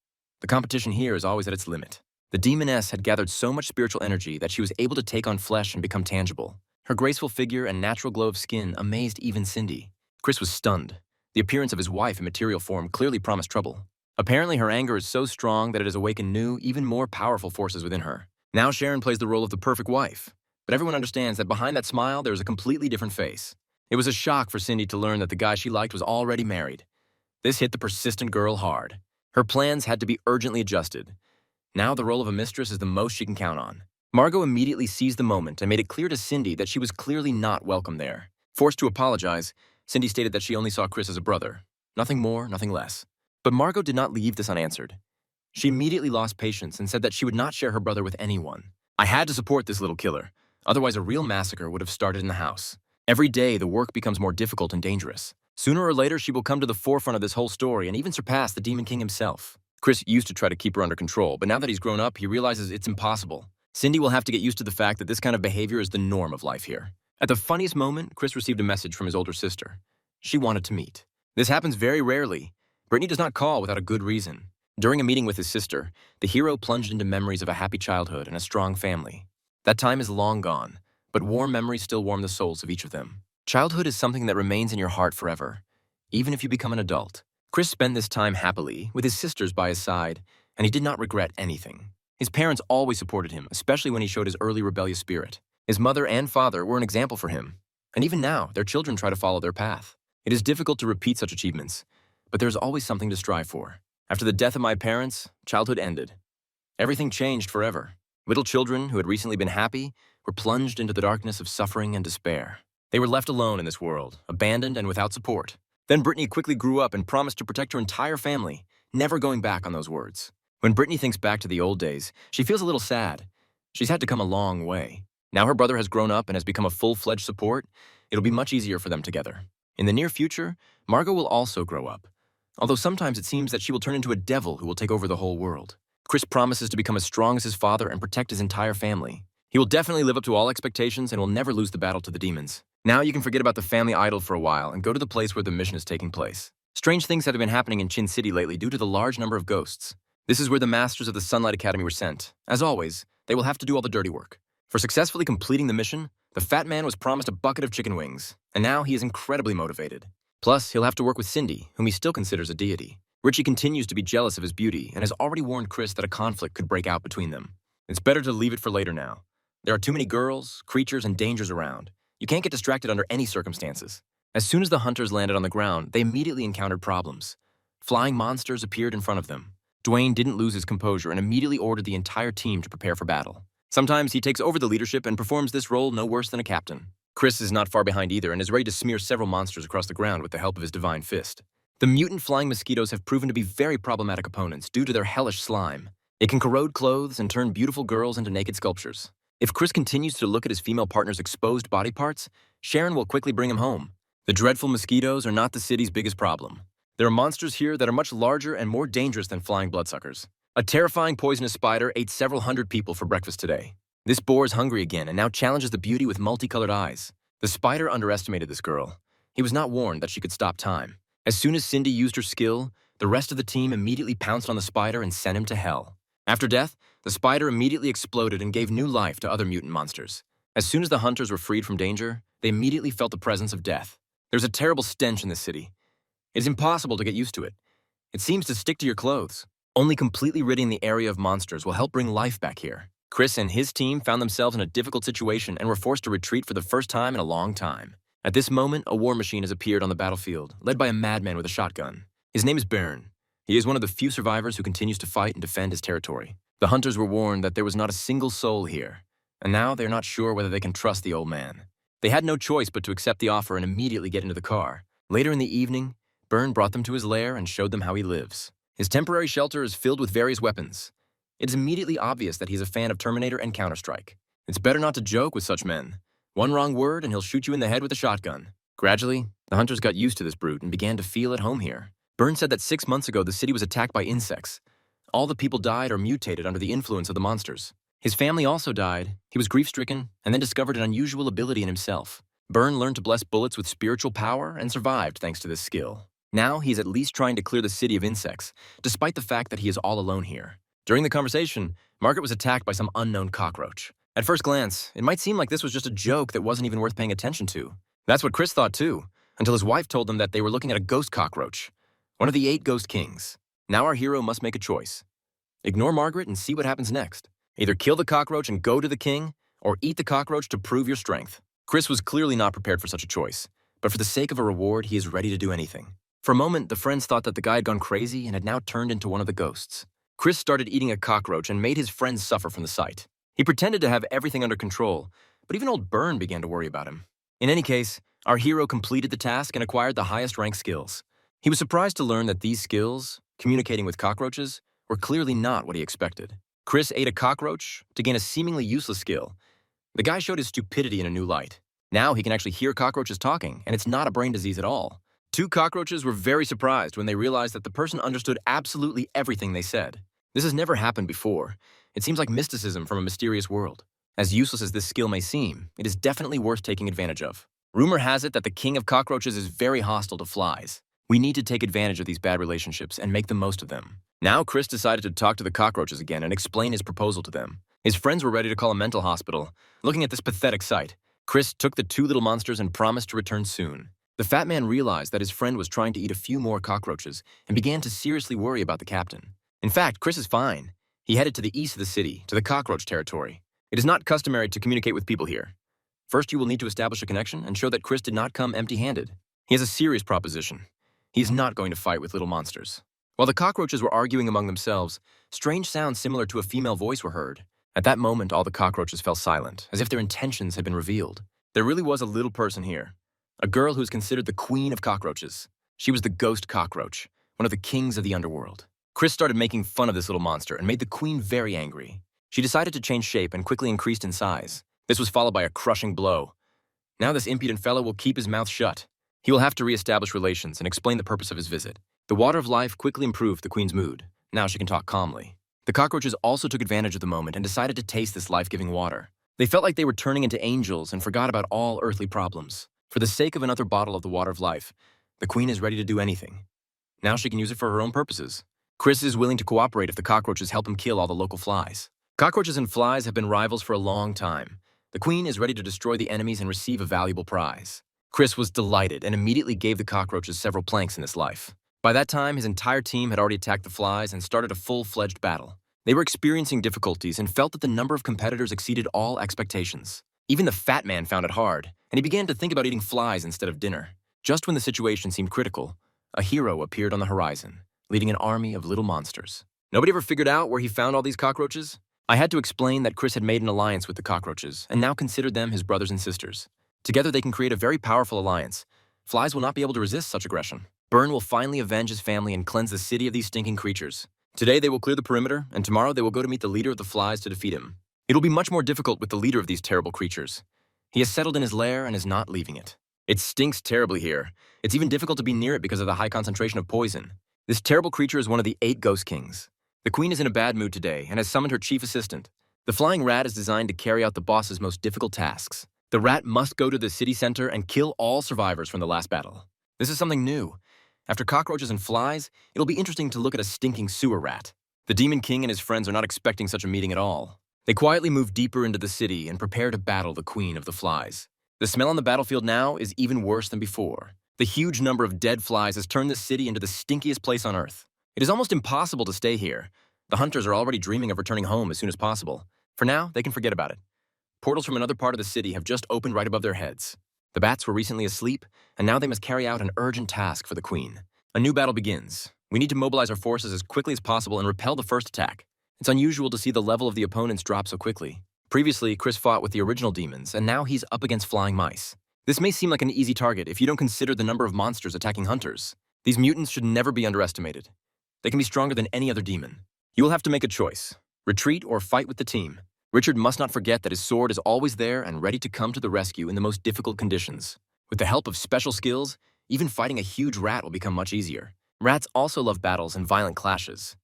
The competition here is always at its limit. The Demoness had gathered so much spiritual energy that she was able to take on flesh and become tangible. Her graceful figure and natural glow of skin amazed even Cindy. Chris was stunned. The appearance of his wife in material form clearly promised trouble. Apparently, her anger is so strong that it has awakened new, even more powerful forces within her. Now Sharon plays the role of the perfect wife. But everyone understands that behind that smile, there is a completely different face. It was a shock for Cindy to learn that the guy she liked was already married. This hit the persistent girl hard. Her plans had to be urgently adjusted. Now the role of a mistress is the most she can count on. Margot immediately seized the moment and made it clear to Cindy that she was clearly not welcome there. Forced to apologize, Cindy stated that she only saw Chris as a brother. Nothing more, nothing less. But Margot did not leave this unanswered. She immediately lost patience and said that she would not share her brother with anyone. I had to support this little killer. Otherwise, a real massacre would have started in the house. Every day, the work becomes more difficult and dangerous. Sooner or later, she will come to the forefront of this whole story and even surpass the Demon King himself. Chris used to try to keep her under control, but now that he's grown up, he realizes it's impossible. Cindy will have to get used to the fact that this kind of behavior is the norm of life here. At the funniest moment, Chris received a message from his older sister. She wanted to meet. This happens very rarely. Brittany does not call without a good reason. During a meeting with his sister, the hero plunged into memories of a happy childhood and a strong family. That time is long gone, but warm memories still warm the souls of each of them. Childhood is something that remains in your heart forever, even if you become an adult. Chris spent this time happily, with his sisters by his side, and he did not regret anything. His parents always supported him, especially when he showed his early rebellious spirit. His mother and father were an example for him, and even now, their children try to follow their path. It is difficult to repeat such achievements, but there is always something to strive for. After the death of my parents, childhood ended. Everything changed forever. Little children who had recently been happy were plunged into the darkness of suffering and despair. They were left alone in this world, abandoned and without support. Then Brittany quickly grew up and promised to protect her entire family, never going back on those words. When Brittany thinks back to the old days, she feels a little sad. She's had to come a long way. Now her brother has grown up and has become a full-fledged support. It'll be much easier for them together. In the near future, Margot will also grow up, although sometimes it seems that she will turn into a devil who will take over the whole world. Chris promises to become as strong as his father and protect his entire family. He will definitely live up to all expectations and will never lose the battle to the demons. Now you can forget about the family idol for a while and go to the place where the mission is taking place. Strange things have been happening in Chin City lately due to the large number of ghosts. This is where the masters of the Sunlight Academy were sent. As always, they will have to do all the dirty work. For successfully completing the mission, the fat man was promised a bucket of chicken wings, and now he is incredibly motivated. Plus, he'll have to work with Cindy, whom he still considers a deity. Richie continues to be jealous of his beauty and has already warned Chris that a conflict could break out between them. It's better to leave it for later now. There are too many girls, creatures, and dangers around. You can't get distracted under any circumstances. As soon as the hunters landed on the ground, they immediately encountered problems. Flying monsters appeared in front of them. Dwayne didn't lose his composure and immediately ordered the entire team to prepare for battle. Sometimes he takes over the leadership and performs this role no worse than a captain. Chris is not far behind either and is ready to smear several monsters across the ground with the help of his divine fist. The mutant flying mosquitoes have proven to be very problematic opponents due to their hellish slime. It can corrode clothes and turn beautiful girls into naked sculptures. If Chris continues to look at his female partner's exposed body parts, Sharon will quickly bring him home. The dreadful mosquitoes are not the city's biggest problem. There are monsters here that are much larger and more dangerous than flying bloodsuckers. A terrifying poisonous spider ate several hundred people for breakfast today. This boar is hungry again and now challenges the beauty with multicolored eyes. The spider underestimated this girl. He was not warned that she could stop time. As soon as Cindy used her skill, the rest of the team immediately pounced on the spider and sent him to hell. After death, the spider immediately exploded and gave new life to other mutant monsters. As soon as the hunters were freed from danger, they immediately felt the presence of death. There's a terrible stench in this city. It is impossible to get used to it. It seems to stick to your clothes. Only completely ridding the area of monsters will help bring life back here. Chris and his team found themselves in a difficult situation and were forced to retreat for the first time in a long time. At this moment, a war machine has appeared on the battlefield, led by a madman with a shotgun. His name is Byrne. He is one of the few survivors who continues to fight and defend his territory. The hunters were warned that there was not a single soul here, and now they're not sure whether they can trust the old man. They had no choice but to accept the offer and immediately get into the car. Later in the evening, Byrne brought them to his lair and showed them how he lives. His temporary shelter is filled with various weapons. It is immediately obvious that he's a fan of Terminator and Counter-Strike. It's better not to joke with such men. One wrong word and he'll shoot you in the head with a shotgun. Gradually, the hunters got used to this brute and began to feel at home here. Byrne said that 6 months ago the city was attacked by insects. All the people died or mutated under the influence of the monsters. His family also died. He was grief-stricken and then discovered an unusual ability in himself. Byrne learned to bless bullets with spiritual power and survived thanks to this skill. Now he's at least trying to clear the city of insects, despite the fact that he is all alone here. During the conversation, Margaret was attacked by some unknown cockroach. At first glance, it might seem like this was just a joke that wasn't even worth paying attention to. That's what Chris thought too, until his wife told them that they were looking at a ghost cockroach, one of the 8 ghost kings. Now our hero must make a choice. Ignore Margaret and see what happens next. Either kill the cockroach and go to the king, or eat the cockroach to prove your strength. Chris was clearly not prepared for such a choice, but for the sake of a reward, he is ready to do anything. For a moment, the friends thought that the guy had gone crazy and had now turned into one of the ghosts. Chris started eating a cockroach and made his friends suffer from the sight. He pretended to have everything under control, but even old Byrne began to worry about him. In any case, our hero completed the task and acquired the highest rank skills. He was surprised to learn that these skills, communicating with cockroaches, were clearly not what he expected. Chris ate a cockroach to gain a seemingly useless skill. The guy showed his stupidity in a new light. Now he can actually hear cockroaches talking, and it's not a brain disease at all. 2 cockroaches were very surprised when they realized that the person understood absolutely everything they said. This has never happened before. It seems like mysticism from a mysterious world. As useless as this skill may seem, it is definitely worth taking advantage of. Rumor has it that the king of cockroaches is very hostile to flies. We need to take advantage of these bad relationships and make the most of them. Now Chris decided to talk to the cockroaches again and explain his proposal to them. His friends were ready to call a mental hospital. Looking at this pathetic sight, Chris took the two little monsters and promised to return soon. The fat man realized that his friend was trying to eat a few more cockroaches and began to seriously worry about the captain. In fact, Chris is fine. He headed to the east of the city, to the cockroach territory. It is not customary to communicate with people here. First, you will need to establish a connection and show that Chris did not come empty-handed. He has a serious proposition. He is not going to fight with little monsters. While the cockroaches were arguing among themselves, strange sounds similar to a female voice were heard. At that moment, all the cockroaches fell silent, as if their intentions had been revealed. There really was a little person here. A girl who is considered the queen of cockroaches. She was the ghost cockroach, one of the kings of the underworld. Chris started making fun of this little monster and made the queen very angry. She decided to change shape and quickly increased in size. This was followed by a crushing blow. Now this impudent fellow will keep his mouth shut. He will have to re-establish relations and explain the purpose of his visit. The water of life quickly improved the queen's mood. Now she can talk calmly. The cockroaches also took advantage of the moment and decided to taste this life-giving water. They felt like they were turning into angels and forgot about all earthly problems. For the sake of another bottle of the water of life, the queen is ready to do anything. Now she can use it for her own purposes. Chris is willing to cooperate if the cockroaches help him kill all the local flies. Cockroaches and flies have been rivals for a long time. The queen is ready to destroy the enemies and receive a valuable prize. Chris was delighted and immediately gave the cockroaches several planks in this life. By that time, his entire team had already attacked the flies and started a full-fledged battle. They were experiencing difficulties and felt that the number of competitors exceeded all expectations. Even the fat man found it hard, and he began to think about eating flies instead of dinner. Just when the situation seemed critical, a hero appeared on the horizon, leading an army of little monsters. Nobody ever figured out where he found all these cockroaches? I had to explain that Chris had made an alliance with the cockroaches and now considered them his brothers and sisters. Together they can create a very powerful alliance. Flies will not be able to resist such aggression. Burn will finally avenge his family and cleanse the city of these stinking creatures. Today they will clear the perimeter, and tomorrow they will go to meet the leader of the flies to defeat him. It will be much more difficult with the leader of these terrible creatures. He has settled in his lair and is not leaving it. It stinks terribly here. It's even difficult to be near it because of the high concentration of poison. This terrible creature is one of the 8 ghost kings. The queen is in a bad mood today and has summoned her chief assistant. The flying rat is designed to carry out the boss's most difficult tasks. The rat must go to the city center and kill all survivors from the last battle. This is something new. After cockroaches and flies, it'll be interesting to look at a stinking sewer rat. The Demon King and his friends are not expecting such a meeting at all. They quietly move deeper into the city and prepare to battle the queen of the flies. The smell on the battlefield now is even worse than before. The huge number of dead flies has turned this city into the stinkiest place on Earth. It is almost impossible to stay here. The hunters are already dreaming of returning home as soon as possible. For now, they can forget about it. Portals from another part of the city have just opened right above their heads. The bats were recently asleep, and now they must carry out an urgent task for the queen. A new battle begins. We need to mobilize our forces as quickly as possible and repel the first attack. It's unusual to see the level of the opponents drop so quickly. Previously, Chris fought with the original demons, and now he's up against flying mice. This may seem like an easy target if you don't consider the number of monsters attacking hunters. These mutants should never be underestimated. They can be stronger than any other demon. You will have to make a choice. Retreat or fight with the team. Richard must not forget that his sword is always there and ready to come to the rescue in the most difficult conditions. With the help of special skills, even fighting a huge rat will become much easier. Rats also love battles and violent clashes.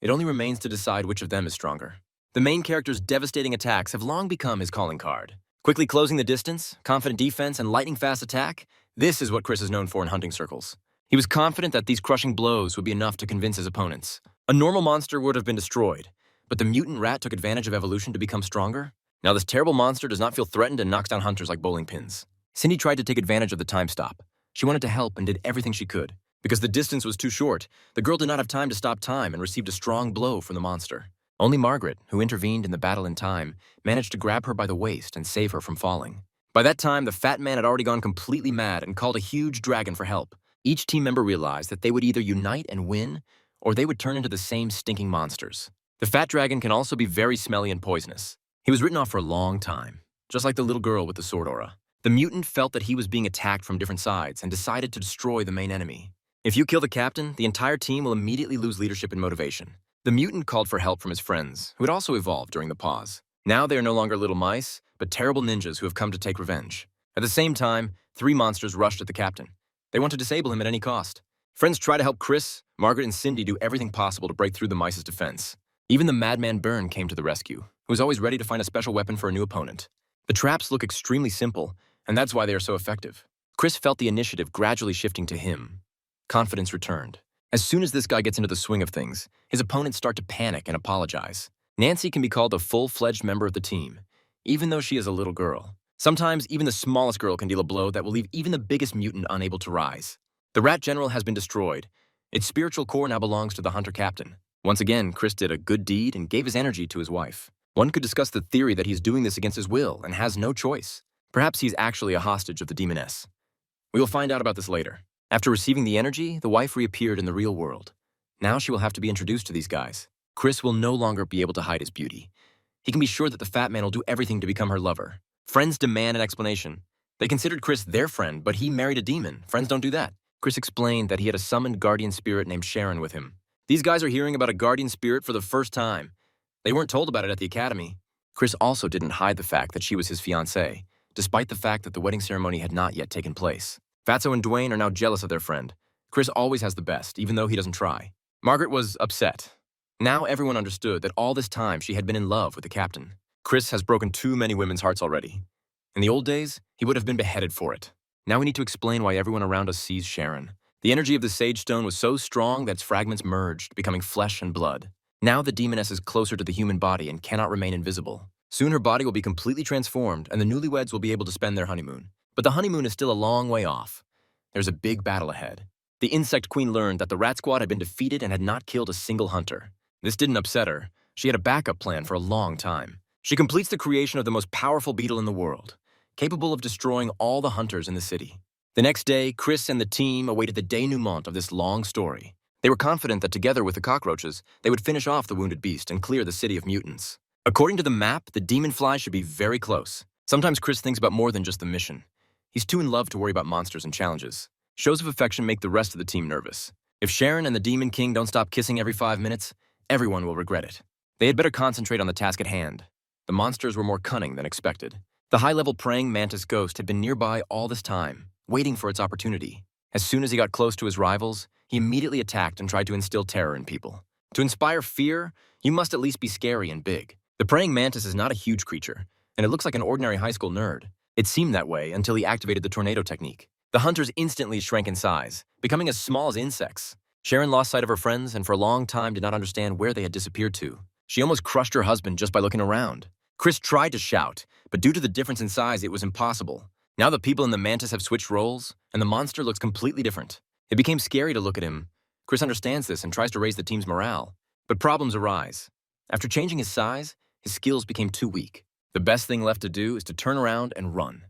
It only remains to decide which of them is stronger. The main character's devastating attacks have long become his calling card. Quickly closing the distance, confident defense, and lightning-fast attack, this is what Chris is known for in hunting circles. He was confident that these crushing blows would be enough to convince his opponents. A normal monster would have been destroyed, but the mutant rat took advantage of evolution to become stronger. Now this terrible monster does not feel threatened and knocks down hunters like bowling pins. Cindy tried to take advantage of the time stop. She wanted to help and did everything she could. Because the distance was too short, the girl did not have time to stop time and received a strong blow from the monster. Only Margaret, who intervened in the battle in time, managed to grab her by the waist and save her from falling. By that time, the fat man had already gone completely mad and called a huge dragon for help. Each team member realized that they would either unite and win, or they would turn into the same stinking monsters. The fat dragon can also be very smelly and poisonous. He was written off for a long time, just like the little girl with the sword aura. The mutant felt that he was being attacked from different sides and decided to destroy the main enemy. If you kill the captain, the entire team will immediately lose leadership and motivation. The mutant called for help from his friends, who had also evolved during the pause. Now they are no longer little mice, but terrible ninjas who have come to take revenge. At the same time, 3 monsters rushed at the captain. They want to disable him at any cost. Friends try to help Chris, Margaret, and Cindy do everything possible to break through the mice's defense. Even the madman Burn came to the rescue, who was always ready to find a special weapon for a new opponent. The traps look extremely simple, and that's why they are so effective. Chris felt the initiative gradually shifting to him. Confidence returned. As soon as this guy gets into the swing of things, his opponents start to panic and apologize. Nancy can be called a full-fledged member of the team, even though she is a little girl. Sometimes even the smallest girl can deal a blow that will leave even the biggest mutant unable to rise. The Rat General has been destroyed. Its spiritual core now belongs to the Hunter Captain. Once again, Chris did a good deed and gave his energy to his wife. One could discuss the theory that he's doing this against his will and has no choice. Perhaps he's actually a hostage of the Demoness. We will find out about this later. After receiving the energy, the wife reappeared in the real world. Now she will have to be introduced to these guys. Chris will no longer be able to hide his beauty. He can be sure that the fat man will do everything to become her lover. Friends demand an explanation. They considered Chris their friend, but he married a demon. Friends don't do that. Chris explained that he had a summoned guardian spirit named Sharon with him. These guys are hearing about a guardian spirit for the first time. They weren't told about it at the academy. Chris also didn't hide the fact that she was his fiancée, despite the fact that the wedding ceremony had not yet taken place. Fatso and Dwayne are now jealous of their friend. Chris always has the best, even though he doesn't try. Margaret was upset. Now everyone understood that all this time she had been in love with the captain. Chris has broken too many women's hearts already. In the old days, he would have been beheaded for it. Now we need to explain why everyone around us sees Sharon. The energy of the Sage Stone was so strong that its fragments merged, becoming flesh and blood. Now the Demoness is closer to the human body and cannot remain invisible. Soon her body will be completely transformed, and the newlyweds will be able to spend their honeymoon. But the honeymoon is still a long way off. There's a big battle ahead. The Insect Queen learned that the Rat Squad had been defeated and had not killed a single hunter. This didn't upset her. She had a backup plan for a long time. She completes the creation of the most powerful beetle in the world, capable of destroying all the hunters in the city. The next day, Chris and the team awaited the denouement of this long story. They were confident that together with the cockroaches, they would finish off the wounded beast and clear the city of mutants. According to the map, the demon fly should be very close. Sometimes Chris thinks about more than just the mission. He's too in love to worry about monsters and challenges. Shows of affection make the rest of the team nervous. If Sharon and the Demon King don't stop kissing every 5 minutes, everyone will regret it. They had better concentrate on the task at hand. The monsters were more cunning than expected. The high-level praying mantis ghost had been nearby all this time, waiting for its opportunity. As soon as he got close to his rivals, he immediately attacked and tried to instill terror in people. To inspire fear, you must at least be scary and big. The praying mantis is not a huge creature, and it looks like an ordinary high school nerd. It seemed that way until he activated the tornado technique. The hunters instantly shrank in size, becoming as small as insects. Sharon lost sight of her friends and for a long time did not understand where they had disappeared to. She almost crushed her husband just by looking around. Chris tried to shout, but due to the difference in size, it was impossible. Now the people in the mantis have switched roles, and the monster looks completely different. It became scary to look at him. Chris understands this and tries to raise the team's morale. But problems arise. After changing his size, his skills became too weak. The best thing left to do is to turn around and run,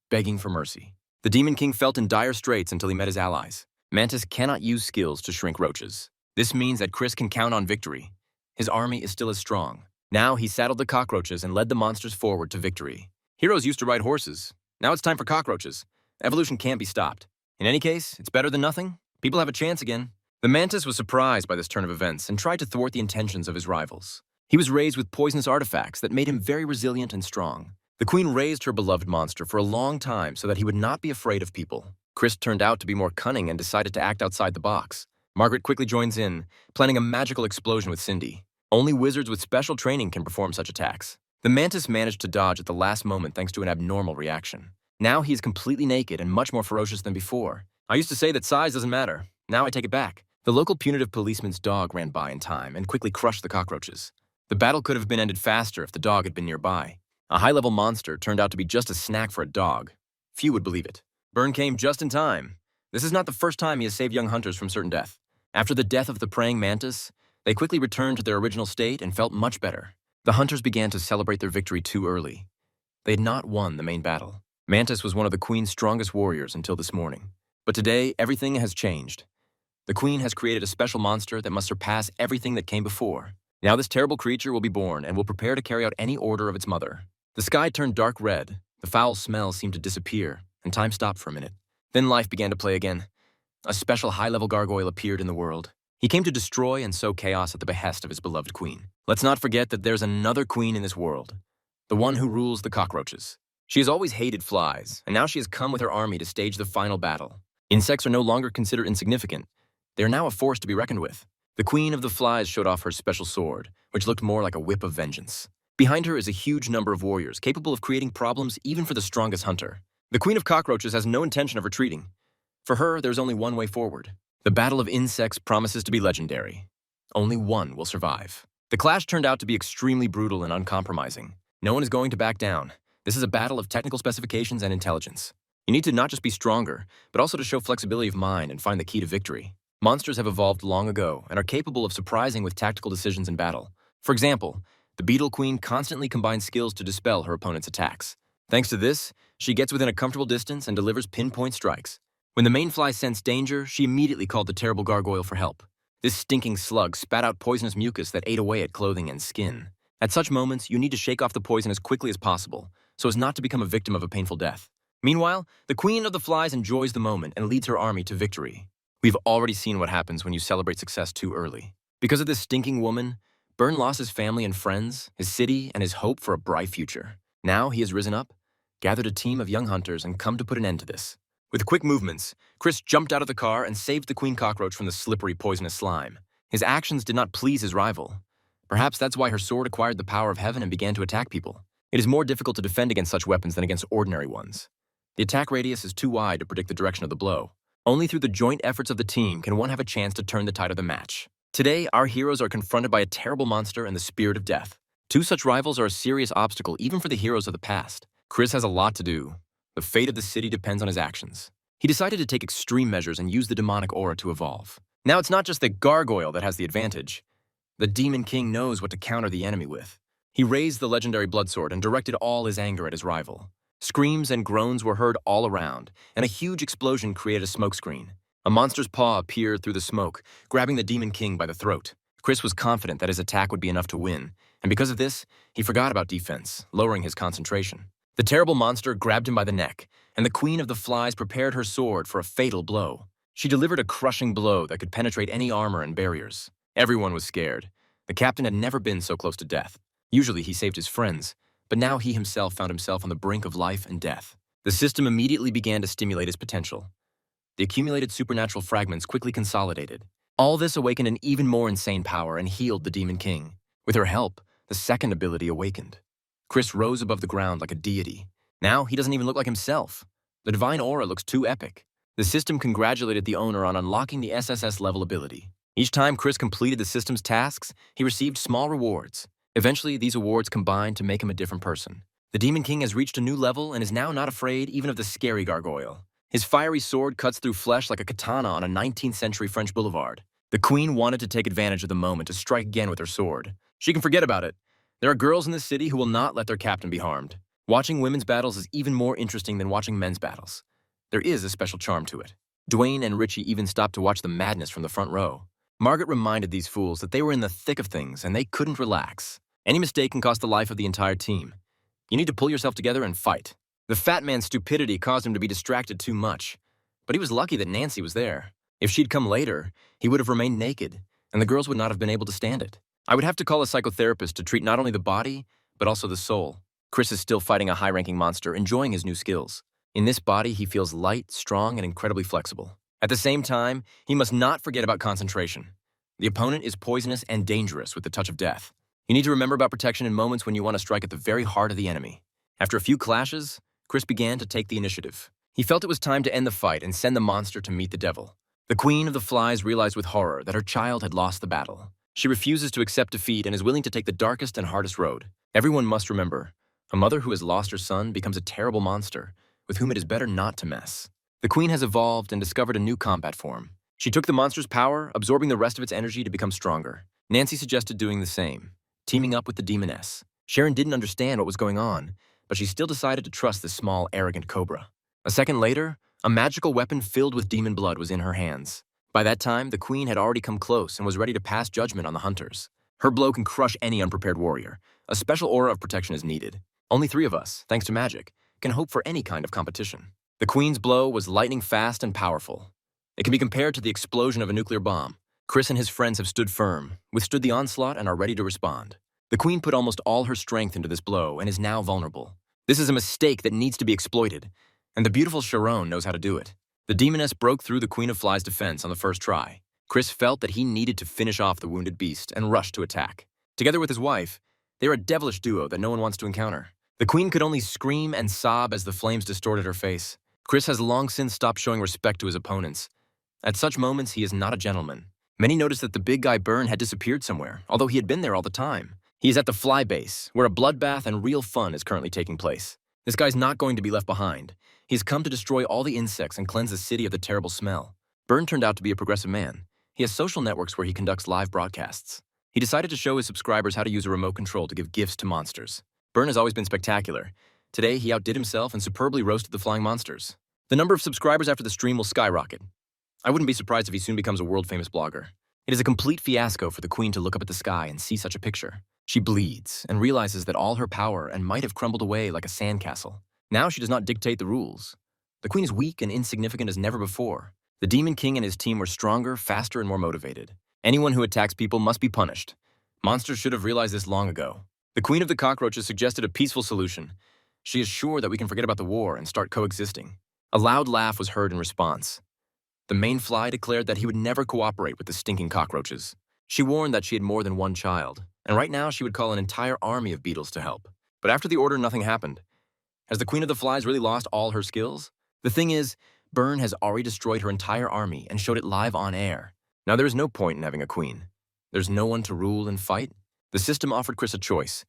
begging for mercy. The Demon King felt in dire straits until he met his allies. Mantis cannot use skills to shrink roaches. This means that Chris can count on victory. His army is still as strong. Now he saddled the cockroaches and led the monsters forward to victory. Heroes used to ride horses. Now it's time for cockroaches. Evolution can't be stopped. In any case, it's better than nothing. People have a chance again. The mantis was surprised by this turn of events and tried to thwart the intentions of his rivals. He was raised with poisonous artifacts that made him very resilient and strong. The queen raised her beloved monster for a long time so that he would not be afraid of people. Chris turned out to be more cunning and decided to act outside the box. Margaret quickly joins in, planning a magical explosion with Cindy. Only wizards with special training can perform such attacks. The mantis managed to dodge at the last moment thanks to an abnormal reaction. Now he is completely naked and much more ferocious than before. I used to say that size doesn't matter. Now I take it back. The local punitive policeman's dog ran by in time and quickly crushed the cockroaches. The battle could have been ended faster if the dog had been nearby. A high-level monster turned out to be just a snack for a dog. Few would believe it. Burn came just in time. This is not the first time he has saved young hunters from certain death. After the death of the praying mantis, they quickly returned to their original state and felt much better. The hunters began to celebrate their victory too early. They had not won the main battle. Mantis was one of the Queen's strongest warriors until this morning. But today, everything has changed. The Queen has created a special monster that must surpass everything that came before. Now this terrible creature will be born and will prepare to carry out any order of its mother. The sky turned dark red, the foul smell seemed to disappear, and time stopped for a minute. Then life began to play again. A special high-level gargoyle appeared in the world. He came to destroy and sow chaos at the behest of his beloved queen. Let's not forget that there's another queen in this world, the one who rules the cockroaches. She has always hated flies, and now she has come with her army to stage the final battle. Insects are no longer considered insignificant. They are now a force to be reckoned with. The Queen of the Flies showed off her special sword, which looked more like a whip of vengeance. Behind her is a huge number of warriors capable of creating problems even for the strongest hunter. The Queen of Cockroaches has no intention of retreating. For her, there's only one way forward. The Battle of Insects promises to be legendary. Only one will survive. The clash turned out to be extremely brutal and uncompromising. No one is going to back down. This is a battle of technical specifications and intelligence. You need to not just be stronger, but also to show flexibility of mind and find the key to victory. Monsters have evolved long ago and are capable of surprising with tactical decisions in battle. For example, the Beetle Queen constantly combines skills to dispel her opponent's attacks. Thanks to this, she gets within a comfortable distance and delivers pinpoint strikes. When the main fly sensed danger, she immediately called the terrible gargoyle for help. This stinking slug spat out poisonous mucus that ate away at clothing and skin. At such moments, you need to shake off the poison as quickly as possible, so as not to become a victim of a painful death. Meanwhile, the Queen of the Flies enjoys the moment and leads her army to victory. We've already seen what happens when you celebrate success too early. Because of this stinking woman, Byrne lost his family and friends, his city, and his hope for a bright future. Now he has risen up, gathered a team of young hunters, and come to put an end to this. With quick movements, Chris jumped out of the car and saved the Queen Cockroach from the slippery, poisonous slime. His actions did not please his rival. Perhaps that's why her sword acquired the power of heaven and began to attack people. It is more difficult to defend against such weapons than against ordinary ones. The attack radius is too wide to predict the direction of the blow. Only through the joint efforts of the team can one have a chance to turn the tide of the match. Today, our heroes are confronted by a terrible monster and the spirit of death. Two such rivals are a serious obstacle even for the heroes of the past. Chris has a lot to do. The fate of the city depends on his actions. He decided to take extreme measures and use the demonic aura to evolve. Now it's not just the gargoyle that has the advantage. The Demon King knows what to counter the enemy with. He raised the legendary bloodsword and directed all his anger at his rival. Screams and groans were heard all around, and a huge explosion created a smokescreen. A monster's paw appeared through the smoke, grabbing the Demon King by the throat. Chris was confident that his attack would be enough to win, and because of this, he forgot about defense, lowering his concentration. The terrible monster grabbed him by the neck, and the Queen of the Flies prepared her sword for a fatal blow. She delivered a crushing blow that could penetrate any armor and barriers. Everyone was scared. The captain had never been so close to death. Usually he saved his friends, but now he himself found himself on the brink of life and death. The system immediately began to stimulate his potential. The accumulated supernatural fragments quickly consolidated. All this awakened an even more insane power and healed the Demon King. With her help, the second ability awakened. Chris rose above the ground like a deity. Now he doesn't even look like himself. The divine aura looks too epic. The system congratulated the owner on unlocking the SSS level ability. Each time Chris completed the system's tasks, he received small rewards. Eventually, these awards combined to make him a different person. The Demon King has reached a new level and is now not afraid even of the scary gargoyle. His fiery sword cuts through flesh like a katana on a 19th century French boulevard. The Queen wanted to take advantage of the moment to strike again with her sword. She can forget about it. There are girls in this city who will not let their captain be harmed. Watching women's battles is even more interesting than watching men's battles. There is a special charm to it. Dwayne and Richie even stopped to watch the madness from the front row. Margaret reminded these fools that they were in the thick of things and they couldn't relax. Any mistake can cost the life of the entire team. You need to pull yourself together and fight. The fat man's stupidity caused him to be distracted too much. But he was lucky that Nancy was there. If she'd come later, he would have remained naked, and the girls would not have been able to stand it. I would have to call a psychotherapist to treat not only the body, but also the soul. Chris is still fighting a high-ranking monster, enjoying his new skills. In this body, he feels light, strong, and incredibly flexible. At the same time, he must not forget about concentration. The opponent is poisonous and dangerous with the touch of death. You need to remember about protection in moments when you want to strike at the very heart of the enemy. After a few clashes, Chris began to take the initiative. He felt it was time to end the fight and send the monster to meet the devil. The Queen of the Flies realized with horror that her child had lost the battle. She refuses to accept defeat and is willing to take the darkest and hardest road. Everyone must remember, a mother who has lost her son becomes a terrible monster with whom it is better not to mess. The Queen has evolved and discovered a new combat form. She took the monster's power, absorbing the rest of its energy to become stronger. Nancy suggested doing the same, teaming up with the demoness. Sharon didn't understand what was going on, but she still decided to trust this small, arrogant cobra. A second later, a magical weapon filled with demon blood was in her hands. By that time, the Queen had already come close and was ready to pass judgment on the hunters. Her blow can crush any unprepared warrior. A special aura of protection is needed. Only 3 of us, thanks to magic, can hope for any kind of competition. The Queen's blow was lightning fast and powerful. It can be compared to the explosion of a nuclear bomb. Chris and his friends have stood firm, withstood the onslaught, and are ready to respond. The Queen put almost all her strength into this blow and is now vulnerable. This is a mistake that needs to be exploited, and the beautiful Sharon knows how to do it. The demoness broke through the Queen of Flies' defense on the first try. Chris felt that he needed to finish off the wounded beast and rushed to attack. Together with his wife, they were a devilish duo that no one wants to encounter. The queen could only scream and sob as the flames distorted her face. Chris has long since stopped showing respect to his opponents. At such moments, he is not a gentleman. Many noticed that the big guy Byrne had disappeared somewhere, although he had been there all the time. He is at the fly base, where a bloodbath and real fun is currently taking place. This guy's not going to be left behind. He's come to destroy all the insects and cleanse the city of the terrible smell. Byrne turned out to be a progressive man. He has social networks where he conducts live broadcasts. He decided to show his subscribers how to use a remote control to give gifts to monsters. Byrne has always been spectacular. Today, he outdid himself and superbly roasted the flying monsters. The number of subscribers after the stream will skyrocket. I wouldn't be surprised if he soon becomes a world-famous blogger. It is a complete fiasco for the queen to look up at the sky and see such a picture. She bleeds and realizes that all her power and might have crumbled away like a sandcastle. Now she does not dictate the rules. The queen is weak and insignificant as never before. The Demon King and his team were stronger, faster, and more motivated. Anyone who attacks people must be punished. Monsters should have realized this long ago. The Queen of the Cockroaches suggested a peaceful solution. She is sure that we can forget about the war and start coexisting. A loud laugh was heard in response. The main fly declared that he would never cooperate with the stinking cockroaches. She warned that she had more than one child, and right now she would call an entire army of beetles to help. But after the order, nothing happened. Has the Queen of the Flies really lost all her skills? The thing is, Byrne has already destroyed her entire army and showed it live on air. Now there is no point in having a queen. There's no one to rule and fight. The system offered Chris a choice.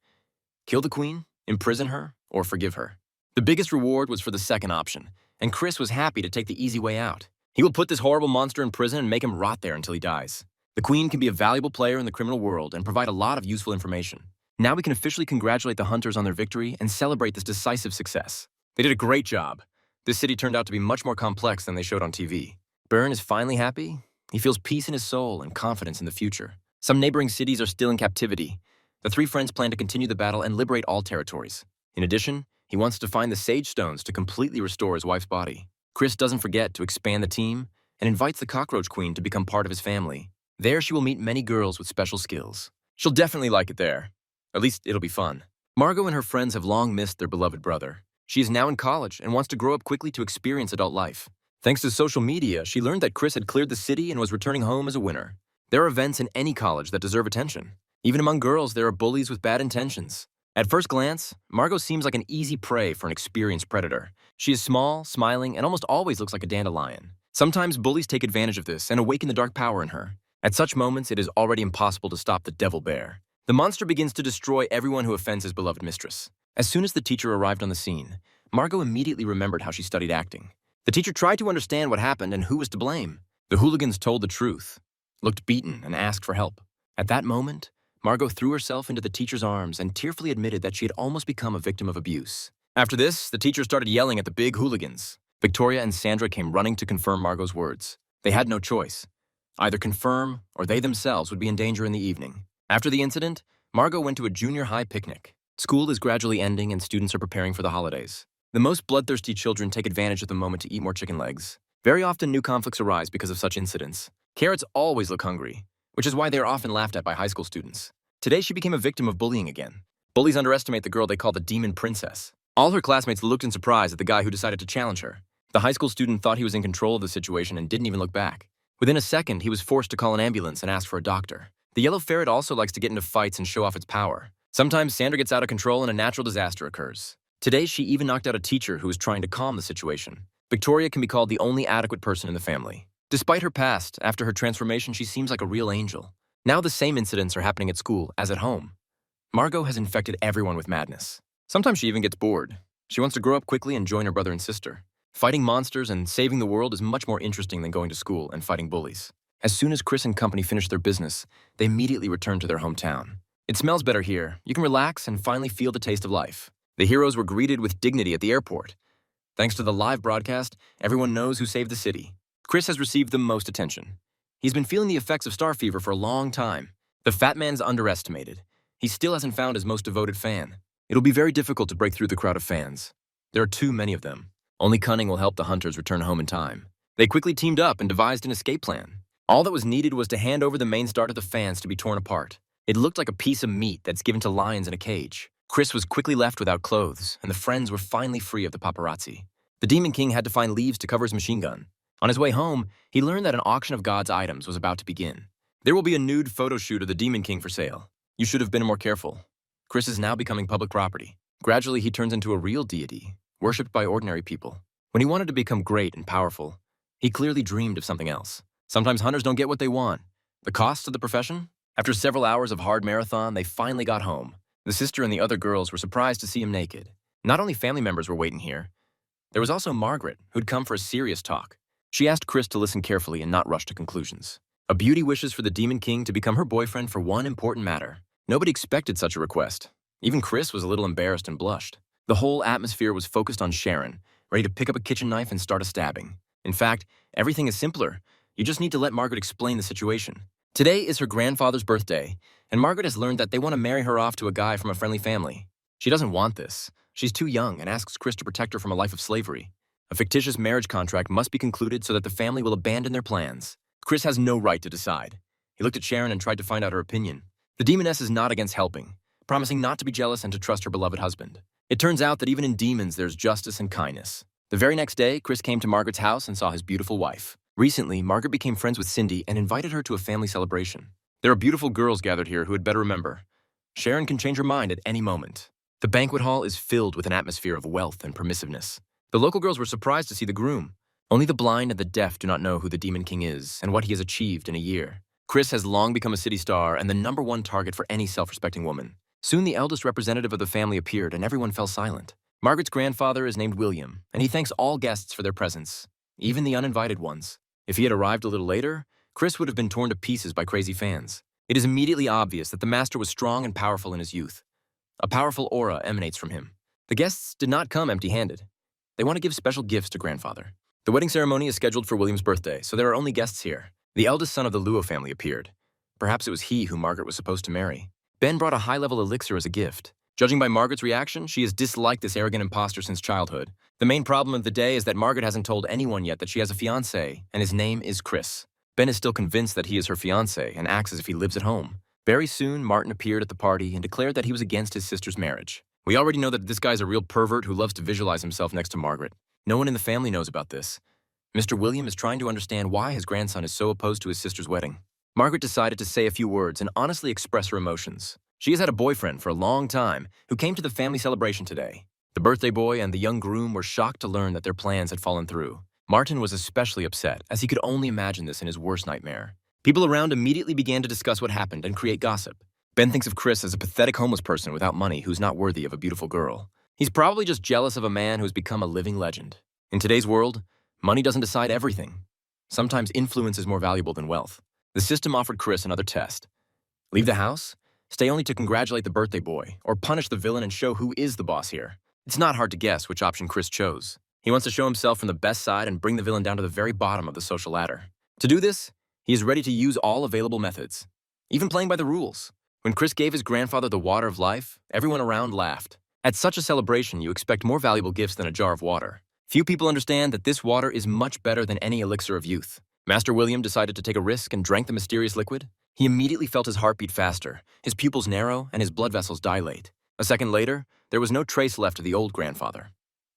Kill the queen, imprison her, or forgive her. The biggest reward was for the second option, and Chris was happy to take the easy way out. He will put this horrible monster in prison and make him rot there until he dies. The queen can be a valuable player in the criminal world and provide a lot of useful information. Now we can officially congratulate the hunters on their victory and celebrate this decisive success. They did a great job. This city turned out to be much more complex than they showed on TV. Byrne is finally happy. He feels peace in his soul and confidence in the future. Some neighboring cities are still in captivity. The three friends plan to continue the battle and liberate all territories. In addition, he wants to find the Sage Stones to completely restore his wife's body. Chris doesn't forget to expand the team and invites the Cockroach Queen to become part of his family. There she will meet many girls with special skills. She'll definitely like it there. At least it'll be fun. Margot and her friends have long missed their beloved brother. She is now in college and wants to grow up quickly to experience adult life. Thanks to social media, she learned that Chris had cleared the city and was returning home as a winner. There are events in any college that deserve attention. Even among girls, there are bullies with bad intentions. At first glance, Margot seems like an easy prey for an experienced predator. She is small, smiling, and almost always looks like a dandelion. Sometimes bullies take advantage of this and awaken the dark power in her. At such moments, it is already impossible to stop the devil bear. The monster begins to destroy everyone who offends his beloved mistress. As soon as the teacher arrived on the scene, Margot immediately remembered how she studied acting. The teacher tried to understand what happened and who was to blame. The hooligans told the truth, looked beaten, and asked for help. At that moment, Margot threw herself into the teacher's arms and tearfully admitted that she had almost become a victim of abuse. After this, the teacher started yelling at the big hooligans. Victoria and Sandra came running to confirm Margot's words. They had no choice. Either confirm or they themselves would be in danger in the evening. After the incident, Margot went to a junior high picnic. School is gradually ending and students are preparing for the holidays. The most bloodthirsty children take advantage of the moment to eat more chicken legs. Very often new conflicts arise because of such incidents. Carrots always look hungry, which is why they are often laughed at by high school students. Today she became a victim of bullying again. Bullies underestimate the girl they call the Demon Princess. All her classmates looked in surprise at the guy who decided to challenge her. The high school student thought he was in control of the situation and didn't even look back. Within a second, he was forced to call an ambulance and ask for a doctor. The yellow ferret also likes to get into fights and show off its power. Sometimes Sandra gets out of control and a natural disaster occurs. Today, she even knocked out a teacher who was trying to calm the situation. Victoria can be called the only adequate person in the family. Despite her past, after her transformation, she seems like a real angel. Now the same incidents are happening at school as at home. Margot has infected everyone with madness. Sometimes she even gets bored. She wants to grow up quickly and join her brother and sister. Fighting monsters and saving the world is much more interesting than going to school and fighting bullies. As soon as Chris and company finish their business, they immediately return to their hometown. It smells better here. You can relax and finally feel the taste of life. The heroes were greeted with dignity at the airport. Thanks to the live broadcast, everyone knows who saved the city. Chris has received the most attention. He's been feeling the effects of star fever for a long time. The fat man's underestimated. He still hasn't found his most devoted fan. It'll be very difficult to break through the crowd of fans. There are too many of them. Only cunning will help the hunters return home in time. They quickly teamed up and devised an escape plan. All that was needed was to hand over the main star to the fans to be torn apart. It looked like a piece of meat that's given to lions in a cage. Chris was quickly left without clothes, and the friends were finally free of the paparazzi. The Demon King had to find leaves to cover his machine gun. On his way home, he learned that an auction of God's items was about to begin. There will be a nude photo shoot of the Demon King for sale. You should have been more careful. Chris is now becoming public property. Gradually, he turns into a real deity, worshipped by ordinary people. When he wanted to become great and powerful, he clearly dreamed of something else. Sometimes hunters don't get what they want. The cost of the profession? After several hours of hard marathon, they finally got home. The sister and the other girls were surprised to see him naked. Not only family members were waiting here, there was also Margaret, who'd come for a serious talk. She asked Chris to listen carefully and not rush to conclusions. A beauty wishes for the Demon King to become her boyfriend for one important matter. Nobody expected such a request. Even Chris was a little embarrassed and blushed. The whole atmosphere was focused on Sharon, ready to pick up a kitchen knife and start a stabbing. In fact, everything is simpler. You just need to let Margaret explain the situation. Today is her grandfather's birthday, and Margaret has learned that they want to marry her off to a guy from a friendly family. She doesn't want this. She's too young and asks Chris to protect her from a life of slavery. A fictitious marriage contract must be concluded so that the family will abandon their plans. Chris has no right to decide. He looked at Sharon and tried to find out her opinion. The demoness is not against helping, promising not to be jealous and to trust her beloved husband. It turns out that even in demons there's justice and kindness. The very next day, Chris came to Margaret's house and saw his beautiful wife. Recently, Margaret became friends with Cindy and invited her to a family celebration. There are beautiful girls gathered here who had better remember. Sharon can change her mind at any moment. The banquet hall is filled with an atmosphere of wealth and permissiveness. The local girls were surprised to see the groom. Only the blind and the deaf do not know who the Demon King is and what he has achieved in a year. Chris has long become a city star and the #1 target for any self-respecting woman. Soon the eldest representative of the family appeared and everyone fell silent. Margaret's grandfather is named William, and he thanks all guests for their presence, even the uninvited ones. If he had arrived a little later, Chris would have been torn to pieces by crazy fans. It is immediately obvious that the master was strong and powerful in his youth. A powerful aura emanates from him. The guests did not come empty-handed. They want to give special gifts to grandfather. The wedding ceremony is scheduled for William's birthday, so there are only guests here. The eldest son of the Luo family appeared. Perhaps it was he who Margaret was supposed to marry. Ben brought a high-level elixir as a gift. Judging by Margaret's reaction, she has disliked this arrogant imposter since childhood. The main problem of the day is that Margaret hasn't told anyone yet that she has a fiancé, and his name is Chris. Ben is still convinced that he is her fiancé and acts as if he lives at home. Very soon, Martin appeared at the party and declared that he was against his sister's marriage. We already know that this guy's a real pervert who loves to visualize himself next to Margaret. No one in the family knows about this. Mr. William is trying to understand why his grandson is so opposed to his sister's wedding. Margaret decided to say a few words and honestly express her emotions. She has had a boyfriend for a long time who came to the family celebration today. The birthday boy and the young groom were shocked to learn that their plans had fallen through. Martin was especially upset, as he could only imagine this in his worst nightmare. People around immediately began to discuss what happened and create gossip. Ben thinks of Chris as a pathetic homeless person without money who's not worthy of a beautiful girl. He's probably just jealous of a man who has become a living legend. In today's world, money doesn't decide everything. Sometimes influence is more valuable than wealth. The system offered Chris another test. Leave the house? Stay only to congratulate the birthday boy, or punish the villain and show who is the boss here. It's not hard to guess which option Chris chose. He wants to show himself from the best side and bring the villain down to the very bottom of the social ladder. To do this, he is ready to use all available methods, even playing by the rules. When Chris gave his grandfather the water of life, everyone around laughed. At such a celebration, you expect more valuable gifts than a jar of water. Few people understand that this water is much better than any elixir of youth. Master William decided to take a risk and drank the mysterious liquid. He immediately felt his heart beat faster, his pupils narrow, and his blood vessels dilate. A second later, there was no trace left of the old grandfather.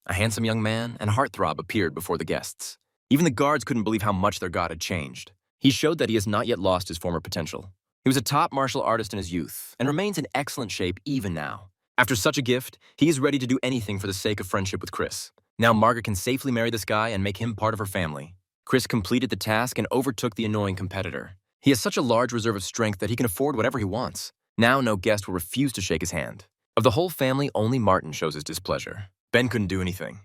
A handsome young man and heartthrob appeared before the guests. Even the guards couldn't believe how much their god had changed. He showed that he has not yet lost his former potential. He was a top martial artist in his youth and remains in excellent shape even now. After such a gift, he is ready to do anything for the sake of friendship with Chris. Now Margaret can safely marry this guy and make him part of her family. Chris completed the task and overtook the annoying competitor. He has such a large reserve of strength that he can afford whatever he wants. Now no guest will refuse to shake his hand. Of the whole family, only Martin shows his displeasure. Ben couldn't do anything.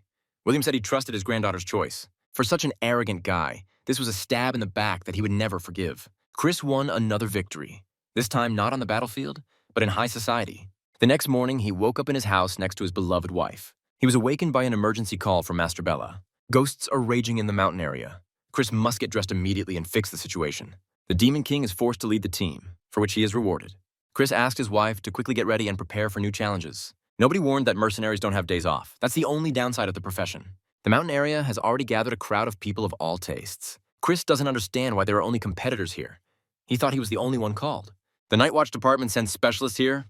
William said he trusted his granddaughter's choice. For such an arrogant guy, this was a stab in the back that he would never forgive. Chris won another victory. This time not on the battlefield, but in high society. The next morning, he woke up in his house next to his beloved wife. He was awakened by an emergency call from Master Bella. Ghosts are raging in the mountain area. Chris must get dressed immediately and fix the situation. The Demon King is forced to lead the team, for which he is rewarded. Chris asked his wife to quickly get ready and prepare for new challenges. Nobody warned that mercenaries don't have days off. That's the only downside of the profession. The mountain area has already gathered a crowd of people of all tastes. Chris doesn't understand why there are only competitors here. He thought he was the only one called. The Night Watch department sends specialists here.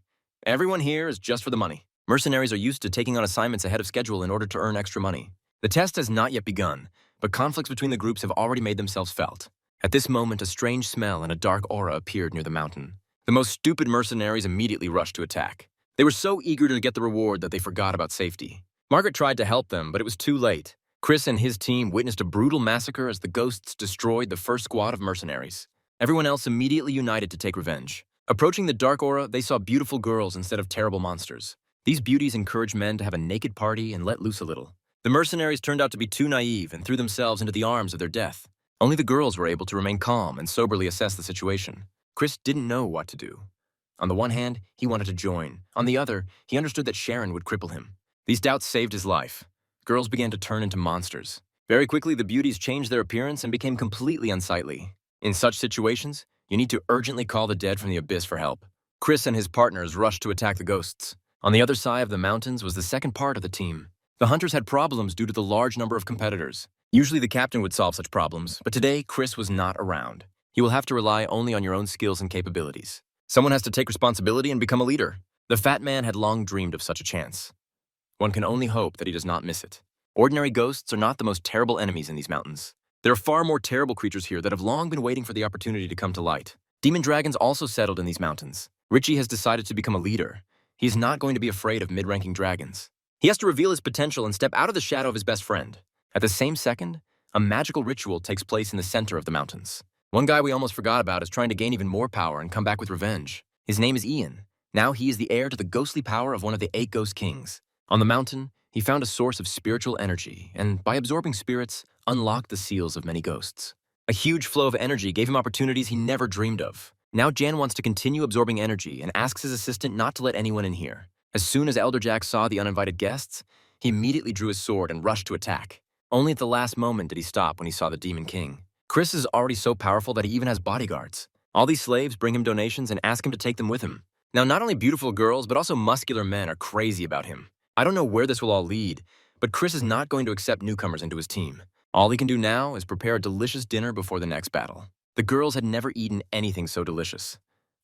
Everyone here is just for the money. Mercenaries are used to taking on assignments ahead of schedule in order to earn extra money. The test has not yet begun, but conflicts between the groups have already made themselves felt. At this moment, a strange smell and a dark aura appeared near the mountain. The most stupid mercenaries immediately rushed to attack. They were so eager to get the reward that they forgot about safety. Margaret tried to help them, but it was too late. Chris and his team witnessed a brutal massacre as the ghosts destroyed the first squad of mercenaries. Everyone else immediately united to take revenge. Approaching the dark aura, they saw beautiful girls instead of terrible monsters. These beauties encouraged men to have a naked party and let loose a little. The mercenaries turned out to be too naive and threw themselves into the arms of their death. Only the girls were able to remain calm and soberly assess the situation. Chris didn't know what to do. On the one hand, he wanted to join. On the other, he understood that Sharon would cripple him. These doubts saved his life. Girls began to turn into monsters. Very quickly, the beauties changed their appearance and became completely unsightly. In such situations, you need to urgently call the dead from the abyss for help. Chris and his partners rushed to attack the ghosts. On the other side of the mountains was the second part of the team. The hunters had problems due to the large number of competitors. Usually the captain would solve such problems, but today Chris was not around. You will have to rely only on your own skills and capabilities. Someone has to take responsibility and become a leader. The fat man had long dreamed of such a chance. One can only hope that he does not miss it. Ordinary ghosts are not the most terrible enemies in these mountains. There are far more terrible creatures here that have long been waiting for the opportunity to come to light. Demon dragons also settled in these mountains. Richie has decided to become a leader. He is not going to be afraid of mid-ranking dragons. He has to reveal his potential and step out of the shadow of his best friend. At the same second, a magical ritual takes place in the center of the mountains. One guy we almost forgot about is trying to gain even more power and come back with revenge. His name is Ian. Now he is the heir to the ghostly power of one of the 8 ghost kings. On the mountain, he found a source of spiritual energy, and by absorbing spirits, unlocked the seals of many ghosts. A huge flow of energy gave him opportunities he never dreamed of. Now Jan wants to continue absorbing energy and asks his assistant not to let anyone in here. As soon as Elder Jack saw the uninvited guests, he immediately drew his sword and rushed to attack. Only at the last moment did he stop when he saw the Demon King. Chris is already so powerful that he even has bodyguards. All these slaves bring him donations and ask him to take them with him. Now, not only beautiful girls, but also muscular men are crazy about him. I don't know where this will all lead, but Chris is not going to accept newcomers into his team. All he can do now is prepare a delicious dinner before the next battle. The girls had never eaten anything so delicious.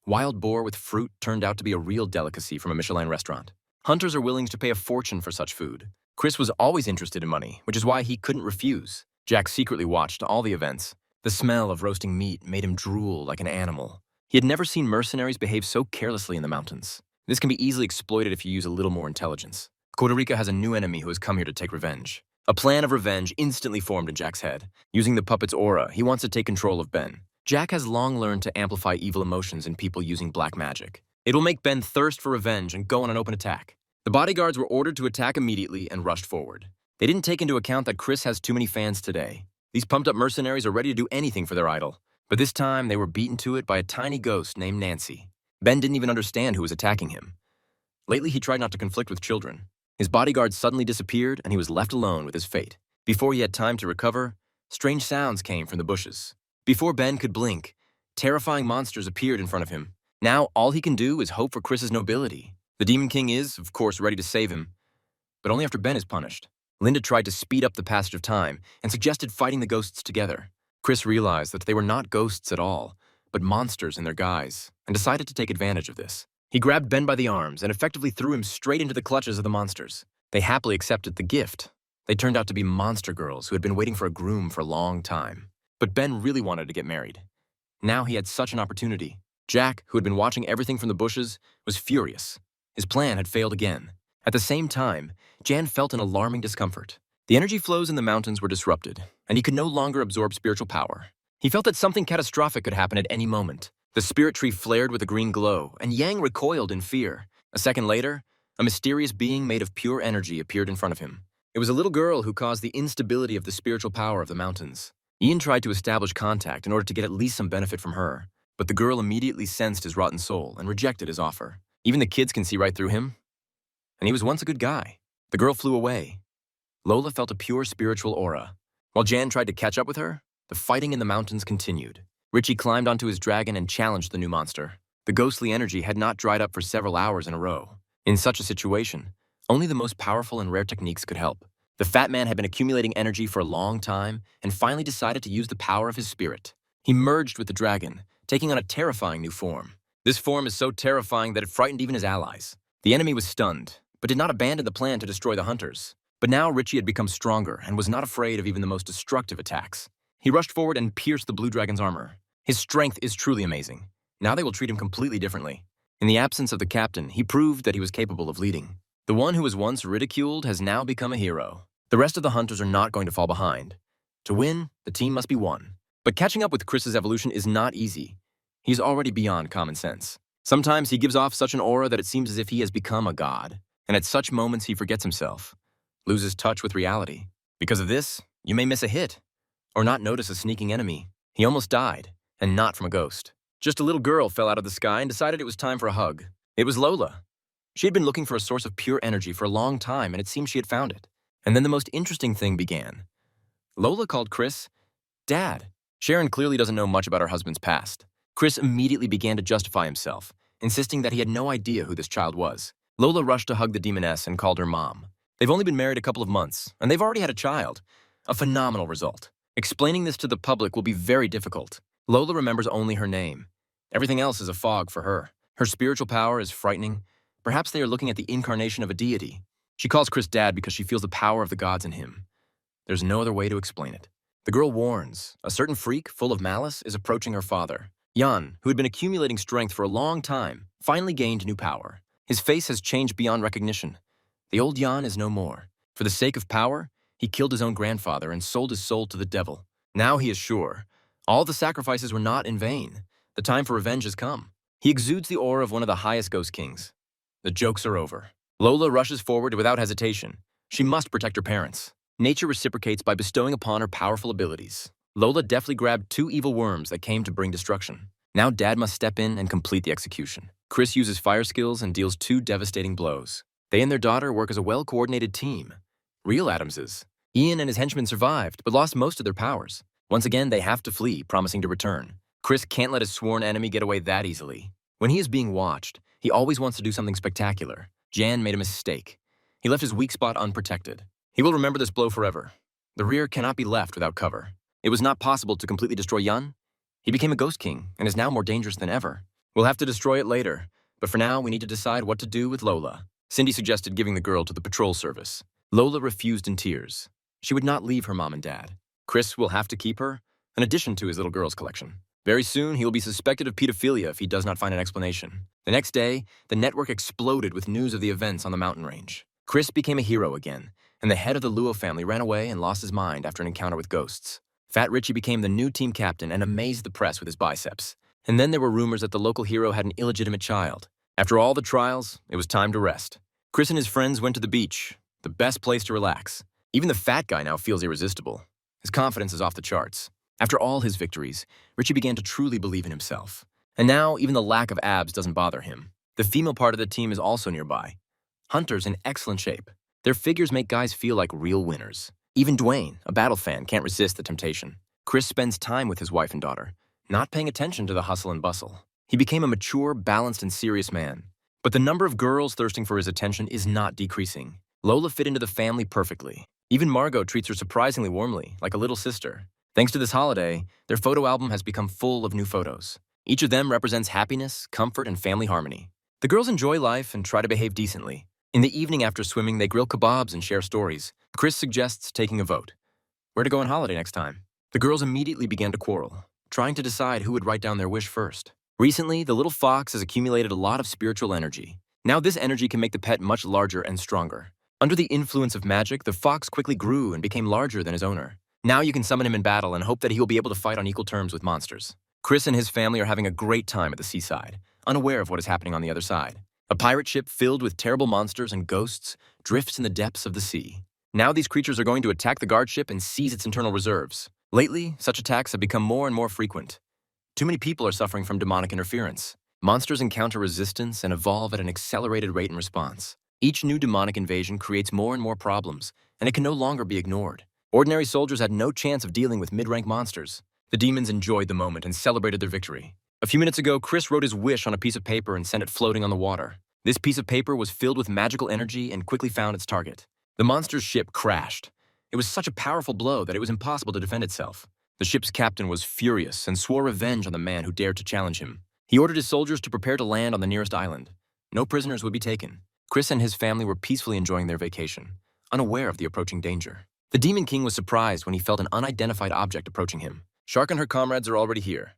Wild boar with fruit turned out to be a real delicacy from a Michelin restaurant. Hunters are willing to pay a fortune for such food. Chris was always interested in money, which is why he couldn't refuse. Jack secretly watched all the events. The smell of roasting meat made him drool like an animal. He had never seen mercenaries behave so carelessly in the mountains. This can be easily exploited if you use a little more intelligence. Costa Rica has a new enemy who has come here to take revenge. A plan of revenge instantly formed in Jack's head. Using the puppet's aura, he wants to take control of Ben. Jack has long learned to amplify evil emotions in people using black magic. It will make Ben thirst for revenge and go on an open attack. The bodyguards were ordered to attack immediately and rushed forward. They didn't take into account that Chris has too many fans today. These pumped-up mercenaries are ready to do anything for their idol. But this time, they were beaten to it by a tiny ghost named Nancy. Ben didn't even understand who was attacking him. Lately, he tried not to conflict with children. His bodyguard suddenly disappeared, and he was left alone with his fate. Before he had time to recover, strange sounds came from the bushes. Before Ben could blink, terrifying monsters appeared in front of him. Now, all he can do is hope for Chris's nobility. The Demon King is, of course, ready to save him, but only after Ben is punished. Linda tried to speed up the passage of time and suggested fighting the ghosts together. Chris realized that they were not ghosts at all, but monsters in their guise, and decided to take advantage of this. He grabbed Ben by the arms and effectively threw him straight into the clutches of the monsters. They happily accepted the gift. They turned out to be monster girls who had been waiting for a groom for a long time. But Ben really wanted to get married. Now he had such an opportunity. Jack, who had been watching everything from the bushes, was furious. His plan had failed again. At the same time, Jan felt an alarming discomfort. The energy flows in the mountains were disrupted, and he could no longer absorb spiritual power. He felt that something catastrophic could happen at any moment. The spirit tree flared with a green glow, and Yang recoiled in fear. A second later, a mysterious being made of pure energy appeared in front of him. It was a little girl who caused the instability of the spiritual power of the mountains. Ian tried to establish contact in order to get at least some benefit from her, but the girl immediately sensed his rotten soul and rejected his offer. Even the kids can see right through him. And he was once a good guy. The girl flew away. Lola felt a pure spiritual aura. While Jan tried to catch up with her, the fighting in the mountains continued. Richie climbed onto his dragon and challenged the new monster. The ghostly energy had not dried up for several hours in a row. In such a situation, only the most powerful and rare techniques could help. The fat man had been accumulating energy for a long time and finally decided to use the power of his spirit. He merged with the dragon, taking on a terrifying new form. This form is so terrifying that it frightened even his allies. The enemy was stunned, but did not abandon the plan to destroy the hunters. But now Richie had become stronger and was not afraid of even the most destructive attacks. He rushed forward and pierced the blue dragon's armor. His strength is truly amazing. Now they will treat him completely differently. In the absence of the captain, he proved that he was capable of leading. The one who was once ridiculed has now become a hero. The rest of the hunters are not going to fall behind. To win, the team must be won. But catching up with Chris's evolution is not easy. He's already beyond common sense. Sometimes he gives off such an aura that it seems as if he has become a god. And at such moments he forgets himself, loses touch with reality. Because of this, you may miss a hit, or not notice a sneaking enemy. He almost died, and not from a ghost. Just a little girl fell out of the sky and decided it was time for a hug. It was Lola. She had been looking for a source of pure energy for a long time, and it seemed she had found it. And then the most interesting thing began. Lola called Chris Dad. Sharon clearly doesn't know much about her husband's past. Chris immediately began to justify himself, insisting that he had no idea who this child was. Lola rushed to hug the demoness and called her mom. They've only been married a couple of months, and they've already had a child. A phenomenal result. Explaining this to the public will be very difficult. Lola remembers only her name. Everything else is a fog for her. Her spiritual power is frightening. Perhaps they are looking at the incarnation of a deity. She calls Chris Dad because she feels the power of the gods in him. There's no other way to explain it. The girl warns. A certain freak, full of malice, is approaching her father. Jan, who had been accumulating strength for a long time, finally gained new power. His face has changed beyond recognition. The old Jan is no more. For the sake of power, he killed his own grandfather and sold his soul to the devil. Now he is sure. All the sacrifices were not in vain. The time for revenge has come. He exudes the aura of one of the highest ghost kings. The jokes are over. Lola rushes forward without hesitation. She must protect her parents. Nature reciprocates by bestowing upon her powerful abilities. Lola deftly grabbed 2 evil worms that came to bring destruction. Now Dad must step in and complete the execution. Chris uses fire skills and deals 2 devastating blows. They and their daughter work as a well-coordinated team. Real Adamses. Ian and his henchmen survived, but lost most of their powers. Once again, they have to flee, promising to return. Chris can't let his sworn enemy get away that easily. When he is being watched, he always wants to do something spectacular. Jan made a mistake. He left his weak spot unprotected. He will remember this blow forever. The rear cannot be left without cover. It was not possible to completely destroy Jan. He became a ghost king and is now more dangerous than ever. We'll have to destroy it later, but for now we need to decide what to do with Lola. Cindy suggested giving the girl to the patrol service. Lola refused in tears. She would not leave her mom and dad. Chris will have to keep her, in addition to his little girls collection. Very soon, he will be suspected of pedophilia if he does not find an explanation. The next day, the network exploded with news of the events on the mountain range. Chris became a hero again, and the head of the Luo family ran away and lost his mind after an encounter with ghosts. Fat Richie became the new team captain and amazed the press with his biceps. And then there were rumors that the local hero had an illegitimate child. After all the trials, it was time to rest. Chris and his friends went to the beach, the best place to relax. Even the fat guy now feels irresistible. His confidence is off the charts. After all his victories, Richie began to truly believe in himself. And now, even the lack of abs doesn't bother him. The female part of the team is also nearby. Hunter's in excellent shape. Their figures make guys feel like real winners. Even Dwayne, a battle fan, can't resist the temptation. Chris spends time with his wife and daughter, not paying attention to the hustle and bustle. He became a mature, balanced, and serious man. But the number of girls thirsting for his attention is not decreasing. Lola fit into the family perfectly. Even Margot treats her surprisingly warmly, like a little sister. Thanks to this holiday, their photo album has become full of new photos. Each of them represents happiness, comfort, and family harmony. The girls enjoy life and try to behave decently. In the evening after swimming, they grill kebabs and share stories. Chris suggests taking a vote. Where to go on holiday next time? The girls immediately began to quarrel, trying to decide who would write down their wish first. Recently, the little fox has accumulated a lot of spiritual energy. Now this energy can make the pet much larger and stronger. Under the influence of magic, the fox quickly grew and became larger than his owner. Now you can summon him in battle and hope that he will be able to fight on equal terms with monsters. Chris and his family are having a great time at the seaside, unaware of what is happening on the other side. A pirate ship filled with terrible monsters and ghosts drifts in the depths of the sea. Now these creatures are going to attack the guard ship and seize its internal reserves. Lately, such attacks have become more and more frequent. Too many people are suffering from demonic interference. Monsters encounter resistance and evolve at an accelerated rate in response. Each new demonic invasion creates more and more problems, and it can no longer be ignored. Ordinary soldiers had no chance of dealing with mid-rank monsters. The demons enjoyed the moment and celebrated their victory. A few minutes ago, Chris wrote his wish on a piece of paper and sent it floating on the water. This piece of paper was filled with magical energy and quickly found its target. The monster's ship crashed. It was such a powerful blow that it was impossible to defend itself. The ship's captain was furious and swore revenge on the man who dared to challenge him. He ordered his soldiers to prepare to land on the nearest island. No prisoners would be taken. Chris and his family were peacefully enjoying their vacation. unaware of the approaching danger. The Demon King was surprised when he felt an unidentified object approaching him. Shark and her comrades are already here.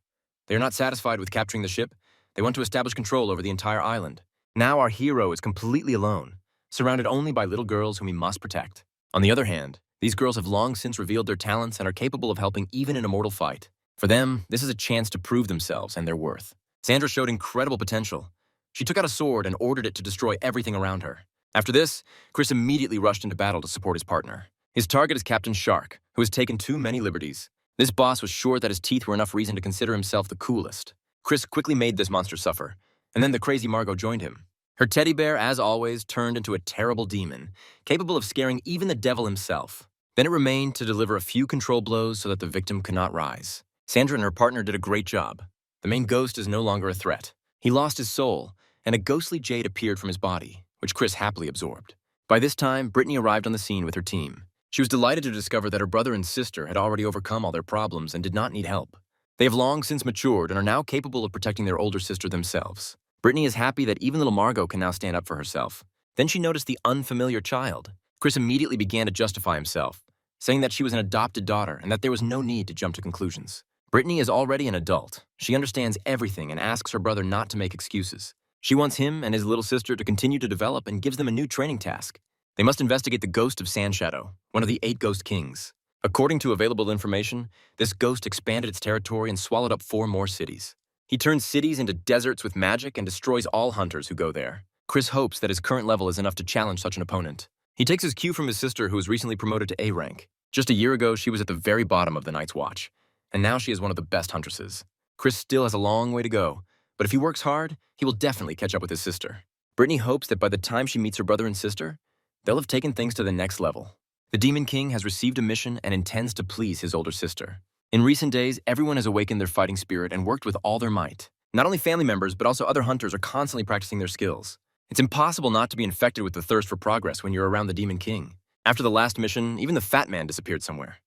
They are not satisfied with capturing the ship. They want to establish control over the entire island. Now our hero is completely alone, surrounded only by little girls whom he must protect. On the other hand, these girls have long since revealed their talents and are capable of helping even in a mortal fight. For them, this is a chance to prove themselves and their worth. Sandra showed incredible potential. She took out a sword and ordered it to destroy everything around her. After this, Chris immediately rushed into battle to support his partner. His target is Captain Shark, who has taken too many liberties. This boss was sure that his teeth were enough reason to consider himself the coolest. Chris quickly made this monster suffer, and then the crazy Margot joined him. Her teddy bear, as always, turned into a terrible demon, capable of scaring even the devil himself. Then it remained to deliver a few control blows so that the victim could not rise. Sandra and her partner did a great job. The main ghost is no longer a threat. He lost his soul, and a ghostly jade appeared from his body, which Chris happily absorbed. By this time, Brittany arrived on the scene with her team. She was delighted to discover that her brother and sister had already overcome all their problems and did not need help. They have long since matured and are now capable of protecting their older sister themselves. Brittany is happy that even little Margot can now stand up for herself. Then she noticed the unfamiliar child. Chris immediately began to justify himself, saying that she was an adopted daughter and that there was no need to jump to conclusions. Brittany is already an adult. She understands everything and asks her brother not to make excuses. She wants him and his little sister to continue to develop and gives them a new training task. They must investigate the ghost of Sand Shadow, one of the 8 ghost kings. According to available information, this ghost expanded its territory and swallowed up 4 more cities. He turns cities into deserts with magic and destroys all hunters who go there. Chris hopes that his current level is enough to challenge such an opponent. He takes his cue from his sister, who was recently promoted to A rank. Just a year ago, she was at the very bottom of the Night's Watch, and now she is one of the best huntresses. Chris still has a long way to go, but if he works hard, he will definitely catch up with his sister. Brittany hopes that by the time she meets her brother and sister, they'll have taken things to the next level. The Demon King has received a mission and intends to please his older sister. In recent days, everyone has awakened their fighting spirit and worked with all their might. Not only family members, but also other hunters are constantly practicing their skills. It's impossible not to be infected with the thirst for progress when you're around the Demon King. After the last mission, even the fat man disappeared somewhere.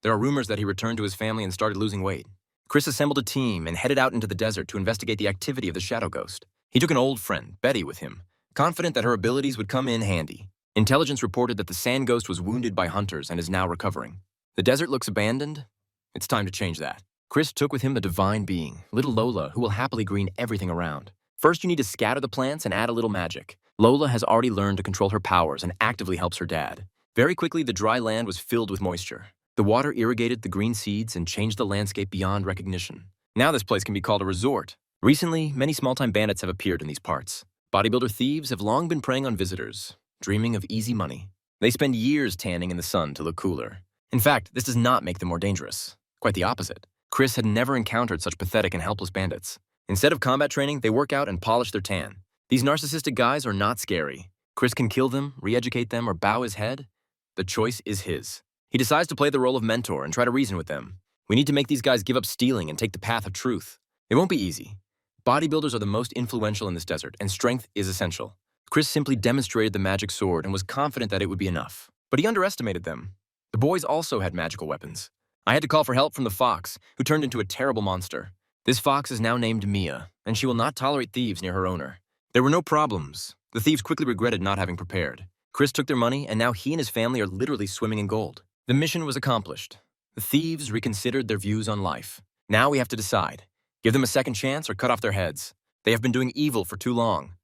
There are rumors that he returned to his family and started losing weight. Chris assembled a team and headed out into the desert to investigate the activity of the Shadow Ghost. He took an old friend, Betty, with him, confident that her abilities would come in handy. Intelligence reported that the Sand Ghost was wounded by hunters and is now recovering. The desert looks abandoned. It's time to change that. Chris took with him the divine being, little Lola, who will happily green everything around. First, you need to scatter the plants and add a little magic. Lola has already learned to control her powers and actively helps her dad. Very quickly, the dry land was filled with moisture. The water irrigated the green seeds and changed the landscape beyond recognition. Now this place can be called a resort. Recently, many small-time bandits have appeared in these parts. Bodybuilder thieves have long been preying on visitors, dreaming of easy money. They spend years tanning in the sun to look cooler. In fact, this does not make them more dangerous. Quite the opposite. Chris had never encountered such pathetic and helpless bandits. Instead of combat training, they work out and polish their tan. These narcissistic guys are not scary. Chris can kill them, re-educate them, or bow his head. The choice is his. He decides to play the role of mentor and try to reason with them. We need to make these guys give up stealing and take the path of truth. It won't be easy. Bodybuilders are the most influential in this desert, and strength is essential. Chris simply demonstrated the magic sword and was confident that it would be enough. But he underestimated them. The boys also had magical weapons. I had to call for help from the fox, who turned into a terrible monster. This fox is now named Mia, and she will not tolerate thieves near her owner. There were no problems. The thieves quickly regretted not having prepared. Chris took their money, and now he and his family are literally swimming in gold. The mission was accomplished. The thieves reconsidered their views on life. Now we have to decide. Give them a second chance or cut off their heads. They have been doing evil for too long.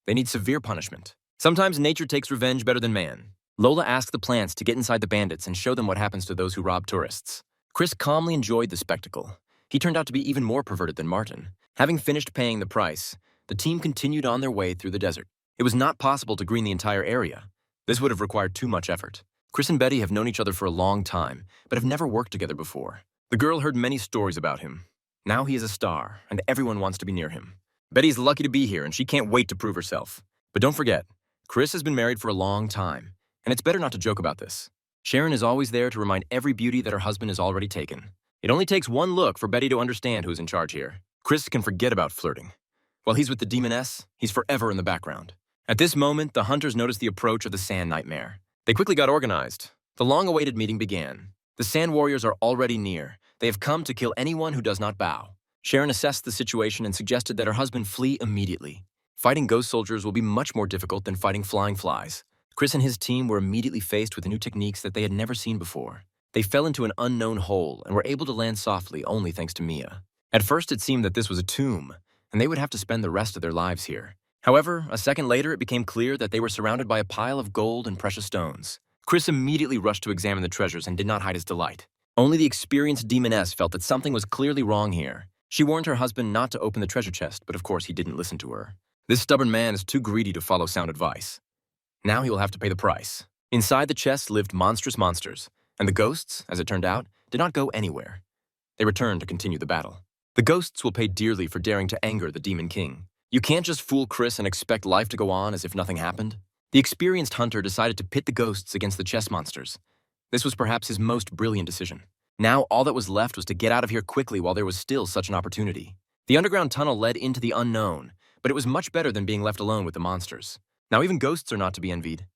They need severe punishment. Sometimes nature takes revenge better than man. Lola asked the plants to get inside the bandits and show them what happens to those who rob tourists. Chris calmly enjoyed the spectacle. He turned out to be even more perverted than Martin. Having finished paying the price, the team continued on their way through the desert. It was not possible to green the entire area. This would have required too much effort. Chris and Betty have known each other for a long time, but have never worked together before. The girl heard many stories about him. Now he is a star, and everyone wants to be near him. Betty's lucky to be here, and she can't wait to prove herself. But don't forget, Chris has been married for a long time, and it's better not to joke about this. Sharon is always there to remind every beauty that her husband is already taken. It only takes one look for Betty to understand who's in charge here. Chris can forget about flirting. While he's with the demoness, he's forever in the background. At this moment, the hunters noticed the approach of the Sand Nightmare. They quickly got organized. The long-awaited meeting began. The Sand Warriors are already near. They have come to kill anyone who does not bow. Sharon assessed the situation and suggested that her husband flee immediately. Fighting ghost soldiers will be much more difficult than fighting flying flies. Chris and his team were immediately faced with new techniques that they had never seen before. They fell into an unknown hole and were able to land softly only thanks to Mia. At first, it seemed that this was a tomb, and they would have to spend the rest of their lives here. However, a second later, it became clear that they were surrounded by a pile of gold and precious stones. Chris immediately rushed to examine the treasures and did not hide his delight. Only the experienced demoness felt that something was clearly wrong here. She warned her husband not to open the treasure chest, but of course he didn't listen to her. This stubborn man is too greedy to follow sound advice. Now he will have to pay the price. Inside the chest lived monstrous monsters, and the ghosts, as it turned out, did not go anywhere. They returned to continue the battle. The ghosts will pay dearly for daring to anger the Demon King. You can't just fool Chris and expect life to go on as if nothing happened. The experienced hunter decided to pit the ghosts against the chess monsters. This was perhaps his most brilliant decision. Now all that was left was to get out of here quickly while there was still such an opportunity. The underground tunnel led into the unknown, but it was much better than being left alone with the monsters. Now even ghosts are not to be envied.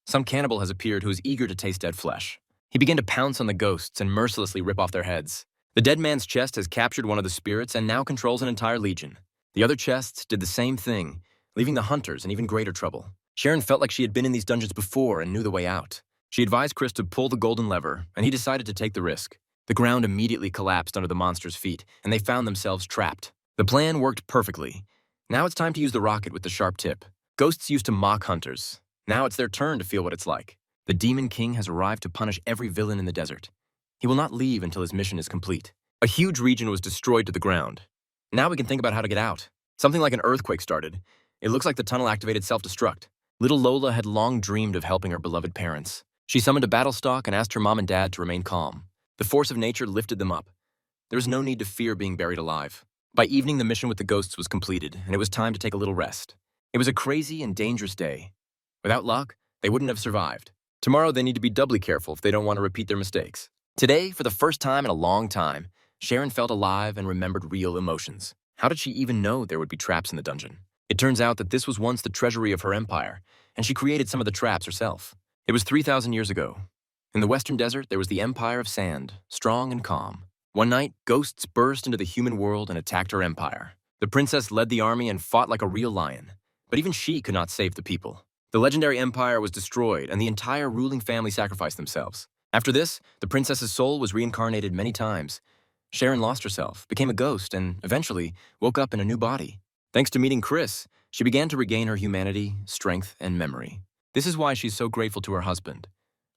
Some cannibal has appeared who is eager to taste dead flesh. He began to pounce on the ghosts and mercilessly rip off their heads. The dead man's chest has captured one of the spirits and now controls an entire legion. The other chests did the same thing, leaving the hunters in even greater trouble. Sharon felt like she had been in these dungeons before and knew the way out. She advised Chris to pull the golden lever, and he decided to take the risk. The ground immediately collapsed under the monster's feet, and they found themselves trapped. The plan worked perfectly. Now it's time to use the rocket with the sharp tip. Ghosts used to mock hunters. Now it's their turn to feel what it's like. The Demon King has arrived to punish every villain in the desert. He will not leave until his mission is complete. A huge region was destroyed to the ground. Now we can think about how to get out. Something like an earthquake started. It looks like the tunnel activated self-destruct. Little Lola had long dreamed of helping her beloved parents. She summoned a battle stock and asked her mom and dad to remain calm. The force of nature lifted them up. There was no need to fear being buried alive. By evening, the mission with the ghosts was completed, and it was time to take a little rest. It was a crazy and dangerous day. Without luck, they wouldn't have survived. Tomorrow, they need to be doubly careful if they don't want to repeat their mistakes. Today, for the first time in a long time, Sharon felt alive and remembered real emotions. How did she even know there would be traps in the dungeon? It turns out that this was once the treasury of her empire, and she created some of the traps herself. It was 3,000 years ago. In the western desert, there was the Empire of Sand, strong and calm. One night, ghosts burst into the human world and attacked her empire. The princess led the army and fought like a real lion, but even she could not save the people. The legendary empire was destroyed, and the entire ruling family sacrificed themselves. After this, the princess's soul was reincarnated many times. Sharon lost herself, became a ghost, and eventually woke up in a new body. Thanks to meeting Chris, she began to regain her humanity, strength, and memory. This is why she's so grateful to her husband.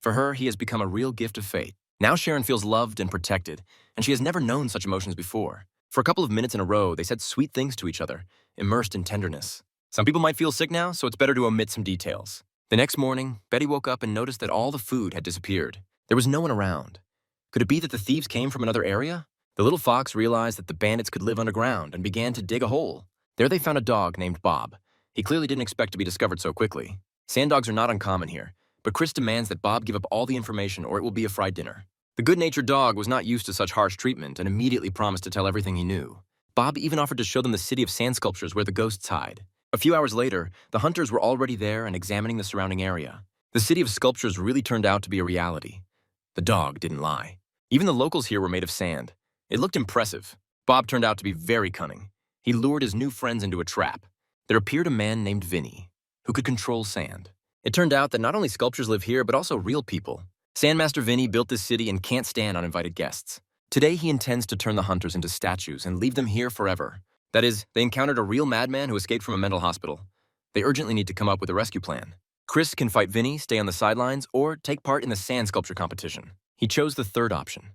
For her, he has become a real gift of fate. Now Sharon feels loved and protected, and she has never known such emotions before. For a couple of minutes in a row, they said sweet things to each other, immersed in tenderness. Some people might feel sick now, so it's better to omit some details. The next morning, Betty woke up and noticed that all the food had disappeared. There was no one around. Could it be that the thieves came from another area? The little fox realized that the bandits could live underground and began to dig a hole. There they found a dog named Bob. He clearly didn't expect to be discovered so quickly. Sand dogs are not uncommon here, but Chris demands that Bob give up all the information or it will be a fried dinner. The good-natured dog was not used to such harsh treatment and immediately promised to tell everything he knew. Bob even offered to show them the city of sand sculptures where the ghosts hide. A few hours later, the hunters were already there and examining the surrounding area. The city of sculptures really turned out to be a reality. The dog didn't lie. Even the locals here were made of sand. It looked impressive. Bob turned out to be very cunning. He lured his new friends into a trap. There appeared a man named Vinny, who could control sand. It turned out that not only sculptures live here, but also real people. Sandmaster Vinny built this city and can't stand uninvited guests. Today, he intends to turn the hunters into statues and leave them here forever. That is, they encountered a real madman who escaped from a mental hospital. They urgently need to come up with a rescue plan. Chris can fight Vinny, stay on the sidelines, or take part in the sand sculpture competition. He chose the third option.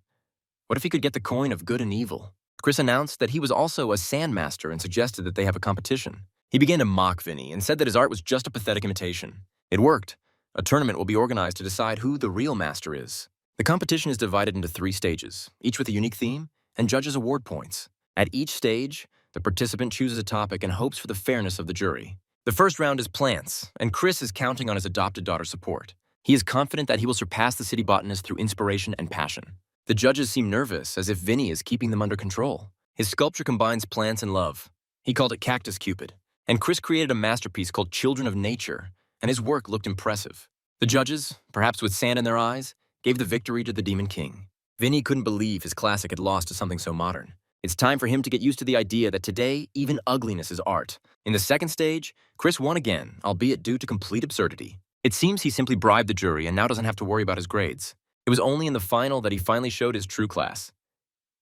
What if he could get the coin of good and evil? Chris announced that he was also a sandmaster and suggested that they have a competition. He began to mock Vinny and said that his art was just a pathetic imitation. It worked. A tournament will be organized to decide who the real master is. The competition is divided into 3 stages, each with a unique theme, and judges award points. At each stage, the participant chooses a topic and hopes for the fairness of the jury. The first round is plants, and Chris is counting on his adopted daughter's support. He is confident that he will surpass the city botanist through inspiration and passion. The judges seem nervous, as if Vinny is keeping them under control. His sculpture combines plants and love. He called it Cactus Cupid. And Chris created a masterpiece called Children of Nature, and his work looked impressive. The judges, perhaps with sand in their eyes, gave the victory to the Demon King. Vinny couldn't believe his classic had lost to something so modern. It's time for him to get used to the idea that today, even ugliness is art. In the second stage, Chris won again, albeit due to complete absurdity. It seems he simply bribed the jury and now doesn't have to worry about his grades. It was only in the final that he finally showed his true class.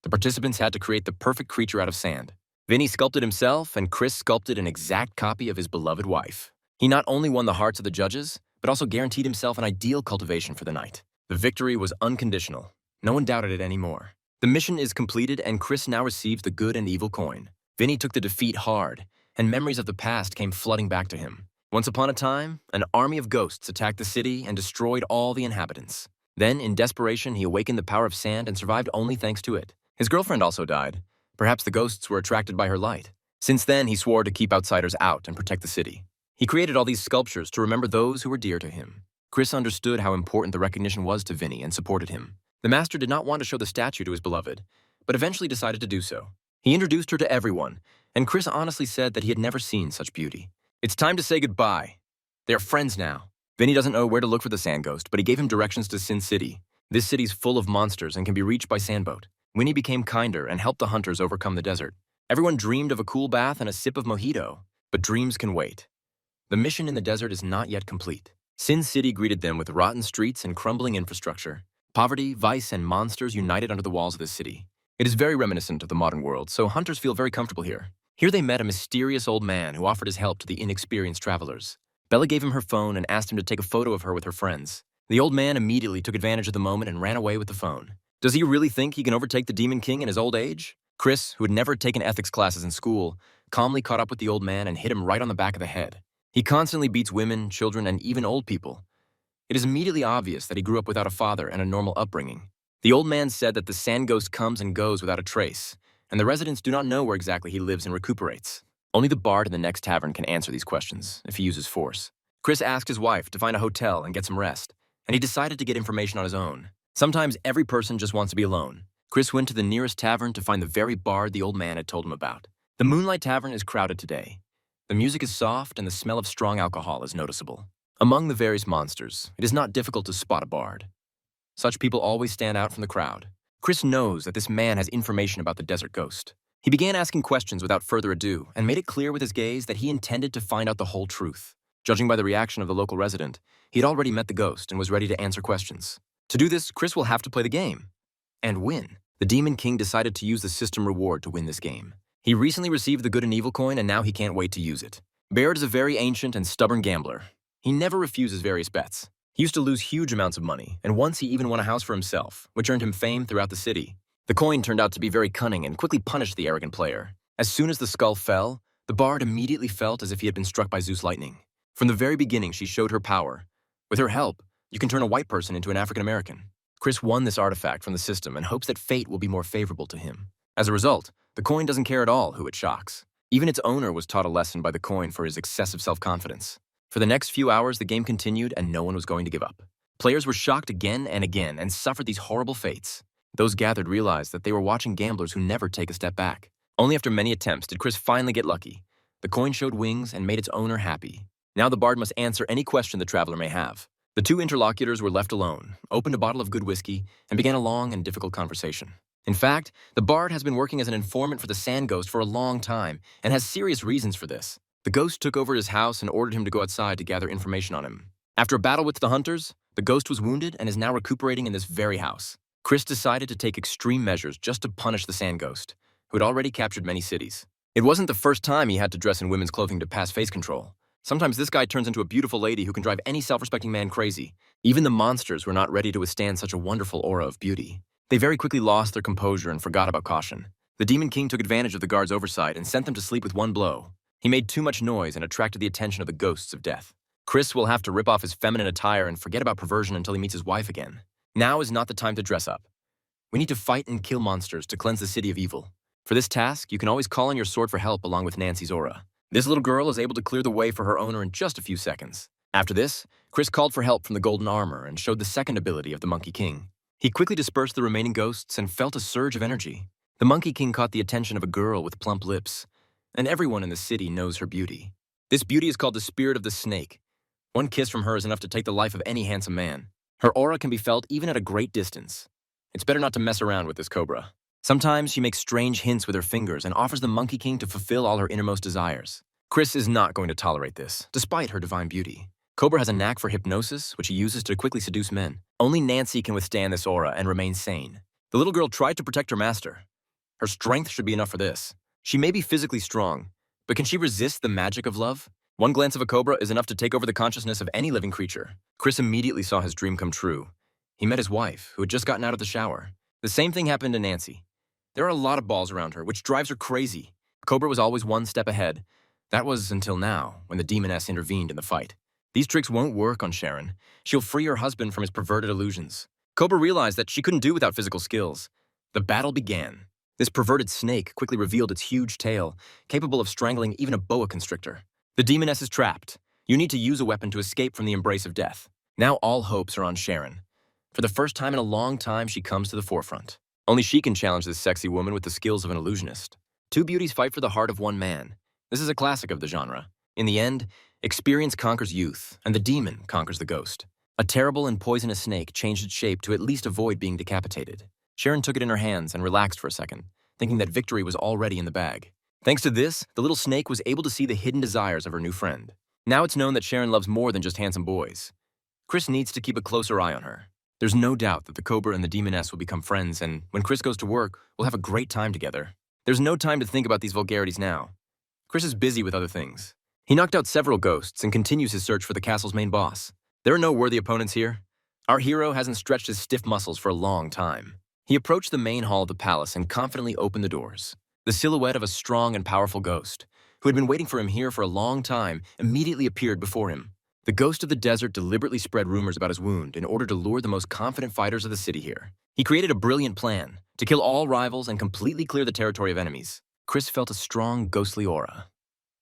The participants had to create the perfect creature out of sand. Vinny sculpted himself, and Chris sculpted an exact copy of his beloved wife. He not only won the hearts of the judges, but also guaranteed himself an ideal cultivation for the night. The victory was unconditional. No one doubted it anymore. The mission is completed, and Chris now receives the good and evil coin. Vinny took the defeat hard, and memories of the past came flooding back to him. Once upon a time, an army of ghosts attacked the city and destroyed all the inhabitants. Then, in desperation, he awakened the power of sand and survived only thanks to it. His girlfriend also died. Perhaps the ghosts were attracted by her light. Since then, he swore to keep outsiders out and protect the city. He created all these sculptures to remember those who were dear to him. Chris understood how important the recognition was to Vinny and supported him. The master did not want to show the statue to his beloved, but eventually decided to do so. He introduced her to everyone, and Chris honestly said that he had never seen such beauty. It's time to say goodbye. They are friends now. Vinny doesn't know where to look for the sand ghost, but he gave him directions to Sin City. This city's full of monsters and can be reached by sandboat. Winnie became kinder and helped the hunters overcome the desert. Everyone dreamed of a cool bath and a sip of mojito, but dreams can wait. The mission in the desert is not yet complete. Sin City greeted them with rotten streets and crumbling infrastructure. Poverty, vice, and monsters united under the walls of this city. It is very reminiscent of the modern world, so hunters feel very comfortable here. Here they met a mysterious old man who offered his help to the inexperienced travelers. Bella gave him her phone and asked him to take a photo of her with her friends. The old man immediately took advantage of the moment and ran away with the phone. Does he really think he can overtake the Demon King in his old age? Chris, who had never taken ethics classes in school, calmly caught up with the old man and hit him right on the back of the head. He constantly beats women, children, and even old people. It is immediately obvious that he grew up without a father and a normal upbringing. The old man said that the sand ghost comes and goes without a trace, and the residents do not know where exactly he lives and recuperates. Only the bard in the next tavern can answer these questions, if he uses force. Chris asked his wife to find a hotel and get some rest, and he decided to get information on his own. Sometimes every person just wants to be alone. Chris went to the nearest tavern to find the very bard the old man had told him about. The Moonlight Tavern is crowded today. The music is soft and the smell of strong alcohol is noticeable. Among the various monsters, it is not difficult to spot a bard. Such people always stand out from the crowd. Chris knows that this man has information about the desert ghost. He began asking questions without further ado and made it clear with his gaze that he intended to find out the whole truth. Judging by the reaction of the local resident, he had already met the ghost and was ready to answer questions. To do this, Chris will have to play the game and win. The Demon King decided to use the system reward to win this game. He recently received the good and evil coin and now he can't wait to use it. Baird is a very ancient and stubborn gambler. He never refuses various bets. He used to lose huge amounts of money, and once he even won a house for himself, which earned him fame throughout the city. The coin turned out to be very cunning and quickly punished the arrogant player. As soon as the skull fell, the bard immediately felt as if he had been struck by Zeus lightning. From the very beginning, she showed her power. With her help, you can turn a white person into an African American. Chris won this artifact from the system and hopes that fate will be more favorable to him. As a result, the coin doesn't care at all who it shocks. Even its owner was taught a lesson by the coin for his excessive self-confidence. For the next few hours, the game continued and no one was going to give up. Players were shocked again and suffered these horrible fates. Those gathered realized that they were watching gamblers who never take a step back. Only after many attempts did Chris finally get lucky. The coin showed wings and made its owner happy. Now the bard must answer any question the traveler may have. The two interlocutors were left alone, opened a bottle of good whiskey, and began a long and difficult conversation. In fact, the bard has been working as an informant for the sand ghost for a long time and has serious reasons for this. The ghost took over his house and ordered him to go outside to gather information on him. After a battle with the hunters, the ghost was wounded and is now recuperating in this very house. Chris decided to take extreme measures just to punish the sand ghost, who had already captured many cities. It wasn't the first time he had to dress in women's clothing to pass face control. Sometimes this guy turns into a beautiful lady who can drive any self-respecting man crazy. Even the monsters were not ready to withstand such a wonderful aura of beauty. They very quickly lost their composure and forgot about caution. The Demon King took advantage of the guard's oversight and sent them to sleep with one blow. He made too much noise and attracted the attention of the ghosts of death. Chris will have to rip off his feminine attire and forget about perversion until he meets his wife again. Now is not the time to dress up. We need to fight and kill monsters to cleanse the city of evil. For this task, you can always call on your sword for help along with Nancy's aura. This little girl is able to clear the way for her owner in just a few seconds. After this, Chris called for help from the golden armor and showed the second ability of the Monkey King. He quickly dispersed the remaining ghosts and felt a surge of energy. The Monkey King caught the attention of a girl with plump lips, and everyone in the city knows her beauty. This beauty is called the Spirit of the Snake. One kiss from her is enough to take the life of any handsome man. Her aura can be felt even at a great distance. It's better not to mess around with this cobra. Sometimes she makes strange hints with her fingers and offers the Monkey King to fulfill all her innermost desires. Chris is not going to tolerate this, despite her divine beauty. Cobra has a knack for hypnosis, which he uses to quickly seduce men. Only Nancy can withstand this aura and remain sane. The little girl tried to protect her master. Her strength should be enough for this. She may be physically strong, but can she resist the magic of love? One glance of a cobra is enough to take over the consciousness of any living creature. Chris immediately saw his dream come true. He met his wife, who had just gotten out of the shower. The same thing happened to Nancy. There are a lot of balls around her, which drives her crazy. Cobra was always one step ahead. That was until now, when the demoness intervened in the fight. These tricks won't work on Sharon. She'll free her husband from his perverted illusions. Cobra realized that she couldn't do without physical skills. The battle began. This perverted snake quickly revealed its huge tail, capable of strangling even a boa constrictor. The demoness is trapped. You need to use a weapon to escape from the embrace of death. Now all hopes are on Sharon. For the first time in a long time, she comes to the forefront. Only she can challenge this sexy woman with the skills of an illusionist. Two beauties fight for the heart of one man. This is a classic of the genre. In the end, experience conquers youth, and the demon conquers the ghost. A terrible and poisonous snake changed its shape to at least avoid being decapitated. Sharon took it in her hands and relaxed for a second, thinking that victory was already in the bag. Thanks to this, the little snake was able to see the hidden desires of her new friend. Now it's known that Sharon loves more than just handsome boys. Chris needs to keep a closer eye on her. There's no doubt that the Cobra and the demoness will become friends, and when Chris goes to work, we'll have a great time together. There's no time to think about these vulgarities now. Chris is busy with other things. He knocked out several ghosts and continues his search for the castle's main boss. There are no worthy opponents here. Our hero hasn't stretched his stiff muscles for a long time. He approached the main hall of the palace and confidently opened the doors. The silhouette of a strong and powerful ghost, who had been waiting for him here for a long time, immediately appeared before him. The ghost of the desert deliberately spread rumors about his wound in order to lure the most confident fighters of the city here. He created a brilliant plan to kill all rivals and completely clear the territory of enemies. Chris felt a strong, ghostly aura.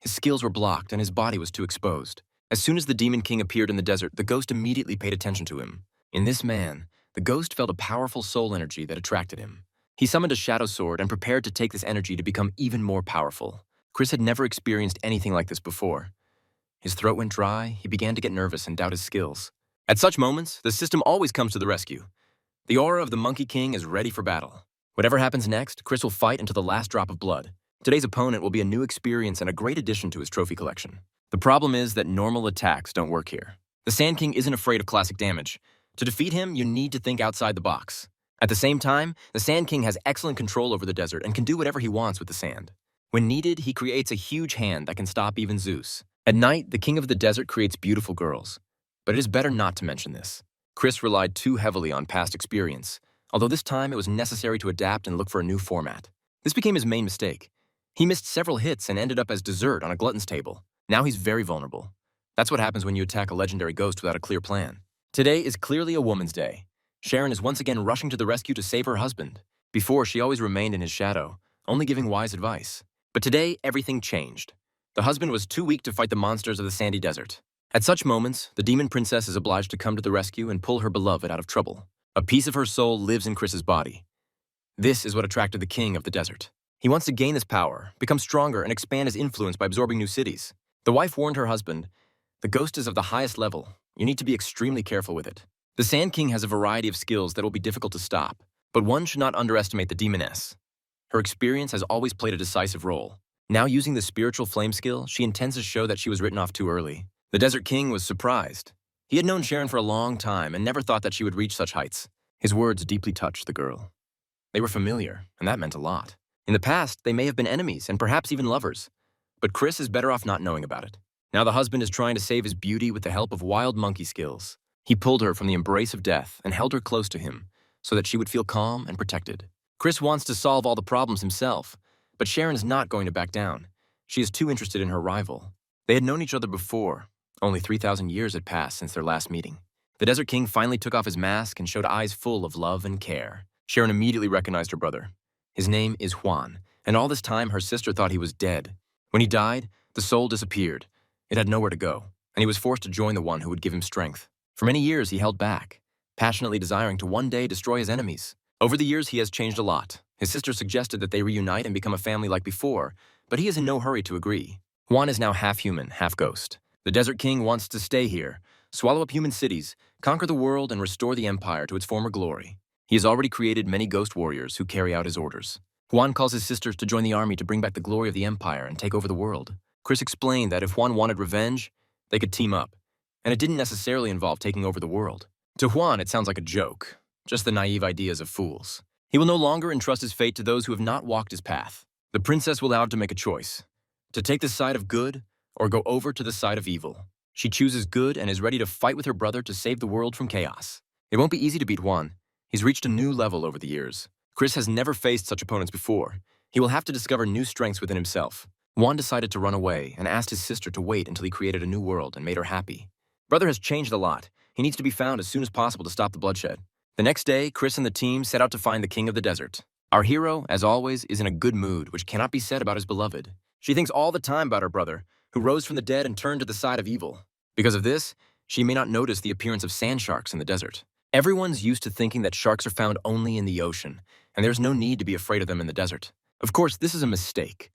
His skills were blocked and his body was too exposed. As soon as the Demon King appeared in the desert, the ghost immediately paid attention to him. In this man, the ghost felt a powerful soul energy that attracted him. He summoned a shadow sword and prepared to take this energy to become even more powerful. Chris had never experienced anything like this before. His throat went dry, he began to get nervous and doubt his skills. At such moments, the system always comes to the rescue. The aura of the Monkey King is ready for battle. Whatever happens next, Chris will fight until the last drop of blood. Today's opponent will be a new experience and a great addition to his trophy collection. The problem is that normal attacks don't work here. The Sand King isn't afraid of classic damage. To defeat him, you need to think outside the box. At the same time, the Sand King has excellent control over the desert and can do whatever he wants with the sand. When needed, he creates a huge hand that can stop even Zeus. At night, the King of the Desert creates beautiful girls. But it is better not to mention this. Chris relied too heavily on past experience, although this time it was necessary to adapt and look for a new format. This became his main mistake. He missed several hits and ended up as dessert on a glutton's table. Now he's very vulnerable. That's what happens when you attack a legendary ghost without a clear plan. Today is clearly a woman's day. Sharon is once again rushing to the rescue to save her husband. Before, she always remained in his shadow, only giving wise advice. But today, everything changed. The husband was too weak to fight the monsters of the sandy desert. At such moments, the demon princess is obliged to come to the rescue and pull her beloved out of trouble. A piece of her soul lives in Chris's body. This is what attracted the king of the desert. He wants to gain this power, become stronger, and expand his influence by absorbing new cities. The wife warned her husband, "The ghost is of the highest level. You need to be extremely careful with it." The Sand King has a variety of skills that will be difficult to stop, but one should not underestimate the demoness. Her experience has always played a decisive role. Now using the spiritual flame skill, she intends to show that she was written off too early. The Desert King was surprised. He had known Sharon for a long time and never thought that she would reach such heights. His words deeply touched the girl. They were familiar, and that meant a lot. In the past, they may have been enemies and perhaps even lovers. But Chris is better off not knowing about it. Now the husband is trying to save his beauty with the help of wild monkey skills. He pulled her from the embrace of death and held her close to him so that she would feel calm and protected. Chris wants to solve all the problems himself, but Sharon is not going to back down. She is too interested in her rival. They had known each other before. Only 3,000 years had passed since their last meeting. The Desert King finally took off his mask and showed eyes full of love and care. Sharon immediately recognized her brother. His name is Juan, and all this time her sister thought he was dead. When he died, the soul disappeared. It had nowhere to go, and he was forced to join the one who would give him strength. For many years, he held back, passionately desiring to one day destroy his enemies. Over the years, he has changed a lot. His sister suggested that they reunite and become a family like before, but he is in no hurry to agree. Juan is now half human, half ghost. The Desert King wants to stay here, swallow up human cities, conquer the world, and restore the empire to its former glory. He has already created many ghost warriors who carry out his orders. Juan calls his sisters to join the army to bring back the glory of the empire and take over the world. Chris explained that if Juan wanted revenge, they could team up. and it didn't necessarily involve taking over the world. To Juan, it sounds like a joke, just the naive ideas of fools. He will no longer entrust his fate to those who have not walked his path. The princess will have to make a choice, to take the side of good or go over to the side of evil. She chooses good and is ready to fight with her brother to save the world from chaos. It won't be easy to beat Juan. He's reached a new level over the years. Chris has never faced such opponents before. He will have to discover new strengths within himself. Juan decided to run away and asked his sister to wait until he created a new world and made her happy. Brother has changed a lot. He needs to be found as soon as possible to stop the bloodshed. The next day, Chris and the team set out to find the king of the desert. Our hero, as always, is in a good mood, which cannot be said about his beloved. She thinks all the time about her brother, who rose from the dead and turned to the side of evil. Because of this, she may not notice the appearance of sand sharks in the desert. Everyone's used to thinking that sharks are found only in the ocean, and there's no need to be afraid of them in the desert. Of course, this is a mistake.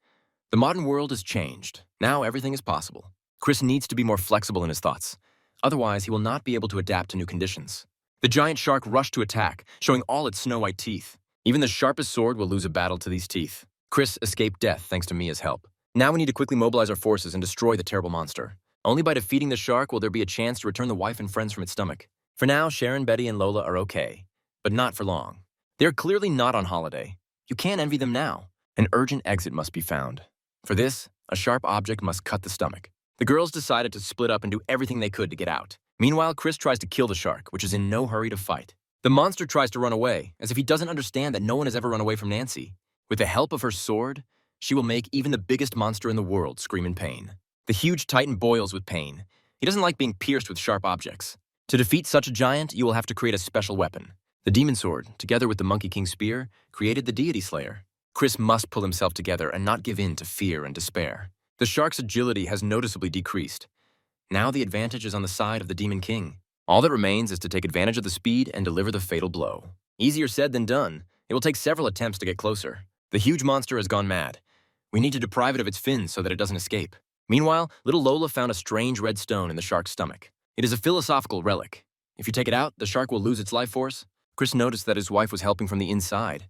The modern world has changed. Now everything is possible. Chris needs to be more flexible in his thoughts. Otherwise, he will not be able to adapt to new conditions. The giant shark rushed to attack, showing all its snow-white teeth. Even the sharpest sword will lose a battle to these teeth. Chris escaped death thanks to Mia's help. Now we need to quickly mobilize our forces and destroy the terrible monster. Only by defeating the shark will there be a chance to return the wife and friends from its stomach. For now, Sharon, Betty, and Lola are okay, but not for long. They are clearly not on holiday. You can't envy them now. An urgent exit must be found. For this, a sharp object must cut the stomach. The girls decided to split up and do everything they could to get out. Meanwhile, Chris tries to kill the shark, which is in no hurry to fight. The monster tries to run away, as if he doesn't understand that no one has ever run away from Nancy. With the help of her sword, she will make even the biggest monster in the world scream in pain. The huge titan boils with pain. He doesn't like being pierced with sharp objects. To defeat such a giant, you will have to create a special weapon. The demon sword, together with the Monkey King spear, created the deity slayer. Chris must pull himself together and not give in to fear and despair. The shark's agility has noticeably decreased. Now the advantage is on the side of the Demon King. All that remains is to take advantage of the speed and deliver the fatal blow. Easier said than done. It will take several attempts to get closer. The huge monster has gone mad. We need to deprive it of its fins so that it doesn't escape. Meanwhile, little Lola found a strange red stone in the shark's stomach. It is a philosophical relic. If you take it out, the shark will lose its life force. Chris noticed that his wife was helping from the inside.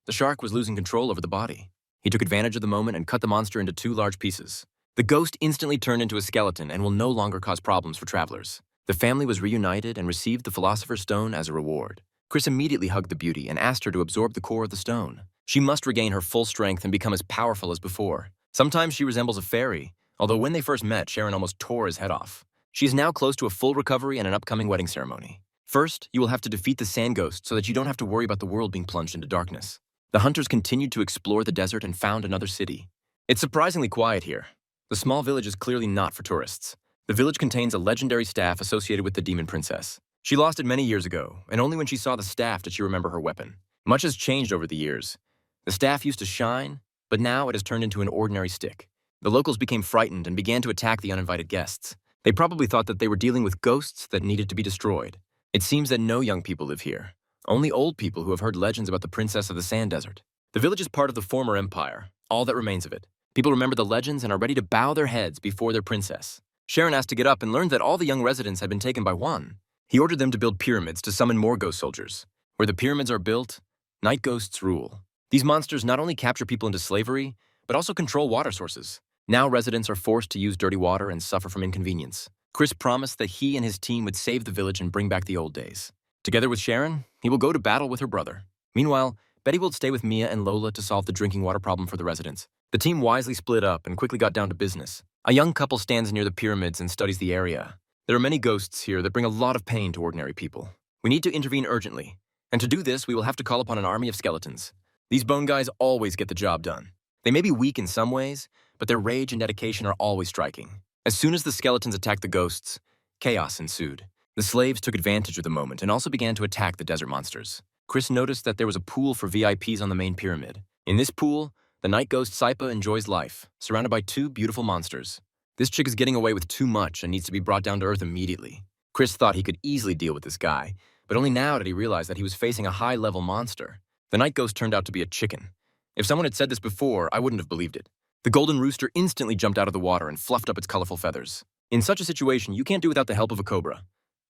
The shark was losing control over the body. He took advantage of the moment and cut the monster into 2 large pieces. The ghost instantly turned into a skeleton and will no longer cause problems for travelers. The family was reunited and received the Philosopher's Stone as a reward. Chris immediately hugged the beauty and asked her to absorb the core of the stone. She must regain her full strength and become as powerful as before. Sometimes she resembles a fairy, although when they first met, Sharon almost tore his head off. She is now close to a full recovery and an upcoming wedding ceremony. First, you will have to defeat the sand ghost so that you don't have to worry about the world being plunged into darkness. The hunters continued to explore the desert and found another city. It's surprisingly quiet here. The small village is clearly not for tourists. The village contains a legendary staff associated with the demon princess. She lost it many years ago, and only when she saw the staff did she remember her weapon. Much has changed over the years. The staff used to shine, but now it has turned into an ordinary stick. The locals became frightened and began to attack the uninvited guests. They probably thought that they were dealing with ghosts that needed to be destroyed. It seems that no young people live here. Only old people who have heard legends about the princess of the sand desert. The village is part of the former empire, all that remains of it. People remember the legends and are ready to bow their heads before their princess. Sharon asked to get up and learned that all the young residents had been taken by Juan. He ordered them to build pyramids to summon more ghost soldiers. Where the pyramids are built, night ghosts rule. These monsters not only capture people into slavery, but also control water sources. Now residents are forced to use dirty water and suffer from inconvenience. Chris promised that he and his team would save the village and bring back the old days. Together with Sharon, he will go to battle with her brother. Meanwhile, Betty will stay with Mia and Lola to solve the drinking water problem for the residents. The team wisely split up and quickly got down to business. A young couple stands near the pyramids and studies the area. There are many ghosts here that bring a lot of pain to ordinary people. We need to intervene urgently. And to do this, we will have to call upon an army of skeletons. These bone guys always get the job done. They may be weak in some ways, but their rage and dedication are always striking. As soon as the skeletons attacked the ghosts, chaos ensued. The slaves took advantage of the moment and also began to attack the desert monsters. Chris noticed that there was a pool for VIPs on the main pyramid. In this pool, the night ghost Saipa enjoys life, surrounded by 2 beautiful monsters. This chick is getting away with too much and needs to be brought down to earth immediately. Chris thought he could easily deal with this guy, but only now did he realize that he was facing a high-level monster. The night ghost turned out to be a chicken. If someone had said this before, I wouldn't have believed it. The golden rooster instantly jumped out of the water and fluffed up its colorful feathers. In such a situation, you can't do without the help of a cobra.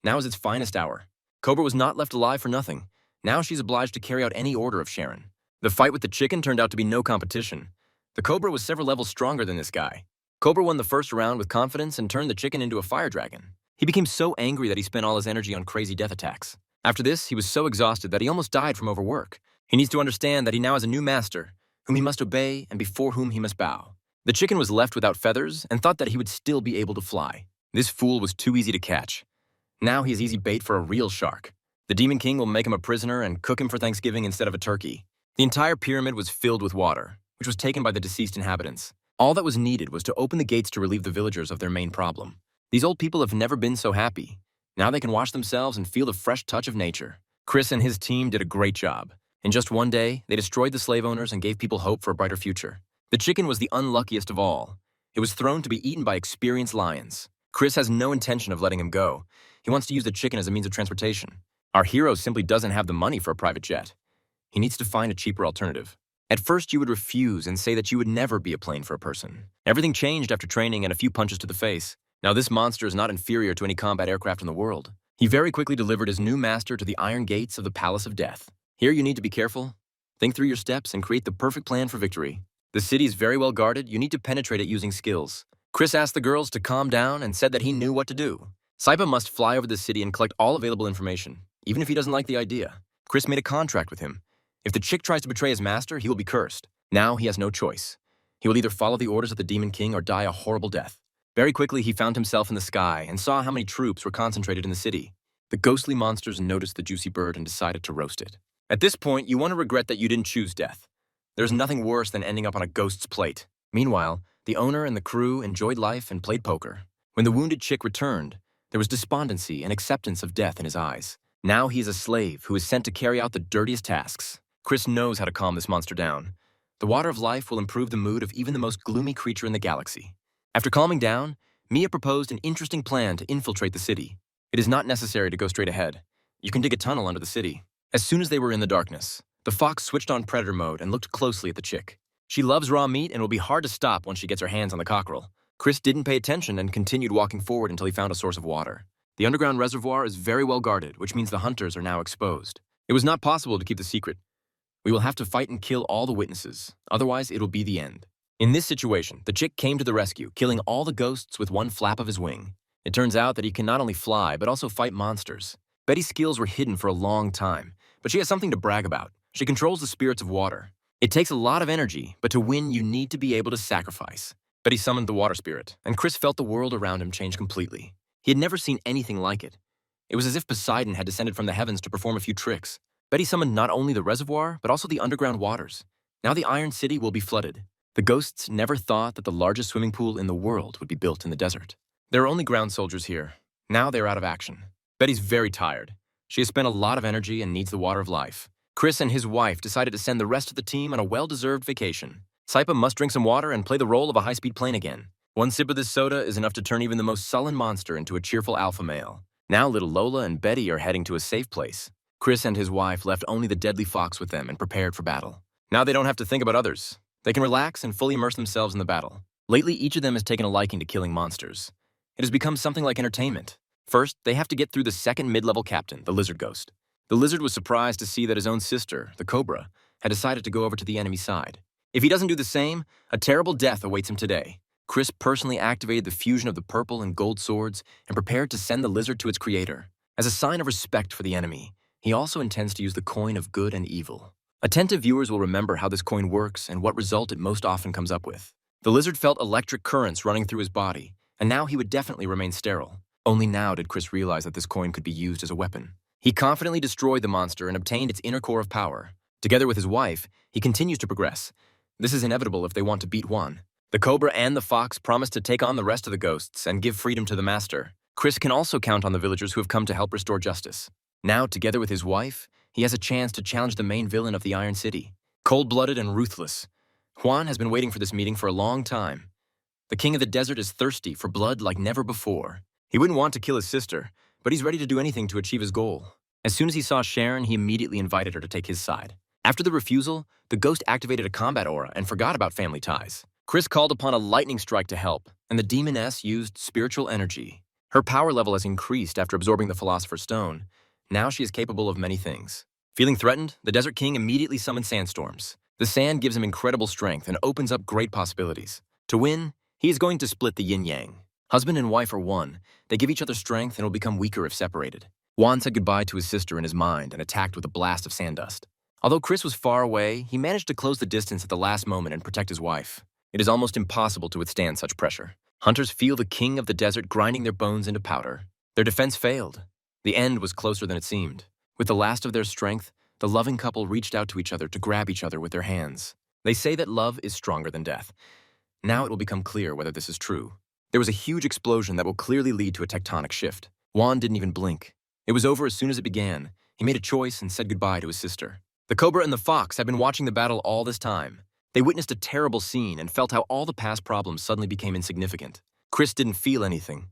Now is its finest hour. Cobra was not left alive for nothing. Now she's obliged to carry out any order of Sharon. The fight with the chicken turned out to be no competition. The cobra was several levels stronger than this guy. Cobra won the first round with confidence and turned the chicken into a fire dragon. He became so angry that he spent all his energy on crazy death attacks. After this, he was so exhausted that he almost died from overwork. He needs to understand that he now has a new master, whom he must obey and before whom he must bow. The chicken was left without feathers and thought that he would still be able to fly. This fool was too easy to catch. Now he is easy bait for a real shark. The Demon King will make him a prisoner and cook him for Thanksgiving instead of a turkey. The entire pyramid was filled with water, which was taken by the deceased inhabitants. All that was needed was to open the gates to relieve the villagers of their main problem. These old people have never been so happy. Now they can wash themselves and feel the fresh touch of nature. Chris and his team did a great job. In just one day, they destroyed the slave owners and gave people hope for a brighter future. The chicken was the unluckiest of all. It was thrown to be eaten by experienced lions. Chris has no intention of letting him go. He wants to use the chicken as a means of transportation. Our hero simply doesn't have the money for a private jet. He needs to find a cheaper alternative. At first, you would refuse and say that you would never be a plane for a person. Everything changed after training and a few punches to the face. Now this monster is not inferior to any combat aircraft in the world. He very quickly delivered his new master to the iron gates of the Palace of Death. Here you need to be careful. Think through your steps and create the perfect plan for victory. The city is very well guarded. You need to penetrate it using skills. Chris asked the girls to calm down and said that he knew what to do. Saipa must fly over the city and collect all available information, even if he doesn't like the idea. Chris made a contract with him. If the chick tries to betray his master, he will be cursed. Now he has no choice. He will either follow the orders of the Demon King or die a horrible death. Very quickly, he found himself in the sky and saw how many troops were concentrated in the city. The ghostly monsters noticed the juicy bird and decided to roast it. At this point, you want to regret that you didn't choose death. There's nothing worse than ending up on a ghost's plate. Meanwhile, the owner and the crew enjoyed life and played poker. When the wounded chick returned, there was despondency and acceptance of death in his eyes. Now he is a slave who is sent to carry out the dirtiest tasks. Chris knows how to calm this monster down. The water of life will improve the mood of even the most gloomy creature in the galaxy. After calming down, Mia proposed an interesting plan to infiltrate the city. It is not necessary to go straight ahead. You can dig a tunnel under the city. As soon as they were in the darkness, the fox switched on predator mode and looked closely at the chick. She loves raw meat and will be hard to stop once she gets her hands on the cockerel. Chris didn't pay attention and continued walking forward until he found a source of water. The underground reservoir is very well guarded, which means the hunters are now exposed. It was not possible to keep the secret. We will have to fight and kill all the witnesses, otherwise it'll be the end. In this situation, the chick came to the rescue, killing all the ghosts with one flap of his wing. It turns out that he can not only fly, but also fight monsters. Betty's skills were hidden for a long time, but she has something to brag about. She controls the spirits of water. It takes a lot of energy, but to win, you need to be able to sacrifice. Betty summoned the water spirit, and Chris felt the world around him change completely. He had never seen anything like it. It was as if Poseidon had descended from the heavens to perform a few tricks. Betty summoned not only the reservoir, but also the underground waters. Now the Iron City will be flooded. The ghosts never thought that the largest swimming pool in the world would be built in the desert. There are only ground soldiers here. Now they are out of action. Betty's very tired. She has spent a lot of energy and needs the water of life. Chris and his wife decided to send the rest of the team on a well-deserved vacation. Saipa must drink some water and play the role of a high-speed plane again. One sip of this soda is enough to turn even the most sullen monster into a cheerful alpha male. Now little Lola and Betty are heading to a safe place. Chris and his wife left only the deadly fox with them and prepared for battle. Now they don't have to think about others. They can relax and fully immerse themselves in the battle. Lately, each of them has taken a liking to killing monsters. It has become something like entertainment. First, they have to get through the second mid-level captain, the lizard ghost. The lizard was surprised to see that his own sister, the cobra, had decided to go over to the enemy side. If he doesn't do the same, a terrible death awaits him today. Chris personally activated the fusion of the purple and gold swords and prepared to send the lizard to its creator. As a sign of respect for the enemy, he also intends to use the coin of good and evil. Attentive viewers will remember how this coin works and what result it most often comes up with. The lizard felt electric currents running through his body, and now he would definitely remain sterile. Only now did Chris realize that this coin could be used as a weapon. He confidently destroyed the monster and obtained its inner core of power. Together with his wife, he continues to progress. This is inevitable if they want to beat one. The cobra and the fox promise to take on the rest of the ghosts and give freedom to the master. Chris can also count on the villagers who have come to help restore justice. Now, together with his wife, he has a chance to challenge the main villain of the Iron City. Cold-blooded and ruthless, Juan has been waiting for this meeting for a long time. The king of the desert is thirsty for blood like never before. He wouldn't want to kill his sister, but he's ready to do anything to achieve his goal. As soon as he saw Sharon, he immediately invited her to take his side. After the refusal, the ghost activated a combat aura and forgot about family ties. Chris called upon a lightning strike to help, and the demoness used spiritual energy. Her power level has increased after absorbing the Philosopher's Stone. Now she is capable of many things. Feeling threatened, the Desert King immediately summoned sandstorms. The sand gives him incredible strength and opens up great possibilities. To win, he is going to split the yin-yang. Husband and wife are one. They give each other strength and will become weaker if separated. Juan said goodbye to his sister in his mind and attacked with a blast of sand dust. Although Chris was far away, he managed to close the distance at the last moment and protect his wife. It is almost impossible to withstand such pressure. Hunters feel the king of the desert grinding their bones into powder. Their defense failed. The end was closer than it seemed. With the last of their strength, the loving couple reached out to each other to grab each other with their hands. They say that love is stronger than death. Now it will become clear whether this is true. There was a huge explosion that will clearly lead to a tectonic shift. Juan didn't even blink. It was over as soon as it began. He made a choice and said goodbye to his sister. The cobra and the fox had been watching the battle all this time. They witnessed a terrible scene and felt how all the past problems suddenly became insignificant. Chris didn't feel anything.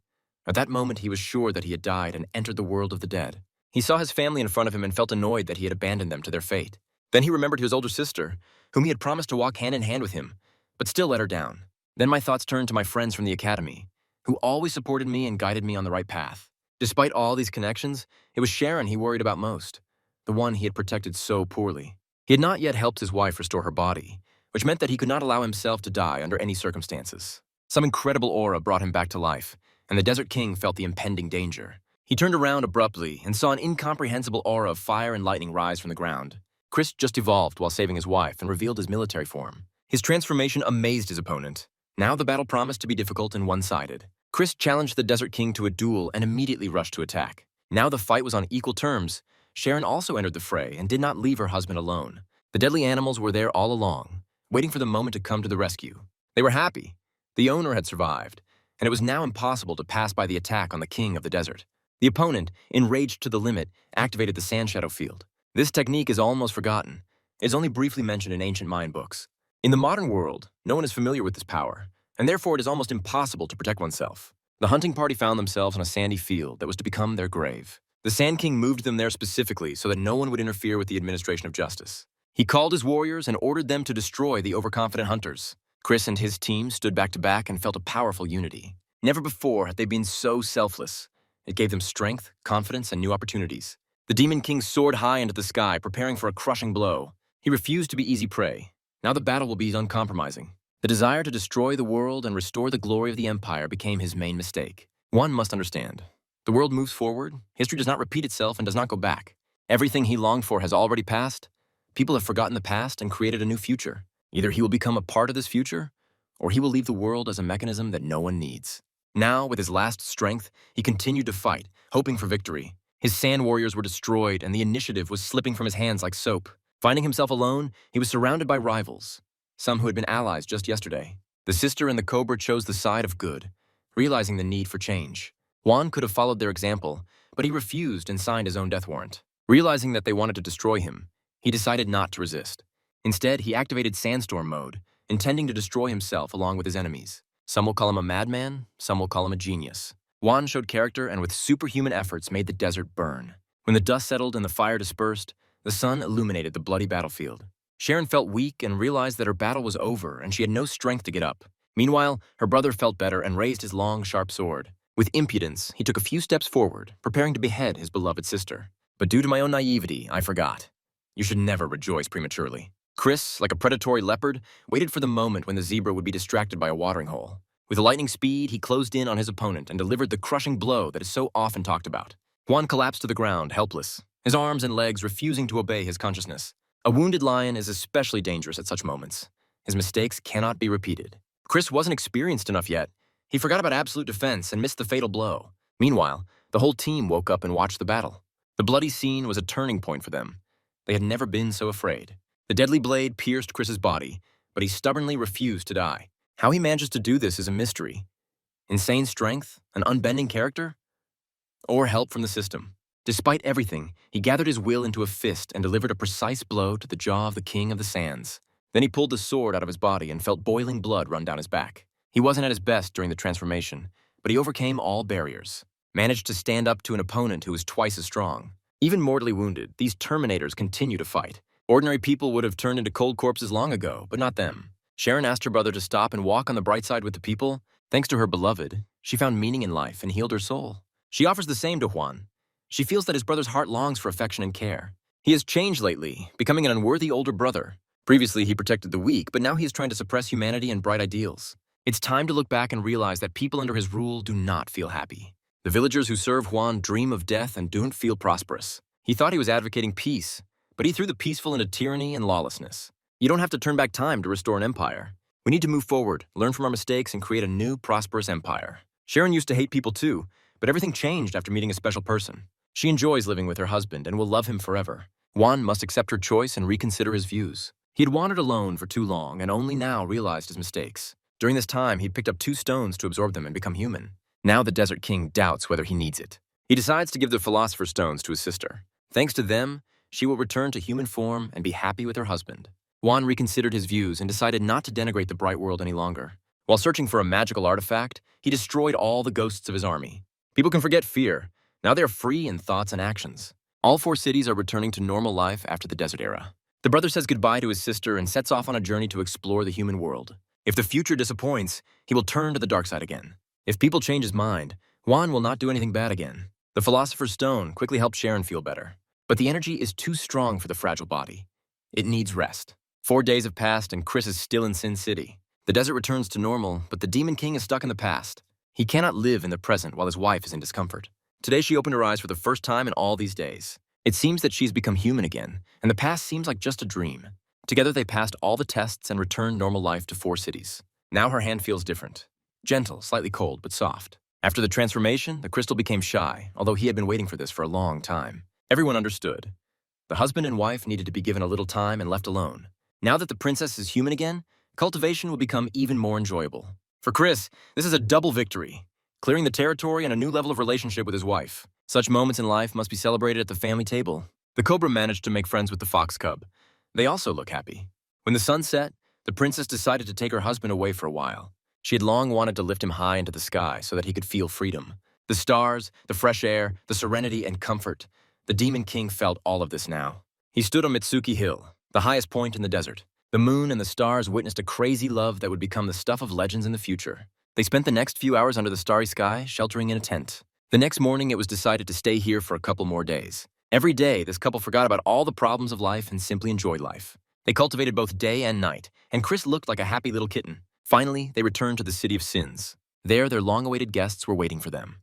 At that moment, he was sure that he had died and entered the world of the dead. He saw his family in front of him and felt annoyed that he had abandoned them to their fate. Then he remembered his older sister, whom he had promised to walk hand in hand with him, but still let her down. Then my thoughts turned to my friends from the academy, who always supported me and guided me on the right path. Despite all these connections, it was Sharon he worried about most, the one he had protected so poorly. He had not yet helped his wife restore her body, which meant that he could not allow himself to die under any circumstances. Some incredible aura brought him back to life, and the Desert King felt the impending danger. He turned around abruptly and saw an incomprehensible aura of fire and lightning rise from the ground. Chris just evolved while saving his wife and revealed his military form. His transformation amazed his opponent. Now the battle promised to be difficult and one-sided. Chris challenged the Desert King to a duel and immediately rushed to attack. Now the fight was on equal terms. Sharon also entered the fray and did not leave her husband alone. The deadly animals were there all along, waiting for the moment to come to the rescue. They were happy. The owner had survived, and it was now impossible to pass by the attack on the king of the desert. The opponent, enraged to the limit, activated the sand shadow field. This technique is almost forgotten. It is only briefly mentioned in ancient Mayan books. In the modern world, no one is familiar with this power, and therefore it is almost impossible to protect oneself. The hunting party found themselves on a sandy field that was to become their grave. The Sand King moved them there specifically so that no one would interfere with the administration of justice. He called his warriors and ordered them to destroy the overconfident hunters. Chris and his team stood back to back and felt a powerful unity. Never before had they been so selfless. It gave them strength, confidence, and new opportunities. The Demon King soared high into the sky, preparing for a crushing blow. He refused to be easy prey. Now the battle will be uncompromising. The desire to destroy the world and restore the glory of the Empire became his main mistake. One must understand. The world moves forward, history does not repeat itself and does not go back. Everything he longed for has already passed. People have forgotten the past and created a new future. Either he will become a part of this future, or he will leave the world as a mechanism that no one needs. Now, with his last strength, he continued to fight, hoping for victory. His sand warriors were destroyed, and the initiative was slipping from his hands like soap. Finding himself alone, he was surrounded by rivals, some who had been allies just yesterday. The sister and the cobra chose the side of good, realizing the need for change. Juan could have followed their example, but he refused and signed his own death warrant. Realizing that they wanted to destroy him, he decided not to resist. Instead, he activated Sandstorm mode, intending to destroy himself along with his enemies. Some will call him a madman, some will call him a genius. Juan showed character and with superhuman efforts made the desert burn. When the dust settled and the fire dispersed, the sun illuminated the bloody battlefield. Sharon felt weak and realized that her battle was over and she had no strength to get up. Meanwhile, her brother felt better and raised his long, sharp sword. With impudence, he took a few steps forward, preparing to behead his beloved sister. But due to my own naivety, I forgot. You should never rejoice prematurely. Chris, like a predatory leopard, waited for the moment when the zebra would be distracted by a watering hole. With lightning speed, he closed in on his opponent and delivered the crushing blow that is so often talked about. Juan collapsed to the ground, helpless, his arms and legs refusing to obey his consciousness. A wounded lion is especially dangerous at such moments. His mistakes cannot be repeated. Chris wasn't experienced enough yet. He forgot about absolute defense and missed the fatal blow. Meanwhile, the whole team woke up and watched the battle. The bloody scene was a turning point for them. They had never been so afraid. The deadly blade pierced Chris's body, but he stubbornly refused to die. How he manages to do this is a mystery. Insane strength, an unbending character, or help from the system. Despite everything, he gathered his will into a fist and delivered a precise blow to the jaw of the King of the Sands. Then he pulled the sword out of his body and felt boiling blood run down his back. He wasn't at his best during the transformation, but he overcame all barriers, managed to stand up to an opponent who was twice as strong. Even mortally wounded, these Terminators continue to fight. Ordinary people would have turned into cold corpses long ago, but not them. Sharon asked her brother to stop and walk on the bright side with the people. Thanks to her beloved, she found meaning in life and healed her soul. She offers the same to Juan. She feels that his brother's heart longs for affection and care. He has changed lately, becoming an unworthy older brother. Previously, he protected the weak, but now he is trying to suppress humanity and bright ideals. It's time to look back and realize that people under his rule do not feel happy. The villagers who serve Juan dream of death and don't feel prosperous. He thought he was advocating peace, but he threw the peaceful into tyranny and lawlessness. You don't have to turn back time to restore an empire. We need to move forward, learn from our mistakes, and create a new, prosperous empire. Sharon used to hate people too, but everything changed after meeting a special person. She enjoys living with her husband and will love him forever. Juan must accept her choice and reconsider his views. He had wandered alone for too long and only now realized his mistakes. During this time, he'd picked up 2 stones to absorb them and become human. Now the Desert King doubts whether he needs it. He decides to give the Philosopher's Stones to his sister. Thanks to them, she will return to human form and be happy with her husband. Juan reconsidered his views and decided not to denigrate the bright world any longer. While searching for a magical artifact, he destroyed all the ghosts of his army. People can forget fear. Now they are free in thoughts and actions. All 4 cities are returning to normal life after the desert era. The brother says goodbye to his sister and sets off on a journey to explore the human world. If the future disappoints, he will turn to the dark side again. If people change his mind, Juan will not do anything bad again. The Philosopher's Stone quickly helped Sharon feel better. But the energy is too strong for the fragile body. It needs rest. 4 days have passed and Chris is still in Sin City. The desert returns to normal, but the Demon King is stuck in the past. He cannot live in the present while his wife is in discomfort. Today she opened her eyes for the first time in all these days. It seems that she's become human again, and the past seems like just a dream. Together they passed all the tests and returned normal life to 4 cities. Now her hand feels different. Gentle, slightly cold, but soft. After the transformation, the crystal became shy, although he had been waiting for this for a long time. Everyone understood. The husband and wife needed to be given a little time and left alone. Now that the princess is human again, cultivation will become even more enjoyable. For Chris, this is a double victory, clearing the territory and a new level of relationship with his wife. Such moments in life must be celebrated at the family table. The cobra managed to make friends with the fox cub. They also look happy. When the sun set, the princess decided to take her husband away for a while. She had long wanted to lift him high into the sky so that he could feel freedom. The stars, the fresh air, the serenity and comfort. The Demon King felt all of this now. He stood on Mitsuki Hill, the highest point in the desert. The moon and the stars witnessed a crazy love that would become the stuff of legends in the future. They spent the next few hours under the starry sky, sheltering in a tent. The next morning, it was decided to stay here for a couple more days. Every day, this couple forgot about all the problems of life and simply enjoyed life. They cultivated both day and night, and Chris looked like a happy little kitten. Finally, they returned to the City of Sins. There, their long-awaited guests were waiting for them.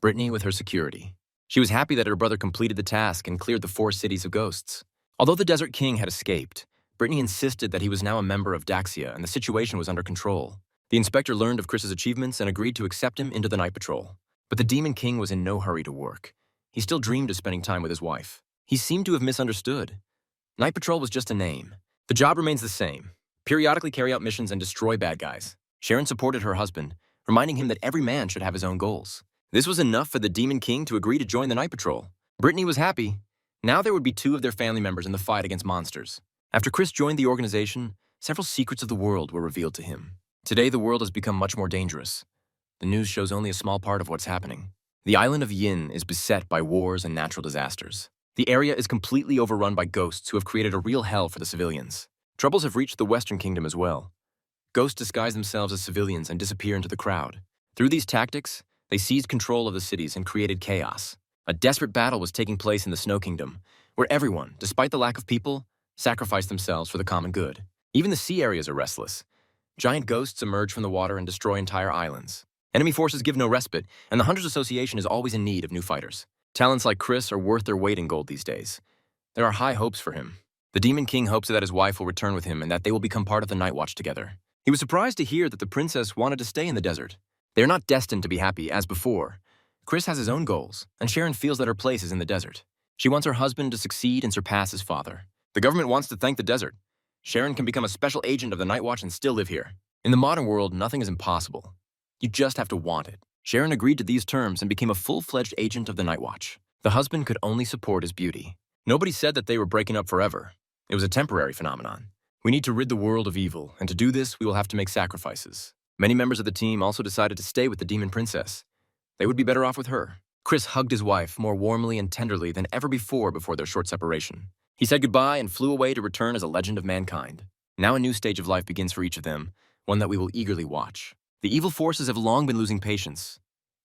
Brittany with her security. She was happy that her brother completed the task and cleared the 4 cities of ghosts. Although the Desert King had escaped, Brittany insisted that he was now a member of Daxia and the situation was under control. The inspector learned of Chris's achievements and agreed to accept him into the Night Patrol. But the Demon King was in no hurry to work. He still dreamed of spending time with his wife. He seemed to have misunderstood. Night Patrol was just a name. The job remains the same. Periodically carry out missions and destroy bad guys. Sharon supported her husband, reminding him that every man should have his own goals. This was enough for the Demon King to agree to join the Night Patrol. Brittany was happy. Now there would be 2 of their family members in the fight against monsters. After Chris joined the organization, several secrets of the world were revealed to him. Today, the world has become much more dangerous. The news shows only a small part of what's happening. The island of Yin is beset by wars and natural disasters. The area is completely overrun by ghosts who have created a real hell for the civilians. Troubles have reached the Western Kingdom as well. Ghosts disguise themselves as civilians and disappear into the crowd. Through these tactics, they seized control of the cities and created chaos. A desperate battle was taking place in the Snow Kingdom, where everyone, despite the lack of people, sacrificed themselves for the common good. Even the sea areas are restless. Giant ghosts emerge from the water and destroy entire islands. Enemy forces give no respite, and the Hunters Association is always in need of new fighters. Talents like Chris are worth their weight in gold these days. There are high hopes for him. The Demon King hopes that his wife will return with him and that they will become part of the Night Watch together. He was surprised to hear that the princess wanted to stay in the desert. They are not destined to be happy as before. Chris has his own goals, and Sharon feels that her place is in the desert. She wants her husband to succeed and surpass his father. The government wants to thank the desert. Sharon can become a special agent of the Night Watch and still live here. In the modern world, nothing is impossible. You just have to want it. Sharon agreed to these terms and became a full-fledged agent of the Night Watch. The husband could only support his beauty. Nobody said that they were breaking up forever. It was a temporary phenomenon. We need to rid the world of evil, and to do this, we will have to make sacrifices. Many members of the team also decided to stay with the Demon Princess. They would be better off with her. Chris hugged his wife more warmly and tenderly than ever before their short separation. He said goodbye and flew away to return as a legend of mankind. Now a new stage of life begins for each of them, one that we will eagerly watch. The evil forces have long been losing patience.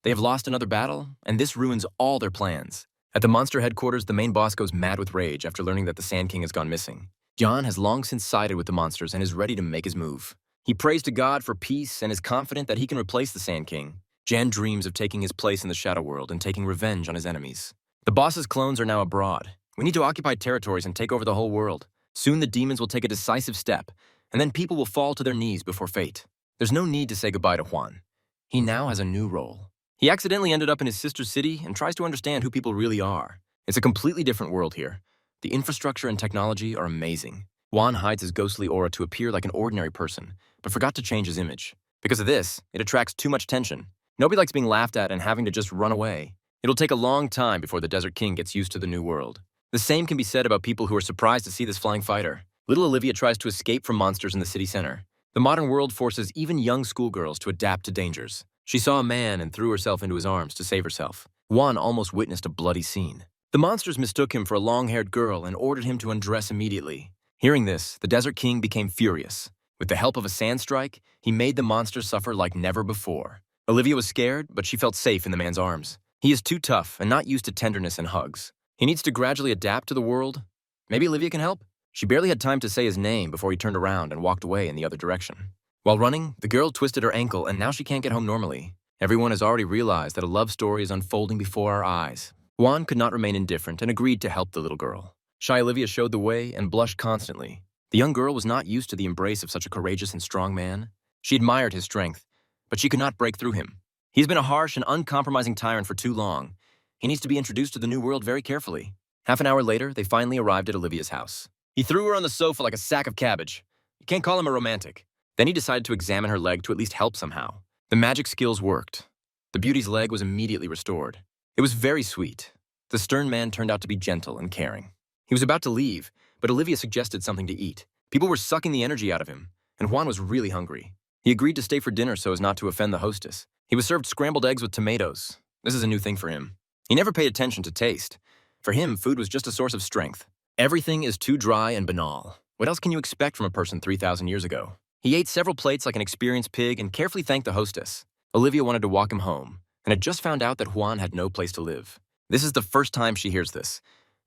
They have lost another battle, and this ruins all their plans. At the monster headquarters, the main boss goes mad with rage after learning that the Sand King has gone missing. John has long since sided with the monsters and is ready to make his move. He prays to God for peace and is confident that he can replace the Sand King. Jan dreams of taking his place in the Shadow World and taking revenge on his enemies. The boss's clones are now abroad. We need to occupy territories and take over the whole world. Soon the demons will take a decisive step, and then people will fall to their knees before fate. There's no need to say goodbye to Juan. He now has a new role. He accidentally ended up in his sister's city and tries to understand who people really are. It's a completely different world here. The infrastructure and technology are amazing. Juan hides his ghostly aura to appear like an ordinary person, but forgot to change his image. Because of this, it attracts too much attention. Nobody likes being laughed at and having to just run away. It'll take a long time before the Desert King gets used to the new world. The same can be said about people who are surprised to see this flying fighter. Little Olivia tries to escape from monsters in the city center. The modern world forces even young schoolgirls to adapt to dangers. She saw a man and threw herself into his arms to save herself. Juan almost witnessed a bloody scene. The monsters mistook him for a long-haired girl and ordered him to undress immediately. Hearing this, the Desert King became furious. With the help of a sand strike, he made the monster suffer like never before. Olivia was scared, but she felt safe in the man's arms. He is too tough and not used to tenderness and hugs. He needs to gradually adapt to the world. Maybe Olivia can help? She barely had time to say his name before he turned around and walked away in the other direction. While running, the girl twisted her ankle and now she can't get home normally. Everyone has already realized that a love story is unfolding before our eyes. Juan could not remain indifferent and agreed to help the little girl. Shy Olivia showed the way and blushed constantly. The young girl was not used to the embrace of such a courageous and strong man. She admired his strength, but she could not break through him. He's been a harsh and uncompromising tyrant for too long. He needs to be introduced to the new world very carefully. Half an hour later, they finally arrived at Olivia's house. He threw her on the sofa like a sack of cabbage. You can't call him a romantic. Then he decided to examine her leg to at least help somehow. The magic skills worked. The beauty's leg was immediately restored. It was very sweet. The stern man turned out to be gentle and caring. He was about to leave, but Olivia suggested something to eat. People were sucking the energy out of him, and Juan was really hungry. He agreed to stay for dinner so as not to offend the hostess. He was served scrambled eggs with tomatoes. This is a new thing for him. He never paid attention to taste. For him, food was just a source of strength. Everything is too dry and banal. What else can you expect from a person 3,000 years ago? He ate several plates like an experienced pig and carefully thanked the hostess. Olivia wanted to walk him home, and had just found out that Juan had no place to live. This is the first time she hears this.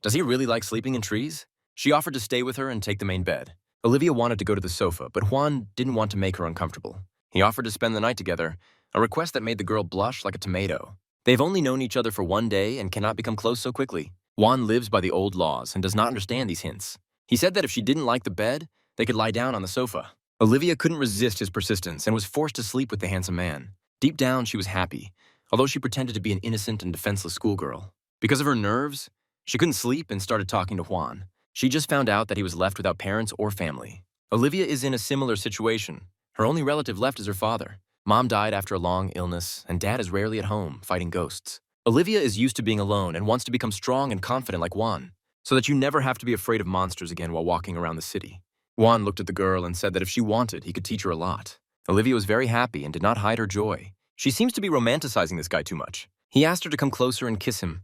Does he really like sleeping in trees? She offered to stay with her and take the main bed. Olivia wanted to go to the sofa, but Juan didn't want to make her uncomfortable. He offered to spend the night together, a request that made the girl blush like a tomato. They've only known each other for one day and cannot become close so quickly. Juan lives by the old laws and does not understand these hints. He said that if she didn't like the bed, they could lie down on the sofa. Olivia couldn't resist his persistence and was forced to sleep with the handsome man. Deep down, she was happy, although she pretended to be an innocent and defenseless schoolgirl. Because of her nerves, she couldn't sleep and started talking to Juan. She just found out that he was left without parents or family. Olivia is in a similar situation. Her only relative left is her father. Mom died after a long illness, and Dad is rarely at home, fighting ghosts. Olivia is used to being alone and wants to become strong and confident like Juan, so that you never have to be afraid of monsters again while walking around the city. Juan looked at the girl and said that if she wanted, he could teach her a lot. Olivia was very happy and did not hide her joy. She seems to be romanticizing this guy too much. He asked her to come closer and kiss him,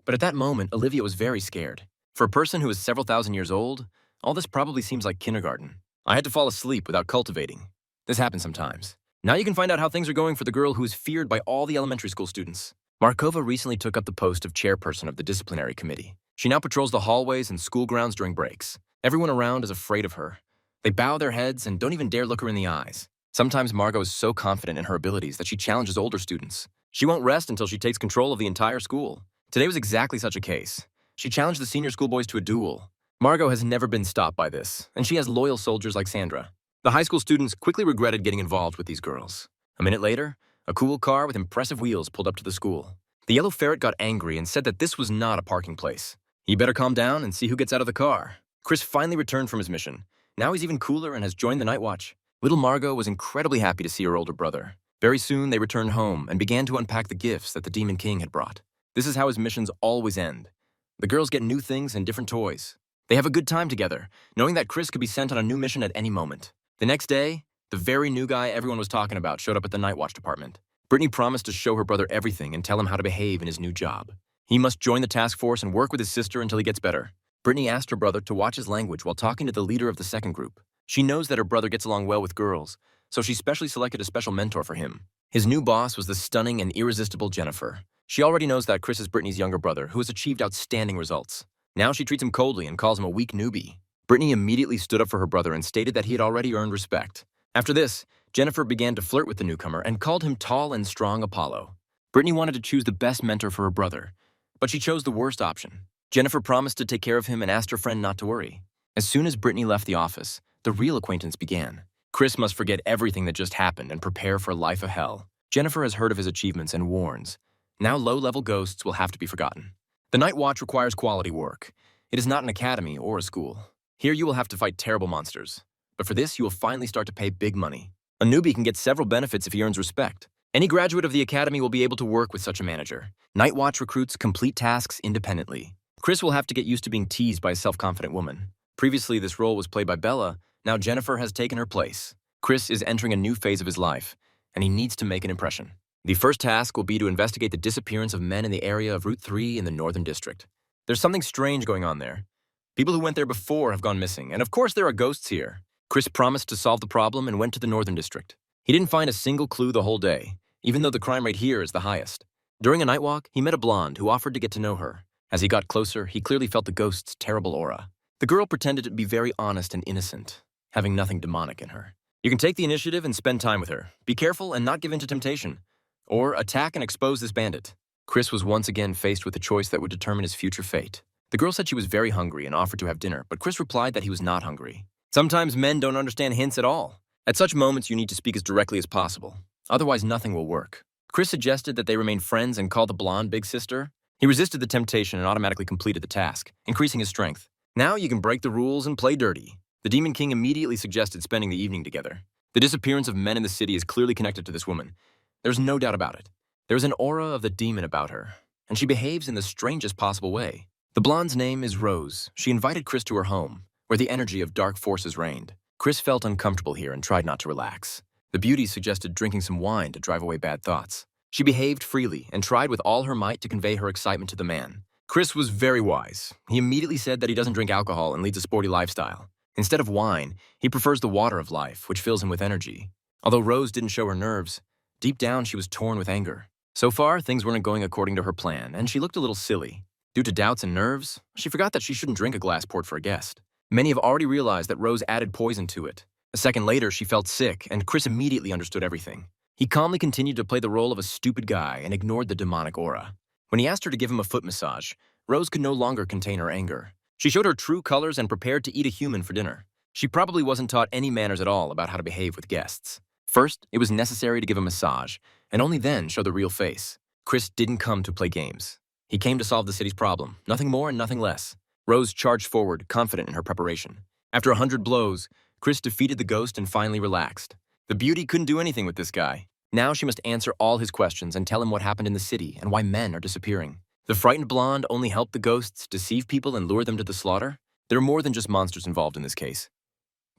but at that moment, Olivia was very scared. For a person who is several thousand years old, all this probably seems like kindergarten. I had to fall asleep without cultivating. This happens sometimes. Now you can find out how things are going for the girl who is feared by all the elementary school students. Markova recently took up the post of chairperson of the disciplinary committee. She now patrols the hallways and school grounds during breaks. Everyone around is afraid of her. They bow their heads and don't even dare look her in the eyes. Sometimes Margot is so confident in her abilities that she challenges older students. She won't rest until she takes control of the entire school. Today was exactly such a case. She challenged the senior schoolboys to a duel. Margot has never been stopped by this, and she has loyal soldiers like Sandra. The high school students quickly regretted getting involved with these girls. A minute later, a cool car with impressive wheels pulled up to the school. The yellow ferret got angry and said that this was not a parking place. You better calm down and see who gets out of the car. Chris finally returned from his mission. Now he's even cooler and has joined the night watch. Little Margot was incredibly happy to see her older brother. Very soon, they returned home and began to unpack the gifts that the Demon King had brought. This is how his missions always end. The girls get new things and different toys. They have a good time together, knowing that Chris could be sent on a new mission at any moment. The next day, the very new guy everyone was talking about showed up at the night watch department. Brittany promised to show her brother everything and tell him how to behave in his new job. He must join the task force and work with his sister until he gets better. Brittany asked her brother to watch his language while talking to the leader of the second group. She knows that her brother gets along well with girls, so she specially selected a special mentor for him. His new boss was the stunning and irresistible Jennifer. She already knows that Chris is Brittany's younger brother, who has achieved outstanding results. Now she treats him coldly and calls him a weak newbie. Brittany immediately stood up for her brother and stated that he had already earned respect. After this, Jennifer began to flirt with the newcomer and called him tall and strong Apollo. Brittany wanted to choose the best mentor for her brother, but she chose the worst option. Jennifer promised to take care of him and asked her friend not to worry. As soon as Brittany left the office, the real acquaintance began. Chris must forget everything that just happened and prepare for a life of hell. Jennifer has heard of his achievements and warns. Now low-level ghosts will have to be forgotten. The Night Watch requires quality work. It is not an academy or a school. Here you will have to fight terrible monsters. But for this, you will finally start to pay big money. A newbie can get several benefits if he earns respect. Any graduate of the academy will be able to work with such a manager. Night Watch recruits complete tasks independently. Chris will have to get used to being teased by a self-confident woman. Previously, this role was played by Bella. Now Jennifer has taken her place. Chris is entering a new phase of his life, and he needs to make an impression. The first task will be to investigate the disappearance of men in the area of Route 3 in the Northern District. There's something strange going on there. People who went there before have gone missing, and of course there are ghosts here. Chris promised to solve the problem and went to the Northern District. He didn't find a single clue the whole day, even though the crime rate here is the highest. During a night walk, he met a blonde who offered to get to know her. As he got closer, he clearly felt the ghost's terrible aura. The girl pretended to be very honest and innocent, having nothing demonic in her. You can take the initiative and spend time with her. Be careful and not give in to temptation. Or attack and expose this bandit. Chris was once again faced with a choice that would determine his future fate. The girl said she was very hungry and offered to have dinner, but Chris replied that he was not hungry. Sometimes men don't understand hints at all. At such moments, you need to speak as directly as possible. Otherwise, nothing will work. Chris suggested that they remain friends and call the blonde big sister. He resisted the temptation and automatically completed the task, increasing his strength. Now you can break the rules and play dirty. The Demon King immediately suggested spending the evening together. The disappearance of men in the city is clearly connected to this woman. There's no doubt about it. There's an aura of the demon about her, and she behaves in the strangest possible way. The blonde's name is Rose. She invited Chris to her home, where the energy of dark forces reigned. Chris felt uncomfortable here and tried not to relax. The beauty suggested drinking some wine to drive away bad thoughts. She behaved freely and tried with all her might to convey her excitement to the man. Chris was very wise. He immediately said that he doesn't drink alcohol and leads a sporty lifestyle. Instead of wine, he prefers the water of life, which fills him with energy. Although Rose didn't show her nerves, deep down she was torn with anger. So far, things weren't going according to her plan, and she looked a little silly. Due to doubts and nerves, she forgot that she shouldn't drink a glass poured for a guest. Many have already realized that Rose added poison to it. A second later, she felt sick, and Chris immediately understood everything. He calmly continued to play the role of a stupid guy and ignored the demonic aura. When he asked her to give him a foot massage, Rose could no longer contain her anger. She showed her true colors and prepared to eat a human for dinner. She probably wasn't taught any manners at all about how to behave with guests. First, it was necessary to give a massage, and only then show the real face. Chris didn't come to play games. He came to solve the city's problem, nothing more and nothing less. Rose charged forward, confident in her preparation. After 100 blows, Chris defeated the ghost and finally relaxed. The beauty couldn't do anything with this guy. Now she must answer all his questions and tell him what happened in the city and why men are disappearing. The frightened blonde only helped the ghosts deceive people and lure them to the slaughter. There are more than just monsters involved in this case.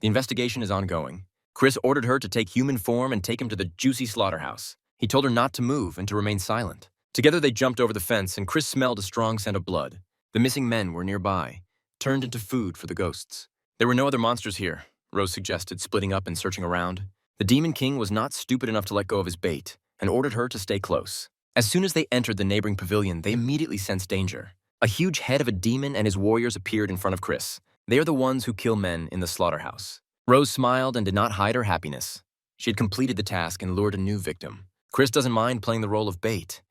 The investigation is ongoing. Chris ordered her to take human form and take him to the juicy slaughterhouse. He told her not to move and to remain silent. Together they jumped over the fence and Chris smelled a strong scent of blood. The missing men were nearby, turned into food for the ghosts. There were no other monsters here, Rose suggested, splitting up and searching around. The Demon King was not stupid enough to let go of his bait and ordered her to stay close. As soon as they entered the neighboring pavilion, they immediately sensed danger. A huge head of a demon and his warriors appeared in front of Chris. They are the ones who kill men in the slaughterhouse. Rose smiled and did not hide her happiness. She had completed the task and lured a new victim. Chris doesn't mind playing the role of bait.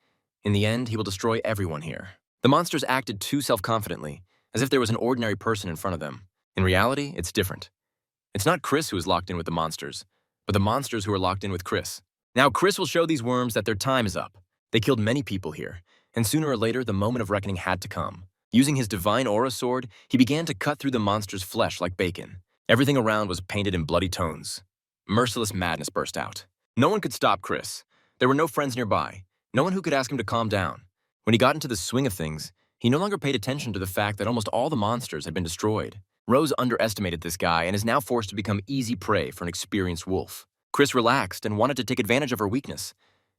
In the end, he will destroy everyone here. The monsters acted too self-confidently, as if there was an ordinary person in front of them. In reality, it's different. It's not Chris who is locked in with the monsters, but the monsters who are locked in with Chris. Now Chris will show these worms that their time is up. They killed many people here, and sooner or later the moment of reckoning had to come. Using his divine aura sword, he began to cut through the monster's flesh like bacon. Everything around was painted in bloody tones. Merciless madness burst out. No one could stop Chris. There were no friends nearby, no one who could ask him to calm down. When he got into the swing of things, he no longer paid attention to the fact that almost all the monsters had been destroyed. Rose underestimated this guy and is now forced to become easy prey for an experienced wolf. Chris relaxed and wanted to take advantage of her weakness,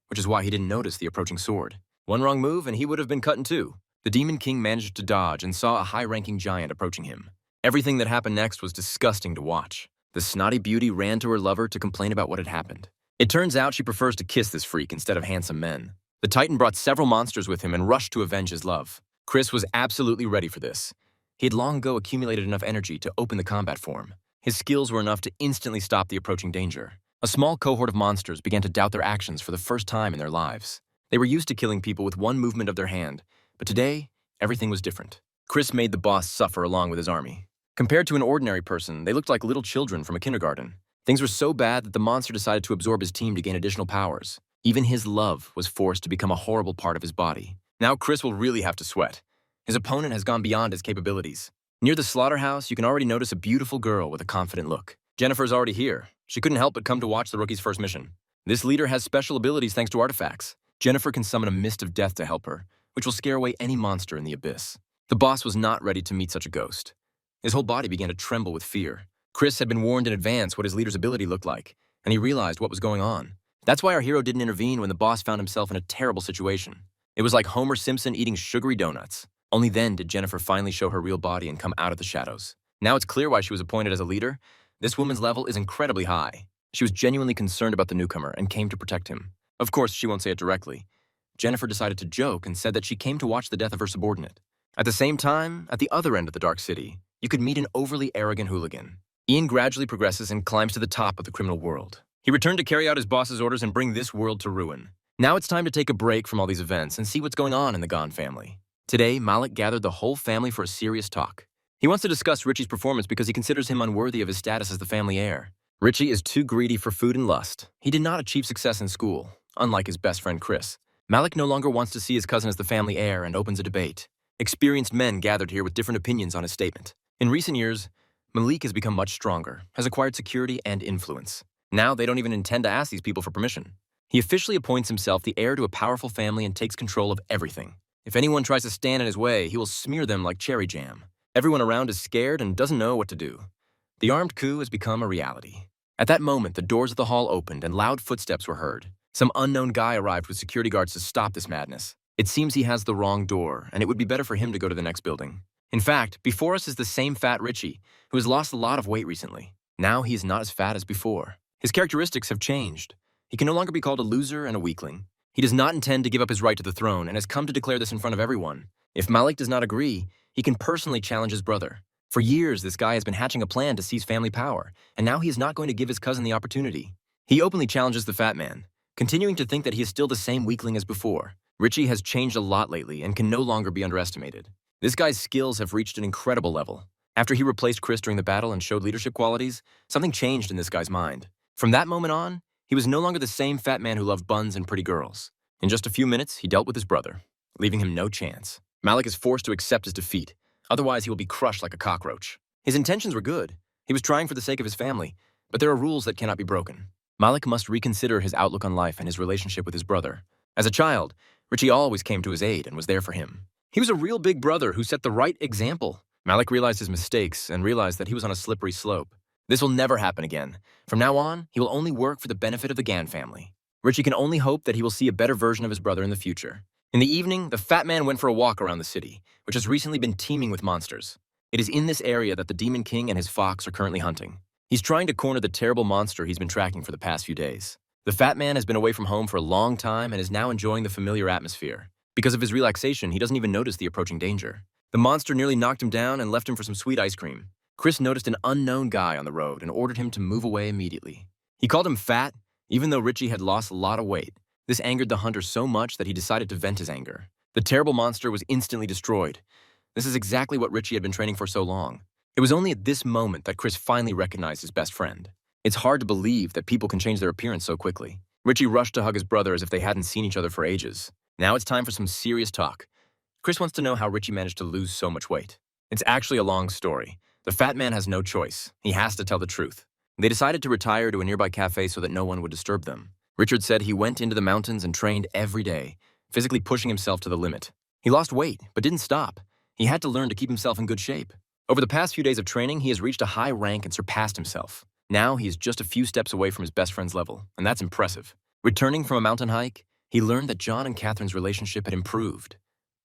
which is why he didn't notice the approaching sword. One wrong move and he would have been cut in two. The Demon King managed to dodge and saw a high-ranking giant approaching him. Everything that happened next was disgusting to watch. The snotty beauty ran to her lover to complain about what had happened. It turns out she prefers to kiss this freak instead of handsome men. The Titan brought several monsters with him and rushed to avenge his love. Chris was absolutely ready for this. He had long ago accumulated enough energy to open the combat form. His skills were enough to instantly stop the approaching danger. A small cohort of monsters began to doubt their actions for the first time in their lives. They were used to killing people with one movement of their hand, but today, everything was different. Chris made the boss suffer along with his army. Compared to an ordinary person, they looked like little children from a kindergarten. Things were so bad that the monster decided to absorb his team to gain additional powers. Even his love was forced to become a horrible part of his body. Now Chris will really have to sweat. His opponent has gone beyond his capabilities. Near the slaughterhouse, you can already notice a beautiful girl with a confident look. Jennifer's already here. She couldn't help but come to watch the rookie's first mission. This leader has special abilities thanks to artifacts. Jennifer can summon a mist of death to help her, which will scare away any monster in the abyss. The boss was not ready to meet such a ghost. His whole body began to tremble with fear. Chris had been warned in advance what his leader's ability looked like, and he realized what was going on. That's why our hero didn't intervene when the boss found himself in a terrible situation. It was like Homer Simpson eating sugary donuts. Only then did Jennifer finally show her real body and come out of the shadows. Now it's clear why she was appointed as a leader. This woman's level is incredibly high. She was genuinely concerned about the newcomer and came to protect him. Of course, she won't say it directly. Jennifer decided to joke and said that she came to watch the death of her subordinate. At the same time, at the other end of the Dark City, you could meet an overly arrogant hooligan. Ian gradually progresses and climbs to the top of the criminal world. He returned to carry out his boss's orders and bring this world to ruin. Now it's time to take a break from all these events and see what's going on in the Gon family. Today, Malik gathered the whole family for a serious talk. He wants to discuss Richie's performance because he considers him unworthy of his status as the family heir. Richie is too greedy for food and lust. He did not achieve success in school, unlike his best friend Chris. Malik no longer wants to see his cousin as the family heir and opens a debate. Experienced men gathered here with different opinions on his statement. In recent years, Malik has become much stronger, has acquired security and influence. Now they don't even intend to ask these people for permission. He officially appoints himself the heir to a powerful family and takes control of everything. If anyone tries to stand in his way, he will smear them like cherry jam. Everyone around is scared and doesn't know what to do. The armed coup has become a reality. At that moment, the doors of the hall opened and loud footsteps were heard. Some unknown guy arrived with security guards to stop this madness. It seems he has the wrong door, and it would be better for him to go to the next building. In fact, before us is the same fat Richie, who has lost a lot of weight recently. Now he is not as fat as before. His characteristics have changed. He can no longer be called a loser and a weakling. He does not intend to give up his right to the throne and has come to declare this in front of everyone. If Malik does not agree, he can personally challenge his brother. For years, this guy has been hatching a plan to seize family power, and now he is not going to give his cousin the opportunity. He openly challenges the fat man, continuing to think that he is still the same weakling as before. Richie has changed a lot lately and can no longer be underestimated. This guy's skills have reached an incredible level. After he replaced Chris during the battle and showed leadership qualities, something changed in this guy's mind. From that moment on, he was no longer the same fat man who loved buns and pretty girls. In just a few minutes, he dealt with his brother, leaving him no chance. Malik is forced to accept his defeat. Otherwise, he will be crushed like a cockroach. His intentions were good. He was trying for the sake of his family, but there are rules that cannot be broken. Malik must reconsider his outlook on life and his relationship with his brother. As a child, Richie always came to his aid and was there for him. He was a real big brother who set the right example. Malik realized his mistakes and realized that he was on a slippery slope. This will never happen again. From now on, he will only work for the benefit of the Gan family. Richie can only hope that he will see a better version of his brother in the future. In the evening, the fat man went for a walk around the city, which has recently been teeming with monsters. It is in this area that the Demon King and his fox are currently hunting. He's trying to corner the terrible monster he's been tracking for the past few days. The fat man has been away from home for a long time and is now enjoying the familiar atmosphere. Because of his relaxation, he doesn't even notice the approaching danger. The monster nearly knocked him down and left him for some sweet ice cream. Chris noticed an unknown guy on the road and ordered him to move away immediately. He called him fat, even though Richie had lost a lot of weight. This angered the hunter so much that he decided to vent his anger. The terrible monster was instantly destroyed. This is exactly what Richie had been training for so long. It was only at this moment that Chris finally recognized his best friend. It's hard to believe that people can change their appearance so quickly. Richie rushed to hug his brother as if they hadn't seen each other for ages. Now it's time for some serious talk. Chris wants to know how Richie managed to lose so much weight. It's actually a long story. The fat man has no choice. He has to tell the truth. They decided to retire to a nearby cafe so that no one would disturb them. Richard said he went into the mountains and trained every day, physically pushing himself to the limit. He lost weight, but didn't stop. He had to learn to keep himself in good shape. Over the past few days of training, he has reached a high rank and surpassed himself. Now he is just a few steps away from his best friend's level, and that's impressive. Returning from a mountain hike, he learned that John and Catherine's relationship had improved.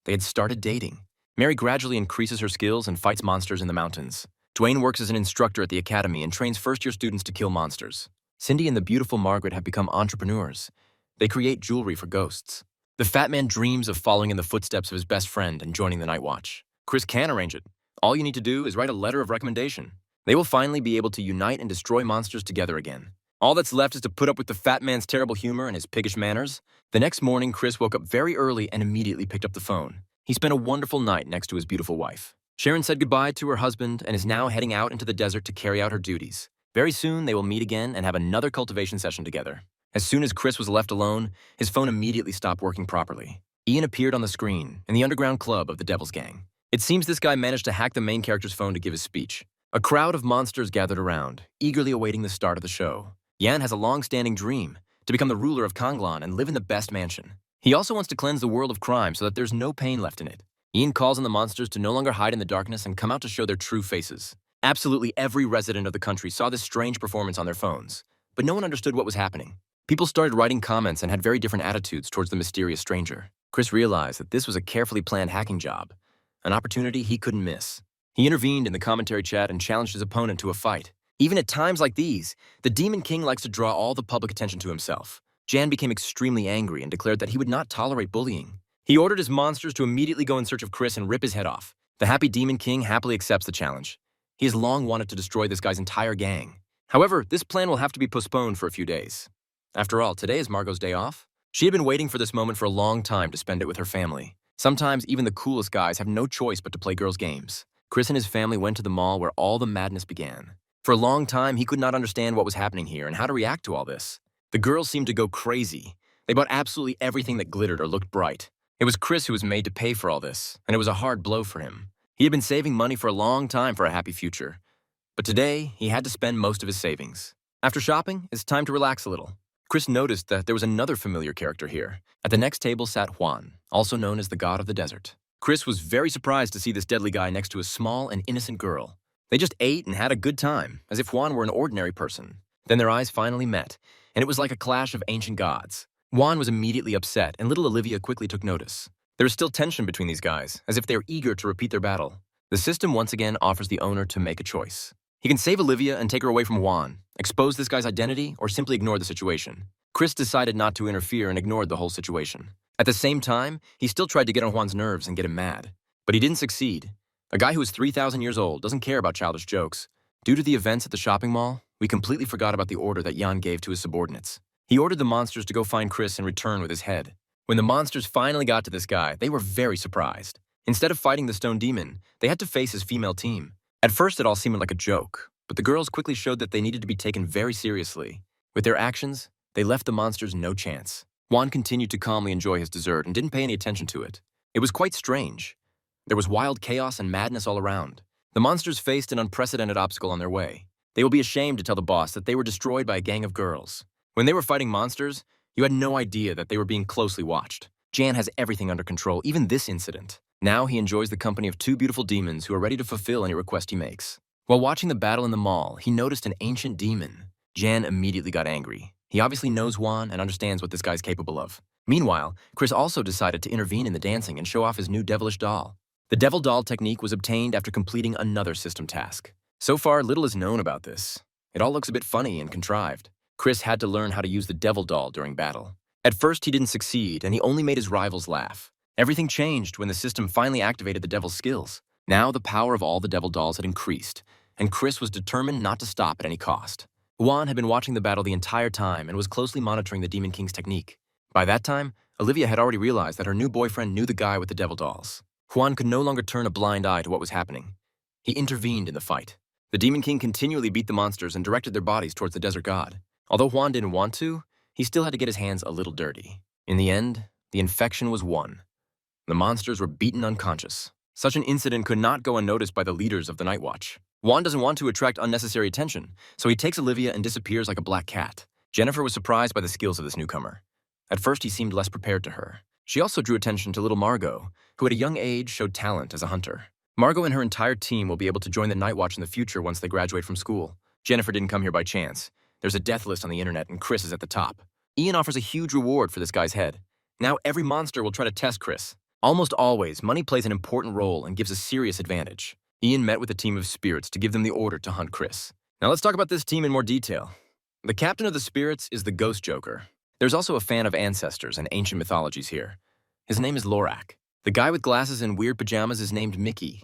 They had started dating. Mary gradually increases her skills and fights monsters in the mountains. Dwayne works as an instructor at the academy and trains first-year students to kill monsters. Cindy and the beautiful Margaret have become entrepreneurs. They create jewelry for ghosts. The fat man dreams of following in the footsteps of his best friend and joining the Night Watch. Chris can arrange it. All you need to do is write a letter of recommendation. They will finally be able to unite and destroy monsters together again. All that's left is to put up with the fat man's terrible humor and his piggish manners. The next morning, Chris woke up very early and immediately picked up the phone. He spent a wonderful night next to his beautiful wife. Sharon said goodbye to her husband and is now heading out into the desert to carry out her duties. Very soon, they will meet again and have another cultivation session together. As soon as Chris was left alone, his phone immediately stopped working properly. Ian appeared on the screen in the underground club of the Devil's Gang. It seems this guy managed to hack the main character's phone to give his speech. A crowd of monsters gathered around, eagerly awaiting the start of the show. Yan has a long-standing dream to become the ruler of Kanglan and live in the best mansion. He also wants to cleanse the world of crime so that there's no pain left in it. Ian calls on the monsters to no longer hide in the darkness and come out to show their true faces. Absolutely every resident of the country saw this strange performance on their phones, but no one understood what was happening. People started writing comments and had very different attitudes towards the mysterious stranger. Chris realized that this was a carefully planned hacking job, an opportunity he couldn't miss. He intervened in the commentary chat and challenged his opponent to a fight. Even at times like these, the Demon King likes to draw all the public attention to himself. Jan became extremely angry and declared that he would not tolerate bullying. He ordered his monsters to immediately go in search of Chris and rip his head off. The happy Demon King happily accepts the challenge. He has long wanted to destroy this guy's entire gang. However, this plan will have to be postponed for a few days. After all, today is Margot's day off. She had been waiting for this moment for a long time to spend it with her family. Sometimes even the coolest guys have no choice but to play girls' games. Chris and his family went to the mall where all the madness began. For a long time, he could not understand what was happening here and how to react to all this. The girls seemed to go crazy. They bought absolutely everything that glittered or looked bright. It was Chris who was made to pay for all this, and it was a hard blow for him. He had been saving money for a long time for a happy future. But today, he had to spend most of his savings. After shopping, it's time to relax a little. Chris noticed that there was another familiar character here. At the next table sat Juan, also known as the God of the Desert. Chris was very surprised to see this deadly guy next to a small and innocent girl. They just ate and had a good time, as if Juan were an ordinary person. Then their eyes finally met, and it was like a clash of ancient gods. Juan was immediately upset, and little Olivia quickly took notice. There is still tension between these guys, as if they are eager to repeat their battle. The system once again offers the owner to make a choice. He can save Olivia and take her away from Juan, expose this guy's identity, or simply ignore the situation. Chris decided not to interfere and ignored the whole situation. At the same time, he still tried to get on Juan's nerves and get him mad. But he didn't succeed. A guy who is 3,000 years old doesn't care about childish jokes. Due to the events at the shopping mall, we completely forgot about the order that Jan gave to his subordinates. He ordered the monsters to go find Chris and return with his head. When the monsters finally got to this guy, they were very surprised. Instead of fighting the stone demon, they had to face his female team. At first, it all seemed like a joke, but the girls quickly showed that they needed to be taken very seriously. With their actions, they left the monsters no chance. Juan continued to calmly enjoy his dessert and didn't pay any attention to it. It was quite strange. There was wild chaos and madness all around. The monsters faced an unprecedented obstacle on their way. They will be ashamed to tell the boss that they were destroyed by a gang of girls. When they were fighting monsters, you had no idea that they were being closely watched. Jan has everything under control, even this incident. Now he enjoys the company of two beautiful demons who are ready to fulfill any request he makes. While watching the battle in the mall, he noticed an ancient demon. Jan immediately got angry. He obviously knows Juan and understands what this guy's capable of. Meanwhile, Chris also decided to intervene in the dancing and show off his new devilish doll. The devil doll technique was obtained after completing another system task. So far, little is known about this. It all looks a bit funny and contrived. Chris had to learn how to use the devil doll during battle. At first, he didn't succeed, and he only made his rivals laugh. Everything changed when the system finally activated the devil's skills. Now the power of all the devil dolls had increased, and Chris was determined not to stop at any cost. Juan had been watching the battle the entire time and was closely monitoring the Demon King's technique. By that time, Olivia had already realized that her new boyfriend knew the guy with the devil dolls. Juan could no longer turn a blind eye to what was happening. He intervened in the fight. The Demon King continually beat the monsters and directed their bodies towards the desert god. Although Juan didn't want to, he still had to get his hands a little dirty. In the end, the infection was won. The monsters were beaten unconscious. Such an incident could not go unnoticed by the leaders of the Night Watch. Juan doesn't want to attract unnecessary attention, so he takes Olivia and disappears like a black cat. Jennifer was surprised by the skills of this newcomer. At first, he seemed less prepared to her. She also drew attention to little Margot, who at a young age showed talent as a hunter. Margot and her entire team will be able to join the Night Watch in the future once they graduate from school. Jennifer didn't come here by chance. There's a death list on the internet, and Chris is at the top. Ian offers a huge reward for this guy's head. Now every monster will try to test Chris. Almost always, money plays an important role and gives a serious advantage. Ian met with a team of spirits to give them the order to hunt Chris. Now let's talk about this team in more detail. The captain of the spirits is the Ghost Joker. There's also a fan of ancestors and ancient mythologies here. His name is Lorak. The guy with glasses and weird pajamas is named Mickey.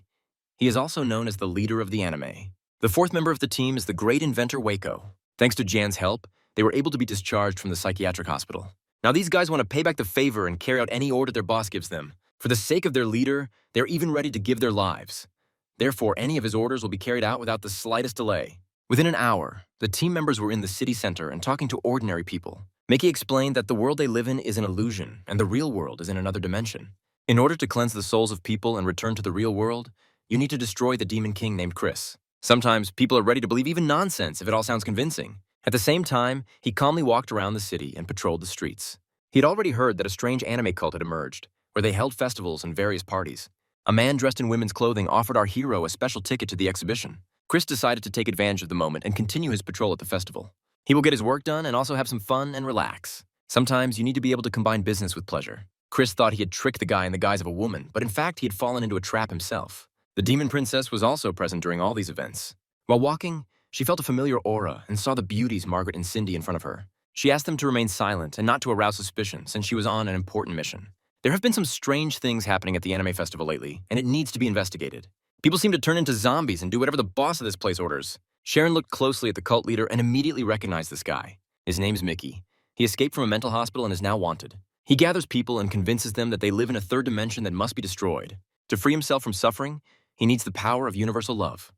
He is also known as the leader of the anime. The fourth member of the team is the great inventor Waco. Thanks to Jan's help, they were able to be discharged from the psychiatric hospital. Now these guys want to pay back the favor and carry out any order their boss gives them. For the sake of their leader, they're even ready to give their lives. Therefore, any of his orders will be carried out without the slightest delay. Within an hour, the team members were in the city center and talking to ordinary people. Mickey explained that the world they live in is an illusion, and the real world is in another dimension. In order to cleanse the souls of people and return to the real world, you need to destroy the demon king named Chris. Sometimes, people are ready to believe even nonsense if it all sounds convincing. At the same time, he calmly walked around the city and patrolled the streets. He had already heard that a strange anime cult had emerged, where they held festivals and various parties. A man dressed in women's clothing offered our hero a special ticket to the exhibition. Chris decided to take advantage of the moment and continue his patrol at the festival. He will get his work done and also have some fun and relax. Sometimes you need to be able to combine business with pleasure. Chris thought he had tricked the guy in the guise of a woman, but in fact he had fallen into a trap himself. The demon princess was also present during all these events. While walking, she felt a familiar aura and saw the beauties Margaret and Cindy in front of her. She asked them to remain silent and not to arouse suspicion since she was on an important mission. There have been some strange things happening at the anime festival lately, and it needs to be investigated. People seem to turn into zombies and do whatever the boss of this place orders. Sharon looked closely at the cult leader and immediately recognized this guy. His name's Mickey. He escaped from a mental hospital and is now wanted. He gathers people and convinces them that they live in a third dimension that must be destroyed. To free himself from suffering, he needs the power of universal love,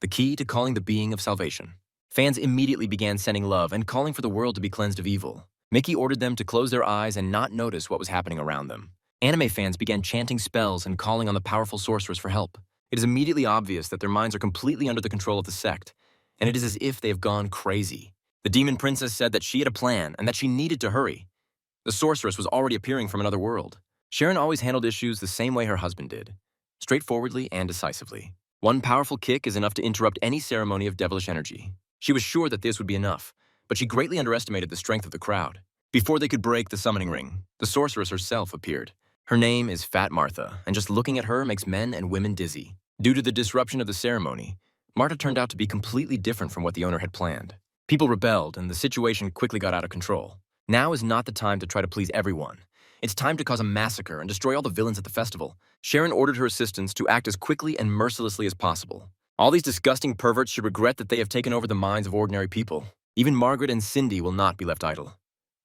the key to calling the being of salvation. Fans immediately began sending love and calling for the world to be cleansed of evil. Mickey ordered them to close their eyes and not notice what was happening around them. Anime fans began chanting spells and calling on the powerful sorceress for help. It is immediately obvious that their minds are completely under the control of the sect, and it is as if they have gone crazy. The demon princess said that she had a plan and that she needed to hurry. The sorceress was already appearing from another world. Sharon always handled issues the same way her husband did, straightforwardly and decisively. One powerful kick is enough to interrupt any ceremony of devilish energy. She was sure that this would be enough, but she greatly underestimated the strength of the crowd. Before they could break the summoning ring, the sorceress herself appeared. Her name is Fat Martha, and just looking at her makes men and women dizzy. Due to the disruption of the ceremony, Martha turned out to be completely different from what the owner had planned. People rebelled, and the situation quickly got out of control. Now is not the time to try to please everyone. It's time to cause a massacre and destroy all the villains at the festival. Sharon ordered her assistants to act as quickly and mercilessly as possible. All these disgusting perverts should regret that they have taken over the minds of ordinary people. Even Margaret and Cindy will not be left idle.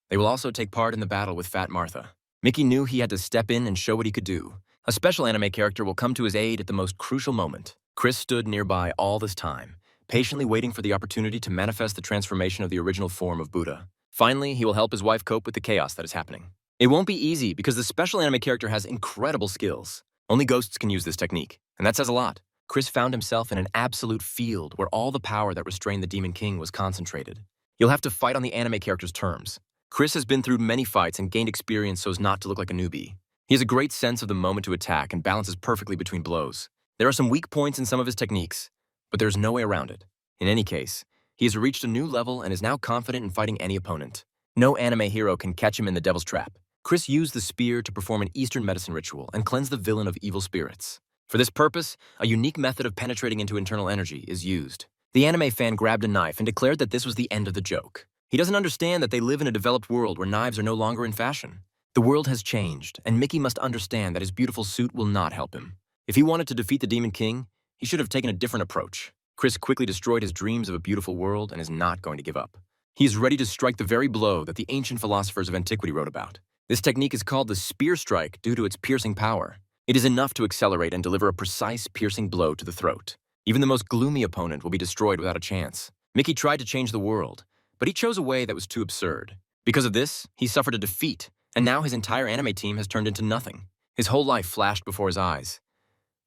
They will also take part in the battle with Fat Martha. Mickey knew he had to step in and show what he could do. A special anime character will come to his aid at the most crucial moment. Chris stood nearby all this time, patiently waiting for the opportunity to manifest the transformation of the original form of Buddha. Finally, he will help his wife cope with the chaos that is happening. It won't be easy because the special anime character has incredible skills. Only ghosts can use this technique, and that says a lot. Chris found himself in an absolute field where all the power that restrained the Demon King was concentrated. You'll have to fight on the anime character's terms. Chris has been through many fights and gained experience so as not to look like a newbie. He has a great sense of the moment to attack and balances perfectly between blows. There are some weak points in some of his techniques, but there's no way around it. In any case, he has reached a new level and is now confident in fighting any opponent. No anime hero can catch him in the devil's trap. Chris used the spear to perform an Eastern medicine ritual and cleanse the villain of evil spirits. For this purpose, a unique method of penetrating into internal energy is used. The anime fan grabbed a knife and declared that this was the end of the joke. He doesn't understand that they live in a developed world where knives are no longer in fashion. The world has changed, and Mickey must understand that his beautiful suit will not help him. If he wanted to defeat the Demon King, he should have taken a different approach. Chris quickly destroyed his dreams of a beautiful world and is not going to give up. He is ready to strike the very blow that the ancient philosophers of antiquity wrote about. This technique is called the spear strike due to its piercing power. It is enough to accelerate and deliver a precise, piercing blow to the throat. Even the most gloomy opponent will be destroyed without a chance. Mickey tried to change the world, but he chose a way that was too absurd. Because of this, he suffered a defeat, and now his entire anime team has turned into nothing. His whole life flashed before his eyes.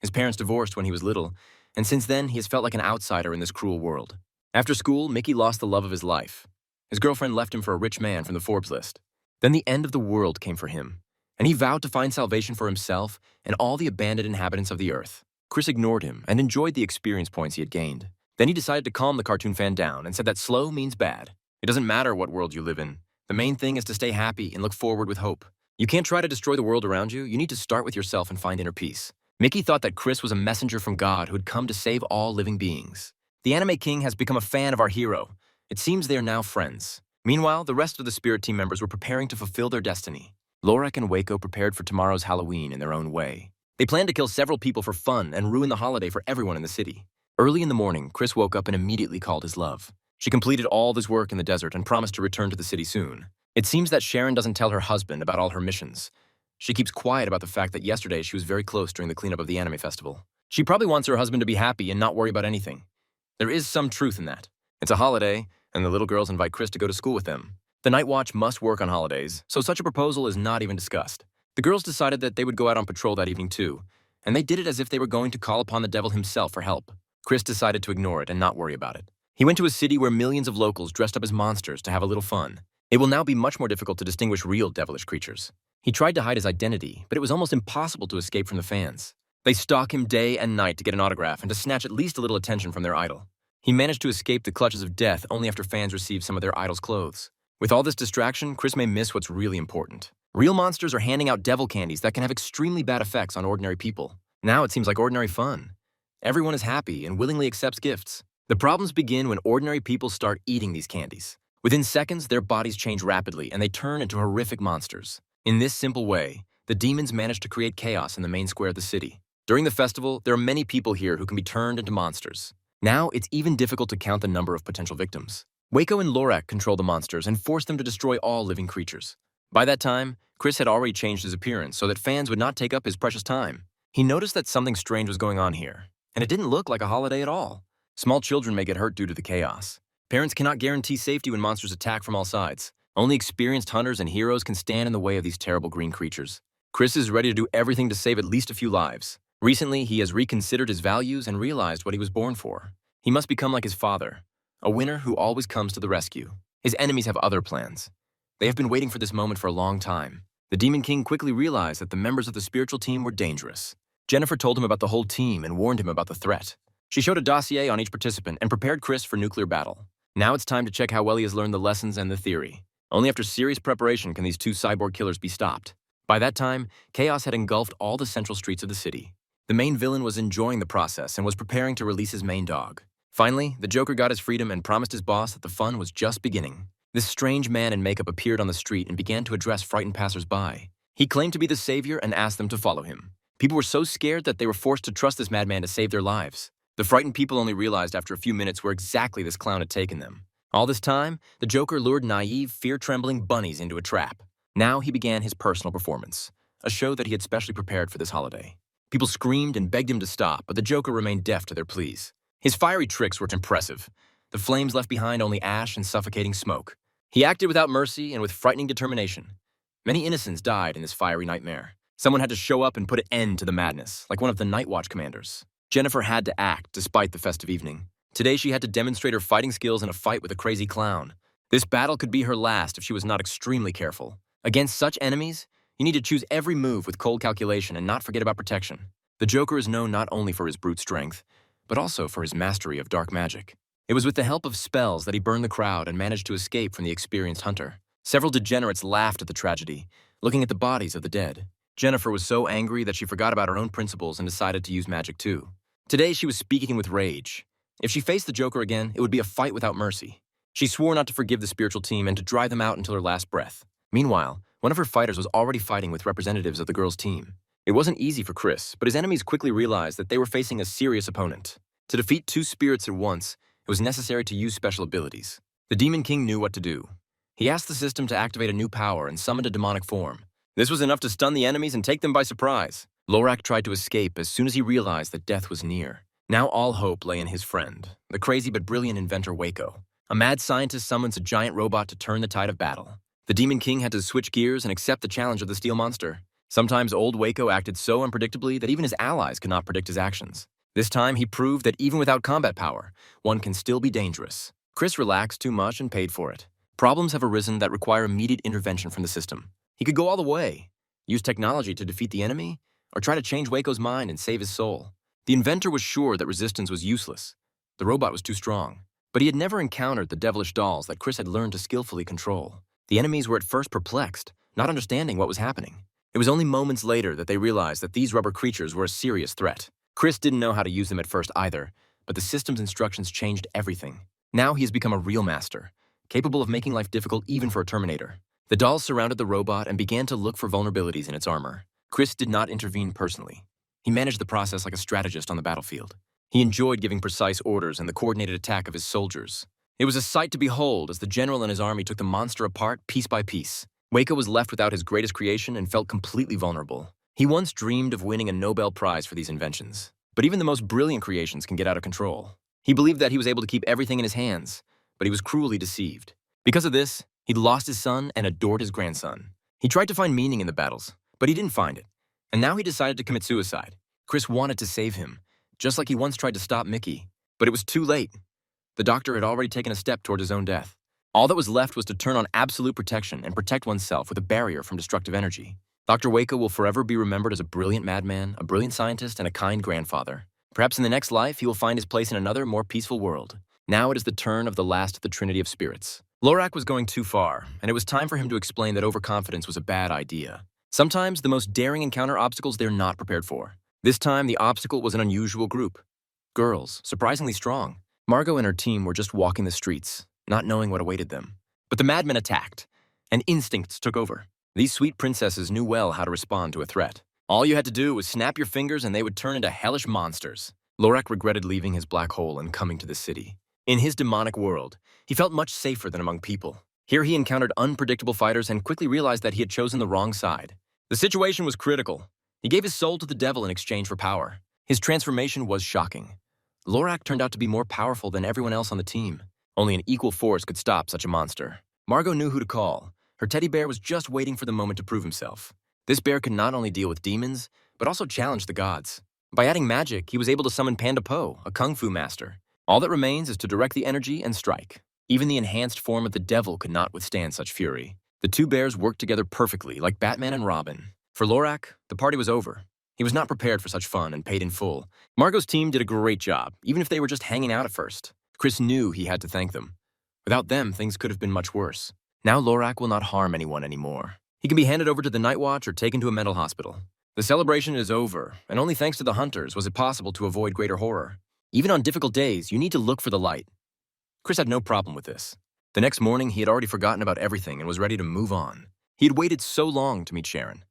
His parents divorced when he was little, and since then he has felt like an outsider in this cruel world. After school, Mickey lost the love of his life. His girlfriend left him for a rich man from the Forbes list. Then the end of the world came for him, and he vowed to find salvation for himself and all the abandoned inhabitants of the earth. Chris ignored him and enjoyed the experience points he had gained. Then he decided to calm the cartoon fan down and said that slow means bad. It doesn't matter what world you live in. The main thing is to stay happy and look forward with hope. You can't try to destroy the world around you. You need to start with yourself and find inner peace. Mickey thought that Chris was a messenger from God who had come to save all living beings. The Anime King has become a fan of our hero. It seems they are now friends. Meanwhile, the rest of the Spirit Team members were preparing to fulfill their destiny. Lorak and Waco prepared for tomorrow's Halloween in their own way. They planned to kill several people for fun and ruin the holiday for everyone in the city. Early in the morning, Chris woke up and immediately called his love. She completed all this work in the desert and promised to return to the city soon. It seems that Sharon doesn't tell her husband about all her missions. She keeps quiet about the fact that yesterday she was very close during the cleanup of the anime festival. She probably wants her husband to be happy and not worry about anything. There is some truth in that. It's a holiday, and the little girls invite Chris to go to school with them. The Night Watch must work on holidays, so such a proposal is not even discussed. The girls decided that they would go out on patrol that evening too, and they did it as if they were going to call upon the devil himself for help. Chris decided to ignore it and not worry about it. He went to a city where millions of locals dressed up as monsters to have a little fun. It will now be much more difficult to distinguish real devilish creatures. He tried to hide his identity, but it was almost impossible to escape from the fans. They stalk him day and night to get an autograph and to snatch at least a little attention from their idol. He managed to escape the clutches of death only after fans received some of their idol's clothes. With all this distraction, Chris may miss what's really important. Real monsters are handing out devil candies that can have extremely bad effects on ordinary people. Now it seems like ordinary fun. Everyone is happy and willingly accepts gifts. The problems begin when ordinary people start eating these candies. Within seconds, their bodies change rapidly and they turn into horrific monsters. In this simple way, the demons manage to create chaos in the main square of the city. During the festival, there are many people here who can be turned into monsters. Now, it's even difficult to count the number of potential victims. Waco and Lorak control the monsters and force them to destroy all living creatures. By that time, Chris had already changed his appearance so that fans would not take up his precious time. He noticed that something strange was going on here, and it didn't look like a holiday at all. Small children may get hurt due to the chaos. Parents cannot guarantee safety when monsters attack from all sides. Only experienced hunters and heroes can stand in the way of these terrible green creatures. Chris is ready to do everything to save at least a few lives. Recently, he has reconsidered his values and realized what he was born for. He must become like his father, a winner who always comes to the rescue. His enemies have other plans. They have been waiting for this moment for a long time. The Demon King quickly realized that the members of the spiritual team were dangerous. Jennifer told him about the whole team and warned him about the threat. She showed a dossier on each participant and prepared Chris for nuclear battle. Now it's time to check how well he has learned the lessons and the theory. Only after serious preparation can these two cyborg killers be stopped. By that time, chaos had engulfed all the central streets of the city. The main villain was enjoying the process and was preparing to release his main dog. Finally, the Joker got his freedom and promised his boss that the fun was just beginning. This strange man in makeup appeared on the street and began to address frightened passers-by. He claimed to be the savior and asked them to follow him. People were so scared that they were forced to trust this madman to save their lives. The frightened people only realized after a few minutes where exactly this clown had taken them. All this time, the Joker lured naive, fear-trembling bunnies into a trap. Now he began his personal performance, a show that he had specially prepared for this holiday. People screamed and begged him to stop, but the Joker remained deaf to their pleas. His fiery tricks were impressive. The flames left behind only ash and suffocating smoke. He acted without mercy and with frightening determination. Many innocents died in this fiery nightmare. Someone had to show up and put an end to the madness, like one of the Night Watch commanders. Jennifer had to act despite the festive evening. Today she had to demonstrate her fighting skills in a fight with a crazy clown. This battle could be her last if she was not extremely careful. Against such enemies, you need to choose every move with cold calculation and not forget about protection. The Joker is known not only for his brute strength, but also for his mastery of dark magic. It was with the help of spells that he burned the crowd and managed to escape from the experienced hunter. Several degenerates laughed at the tragedy, looking at the bodies of the dead. Jennifer was so angry that she forgot about her own principles and decided to use magic too. Today she was speaking with rage. If she faced the Joker again, it would be a fight without mercy. She swore not to forgive the spiritual team and to drive them out until her last breath. Meanwhile, one of her fighters was already fighting with representatives of the girls' team. It wasn't easy for Chris, but his enemies quickly realized that they were facing a serious opponent. To defeat two spirits at once, it was necessary to use special abilities. The Demon King knew what to do. He asked the system to activate a new power and summoned a demonic form. This was enough to stun the enemies and take them by surprise. Lorak tried to escape as soon as he realized that death was near. Now all hope lay in his friend, the crazy but brilliant inventor Waco. A mad scientist summons a giant robot to turn the tide of battle. The Demon King had to switch gears and accept the challenge of the steel monster. Sometimes old Waco acted so unpredictably that even his allies could not predict his actions. This time he proved that even without combat power, one can still be dangerous. Chris relaxed too much and paid for it. Problems have arisen that require immediate intervention from the system. He could go all the way, use technology to defeat the enemy, or try to change Waco's mind and save his soul. The inventor was sure that resistance was useless. The robot was too strong. But he had never encountered the devilish dolls that Chris had learned to skillfully control. The enemies were at first perplexed, not understanding what was happening. It was only moments later that they realized that these rubber creatures were a serious threat. Chris didn't know how to use them at first either, but the system's instructions changed everything. Now he has become a real master, capable of making life difficult even for a Terminator. The dolls surrounded the robot and began to look for vulnerabilities in its armor. Chris did not intervene personally. He managed the process like a strategist on the battlefield. He enjoyed giving precise orders and the coordinated attack of his soldiers. It was a sight to behold as the general and his army took the monster apart piece by piece. Waco was left without his greatest creation and felt completely vulnerable. He once dreamed of winning a Nobel Prize for these inventions. But even the most brilliant creations can get out of control. He believed that he was able to keep everything in his hands, but he was cruelly deceived. Because of this, he'd lost his son and adored his grandson. He tried to find meaning in the battles, but he didn't find it. And now he decided to commit suicide. Chris wanted to save him, just like he once tried to stop Mickey. But it was too late. The doctor had already taken a step toward his own death. All that was left was to turn on absolute protection and protect oneself with a barrier from destructive energy. Dr. Waco will forever be remembered as a brilliant madman, a brilliant scientist, and a kind grandfather. Perhaps in the next life, he will find his place in another, more peaceful world. Now it is the turn of the last of the Trinity of Spirits. Lorak was going too far, and it was time for him to explain that overconfidence was a bad idea. Sometimes the most daring encounter obstacles they're not prepared for. This time, the obstacle was an unusual group. Girls, surprisingly strong. Margot and her team were just walking the streets, not knowing what awaited them. But the madmen attacked, and instincts took over. These sweet princesses knew well how to respond to a threat. All you had to do was snap your fingers and they would turn into hellish monsters. Lorak regretted leaving his black hole and coming to the city. In his demonic world, he felt much safer than among people. Here he encountered unpredictable fighters and quickly realized that he had chosen the wrong side. The situation was critical. He gave his soul to the devil in exchange for power. His transformation was shocking. Lorak turned out to be more powerful than everyone else on the team. Only an equal force could stop such a monster. Margot knew who to call. Her teddy bear was just waiting for the moment to prove himself. This bear could not only deal with demons, but also challenge the gods. By adding magic, he was able to summon Panda Po, a kung fu master. All that remains is to direct the energy and strike. Even the enhanced form of the devil could not withstand such fury. The two bears worked together perfectly, like Batman and Robin. For Lorak, the party was over. He was not prepared for such fun and paid in full. Margot's team did a great job, even if they were just hanging out at first. Chris knew he had to thank them. Without them, things could have been much worse. Now Lorak will not harm anyone anymore. He can be handed over to the Night Watch or taken to a mental hospital. The celebration is over, and only thanks to the hunters was it possible to avoid greater horror. Even on difficult days, you need to look for the light. Chris had no problem with this. The next morning, he had already forgotten about everything and was ready to move on. He had waited so long to meet Sharon.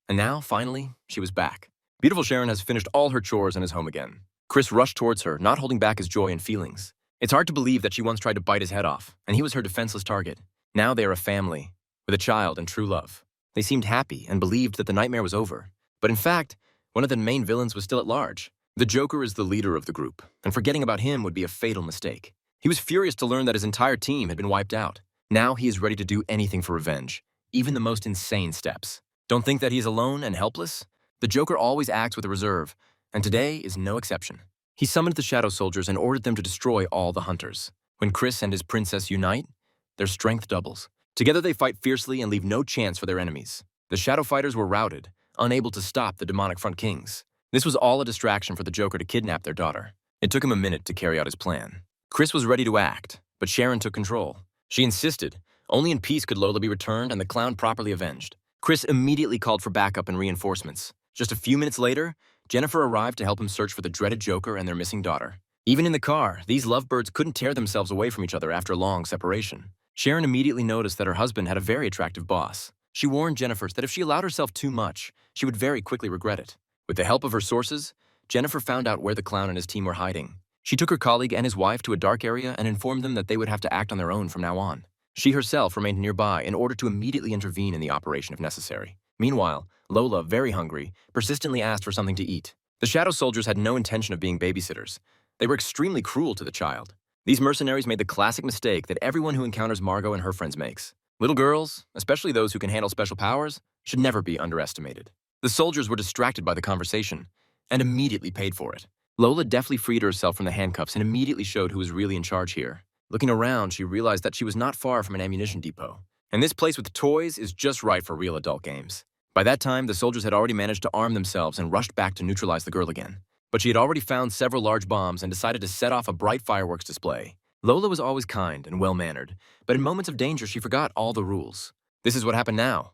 And now, finally, she was back. Beautiful Sharon has finished all her chores and is home again. Chris rushed towards her, not holding back his joy and feelings. It's hard to believe that she once tried to bite his head off, and he was her defenseless target. Now they are a family, with a child and true love. They seemed happy and believed that the nightmare was over. But in fact, one of the main villains was still at large. The Joker is the leader of the group, and forgetting about him would be a fatal mistake. He was furious to learn that his entire team had been wiped out. Now he is ready to do anything for revenge, even the most insane steps. Don't think that he is alone and helpless? The Joker always acts with a reserve, and today is no exception. He summoned the Shadow Soldiers and ordered them to destroy all the hunters. When Chris and his princess unite, their strength doubles. Together they fight fiercely and leave no chance for their enemies. The Shadow Fighters were routed, unable to stop the demonic Front Kings. This was all a distraction for the Joker to kidnap their daughter. It took him a minute to carry out his plan. Chris was ready to act, but Sharon took control. She insisted. Only in peace could Lola be returned and the clown properly avenged. Chris immediately called for backup and reinforcements. Just a few minutes later, Jennifer arrived to help him search for the dreaded Joker and their missing daughter. Even in the car, these lovebirds couldn't tear themselves away from each other after a long separation. Sharon immediately noticed that her husband had a very attractive boss. She warned Jennifer that if she allowed herself too much, she would very quickly regret it. With the help of her sources, Jennifer found out where the clown and his team were hiding. She took her colleague and his wife to a dark area and informed them that they would have to act on their own from now on. She herself remained nearby in order to immediately intervene in the operation if necessary. Meanwhile, Lola, very hungry, persistently asked for something to eat. The Shadow Soldiers had no intention of being babysitters. They were extremely cruel to the child. These mercenaries made the classic mistake that everyone who encounters Margot and her friends makes. Little girls, especially those who can handle special powers, should never be underestimated. The soldiers were distracted by the conversation and immediately paid for it. Lola deftly freed herself from the handcuffs and immediately showed who was really in charge here. Looking around, she realized that she was not far from an ammunition depot. And this place with toys is just right for real adult games. By that time, the soldiers had already managed to arm themselves and rushed back to neutralize the girl again. But she had already found several large bombs and decided to set off a bright fireworks display. Lola was always kind and well-mannered, but in moments of danger, she forgot all the rules. This is what happened now.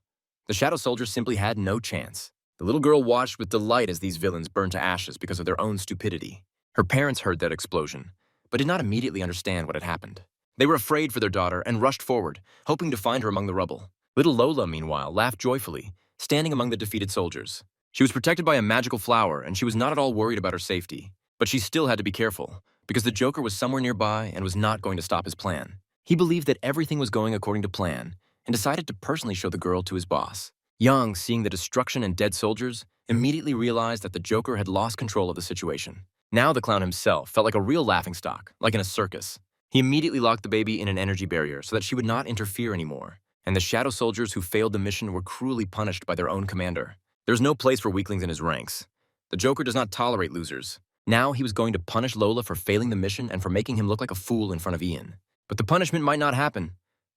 The Shadow Soldiers simply had no chance. The little girl watched with delight as these villains burned to ashes because of their own stupidity. Her parents heard that explosion, but did not immediately understand what had happened. They were afraid for their daughter and rushed forward, hoping to find her among the rubble. Little Lola, meanwhile, laughed joyfully, standing among the defeated soldiers. She was protected by a magical flower, and she was not at all worried about her safety. But she still had to be careful, because the Joker was somewhere nearby and was not going to stop his plan. He believed that everything was going according to plan and decided to personally show the girl to his boss. Yang, seeing the destruction and dead soldiers, immediately realized that the Joker had lost control of the situation. Now the clown himself felt like a real laughingstock, like in a circus. He immediately locked the baby in an energy barrier so that she would not interfere anymore, and the shadow soldiers who failed the mission were cruelly punished by their own commander. There's no place for weaklings in his ranks. The Joker does not tolerate losers. Now he was going to punish Lola for failing the mission and for making him look like a fool in front of Ian. But the punishment might not happen.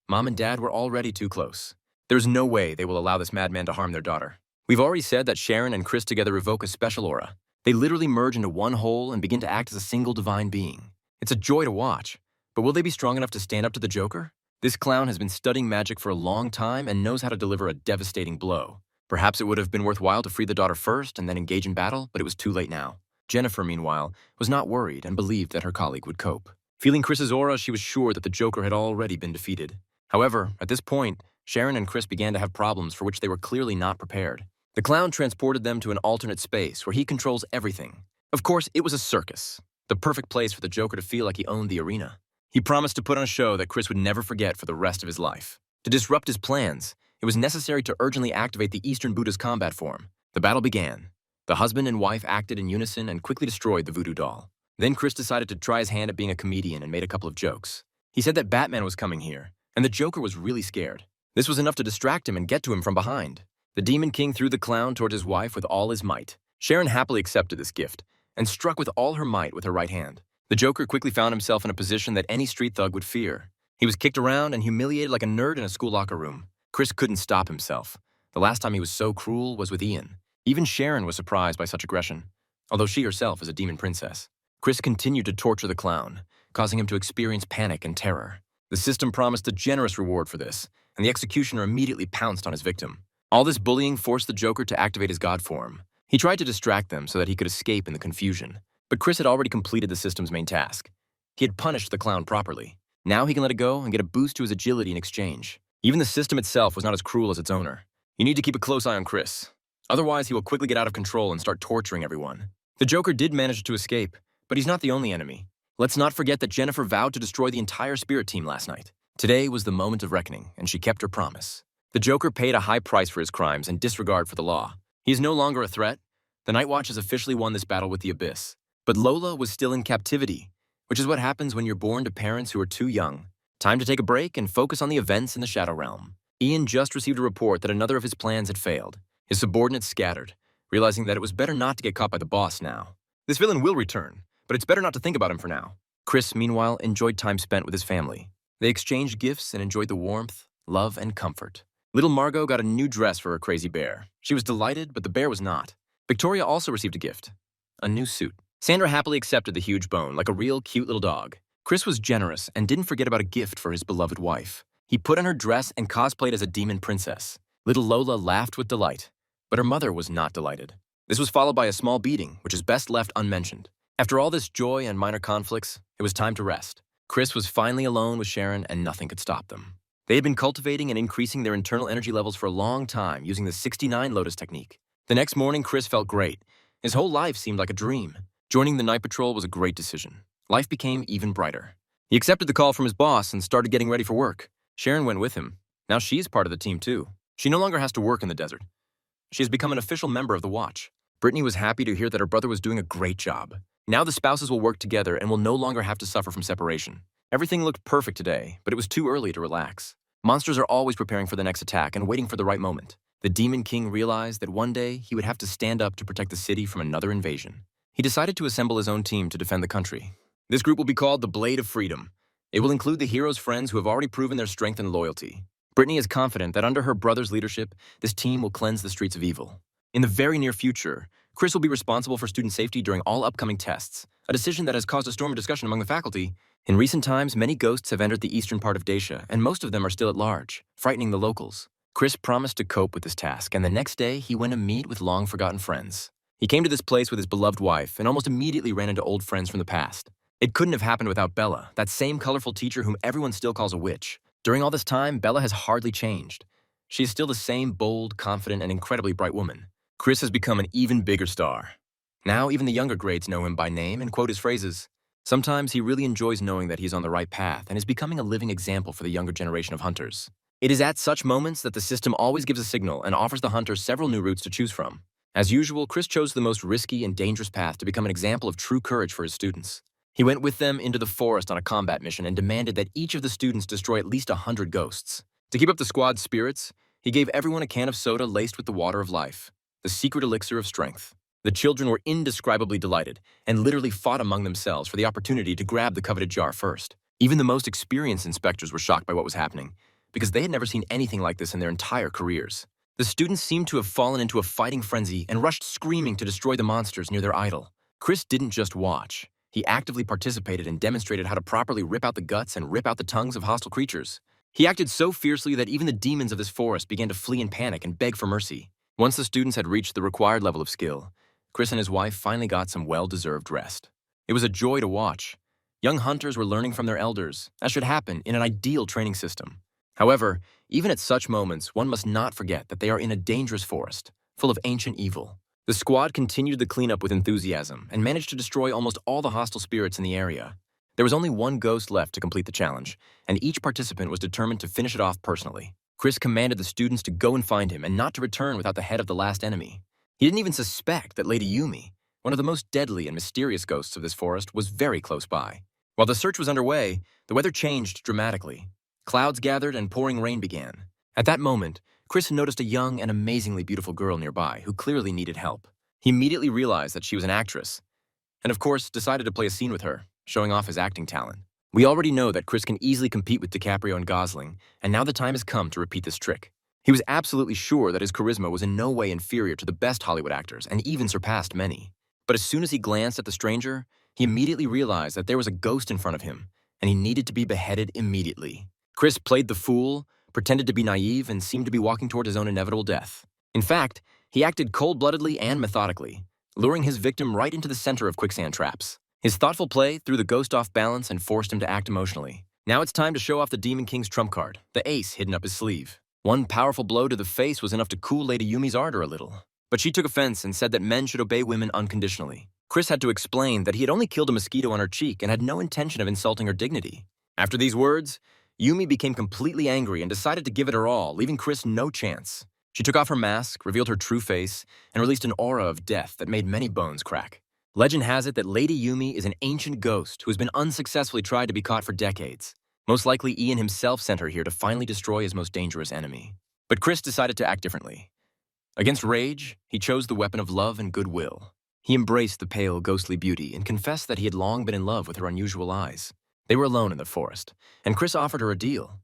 Mom and Dad were already too close. There's no way they will allow this madman to harm their daughter. We've already said that Sharon and Chris together evoke a special aura. They literally merge into one whole and begin to act as a single divine being. It's a joy to watch. But will they be strong enough to stand up to the Joker? This clown has been studying magic for a long time and knows how to deliver a devastating blow. Perhaps it would have been worthwhile to free the daughter first and then engage in battle, but it was too late now. Jennifer, meanwhile, was not worried and believed that her colleague would cope. Feeling Chris's aura, she was sure that the Joker had already been defeated. However, at this point, Sharon and Chris began to have problems for which they were clearly not prepared. The clown transported them to an alternate space where he controls everything. Of course, it was a circus, the perfect place for the Joker to feel like he owned the arena. He promised to put on a show that Chris would never forget for the rest of his life. To disrupt his plans, it was necessary to urgently activate the Eastern Buddha's combat form. The battle began. The husband and wife acted in unison and quickly destroyed the voodoo doll. Then Chris decided to try his hand at being a comedian and made a couple of jokes. He said that Batman was coming here, and the Joker was really scared. This was enough to distract him and get to him from behind. The Demon King threw the clown towards his wife with all his might. Sharon happily accepted this gift and struck with all her might with her right hand. The Joker quickly found himself in a position that any street thug would fear. He was kicked around and humiliated like a nerd in a school locker room. Chris couldn't stop himself. The last time he was so cruel was with Ian. Even Sharon was surprised by such aggression, although she herself is a demon princess. Chris continued to torture the clown, causing him to experience panic and terror. The system promised a generous reward for this, and the executioner immediately pounced on his victim. All this bullying forced the Joker to activate his god form. He tried to distract them so that he could escape in the confusion. But Chris had already completed the system's main task. He had punished the clown properly. Now he can let it go and get a boost to his agility in exchange. Even the system itself was not as cruel as its owner. You need to keep a close eye on Chris. Otherwise, he will quickly get out of control and start torturing everyone. The Joker did manage to escape, but he's not the only enemy. Let's not forget that Jennifer vowed to destroy the entire spirit team last night. Today was the moment of reckoning, and she kept her promise. The Joker paid a high price for his crimes and disregard for the law. He is no longer a threat. The Night Watch has officially won this battle with the Abyss. But Lola was still in captivity, which is what happens when you're born to parents who are too young. Time to take a break and focus on the events in the Shadow Realm. Ian just received a report that another of his plans had failed. His subordinates scattered, realizing that it was better not to get caught by the boss now. This villain will return, but it's better not to think about him for now. Chris, meanwhile, enjoyed time spent with his family. They exchanged gifts and enjoyed the warmth, love, and comfort. Little Margot got a new dress for her crazy bear. She was delighted, but the bear was not. Victoria also received a gift, a new suit. Sandra happily accepted the huge bone like a real cute little dog. Chris was generous and didn't forget about a gift for his beloved wife. He put on her dress and cosplayed as a demon princess. Little Lola laughed with delight, but her mother was not delighted. This was followed by a small beating, which is best left unmentioned. After all this joy and minor conflicts, it was time to rest. Chris was finally alone with Sharon and nothing could stop them. They had been cultivating and increasing their internal energy levels for a long time using the 69 Lotus technique. The next morning, Chris felt great. His whole life seemed like a dream. Joining the night patrol was a great decision. Life became even brighter. He accepted the call from his boss and started getting ready for work. Sharon went with him. Now she's part of the team too. She no longer has to work in the desert. She has become an official member of the Watch. Brittany was happy to hear that her brother was doing a great job. Now the spouses will work together and will no longer have to suffer from separation. Everything looked perfect today, but it was too early to relax. Monsters are always preparing for the next attack and waiting for the right moment. The Demon King realized that one day he would have to stand up to protect the city from another invasion. He decided to assemble his own team to defend the country. This group will be called the Blade of Freedom. It will include the hero's friends who have already proven their strength and loyalty. Brittany is confident that under her brother's leadership, this team will cleanse the streets of evil. In the very near future, Chris will be responsible for student safety during all upcoming tests, a decision that has caused a storm of discussion among the faculty. In recent times, many ghosts have entered the eastern part of Dacia, and most of them are still at large, frightening the locals. Chris promised to cope with this task, and the next day, he went to meet with long-forgotten friends. He came to this place with his beloved wife and almost immediately ran into old friends from the past. It couldn't have happened without Bella, that same colorful teacher whom everyone still calls a witch. During all this time, Bella has hardly changed. She is still the same bold, confident, and incredibly bright woman. Chris has become an even bigger star. Now even the younger grades know him by name and quote his phrases. Sometimes he really enjoys knowing that he's on the right path and is becoming a living example for the younger generation of hunters. It is at such moments that the system always gives a signal and offers the hunters several new routes to choose from. As usual, Chris chose the most risky and dangerous path to become an example of true courage for his students. He went with them into the forest on a combat mission and demanded that each of the students destroy at least 100 ghosts. To keep up the squad's spirits, he gave everyone a can of soda laced with the water of life, the secret elixir of strength. The children were indescribably delighted and literally fought among themselves for the opportunity to grab the coveted jar first. Even the most experienced inspectors were shocked by what was happening, because they had never seen anything like this in their entire careers. The students seemed to have fallen into a fighting frenzy and rushed screaming to destroy the monsters near their idol. Chris didn't just watch. He actively participated and demonstrated how to properly rip out the guts and rip out the tongues of hostile creatures. He acted so fiercely that even the demons of this forest began to flee in panic and beg for mercy. Once the students had reached the required level of skill, Chris and his wife finally got some well-deserved rest. It was a joy to watch. Young hunters were learning from their elders, as should happen in an ideal training system. However, even at such moments, one must not forget that they are in a dangerous forest, full of ancient evil. The squad continued the cleanup with enthusiasm and managed to destroy almost all the hostile spirits in the area. There was only one ghost left to complete the challenge, and each participant was determined to finish it off personally. Chris commanded the students to go and find him and not to return without the head of the last enemy. He didn't even suspect that Lady Yumi, one of the most deadly and mysterious ghosts of this forest, was very close by. While the search was underway, the weather changed dramatically. Clouds gathered and pouring rain began. At that moment, Chris noticed a young and amazingly beautiful girl nearby who clearly needed help. He immediately realized that she was an actress, and of course decided to play a scene with her, showing off his acting talent. We already know that Chris can easily compete with DiCaprio and Gosling, and now the time has come to repeat this trick. He was absolutely sure that his charisma was in no way inferior to the best Hollywood actors and even surpassed many. But as soon as he glanced at the stranger, he immediately realized that there was a ghost in front of him, and he needed to be beheaded immediately. Chris played the fool, pretended to be naive, and seemed to be walking toward his own inevitable death. In fact, he acted cold-bloodedly and methodically, luring his victim right into the center of quicksand traps. His thoughtful play threw the ghost off balance and forced him to act emotionally. Now it's time to show off the Demon King's trump card, the ace hidden up his sleeve. One powerful blow to the face was enough to cool Lady Yumi's ardor a little. But she took offense and said that men should obey women unconditionally. Chris had to explain that he had only killed a mosquito on her cheek and had no intention of insulting her dignity. After these words, Yumi became completely angry and decided to give it her all, leaving Chris no chance. She took off her mask, revealed her true face, and released an aura of death that made many bones crack. Legend has it that Lady Yumi is an ancient ghost who has been unsuccessfully tried to be caught for decades. Most likely Ian himself sent her here to finally destroy his most dangerous enemy. But Chris decided to act differently. Against rage, he chose the weapon of love and goodwill. He embraced the pale, ghostly beauty and confessed that he had long been in love with her unusual eyes. They were alone in the forest, and Chris offered her a deal.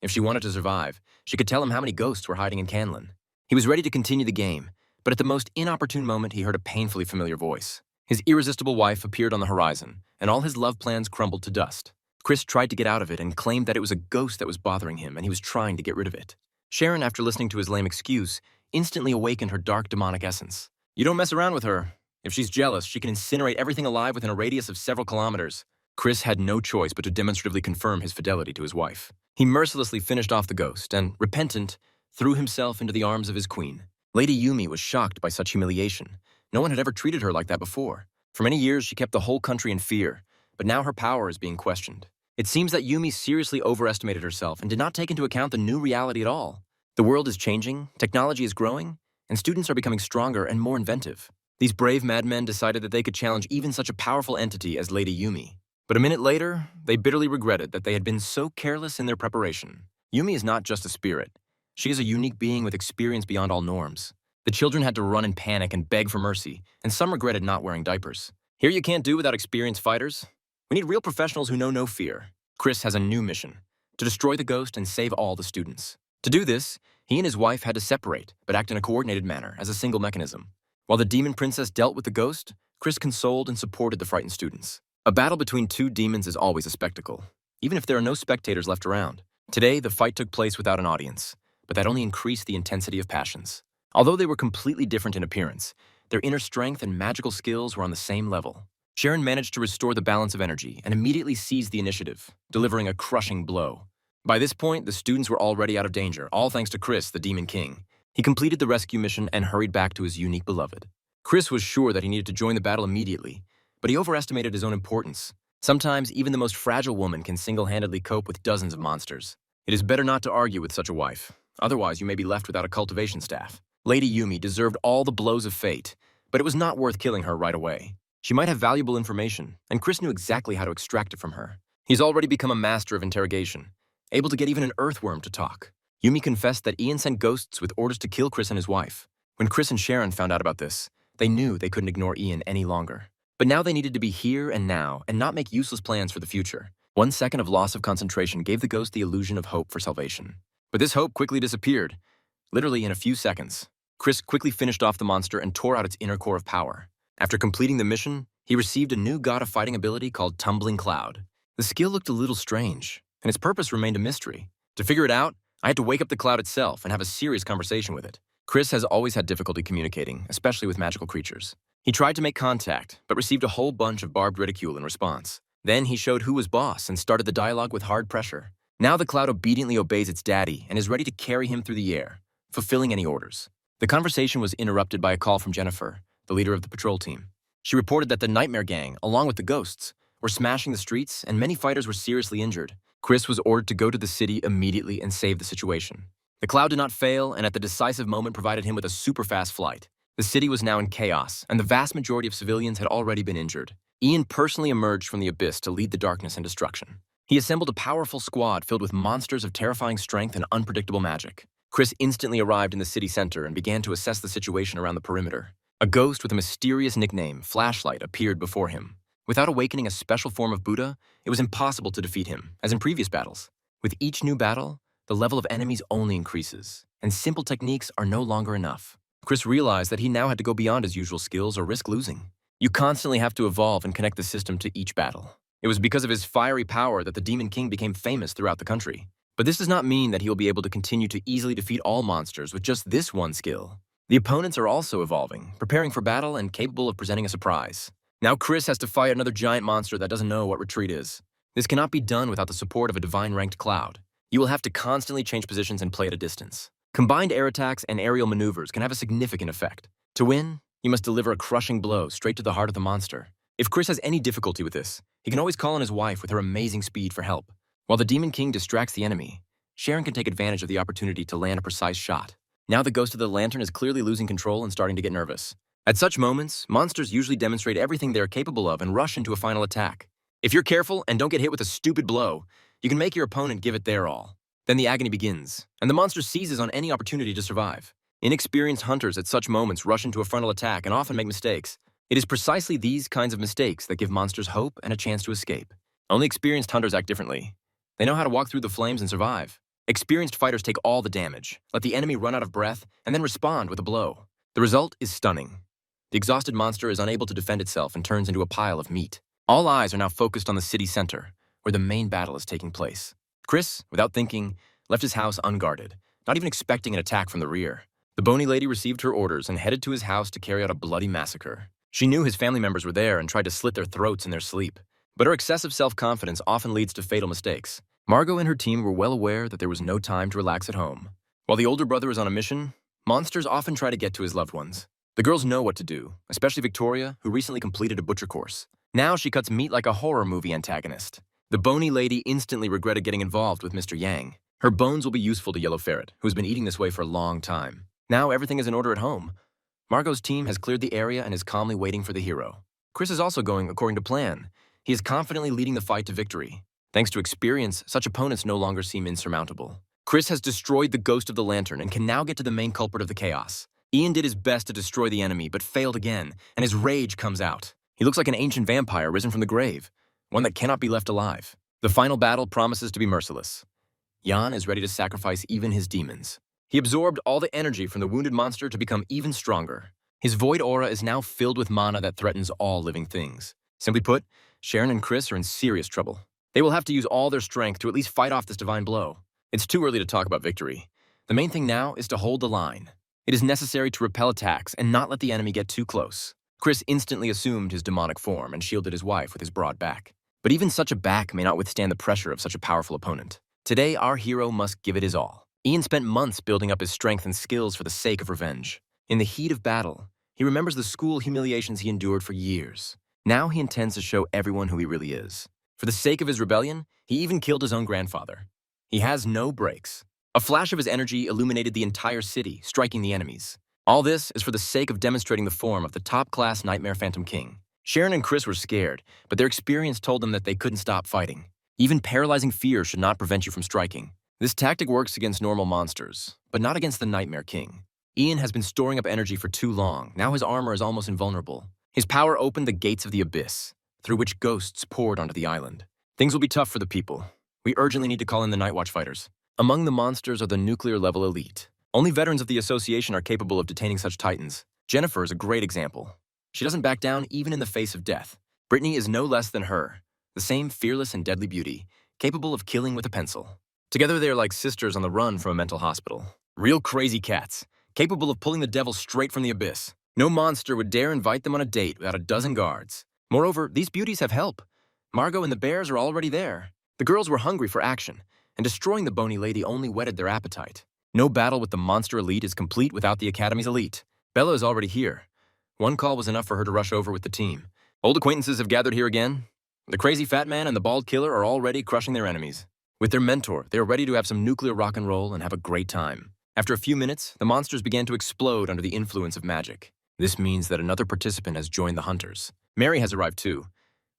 If she wanted to survive, she could tell him how many ghosts were hiding in Canlan. He was ready to continue the game, but at the most inopportune moment he heard a painfully familiar voice. His irresistible wife appeared on the horizon, and all his love plans crumbled to dust. Chris tried to get out of it and claimed that it was a ghost that was bothering him and he was trying to get rid of it. Sharon, after listening to his lame excuse, instantly awakened her dark demonic essence. You don't mess around with her. If she's jealous, she can incinerate everything alive within a radius of several kilometers. Chris had no choice but to demonstratively confirm his fidelity to his wife. He mercilessly finished off the ghost and, repentant, threw himself into the arms of his queen. Lady Yumi was shocked by such humiliation. No one had ever treated her like that before. For many years, she kept the whole country in fear, but now her power is being questioned. It seems that Yumi seriously overestimated herself and did not take into account the new reality at all. The world is changing, technology is growing, and students are becoming stronger and more inventive. These brave madmen decided that they could challenge even such a powerful entity as Lady Yumi. But a minute later, they bitterly regretted that they had been so careless in their preparation. Yumi is not just a spirit. She is a unique being with experience beyond all norms. The children had to run in panic and beg for mercy, and some regretted not wearing diapers. Here you can't do without experienced fighters. We need real professionals who know no fear. Chris has a new mission: to destroy the ghost and save all the students. To do this, he and his wife had to separate, but act in a coordinated manner as a single mechanism. While the demon princess dealt with the ghost, Chris consoled and supported the frightened students. A battle between two demons is always a spectacle, even if there are no spectators left around. Today, the fight took place without an audience, but that only increased the intensity of passions. Although they were completely different in appearance, their inner strength and magical skills were on the same level. Sharon managed to restore the balance of energy and immediately seized the initiative, delivering a crushing blow. By this point, the students were already out of danger, all thanks to Chris, the Demon King. He completed the rescue mission and hurried back to his unique beloved. Chris was sure that he needed to join the battle immediately, but he overestimated his own importance. Sometimes even the most fragile woman can single-handedly cope with dozens of monsters. It is better not to argue with such a wife. Otherwise, you may be left without a cultivation staff. Lady Yumi deserved all the blows of fate, but it was not worth killing her right away. She might have valuable information, and Chris knew exactly how to extract it from her. He's already become a master of interrogation, able to get even an earthworm to talk. Yumi confessed that Ian sent ghosts with orders to kill Chris and his wife. When Chris and Sharon found out about this, they knew they couldn't ignore Ian any longer. But now they needed to be here and now and not make useless plans for the future. 1 second of loss of concentration gave the ghost the illusion of hope for salvation. But this hope quickly disappeared, literally in a few seconds. Chris quickly finished off the monster and tore out its inner core of power. After completing the mission, he received a new god of fighting ability called Tumbling Cloud. The skill looked a little strange, and its purpose remained a mystery. To figure it out, I had to wake up the cloud itself and have a serious conversation with it. Chris has always had difficulty communicating, especially with magical creatures. He tried to make contact, but received a whole bunch of barbed ridicule in response. Then he showed who was boss and started the dialogue with hard pressure. Now the cloud obediently obeys its daddy and is ready to carry him through the air, fulfilling any orders. The conversation was interrupted by a call from Jennifer, the leader of the patrol team. She reported that the Nightmare Gang, along with the ghosts, were smashing the streets and many fighters were seriously injured. Chris was ordered to go to the city immediately and save the situation. The cloud did not fail and at the decisive moment provided him with a super-fast flight. The city was now in chaos, and the vast majority of civilians had already been injured. Ian personally emerged from the abyss to lead the darkness and destruction. He assembled a powerful squad filled with monsters of terrifying strength and unpredictable magic. Chris instantly arrived in the city center and began to assess the situation around the perimeter. A ghost with a mysterious nickname, Flashlight, appeared before him. Without awakening a special form of Buddha, it was impossible to defeat him, as in previous battles. With each new battle, the level of enemies only increases, and simple techniques are no longer enough. Chris realized that he now had to go beyond his usual skills or risk losing. You constantly have to evolve and connect the system to each battle. It was because of his fiery power that the Demon King became famous throughout the country. But this does not mean that he will be able to continue to easily defeat all monsters with just this one skill. The opponents are also evolving, preparing for battle and capable of presenting a surprise. Now Chris has to fight another giant monster that doesn't know what retreat is. This cannot be done without the support of a divine-ranked cloud. You will have to constantly change positions and play at a distance. Combined air attacks and aerial maneuvers can have a significant effect. To win, you must deliver a crushing blow straight to the heart of the monster. If Chris has any difficulty with this, he can always call on his wife with her amazing speed for help. While the Demon King distracts the enemy, Sharon can take advantage of the opportunity to land a precise shot. Now the ghost of the lantern is clearly losing control and starting to get nervous. At such moments, monsters usually demonstrate everything they are capable of and rush into a final attack. If you're careful and don't get hit with a stupid blow, you can make your opponent give it their all. Then the agony begins, and the monster seizes on any opportunity to survive. Inexperienced hunters at such moments rush into a frontal attack and often make mistakes. It is precisely these kinds of mistakes that give monsters hope and a chance to escape. Only experienced hunters act differently. They know how to walk through the flames and survive. Experienced fighters take all the damage, let the enemy run out of breath, and then respond with a blow. The result is stunning. The exhausted monster is unable to defend itself and turns into a pile of meat. All eyes are now focused on the city center, where the main battle is taking place. Chris, without thinking, left his house unguarded, not even expecting an attack from the rear. The bony lady received her orders and headed to his house to carry out a bloody massacre. She knew his family members were there and tried to slit their throats in their sleep. But her excessive self-confidence often leads to fatal mistakes. Margot and her team were well aware that there was no time to relax at home. While the older brother is on a mission, monsters often try to get to his loved ones. The girls know what to do, especially Victoria, who recently completed a butcher course. Now she cuts meat like a horror movie antagonist. The bony lady instantly regretted getting involved with Mr. Yang. Her bones will be useful to Yellow Ferret, who has been eating this way for a long time. Now everything is in order at home. Margot's team has cleared the area and is calmly waiting for the hero. Chris is also going according to plan. He is confidently leading the fight to victory. Thanks to experience, such opponents no longer seem insurmountable. Chris has destroyed the ghost of the lantern and can now get to the main culprit of the chaos. Ian did his best to destroy the enemy, but failed again, and his rage comes out. He looks like an ancient vampire risen from the grave, one that cannot be left alive. The final battle promises to be merciless. Jan is ready to sacrifice even his demons. He absorbed all the energy from the wounded monster to become even stronger. His void aura is now filled with mana that threatens all living things. Simply put, Sharon and Chris are in serious trouble. They will have to use all their strength to at least fight off this divine blow. It's too early to talk about victory. The main thing now is to hold the line. It is necessary to repel attacks and not let the enemy get too close. Chris instantly assumed his demonic form and shielded his wife with his broad back. But even such a back may not withstand the pressure of such a powerful opponent. Today, our hero must give it his all. Ian spent months building up his strength and skills for the sake of revenge. In the heat of battle, He remembers the school humiliations he endured for years. Now he intends to show everyone who he really is. For the sake of his rebellion, he even killed his own grandfather. He has no brakes. A flash of his energy illuminated the entire city, striking the enemies. All this is for the sake of demonstrating the form of the top-class Nightmare Phantom King. Sharon and Chris were scared, but their experience told them that they couldn't stop fighting. Even paralyzing fear should not prevent you from striking. This tactic works against normal monsters, but not against the Nightmare King. Ian has been storing up energy for too long. Now his armor is almost invulnerable. His power opened the gates of the abyss, through which ghosts poured onto the island. Things will be tough for the people. We urgently need to call in the Night Watch fighters. Among the monsters are the nuclear-level elite. Only veterans of the association are capable of detaining such titans. Jennifer is a great example. She doesn't back down even in the face of death. Brittany is no less than her, the same fearless and deadly beauty, capable of killing with a pencil. Together they are like sisters on the run from a mental hospital. Real crazy cats, capable of pulling the devil straight from the abyss. No monster would dare invite them on a date without a dozen guards. Moreover, these beauties have help. Margot and the bears are already there. The girls were hungry for action, and destroying the bony lady only whetted their appetite. No battle with the monster elite is complete without the Academy's elite. Bella is already here. One call was enough for her to rush over with the team. Old acquaintances have gathered here again. The crazy fat man and the bald killer are already crushing their enemies. With their mentor, they are ready to have some nuclear rock and roll and have a great time. After a few minutes, the monsters began to explode under the influence of magic. This means that another participant has joined the hunters. Mary has arrived too.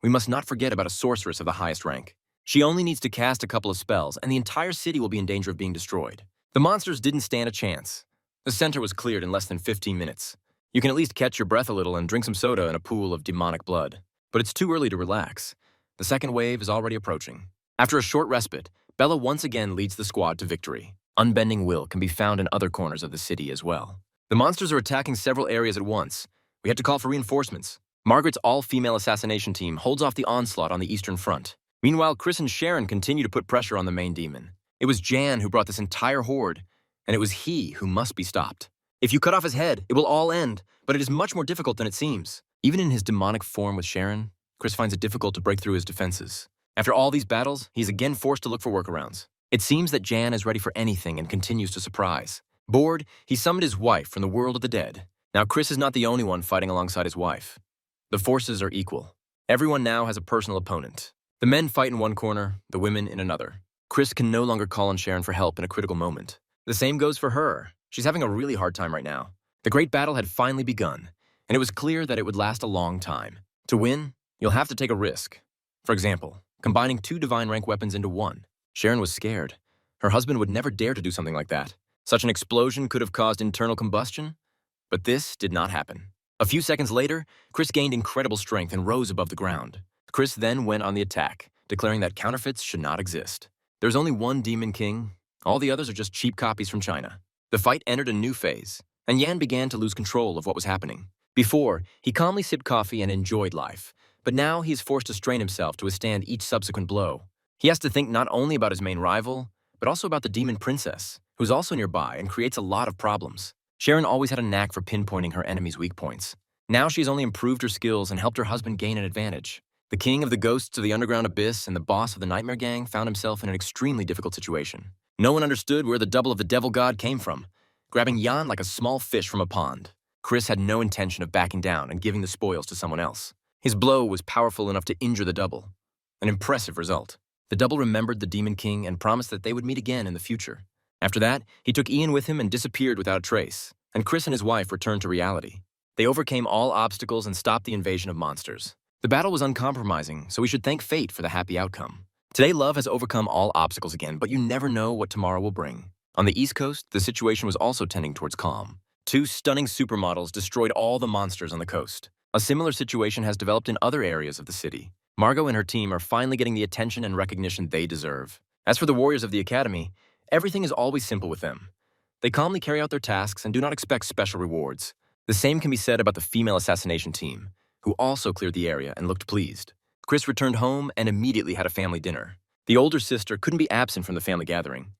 We must not forget about a sorceress of the highest rank. She only needs to cast a couple of spells, and the entire city will be in danger of being destroyed. The monsters didn't stand a chance. The center was cleared in less than 15 minutes. You can at least catch your breath a little and drink some soda in a pool of demonic blood. But it's too early to relax. The second wave is already approaching. After a short respite, Bella once again leads the squad to victory. Unbending will can be found in other corners of the city as well. The monsters are attacking several areas at once. We have to call for reinforcements. Margaret's all-female assassination team holds off the onslaught on the eastern front. Meanwhile, Chris and Sharon continue to put pressure on the main demon. It was Jan who brought this entire horde, and it was he who must be stopped. If you cut off his head, it will all end, but it is much more difficult than it seems. Even in his demonic form with Sharon, Chris finds it difficult to break through his defenses. After all these battles, he's again forced to look for workarounds. It seems that Jan is ready for anything and continues to surprise. Bored, he summoned his wife from the world of the dead. Now Chris is not the only one fighting alongside his wife. The forces are equal. Everyone now has a personal opponent. The men fight in one corner, the women in another. Chris can no longer call on Sharon for help in a critical moment. The same goes for her. She's having a really hard time right now. The great battle had finally begun, and it was clear that it would last a long time. To win, you'll have to take a risk. For example, combining 2 divine rank weapons into one. Sharon was scared. Her husband would never dare to do something like that. Such an explosion could have caused internal combustion, but this did not happen. A few seconds later, Chris gained incredible strength and rose above the ground. Chris then went on the attack, declaring that counterfeits should not exist. There's only one Demon King. All the others are just cheap copies from China. The fight entered a new phase, and Yan began to lose control of what was happening. Before, he calmly sipped coffee and enjoyed life, but now he is forced to strain himself to withstand each subsequent blow. He has to think not only about his main rival, but also about the Demon Princess, who's also nearby and creates a lot of problems. Sharon always had a knack for pinpointing her enemy's weak points. Now she's only improved her skills and helped her husband gain an advantage. The king of the ghosts of the underground abyss and the boss of the Nightmare Gang found himself in an extremely difficult situation. No one understood where the double of the devil god came from, grabbing Jan like a small fish from a pond. Chris had no intention of backing down and giving the spoils to someone else. His blow was powerful enough to injure the double. An impressive result. The double remembered the Demon King and promised that they would meet again in the future. After that, he took Ian with him and disappeared without a trace, and Chris and his wife returned to reality. They overcame all obstacles and stopped the invasion of monsters. The battle was uncompromising, so we should thank fate for the happy outcome. Today, love has overcome all obstacles again, but you never know what tomorrow will bring. On the East Coast, the situation was also tending towards calm. 2 stunning supermodels destroyed all the monsters on the coast. A similar situation has developed in other areas of the city. Margot and her team are finally getting the attention and recognition they deserve. As for the warriors of the Academy, everything is always simple with them. They calmly carry out their tasks and do not expect special rewards. The same can be said about the female assassination team, who also cleared the area and looked pleased. Chris returned home and immediately had a family dinner. The older sister couldn't be absent from the family gathering.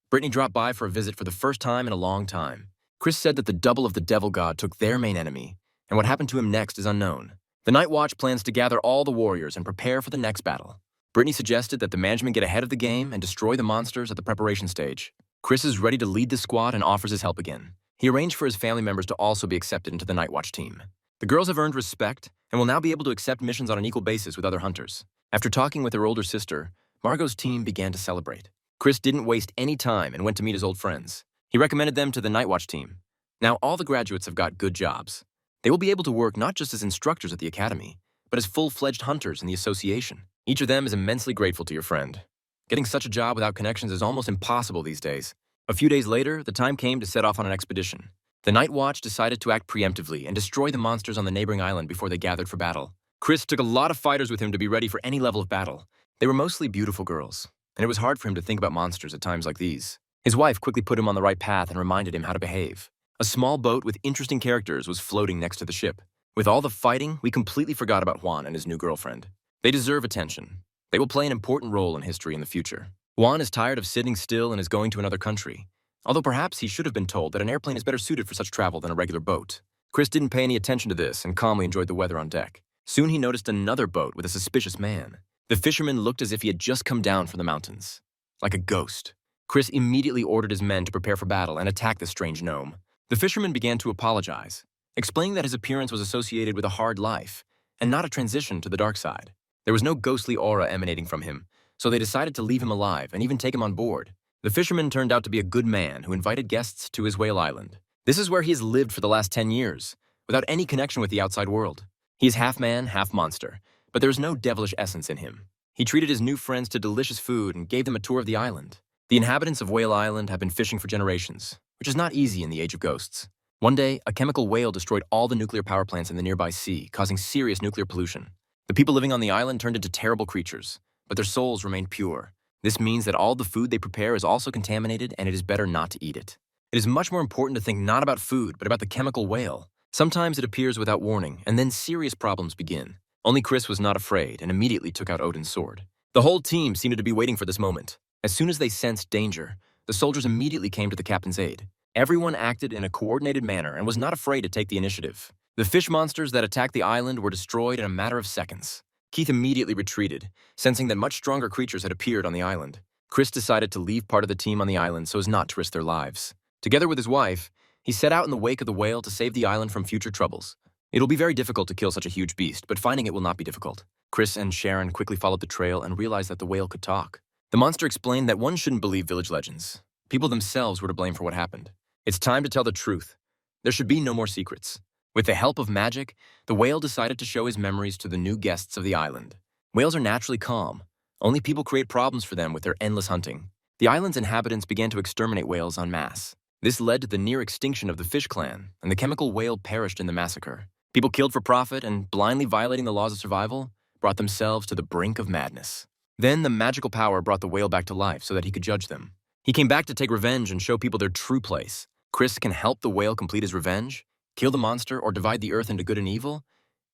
Brittany dropped by for a visit for the first time in a long time. Chris said that the double of the devil god took their main enemy, and what happened to him next is unknown. The Night Watch plans to gather all the warriors and prepare for the next battle. Brittany suggested that the management get ahead of the game and destroy the monsters at the preparation stage. Chris is ready to lead the squad and offers his help again. He arranged for his family members to also be accepted into the Night Watch team. The girls have earned respect and will now be able to accept missions on an equal basis with other hunters. After talking with her older sister, Margot's team began to celebrate. Chris didn't waste any time and went to meet his old friends. He recommended them to the Night Watch team. Now all the graduates have got good jobs. They will be able to work not just as instructors at the academy, but as full-fledged hunters in the association. Each of them is immensely grateful to your friend. Getting such a job without connections is almost impossible these days. A few days later, the time came to set off on an expedition. The Night Watch decided to act preemptively and destroy the monsters on the neighboring island before they gathered for battle. Chris took a lot of fighters with him to be ready for any level of battle. They were mostly beautiful girls, and it was hard for him to think about monsters at times like these. His wife quickly put him on the right path and reminded him how to behave. A small boat with interesting characters was floating next to the ship. With all the fighting, we completely forgot about Juan and his new girlfriend. They deserve attention. They will play an important role in history in the future. Juan is tired of sitting still and is going to another country, although perhaps he should have been told that an airplane is better suited for such travel than a regular boat. Chris didn't pay any attention to this and calmly enjoyed the weather on deck. Soon he noticed another boat with a suspicious man. The fisherman looked as if he had just come down from the mountains, like a ghost. Chris immediately ordered his men to prepare for battle and attack the strange gnome. The fisherman began to apologize, explaining that his appearance was associated with a hard life and not a transition to the dark side. There was no ghostly aura emanating from him, so they decided to leave him alive and even take him on board. The fisherman turned out to be a good man who invited guests to his whale island. This is where he has lived for the last 10 years, without any connection with the outside world. He is half man, half monster, but there is no devilish essence in him. He treated his new friends to delicious food and gave them a tour of the island. The inhabitants of Whale Island have been fishing for generations, which is not easy in the age of ghosts. One day, a chemical whale destroyed all the nuclear power plants in the nearby sea, causing serious nuclear pollution. The people living on the island turned into terrible creatures, but their souls remained pure. This means that all the food they prepare is also contaminated and it is better not to eat it. It is much more important to think not about food, but about the chemical whale. Sometimes it appears without warning, and then serious problems begin. Only Chris was not afraid and immediately took out Odin's sword. The whole team seemed to be waiting for this moment. As soon as they sensed danger, the soldiers immediately came to the captain's aid. Everyone acted in a coordinated manner and was not afraid to take the initiative. The fish monsters that attacked the island were destroyed in a matter of seconds. Keith immediately retreated, sensing that much stronger creatures had appeared on the island. Chris decided to leave part of the team on the island so as not to risk their lives. Together with his wife, he set out in the wake of the whale to save the island from future troubles. It'll be very difficult to kill such a huge beast, but finding it will not be difficult. Chris and Sharon quickly followed the trail and realized that the whale could talk. The monster explained that one shouldn't believe village legends. People themselves were to blame for what happened. It's time to tell the truth. There should be no more secrets. With the help of magic, the whale decided to show his memories to the new guests of the island. Whales are naturally calm. Only people create problems for them with their endless hunting. The island's inhabitants began to exterminate whales en masse. This led to the near extinction of the fish clan, and the chemical whale perished in the massacre. People killed for profit and blindly violating the laws of survival brought themselves to the brink of madness. Then the magical power brought the whale back to life so that he could judge them. He came back to take revenge and show people their true place. Chris can help the whale complete his revenge, kill the monster, or divide the earth into good and evil.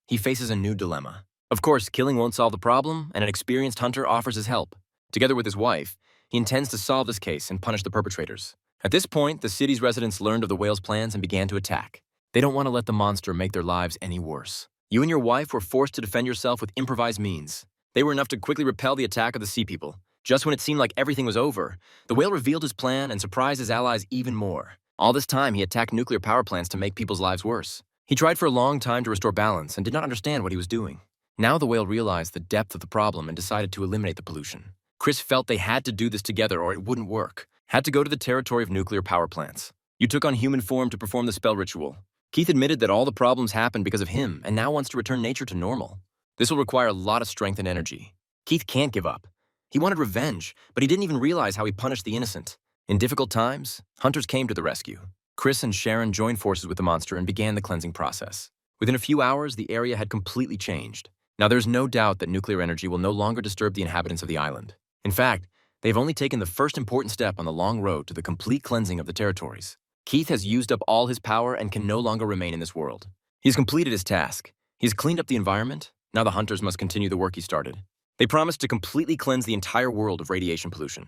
He faces a new dilemma. Of course, killing won't solve the problem, and an experienced hunter offers his help. Together with his wife, he intends to solve this case and punish the perpetrators. At this point, the city's residents learned of the whale's plans and began to attack. They don't want to let the monster make their lives any worse. You and your wife were forced to defend yourself with improvised means. They were enough to quickly repel the attack of the sea people. Just when it seemed like everything was over, the whale revealed his plan and surprised his allies even more. All this time, he attacked nuclear power plants to make people's lives worse. He tried for a long time to restore balance and did not understand what he was doing. Now the whale realized the depth of the problem and decided to eliminate the pollution. Chris felt they had to do this together or it wouldn't work. Had to go to the territory of nuclear power plants. You took on human form to perform the spell ritual. Keith admitted that all the problems happened because of him and now wants to return nature to normal. This will require a lot of strength and energy. Keith can't give up. He wanted revenge, but he didn't even realize how he punished the innocent. In difficult times, hunters came to the rescue. Chris and Sharon joined forces with the monster and began the cleansing process. Within a few hours, the area had completely changed. Now there's no doubt that nuclear energy will no longer disturb the inhabitants of the island. In fact, they've only taken the first important step on the long road to the complete cleansing of the territories. Keith has used up all his power and can no longer remain in this world. He's completed his task. He's cleaned up the environment. Now the hunters must continue the work he started. They promised to completely cleanse the entire world of radiation pollution.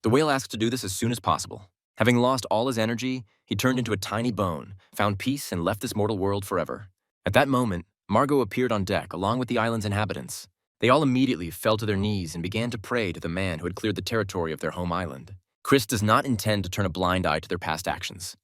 The whale asked to do this as soon as possible. Having lost all his energy, he turned into a tiny bone, found peace, and left this mortal world forever. At that moment, Margot appeared on deck along with the island's inhabitants. They all immediately fell to their knees and began to pray to the man who had cleared the territory of their home island. Chris does not intend to turn a blind eye to their past actions.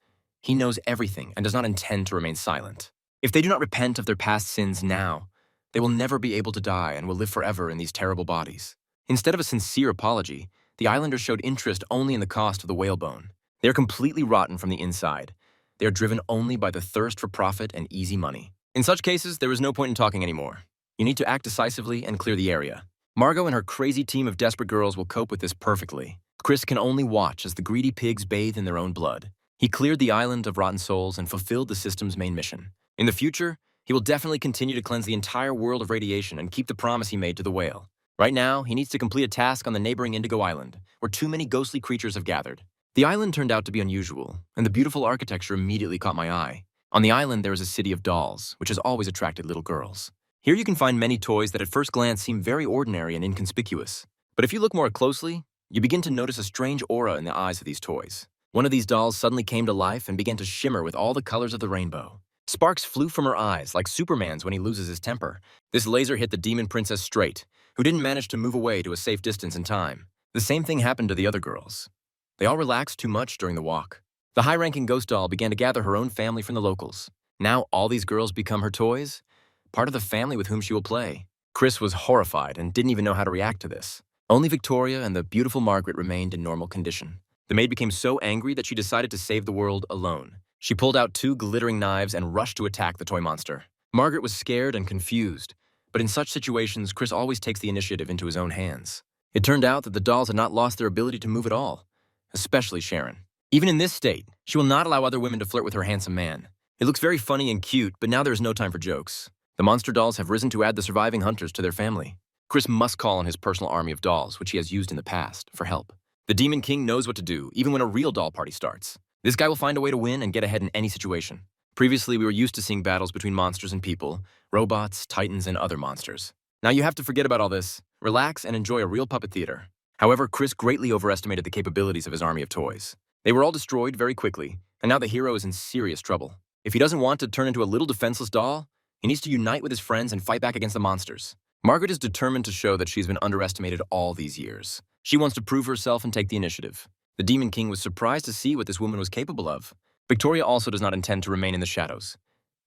He knows everything and does not intend to remain silent. If they do not repent of their past sins now, they will never be able to die and will live forever in these terrible bodies. Instead of a sincere apology, the islanders showed interest only in the cost of the whalebone. They are completely rotten from the inside. They are driven only by the thirst for profit and easy money. In such cases, there is no point in talking anymore. You need to act decisively and clear the area. Margot and her crazy team of desperate girls will cope with this perfectly. Chris can only watch as the greedy pigs bathe in their own blood. He cleared the island of rotten souls and fulfilled the system's main mission. In the future, he will definitely continue to cleanse the entire world of radiation and keep the promise he made to the whale. Right now, he needs to complete a task on the neighboring Indigo Island, where too many ghostly creatures have gathered. The island turned out to be unusual, and the beautiful architecture immediately caught my eye. On the island, there is a city of dolls, which has always attracted little girls. Here you can find many toys that at first glance seem very ordinary and inconspicuous. But if you look more closely, you begin to notice a strange aura in the eyes of these toys. One of these dolls suddenly came to life and began to shimmer with all the colors of the rainbow. Sparks flew from her eyes, like Superman's when he loses his temper. This laser hit the demon princess straight, who didn't manage to move away to a safe distance in time. The same thing happened to the other girls. They all relaxed too much during the walk. The high-ranking ghost doll began to gather her own family from the locals. Now all these girls become her toys, part of the family with whom she will play. Chris was horrified and didn't even know how to react to this. Only Victoria and the beautiful Margaret remained in normal condition. The maid became so angry that she decided to save the world alone. She pulled out 2 glittering knives and rushed to attack the toy monster. Margaret was scared and confused, but in such situations, Chris always takes the initiative into his own hands. It turned out that the dolls had not lost their ability to move at all, especially Sharon. Even in this state, she will not allow other women to flirt with her handsome man. It looks very funny and cute, but now there is no time for jokes. The monster dolls have risen to add the surviving hunters to their family. Chris must call on his personal army of dolls, which he has used in the past, for help. The Demon King knows what to do, even when a real doll party starts. This guy will find a way to win and get ahead in any situation. Previously, we were used to seeing battles between monsters and people, robots, titans, and other monsters. Now you have to forget about all this, relax, and enjoy a real puppet theater. However, Chris greatly overestimated the capabilities of his army of toys. They were all destroyed very quickly, and now the hero is in serious trouble. If he doesn't want to turn into a little defenseless doll, he needs to unite with his friends and fight back against the monsters. Margaret is determined to show that she's been underestimated all these years. She wants to prove herself and take the initiative. The Demon King was surprised to see what this woman was capable of. Victoria also does not intend to remain in the shadows.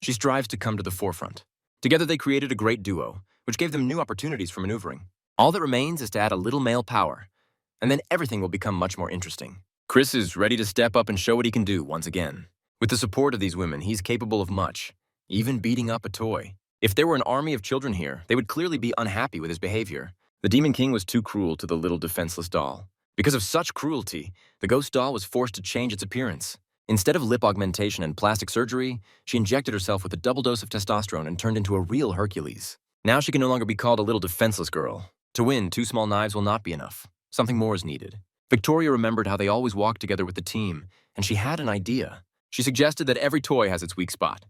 She strives to come to the forefront. Together they created a great duo, which gave them new opportunities for maneuvering. All that remains is to add a little male power, and then everything will become much more interesting. Chris is ready to step up and show what he can do once again. With the support of these women, he's capable of much, even beating up a toy. If there were an army of children here, they would clearly be unhappy with his behavior. The Demon King was too cruel to the little defenseless doll. Because of such cruelty, the ghost doll was forced to change its appearance. Instead of lip augmentation and plastic surgery, she injected herself with a double dose of testosterone and turned into a real Hercules. Now she can no longer be called a little defenseless girl. To win, 2 small knives will not be enough. Something more is needed. Victoria remembered how they always walked together with the team, and she had an idea. She suggested that every toy has its weak spot.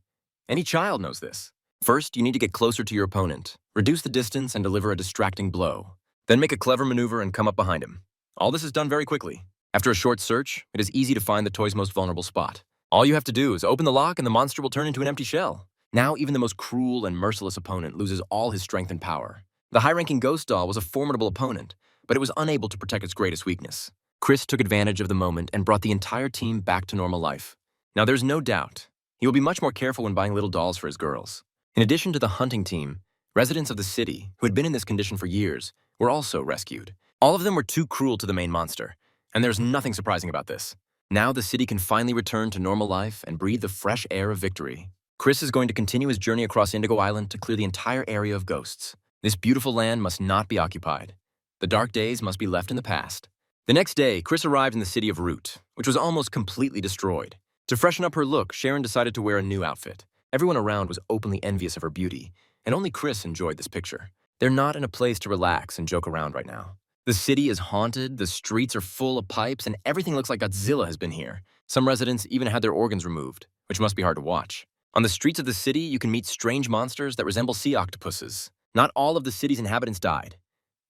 Any child knows this. First, you need to get closer to your opponent, reduce the distance, and deliver a distracting blow. Then make a clever maneuver and come up behind him. All this is done very quickly. After a short search, it is easy to find the toy's most vulnerable spot. All you have to do is open the lock and the monster will turn into an empty shell. Now even the most cruel and merciless opponent loses all his strength and power. The high-ranking ghost doll was a formidable opponent, but it was unable to protect its greatest weakness. Chris took advantage of the moment and brought the entire team back to normal life. Now there's no doubt, he will be much more careful when buying little dolls for his girls. In addition to the hunting team, residents of the city, who had been in this condition for years, were also rescued. All of them were too cruel to the main monster, and there's nothing surprising about this. Now the city can finally return to normal life and breathe the fresh air of victory. Chris is going to continue his journey across Indigo Island to clear the entire area of ghosts. This beautiful land must not be occupied. The dark days must be left in the past. The next day, Chris arrived in the city of Root, which was almost completely destroyed. To freshen up her look, Sharon decided to wear a new outfit. Everyone around was openly envious of her beauty, and only Chris enjoyed this picture. They're not in a place to relax and joke around right now. The city is haunted, the streets are full of pipes, and everything looks like Godzilla has been here. Some residents even had their organs removed, which must be hard to watch. On the streets of the city, you can meet strange monsters that resemble sea octopuses. Not all of the city's inhabitants died.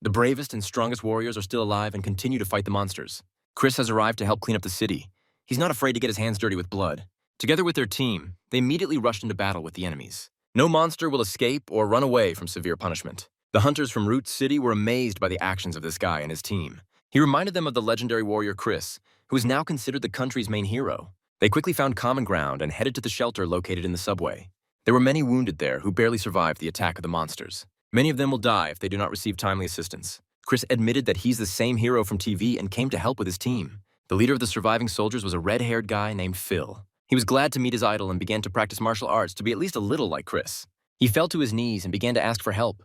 The bravest and strongest warriors are still alive and continue to fight the monsters. Chris has arrived to help clean up the city. He's not afraid to get his hands dirty with blood. Together with their team, they immediately rushed into battle with the enemies. No monster will escape or run away from severe punishment. The hunters from Root City were amazed by the actions of this guy and his team. He reminded them of the legendary warrior Chris, who is now considered the country's main hero. They quickly found common ground and headed to the shelter located in the subway. There were many wounded there who barely survived the attack of the monsters. Many of them will die if they do not receive timely assistance. Chris admitted that he's the same hero from TV and came to help with his team. The leader of the surviving soldiers was a red-haired guy named Phil. He was glad to meet his idol and began to practice martial arts to be at least a little like Chris. He fell to his knees and began to ask for help.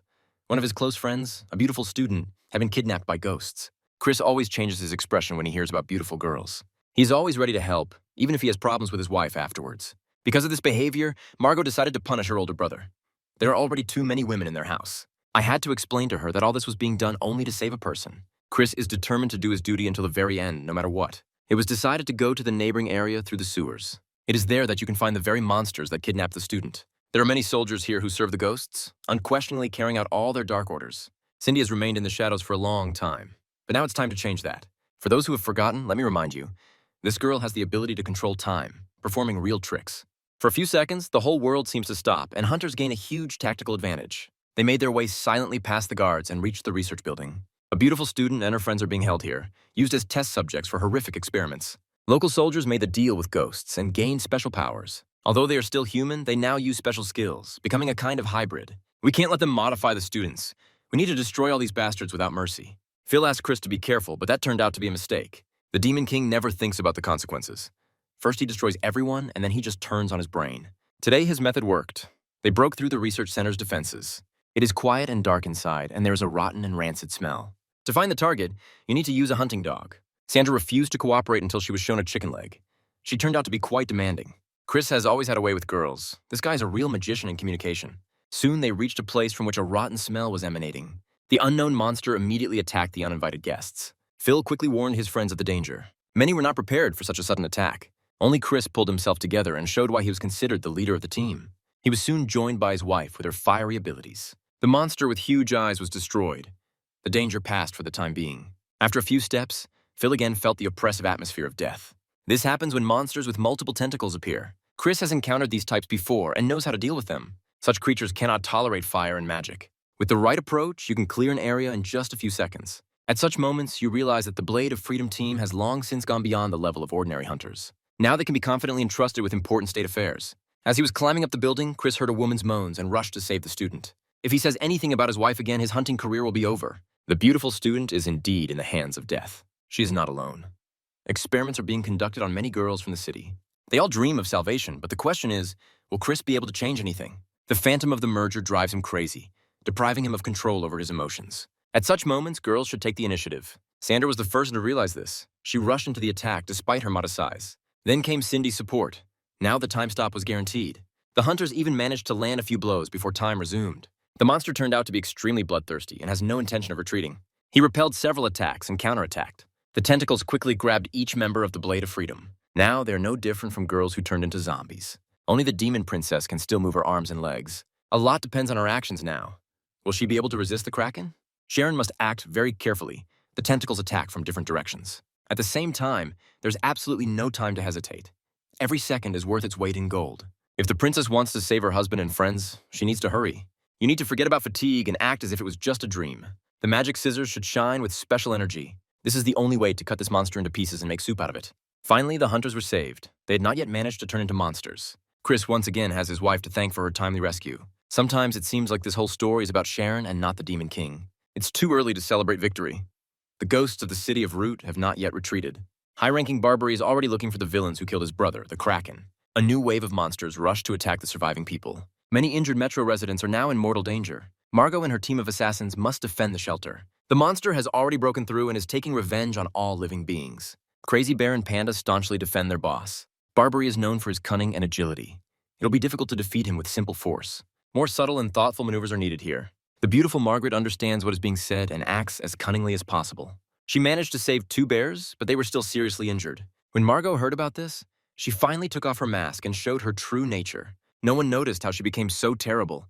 One of his close friends, a beautiful student, had been kidnapped by ghosts. Chris always changes his expression when he hears about beautiful girls. He's always ready to help, even if he has problems with his wife afterwards. Because of this behavior, Margot decided to punish her older brother. There are already too many women in their house. I had to explain to her that all this was being done only to save a person. Chris is determined to do his duty until the very end, no matter what. It was decided to go to the neighboring area through the sewers. It is there that you can find the very monsters that kidnapped the student. There are many soldiers here who serve the ghosts, unquestioningly carrying out all their dark orders. Cindy has remained in the shadows for a long time, but now it's time to change that. For those who have forgotten, let me remind you, this girl has the ability to control time, performing real tricks. For a few seconds, the whole world seems to stop, and hunters gain a huge tactical advantage. They made their way silently past the guards and reached the research building. A beautiful student and her friends are being held here, used as test subjects for horrific experiments. Local soldiers made the deal with ghosts and gained special powers. Although they are still human, they now use special skills, becoming a kind of hybrid. We can't let them modify the students. We need to destroy all these bastards without mercy. Phil asked Chris to be careful, but that turned out to be a mistake. The Demon King never thinks about the consequences. First he destroys everyone, and then he just turns on his brain. Today his method worked. They broke through the research center's defenses. It is quiet and dark inside, and there is a rotten and rancid smell. To find the target, you need to use a hunting dog. Sandra refused to cooperate until she was shown a chicken leg. She turned out to be quite demanding. Chris has always had a way with girls. This guy is a real magician in communication. Soon they reached a place from which a rotten smell was emanating. The unknown monster immediately attacked the uninvited guests. Phil quickly warned his friends of the danger. Many were not prepared for such a sudden attack. Only Chris pulled himself together and showed why he was considered the leader of the team. He was soon joined by his wife with her fiery abilities. The monster with huge eyes was destroyed. The danger passed for the time being. After a few steps, Phil again felt the oppressive atmosphere of death. This happens when monsters with multiple tentacles appear. Chris has encountered these types before and knows how to deal with them. Such creatures cannot tolerate fire and magic. With the right approach, you can clear an area in just a few seconds. At such moments, you realize that the Blade of Freedom team has long since gone beyond the level of ordinary hunters. Now they can be confidently entrusted with important state affairs. As he was climbing up the building, Chris heard a woman's moans and rushed to save the student. If he says anything about his wife again, his hunting career will be over. The beautiful student is indeed in the hands of death. She is not alone. Experiments are being conducted on many girls from the city. They all dream of salvation, but the question is, will Chris be able to change anything? The phantom of the merger drives him crazy, depriving him of control over his emotions. At such moments, girls should take the initiative. Sandra was the first to realize this. She rushed into the attack despite her modest size. Then came Cindy's support. Now the time stop was guaranteed. The hunters even managed to land a few blows before time resumed. The monster turned out to be extremely bloodthirsty and has no intention of retreating. He repelled several attacks and counterattacked. The tentacles quickly grabbed each member of the Blade of Freedom. Now they're no different from girls who turned into zombies. Only the demon princess can still move her arms and legs. A lot depends on her actions now. Will she be able to resist the Kraken? Sharon must act very carefully. The tentacles attack from different directions. At the same time, there's absolutely no time to hesitate. Every second is worth its weight in gold. If the princess wants to save her husband and friends, she needs to hurry. You need to forget about fatigue and act as if it was just a dream. The magic scissors should shine with special energy. This is the only way to cut this monster into pieces and make soup out of it. Finally, the hunters were saved. They had not yet managed to turn into monsters. Chris once again has his wife to thank for her timely rescue. Sometimes it seems like this whole story is about Sharon and not the Demon King. It's too early to celebrate victory. The ghosts of the city of Root have not yet retreated. High-ranking Barbary is already looking for the villains who killed his brother, the Kraken. A new wave of monsters rushed to attack the surviving people. Many injured Metro residents are now in mortal danger. Margot and her team of assassins must defend the shelter. The monster has already broken through and is taking revenge on all living beings. Crazy Bear and Panda staunchly defend their boss. Barbary is known for his cunning and agility. It'll be difficult to defeat him with simple force. More subtle and thoughtful maneuvers are needed here. The beautiful Margaret understands what is being said and acts as cunningly as possible. She managed to save 2 bears, but they were still seriously injured. When Margot heard about this, she finally took off her mask and showed her true nature. No one noticed how she became so terrible.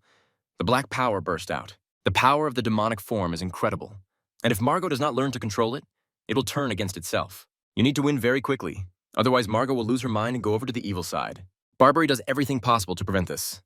The black power burst out. The power of the demonic form is incredible. And if Margot does not learn to control it, it will turn against itself. You need to win very quickly. Otherwise, Margot will lose her mind and go over to the evil side. Barbary does everything possible to prevent this.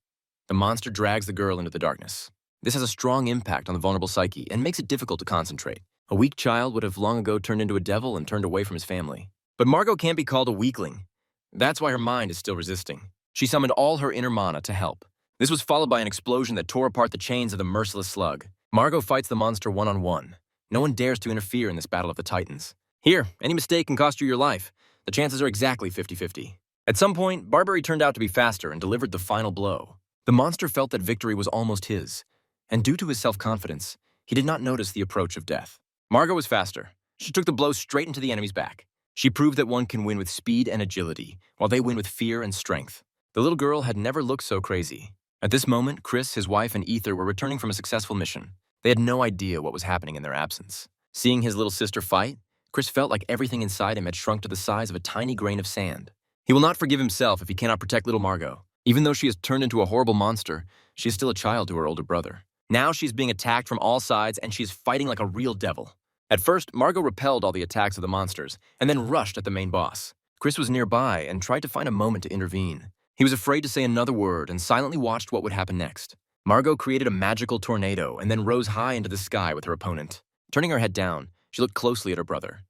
The monster drags the girl into the darkness. This has a strong impact on the vulnerable psyche and makes it difficult to concentrate. A weak child would have long ago turned into a devil and turned away from his family. But Margot can't be called a weakling. That's why her mind is still resisting. She summoned all her inner mana to help. This was followed by an explosion that tore apart the chains of the merciless slug. Margot fights the monster one-on-one. No one dares to interfere in this battle of the titans. Here, any mistake can cost you your life. The chances are exactly 50-50. At some point, Barbary turned out to be faster and delivered the final blow. The monster felt that victory was almost his, and due to his self-confidence, he did not notice the approach of death. Margot was faster. She took the blow straight into the enemy's back. She proved that one can win with speed and agility, while they win with fear and strength. The little girl had never looked so crazy. At this moment, Chris, his wife, and Ether were returning from a successful mission. They had no idea what was happening in their absence. Seeing his little sister fight, Chris felt like everything inside him had shrunk to the size of a tiny grain of sand. He will not forgive himself if he cannot protect little Margot. Even though she has turned into a horrible monster, she is still a child to her older brother. Now she's being attacked from all sides and she is fighting like a real devil. At first, Margot repelled all the attacks of the monsters and then rushed at the main boss. Chris was nearby and tried to find a moment to intervene. He was afraid to say another word and silently watched what would happen next. Margot created a magical tornado and then rose high into the sky with her opponent. Turning her head down, she looked closely at her brother.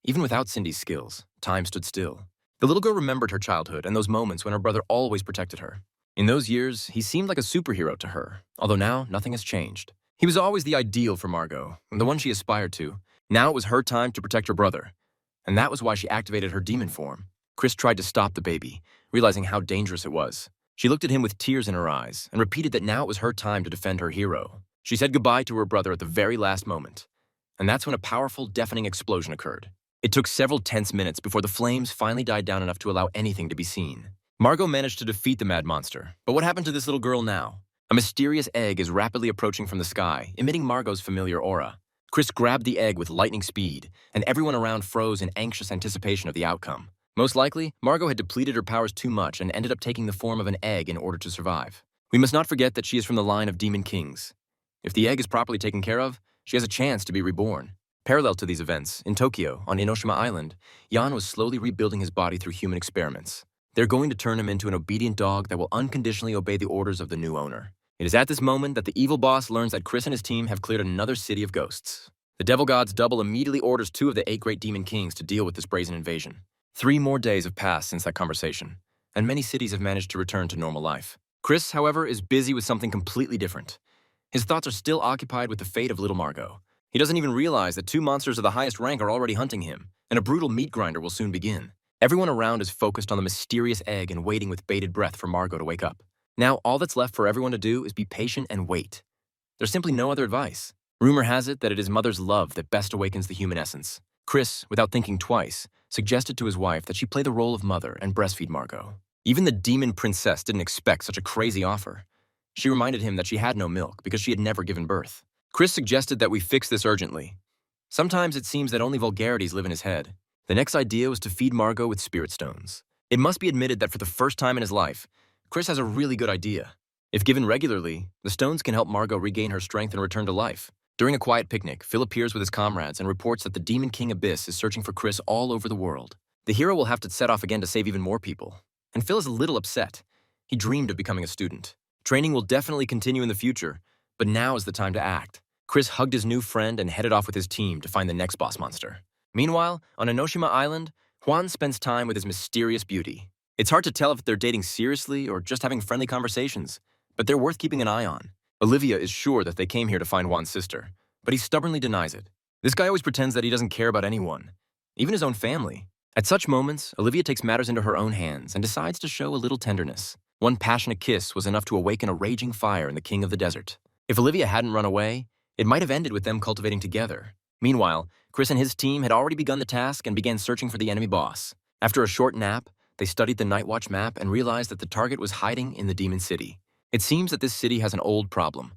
Even without Cindy's skills, time stood still. The little girl remembered her childhood and those moments when her brother always protected her. In those years, he seemed like a superhero to her, although now nothing has changed. He was always the ideal for Margot, the one she aspired to. Now it was her time to protect her brother, and that was why she activated her demon form. Chris tried to stop the baby, realizing how dangerous it was. She looked at him with tears in her eyes and repeated that now it was her time to defend her hero. She said goodbye to her brother at the very last moment, and that's when a powerful, deafening explosion occurred. It took several tense minutes before the flames finally died down enough to allow anything to be seen. Margot managed to defeat the mad monster, but what happened to this little girl now? A mysterious egg is rapidly approaching from the sky, emitting Margot's familiar aura. Chris grabbed the egg with lightning speed, and everyone around froze in anxious anticipation of the outcome. Most likely, Margot had depleted her powers too much and ended up taking the form of an egg in order to survive. We must not forget that she is from the line of demon kings. If the egg is properly taken care of, she has a chance to be reborn. Parallel to these events, in Tokyo, on Enoshima Island, Jan was slowly rebuilding his body through human experiments. They're going to turn him into an obedient dog that will unconditionally obey the orders of the new owner. It is at this moment that the evil boss learns that Chris and his team have cleared another city of ghosts. The Devil God's double immediately orders 2 of the 8 great demon kings to deal with this brazen invasion. 3 more days have passed since that conversation, and many cities have managed to return to normal life. Chris, however, is busy with something completely different. His thoughts are still occupied with the fate of little Margot. He doesn't even realize that 2 monsters of the highest rank are already hunting him, and a brutal meat grinder will soon begin. Everyone around is focused on the mysterious egg and waiting with bated breath for Margot to wake up. Now, all that's left for everyone to do is be patient and wait. There's simply no other advice. Rumor has it that it is mother's love that best awakens the human essence. Chris, without thinking twice, suggested to his wife that she play the role of mother and breastfeed Margot. Even the demon princess didn't expect such a crazy offer. She reminded him that she had no milk because she had never given birth. Chris suggested that we fix this urgently. Sometimes it seems that only vulgarities live in his head. The next idea was to feed Margot with spirit stones. It must be admitted that for the first time in his life, Chris has a really good idea. If given regularly, the stones can help Margot regain her strength and return to life. During a quiet picnic, Phil appears with his comrades and reports that the Demon King Abyss is searching for Chris all over the world. The hero will have to set off again to save even more people. And Phil is a little upset. He dreamed of becoming a student. Training will definitely continue in the future, but now is the time to act. Chris hugged his new friend and headed off with his team to find the next boss monster. Meanwhile, on Enoshima Island, Juan spends time with his mysterious beauty. It's hard to tell if they're dating seriously or just having friendly conversations, but they're worth keeping an eye on. Olivia is sure that they came here to find Juan's sister, but he stubbornly denies it. This guy always pretends that he doesn't care about anyone, even his own family. At such moments, Olivia takes matters into her own hands and decides to show a little tenderness. One passionate kiss was enough to awaken a raging fire in the king of the desert. If Olivia hadn't run away, it might have ended with them cultivating together. Meanwhile, Chris and his team had already begun the task and began searching for the enemy boss. After a short nap, they studied the Night Watch map and realized that the target was hiding in the Demon City. It seems that this city has an old problem,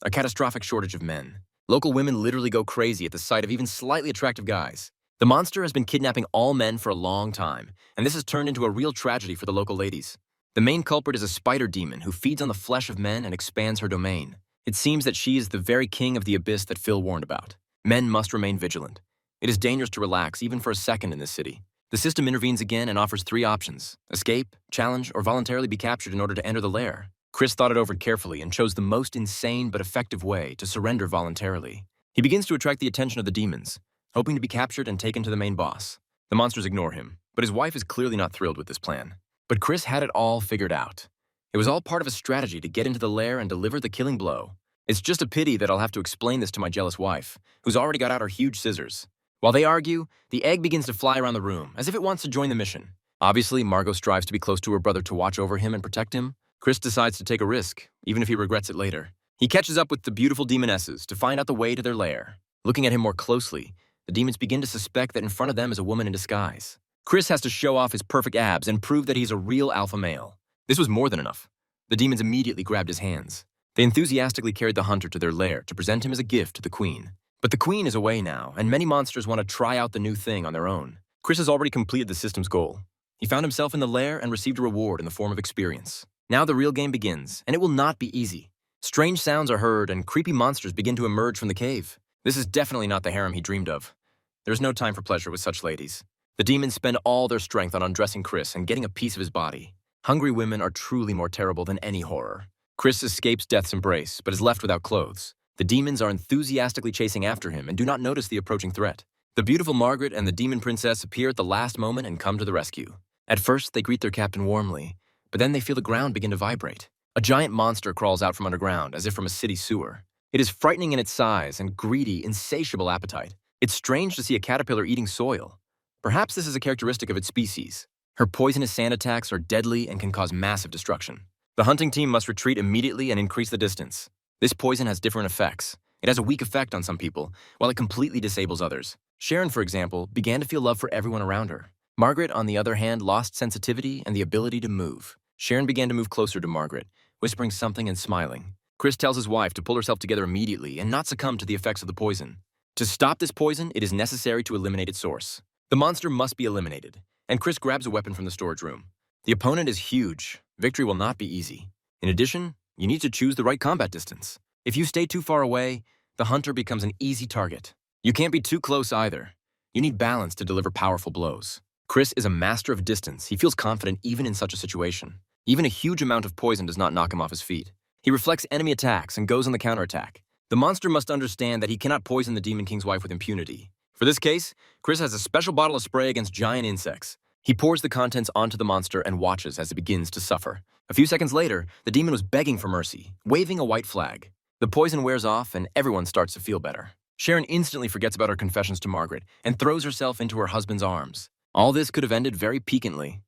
a catastrophic shortage of men. Local women literally go crazy at the sight of even slightly attractive guys. The monster has been kidnapping all men for a long time, and this has turned into a real tragedy for the local ladies. The main culprit is a spider demon who feeds on the flesh of men and expands her domain. It seems that she is the very king of the abyss that Phil warned about. Men must remain vigilant. It is dangerous to relax even for a second in this city. The system intervenes again and offers 3 options: escape, challenge, or voluntarily be captured in order to enter the lair. Chris thought it over carefully and chose the most insane but effective way to surrender voluntarily. He begins to attract the attention of the demons, hoping to be captured and taken to the main boss. The monsters ignore him, but his wife is clearly not thrilled with this plan. But Chris had it all figured out. It was all part of a strategy to get into the lair and deliver the killing blow. It's just a pity that I'll have to explain this to my jealous wife, who's already got out her huge scissors. While they argue, the egg begins to fly around the room, as if it wants to join the mission. Obviously, Margot strives to be close to her brother to watch over him and protect him. Chris decides to take a risk, even if he regrets it later. He catches up with the beautiful demonesses to find out the way to their lair. Looking at him more closely, the demons begin to suspect that in front of them is a woman in disguise. Chris has to show off his perfect abs and prove that he's a real alpha male. This was more than enough. The demons immediately grabbed his hands. They enthusiastically carried the hunter to their lair to present him as a gift to the queen. But the queen is away now, and many monsters want to try out the new thing on their own. Chris has already completed the system's goal. He found himself in the lair and received a reward in the form of experience. Now the real game begins, and it will not be easy. Strange sounds are heard, and creepy monsters begin to emerge from the cave. This is definitely not the harem he dreamed of. There is no time for pleasure with such ladies. The demons spend all their strength on undressing Chris and getting a piece of his body. Hungry women are truly more terrible than any horror. Chris escapes death's embrace, but is left without clothes. The demons are enthusiastically chasing after him and do not notice the approaching threat. The beautiful Margaret and the demon princess appear at the last moment and come to the rescue. At first, they greet their captain warmly, but then they feel the ground begin to vibrate. A giant monster crawls out from underground, as if from a city sewer. It is frightening in its size and greedy, insatiable appetite. It's strange to see a caterpillar eating soil. Perhaps this is a characteristic of its species. Her poisonous sand attacks are deadly and can cause massive destruction. The hunting team must retreat immediately and increase the distance. This poison has different effects. It has a weak effect on some people, while it completely disables others. Sharon, for example, began to feel love for everyone around her. Margaret, on the other hand, lost sensitivity and the ability to move. Sharon began to move closer to Margaret, whispering something and smiling. Chris tells his wife to pull herself together immediately and not succumb to the effects of the poison. To stop this poison, it is necessary to eliminate its source. The monster must be eliminated, and Chris grabs a weapon from the storage room. The opponent is huge. Victory will not be easy. In addition, you need to choose the right combat distance. If you stay too far away, the hunter becomes an easy target. You can't be too close either. You need balance to deliver powerful blows. Chris is a master of distance. He feels confident even in such a situation. Even a huge amount of poison does not knock him off his feet. He reflects enemy attacks and goes on the counterattack. The monster must understand that he cannot poison the Demon King's wife with impunity. For this case, Chris has a special bottle of spray against giant insects. He pours the contents onto the monster and watches as it begins to suffer. A few seconds later, the demon was begging for mercy, waving a white flag. The poison wears off and everyone starts to feel better. Sharon instantly forgets about her confessions to Margaret and throws herself into her husband's arms. All this could have ended very piquantly.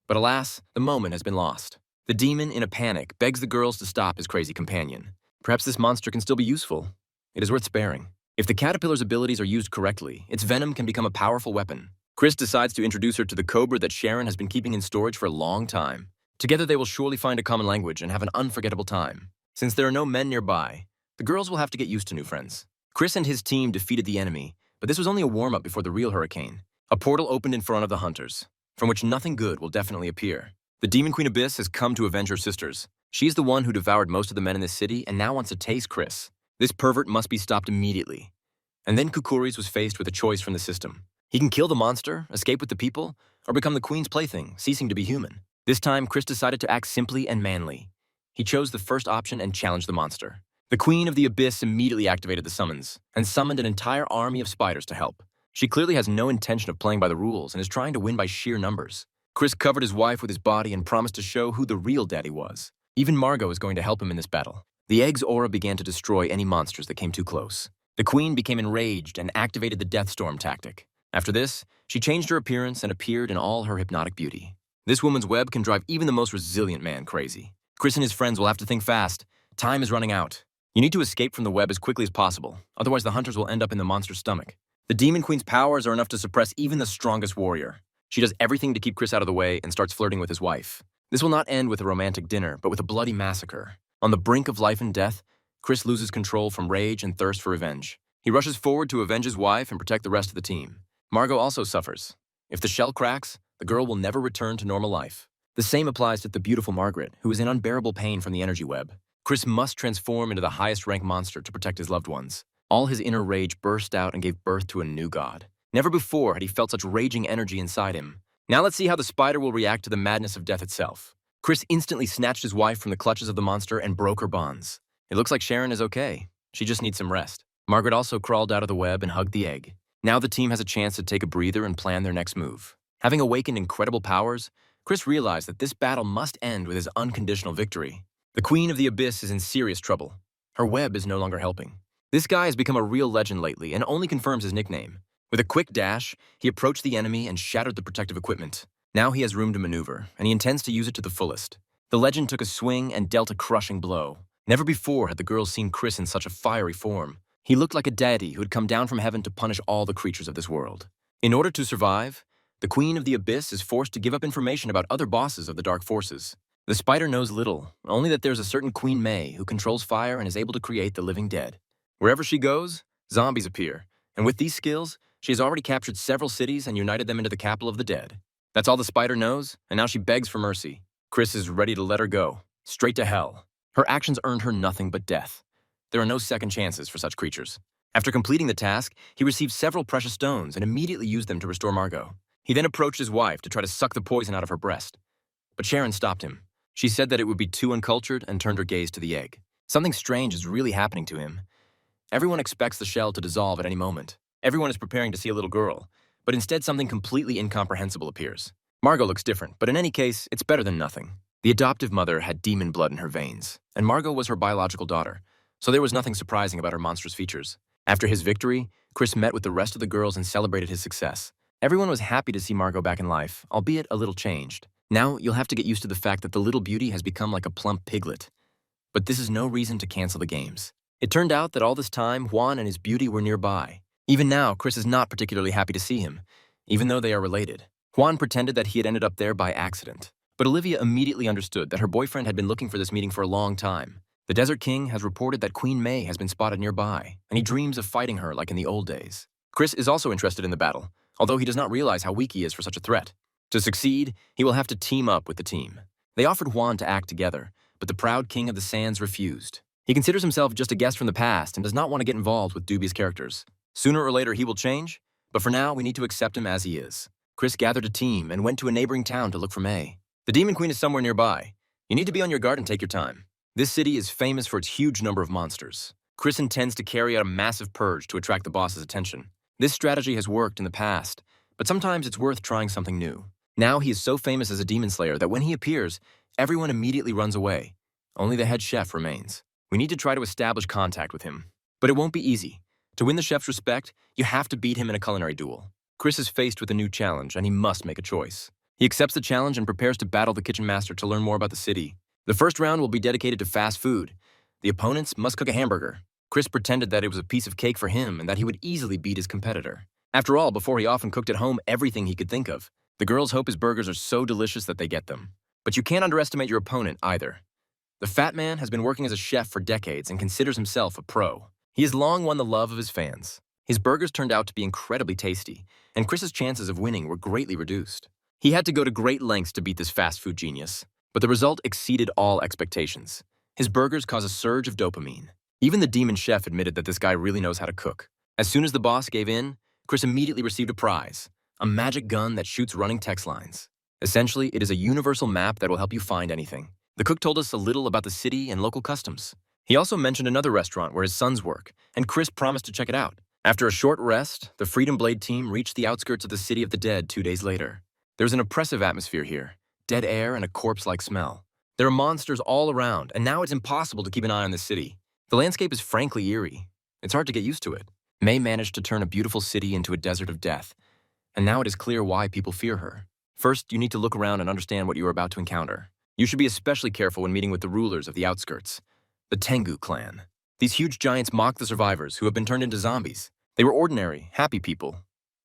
But alas, the moment has been lost. The demon, in a panic, begs the girls to stop his crazy companion. Perhaps this monster can still be useful. It is worth sparing. If the caterpillar's abilities are used correctly, its venom can become a powerful weapon. Chris decides to introduce her to the cobra that Sharon has been keeping in storage for a long time. Together they will surely find a common language and have an unforgettable time. Since there are no men nearby, the girls will have to get used to new friends. Chris and his team defeated the enemy, but this was only a warm-up before the real hurricane. A portal opened in front of the hunters, from which nothing good will definitely appear. The Demon Queen Abyss has come to avenge her sisters. She's the one who devoured most of the men in this city and now wants to taste Chris. This pervert must be stopped immediately. And then Kukuris was faced with a choice from the system. He can kill the monster, escape with the people, or become the queen's plaything, ceasing to be human. This time, Chris decided to act simply and manly. He chose the first option and challenged the monster. The Queen of the Abyss immediately activated the summons and summoned an entire army of spiders to help. She clearly has no intention of playing by the rules and is trying to win by sheer numbers. Chris covered his wife with his body and promised to show who the real daddy was. Even Margot is going to help him in this battle. The egg's aura began to destroy any monsters that came too close. The queen became enraged and activated the Death Storm tactic. After this, she changed her appearance and appeared in all her hypnotic beauty. This woman's web can drive even the most resilient man crazy. Chris and his friends will have to think fast. Time is running out. You need to escape from the web as quickly as possible, otherwise the hunters will end up in the monster's stomach. The Demon Queen's powers are enough to suppress even the strongest warrior. She does everything to keep Chris out of the way and starts flirting with his wife. This will not end with a romantic dinner, but with a bloody massacre. On the brink of life and death, Chris loses control from rage and thirst for revenge. He rushes forward to avenge his wife and protect the rest of the team. Margot also suffers. If the shell cracks, the girl will never return to normal life. The same applies to the beautiful Margaret, who is in unbearable pain from the energy web. Chris must transform into the highest-ranked monster to protect his loved ones. All his inner rage burst out and gave birth to a new god. Never before had he felt such raging energy inside him. Now let's see how the spider will react to the madness of death itself. Chris instantly snatched his wife from the clutches of the monster and broke her bonds. It looks like Sharon is okay. She just needs some rest. Margaret also crawled out of the web and hugged the egg. Now the team has a chance to take a breather and plan their next move. Having awakened incredible powers, Chris realized that this battle must end with his unconditional victory. The Queen of the Abyss is in serious trouble. Her web is no longer helping. This guy has become a real legend lately and only confirms his nickname. With a quick dash, he approached the enemy and shattered the protective equipment. Now he has room to maneuver, and he intends to use it to the fullest. The legend took a swing and dealt a crushing blow. Never before had the girls seen Chris in such a fiery form. He looked like a deity who had come down from heaven to punish all the creatures of this world. In order to survive, the Queen of the Abyss is forced to give up information about other bosses of the Dark Forces. The spider knows little, only that there's a certain Queen May who controls fire and is able to create the living dead. Wherever she goes, zombies appear, and with these skills, she has already captured several cities and united them into the capital of the dead. That's all the spider knows, and now she begs for mercy. Chris is ready to let her go, straight to hell. Her actions earned her nothing but death. There are no second chances for such creatures. After completing the task, he received several precious stones and immediately used them to restore Margot. He then approached his wife to try to suck the poison out of her breast. But Sharon stopped him. She said that it would be too uncultured and turned her gaze to the egg. Something strange is really happening to him. Everyone expects the shell to dissolve at any moment. Everyone is preparing to see a little girl, but instead something completely incomprehensible appears. Margot looks different, but in any case, it's better than nothing. The adoptive mother had demon blood in her veins, and Margot was her biological daughter, so there was nothing surprising about her monstrous features. After his victory, Chris met with the rest of the girls and celebrated his success. Everyone was happy to see Margot back in life, albeit a little changed. Now, you'll have to get used to the fact that the little beauty has become like a plump piglet. But this is no reason to cancel the games. It turned out that all this time, Juan and his beauty were nearby. Even now, Chris is not particularly happy to see him, even though they are related. Juan pretended that he had ended up there by accident. But Olivia immediately understood that her boyfriend had been looking for this meeting for a long time. The Desert King has reported that Queen May has been spotted nearby, and he dreams of fighting her like in the old days. Chris is also interested in the battle, although he does not realize how weak he is for such a threat. To succeed, he will have to team up with the team. They offered Juan to act together, but the proud King of the Sands refused. He considers himself just a guest from the past and does not want to get involved with dubious characters. Sooner or later he will change, but for now we need to accept him as he is. Chris gathered a team and went to a neighboring town to look for May. The Demon Queen is somewhere nearby. You need to be on your guard and take your time. This city is famous for its huge number of monsters. Chris intends to carry out a massive purge to attract the boss's attention. This strategy has worked in the past, but sometimes it's worth trying something new. Now he is so famous as a demon slayer that when he appears, everyone immediately runs away. Only the head chef remains. We need to try to establish contact with him. But it won't be easy. To win the chef's respect, you have to beat him in a culinary duel. Chris is faced with a new challenge, and he must make a choice. He accepts the challenge and prepares to battle the kitchen master to learn more about the city. The first round will be dedicated to fast food. The opponents must cook a hamburger. Chris pretended that it was a piece of cake for him and that he would easily beat his competitor. After all, before he often cooked at home everything he could think of. The girls hope his burgers are so delicious that they get them. But you can't underestimate your opponent either. The fat man has been working as a chef for decades and considers himself a pro. He has long won the love of his fans. His burgers turned out to be incredibly tasty, and Chris's chances of winning were greatly reduced. He had to go to great lengths to beat this fast food genius, but the result exceeded all expectations. His burgers cause a surge of dopamine. Even the demon chef admitted that this guy really knows how to cook. As soon as the boss gave in, Chris immediately received a prize, a magic gun that shoots running text lines. Essentially, it is a universal map that will help you find anything. The cook told us a little about the city and local customs. He also mentioned another restaurant where his sons work, and Chris promised to check it out. After a short rest, the Freedom Blade team reached the outskirts of the City of the Dead 2 days later. There's an oppressive atmosphere here, dead air and a corpse-like smell. There are monsters all around, and now it's impossible to keep an eye on this city. The landscape is frankly eerie. It's hard to get used to it. May managed to turn a beautiful city into a desert of death, and now it is clear why people fear her. First, you need to look around and understand what you are about to encounter. You should be especially careful when meeting with the rulers of the outskirts, the Tengu clan. These huge giants mock the survivors who have been turned into zombies. They were ordinary, happy people,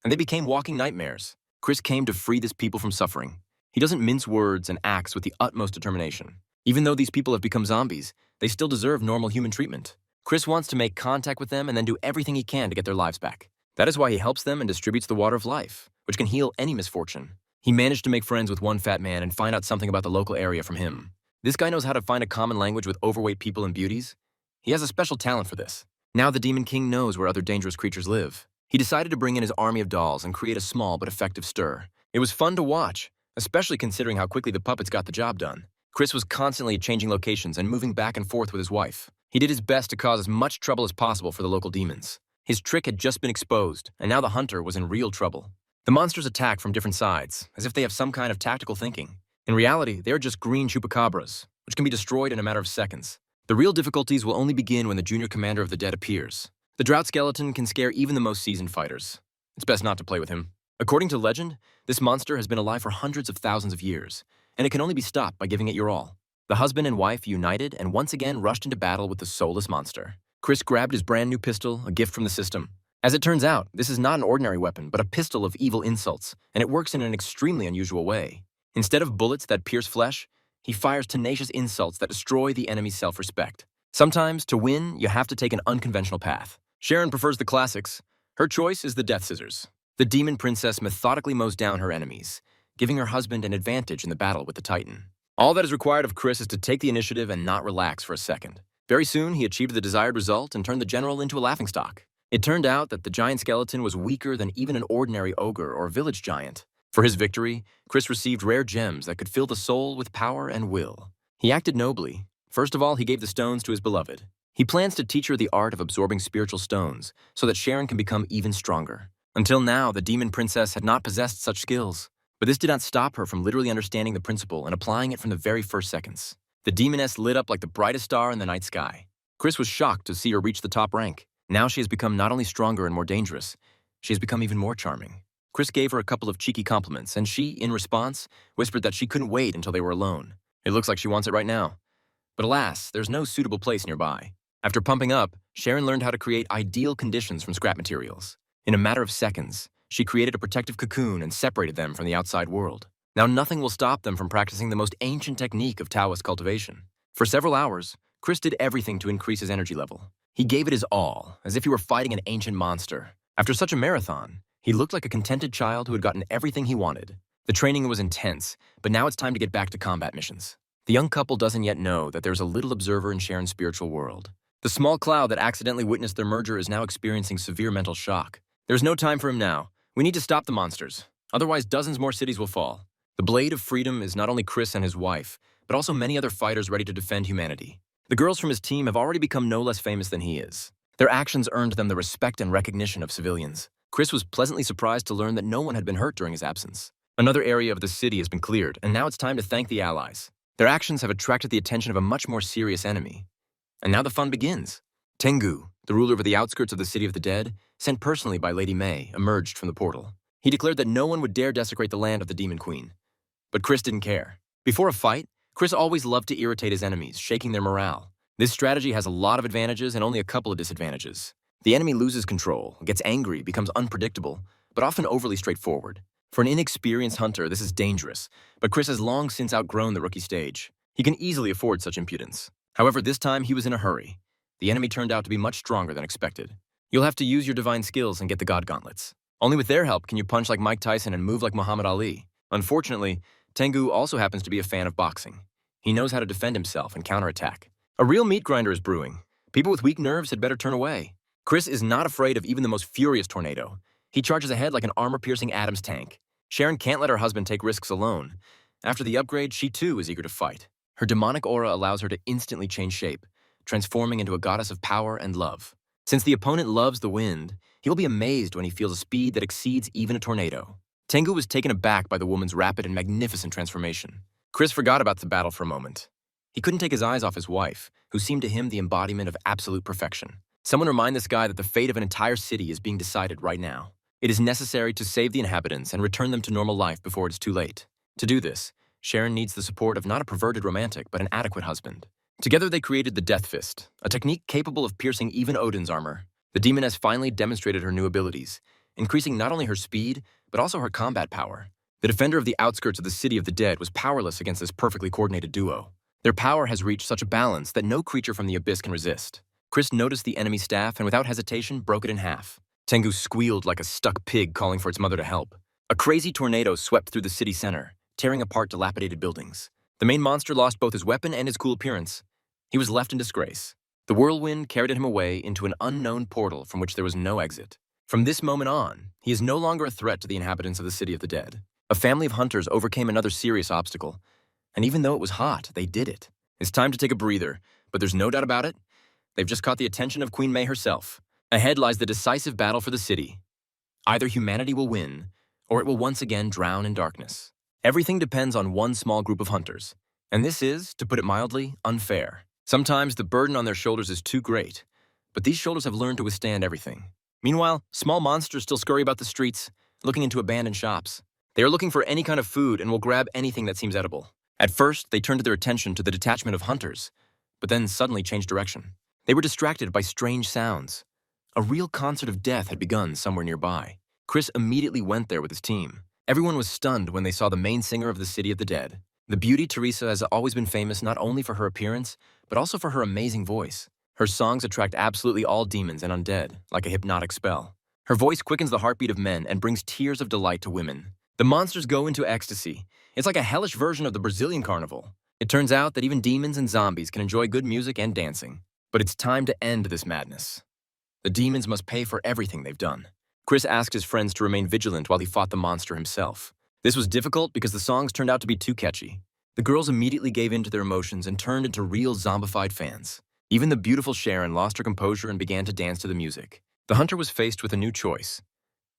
and they became walking nightmares. Chris came to free this people from suffering. He doesn't mince words and acts with the utmost determination. Even though these people have become zombies, they still deserve normal human treatment. Chris wants to make contact with them and then do everything he can to get their lives back. That is why he helps them and distributes the water of life, which can heal any misfortune. He managed to make friends with one fat man and find out something about the local area from him. This guy knows how to find a common language with overweight people and beauties. He has a special talent for this. Now the Demon King knows where other dangerous creatures live. He decided to bring in his army of dolls and create a small but effective stir. It was fun to watch, especially considering how quickly the puppets got the job done. Chris was constantly changing locations and moving back and forth with his wife. He did his best to cause as much trouble as possible for the local demons. His trick had just been exposed, and now the hunter was in real trouble. The monsters attack from different sides, as if they have some kind of tactical thinking. In reality, they are just green chupacabras, which can be destroyed in a matter of seconds. The real difficulties will only begin when the junior commander of the dead appears. The drought skeleton can scare even the most seasoned fighters. It's best not to play with him. According to legend, this monster has been alive for hundreds of thousands of years, and it can only be stopped by giving it your all. The husband and wife united and once again rushed into battle with the soulless monster. Chris grabbed his brand new pistol, a gift from the system. As it turns out, this is not an ordinary weapon, but a pistol of evil insults, and it works in an extremely unusual way. Instead of bullets that pierce flesh, he fires tenacious insults that destroy the enemy's self-respect. Sometimes, to win, you have to take an unconventional path. Sharon prefers the classics. Her choice is the death scissors. The demon princess methodically mows down her enemies, giving her husband an advantage in the battle with the Titan. All that is required of Chris is to take the initiative and not relax for a second. Very soon, he achieved the desired result and turned the general into a laughingstock. It turned out that the giant skeleton was weaker than even an ordinary ogre or village giant. For his victory, Chris received rare gems that could fill the soul with power and will. He acted nobly. First of all, he gave the stones to his beloved. He plans to teach her the art of absorbing spiritual stones so that Sharon can become even stronger. Until now, the demon princess had not possessed such skills, but this did not stop her from literally understanding the principle and applying it from the very first seconds. The demoness lit up like the brightest star in the night sky. Chris was shocked to see her reach the top rank. Now she has become not only stronger and more dangerous, she has become even more charming. Chris gave her a couple of cheeky compliments, and she, in response, whispered that she couldn't wait until they were alone. It looks like she wants it right now. But alas, there's no suitable place nearby. After pumping up, Sharon learned how to create ideal conditions from scrap materials. In a matter of seconds, she created a protective cocoon and separated them from the outside world. Now nothing will stop them from practicing the most ancient technique of Taoist cultivation. For several hours, Chris did everything to increase his energy level. He gave it his all, as if he were fighting an ancient monster. After such a marathon, he looked like a contented child who had gotten everything he wanted. The training was intense, but now it's time to get back to combat missions. The young couple doesn't yet know that there's a little observer in Sharon's spiritual world. The small cloud that accidentally witnessed their merger is now experiencing severe mental shock. There's no time for him now. We need to stop the monsters. Otherwise, dozens more cities will fall. The Blade of Freedom is not only Chris and his wife, but also many other fighters ready to defend humanity. The girls from his team have already become no less famous than he is. Their actions earned them the respect and recognition of civilians. Chris was pleasantly surprised to learn that no one had been hurt during his absence. Another area of the city has been cleared, and now it's time to thank the allies. Their actions have attracted the attention of a much more serious enemy. And now the fun begins. Tengu, the ruler of the outskirts of the City of the Dead, sent personally by Lady May, emerged from the portal. He declared that no one would dare desecrate the land of the Demon Queen. But Chris didn't care. Before a fight, Chris always loved to irritate his enemies, shaking their morale. This strategy has a lot of advantages and only a couple of disadvantages. The enemy loses control, gets angry, becomes unpredictable, but often overly straightforward. For an inexperienced hunter, this is dangerous, but Chris has long since outgrown the rookie stage. He can easily afford such impudence. However, this time he was in a hurry. The enemy turned out to be much stronger than expected. You'll have to use your divine skills and get the God Gauntlets. Only with their help can you punch like Mike Tyson and move like Muhammad Ali. Unfortunately, Tengu also happens to be a fan of boxing. He knows how to defend himself and counterattack. A real meat grinder is brewing. People with weak nerves had better turn away. Chris is not afraid of even the most furious tornado. He charges ahead like an armor-piercing Adams tank. Sharon can't let her husband take risks alone. After the upgrade, she too is eager to fight. Her demonic aura allows her to instantly change shape, transforming into a goddess of power and love. Since the opponent loves the wind, he will be amazed when he feels a speed that exceeds even a tornado. Tengu was taken aback by the woman's rapid and magnificent transformation. Chris forgot about the battle for a moment. He couldn't take his eyes off his wife, who seemed to him the embodiment of absolute perfection. Someone remind this guy that the fate of an entire city is being decided right now. It is necessary to save the inhabitants and return them to normal life before it's too late. To do this, Sharon needs the support of not a perverted romantic, but an adequate husband. Together they created the Death Fist, a technique capable of piercing even Odin's armor. The demoness finally demonstrated her new abilities, increasing not only her speed, but also her combat power. The defender of the outskirts of the City of the Dead was powerless against this perfectly coordinated duo. Their power has reached such a balance that no creature from the abyss can resist. Chris noticed the enemy staff and without hesitation broke it in half. Tengu squealed like a stuck pig calling for its mother to help. A crazy tornado swept through the city center, tearing apart dilapidated buildings. The main monster lost both his weapon and his cool appearance. He was left in disgrace. The whirlwind carried him away into an unknown portal from which there was no exit. From this moment on, he is no longer a threat to the inhabitants of the City of the Dead. A family of hunters overcame another serious obstacle, and even though it was hot, they did it. It's time to take a breather, but there's no doubt about it. They've just caught the attention of Queen May herself. Ahead lies the decisive battle for the city. Either humanity will win, or it will once again drown in darkness. Everything depends on one small group of hunters, and this is, to put it mildly, unfair. Sometimes the burden on their shoulders is too great, but these shoulders have learned to withstand everything. Meanwhile, small monsters still scurry about the streets, looking into abandoned shops. They are looking for any kind of food and will grab anything that seems edible. At first, they turned their attention to the detachment of hunters, but then suddenly changed direction. They were distracted by strange sounds. A real concert of death had begun somewhere nearby. Chris immediately went there with his team. Everyone was stunned when they saw the main singer of the City of the Dead. The beauty Teresa has always been famous not only for her appearance, but also for her amazing voice. Her songs attract absolutely all demons and undead, like a hypnotic spell. Her voice quickens the heartbeat of men and brings tears of delight to women. The monsters go into ecstasy. It's like a hellish version of the Brazilian carnival. It turns out that even demons and zombies can enjoy good music and dancing. But it's time to end this madness. The demons must pay for everything they've done. Chris asked his friends to remain vigilant while he fought the monster himself. This was difficult because the songs turned out to be too catchy. The girls immediately gave in to their emotions and turned into real zombified fans. Even the beautiful Sharon lost her composure and began to dance to the music. The hunter was faced with a new choice: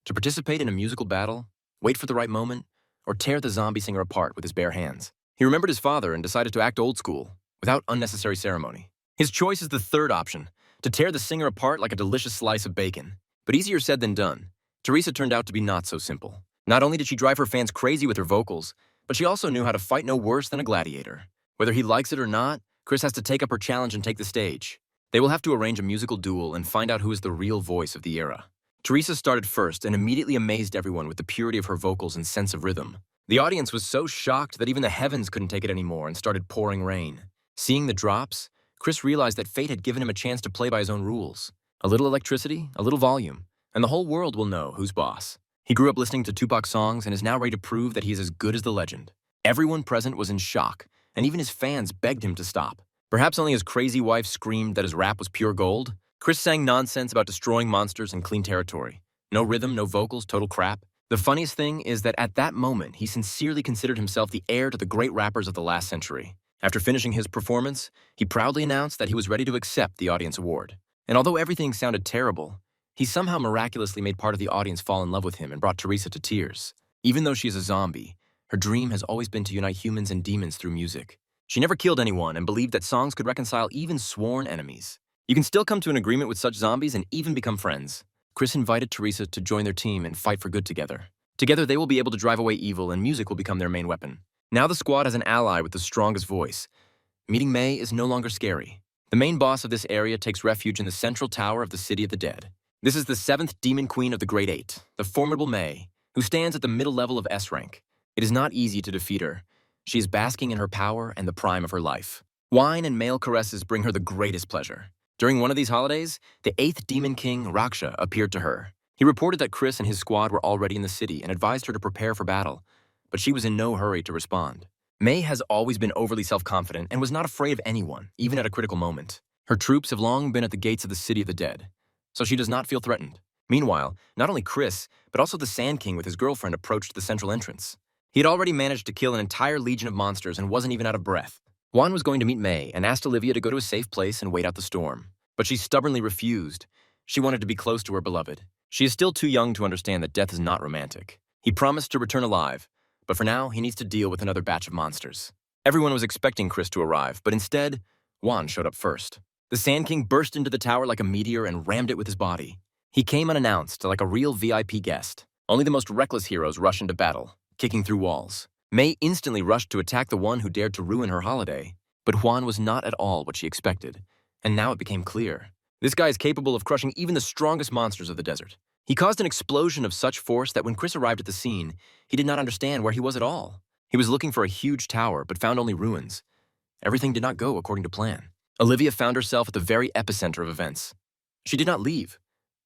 to participate in a musical battle, wait for the right moment, or tear the zombie singer apart with his bare hands. He remembered his father and decided to act old school, without unnecessary ceremony. His choice is the third option: to tear the singer apart like a delicious slice of bacon. But easier said than done. Teresa turned out to be not so simple. Not only did she drive her fans crazy with her vocals, but she also knew how to fight no worse than a gladiator. Whether he likes it or not, Chris has to take up her challenge and take the stage. They will have to arrange a musical duel and find out who is the real voice of the era. Teresa started first and immediately amazed everyone with the purity of her vocals and sense of rhythm. The audience was so shocked that even the heavens couldn't take it anymore and started pouring rain. Seeing the drops, Chris realized that fate had given him a chance to play by his own rules. A little electricity, a little volume, and the whole world will know who's boss. He grew up listening to Tupac songs and is now ready to prove that he is as good as the legend. Everyone present was in shock, and even his fans begged him to stop. Perhaps only his crazy wife screamed that his rap was pure gold. Chris sang nonsense about destroying monsters and clean territory. No rhythm, no vocals, total crap. The funniest thing is that at that moment, he sincerely considered himself the heir to the great rappers of the last century. After finishing his performance, he proudly announced that he was ready to accept the audience award. And although everything sounded terrible, he somehow miraculously made part of the audience fall in love with him and brought Teresa to tears. Even though she is a zombie, her dream has always been to unite humans and demons through music. She never killed anyone and believed that songs could reconcile even sworn enemies. You can still come to an agreement with such zombies and even become friends. Chris invited Teresa to join their team and fight for good together. Together they will be able to drive away evil and music will become their main weapon. Now the squad has an ally with the strongest voice. Meeting May is no longer scary. The main boss of this area takes refuge in the central tower of the City of the Dead. This is the 7th Demon Queen of the Great Eight, the formidable May, who stands at the middle level of S rank. It is not easy to defeat her. She is basking in her power and the prime of her life. Wine and male caresses bring her the greatest pleasure. During one of these holidays, the 8th Demon King, Raksha, appeared to her. He reported that Chris and his squad were already in the city and advised her to prepare for battle, but she was in no hurry to respond. May has always been overly self-confident and was not afraid of anyone, even at a critical moment. Her troops have long been at the gates of the City of the Dead, so she does not feel threatened. Meanwhile, not only Chris, but also the Sand King with his girlfriend approached the central entrance. He had already managed to kill an entire legion of monsters and wasn't even out of breath. Juan was going to meet May and asked Olivia to go to a safe place and wait out the storm. But she stubbornly refused. She wanted to be close to her beloved. She is still too young to understand that death is not romantic. He promised to return alive, but for now, he needs to deal with another batch of monsters. Everyone was expecting Chris to arrive, but instead, Juan showed up first. The Sand King burst into the tower like a meteor and rammed it with his body. He came unannounced, like a real VIP guest. Only the most reckless heroes rush into battle, kicking through walls. May instantly rushed to attack the one who dared to ruin her holiday, but Juan was not at all what she expected. And now it became clear. This guy is capable of crushing even the strongest monsters of the desert. He caused an explosion of such force that when Chris arrived at the scene, he did not understand where he was at all. He was looking for a huge tower, but found only ruins. Everything did not go according to plan. Olivia found herself at the very epicenter of events. She did not leave,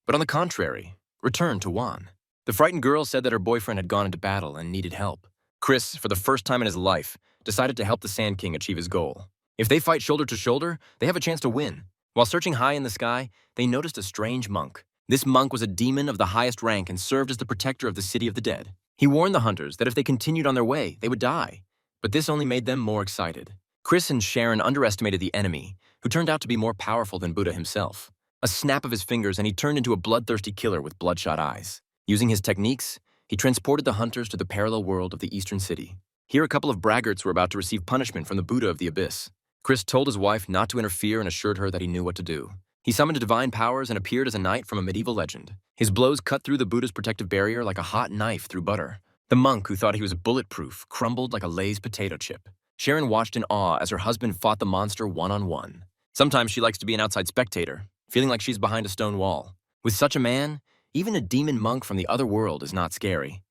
but on the contrary, returned to Juan. The frightened girl said that her boyfriend had gone into battle and needed help. Chris, for the first time in his life, decided to help the Sand King achieve his goal. If they fight shoulder to shoulder, they have a chance to win. While searching high in the sky, they noticed a strange monk. This monk was a demon of the highest rank and served as the protector of the City of the Dead. He warned the hunters that if they continued on their way, they would die. But this only made them more excited. Chris and Sharon underestimated the enemy, who turned out to be more powerful than Buddha himself. A snap of his fingers and he turned into a bloodthirsty killer with bloodshot eyes. Using his techniques, He transported the hunters to the parallel world of the Eastern City. Here, a couple of braggarts were about to receive punishment from the Buddha of the Abyss. Chris told his wife not to interfere and assured her that he knew what to do. He summoned divine powers and appeared as a knight from a medieval legend. His blows cut through the Buddha's protective barrier like a hot knife through butter. The monk, who thought he was bulletproof, crumbled like a Lay's potato chip. Sharon watched in awe as her husband fought the monster one-on-one. Sometimes she likes to be an outside spectator, feeling like she's behind a stone wall. With such a man, even a demon monk from the other world is not scary.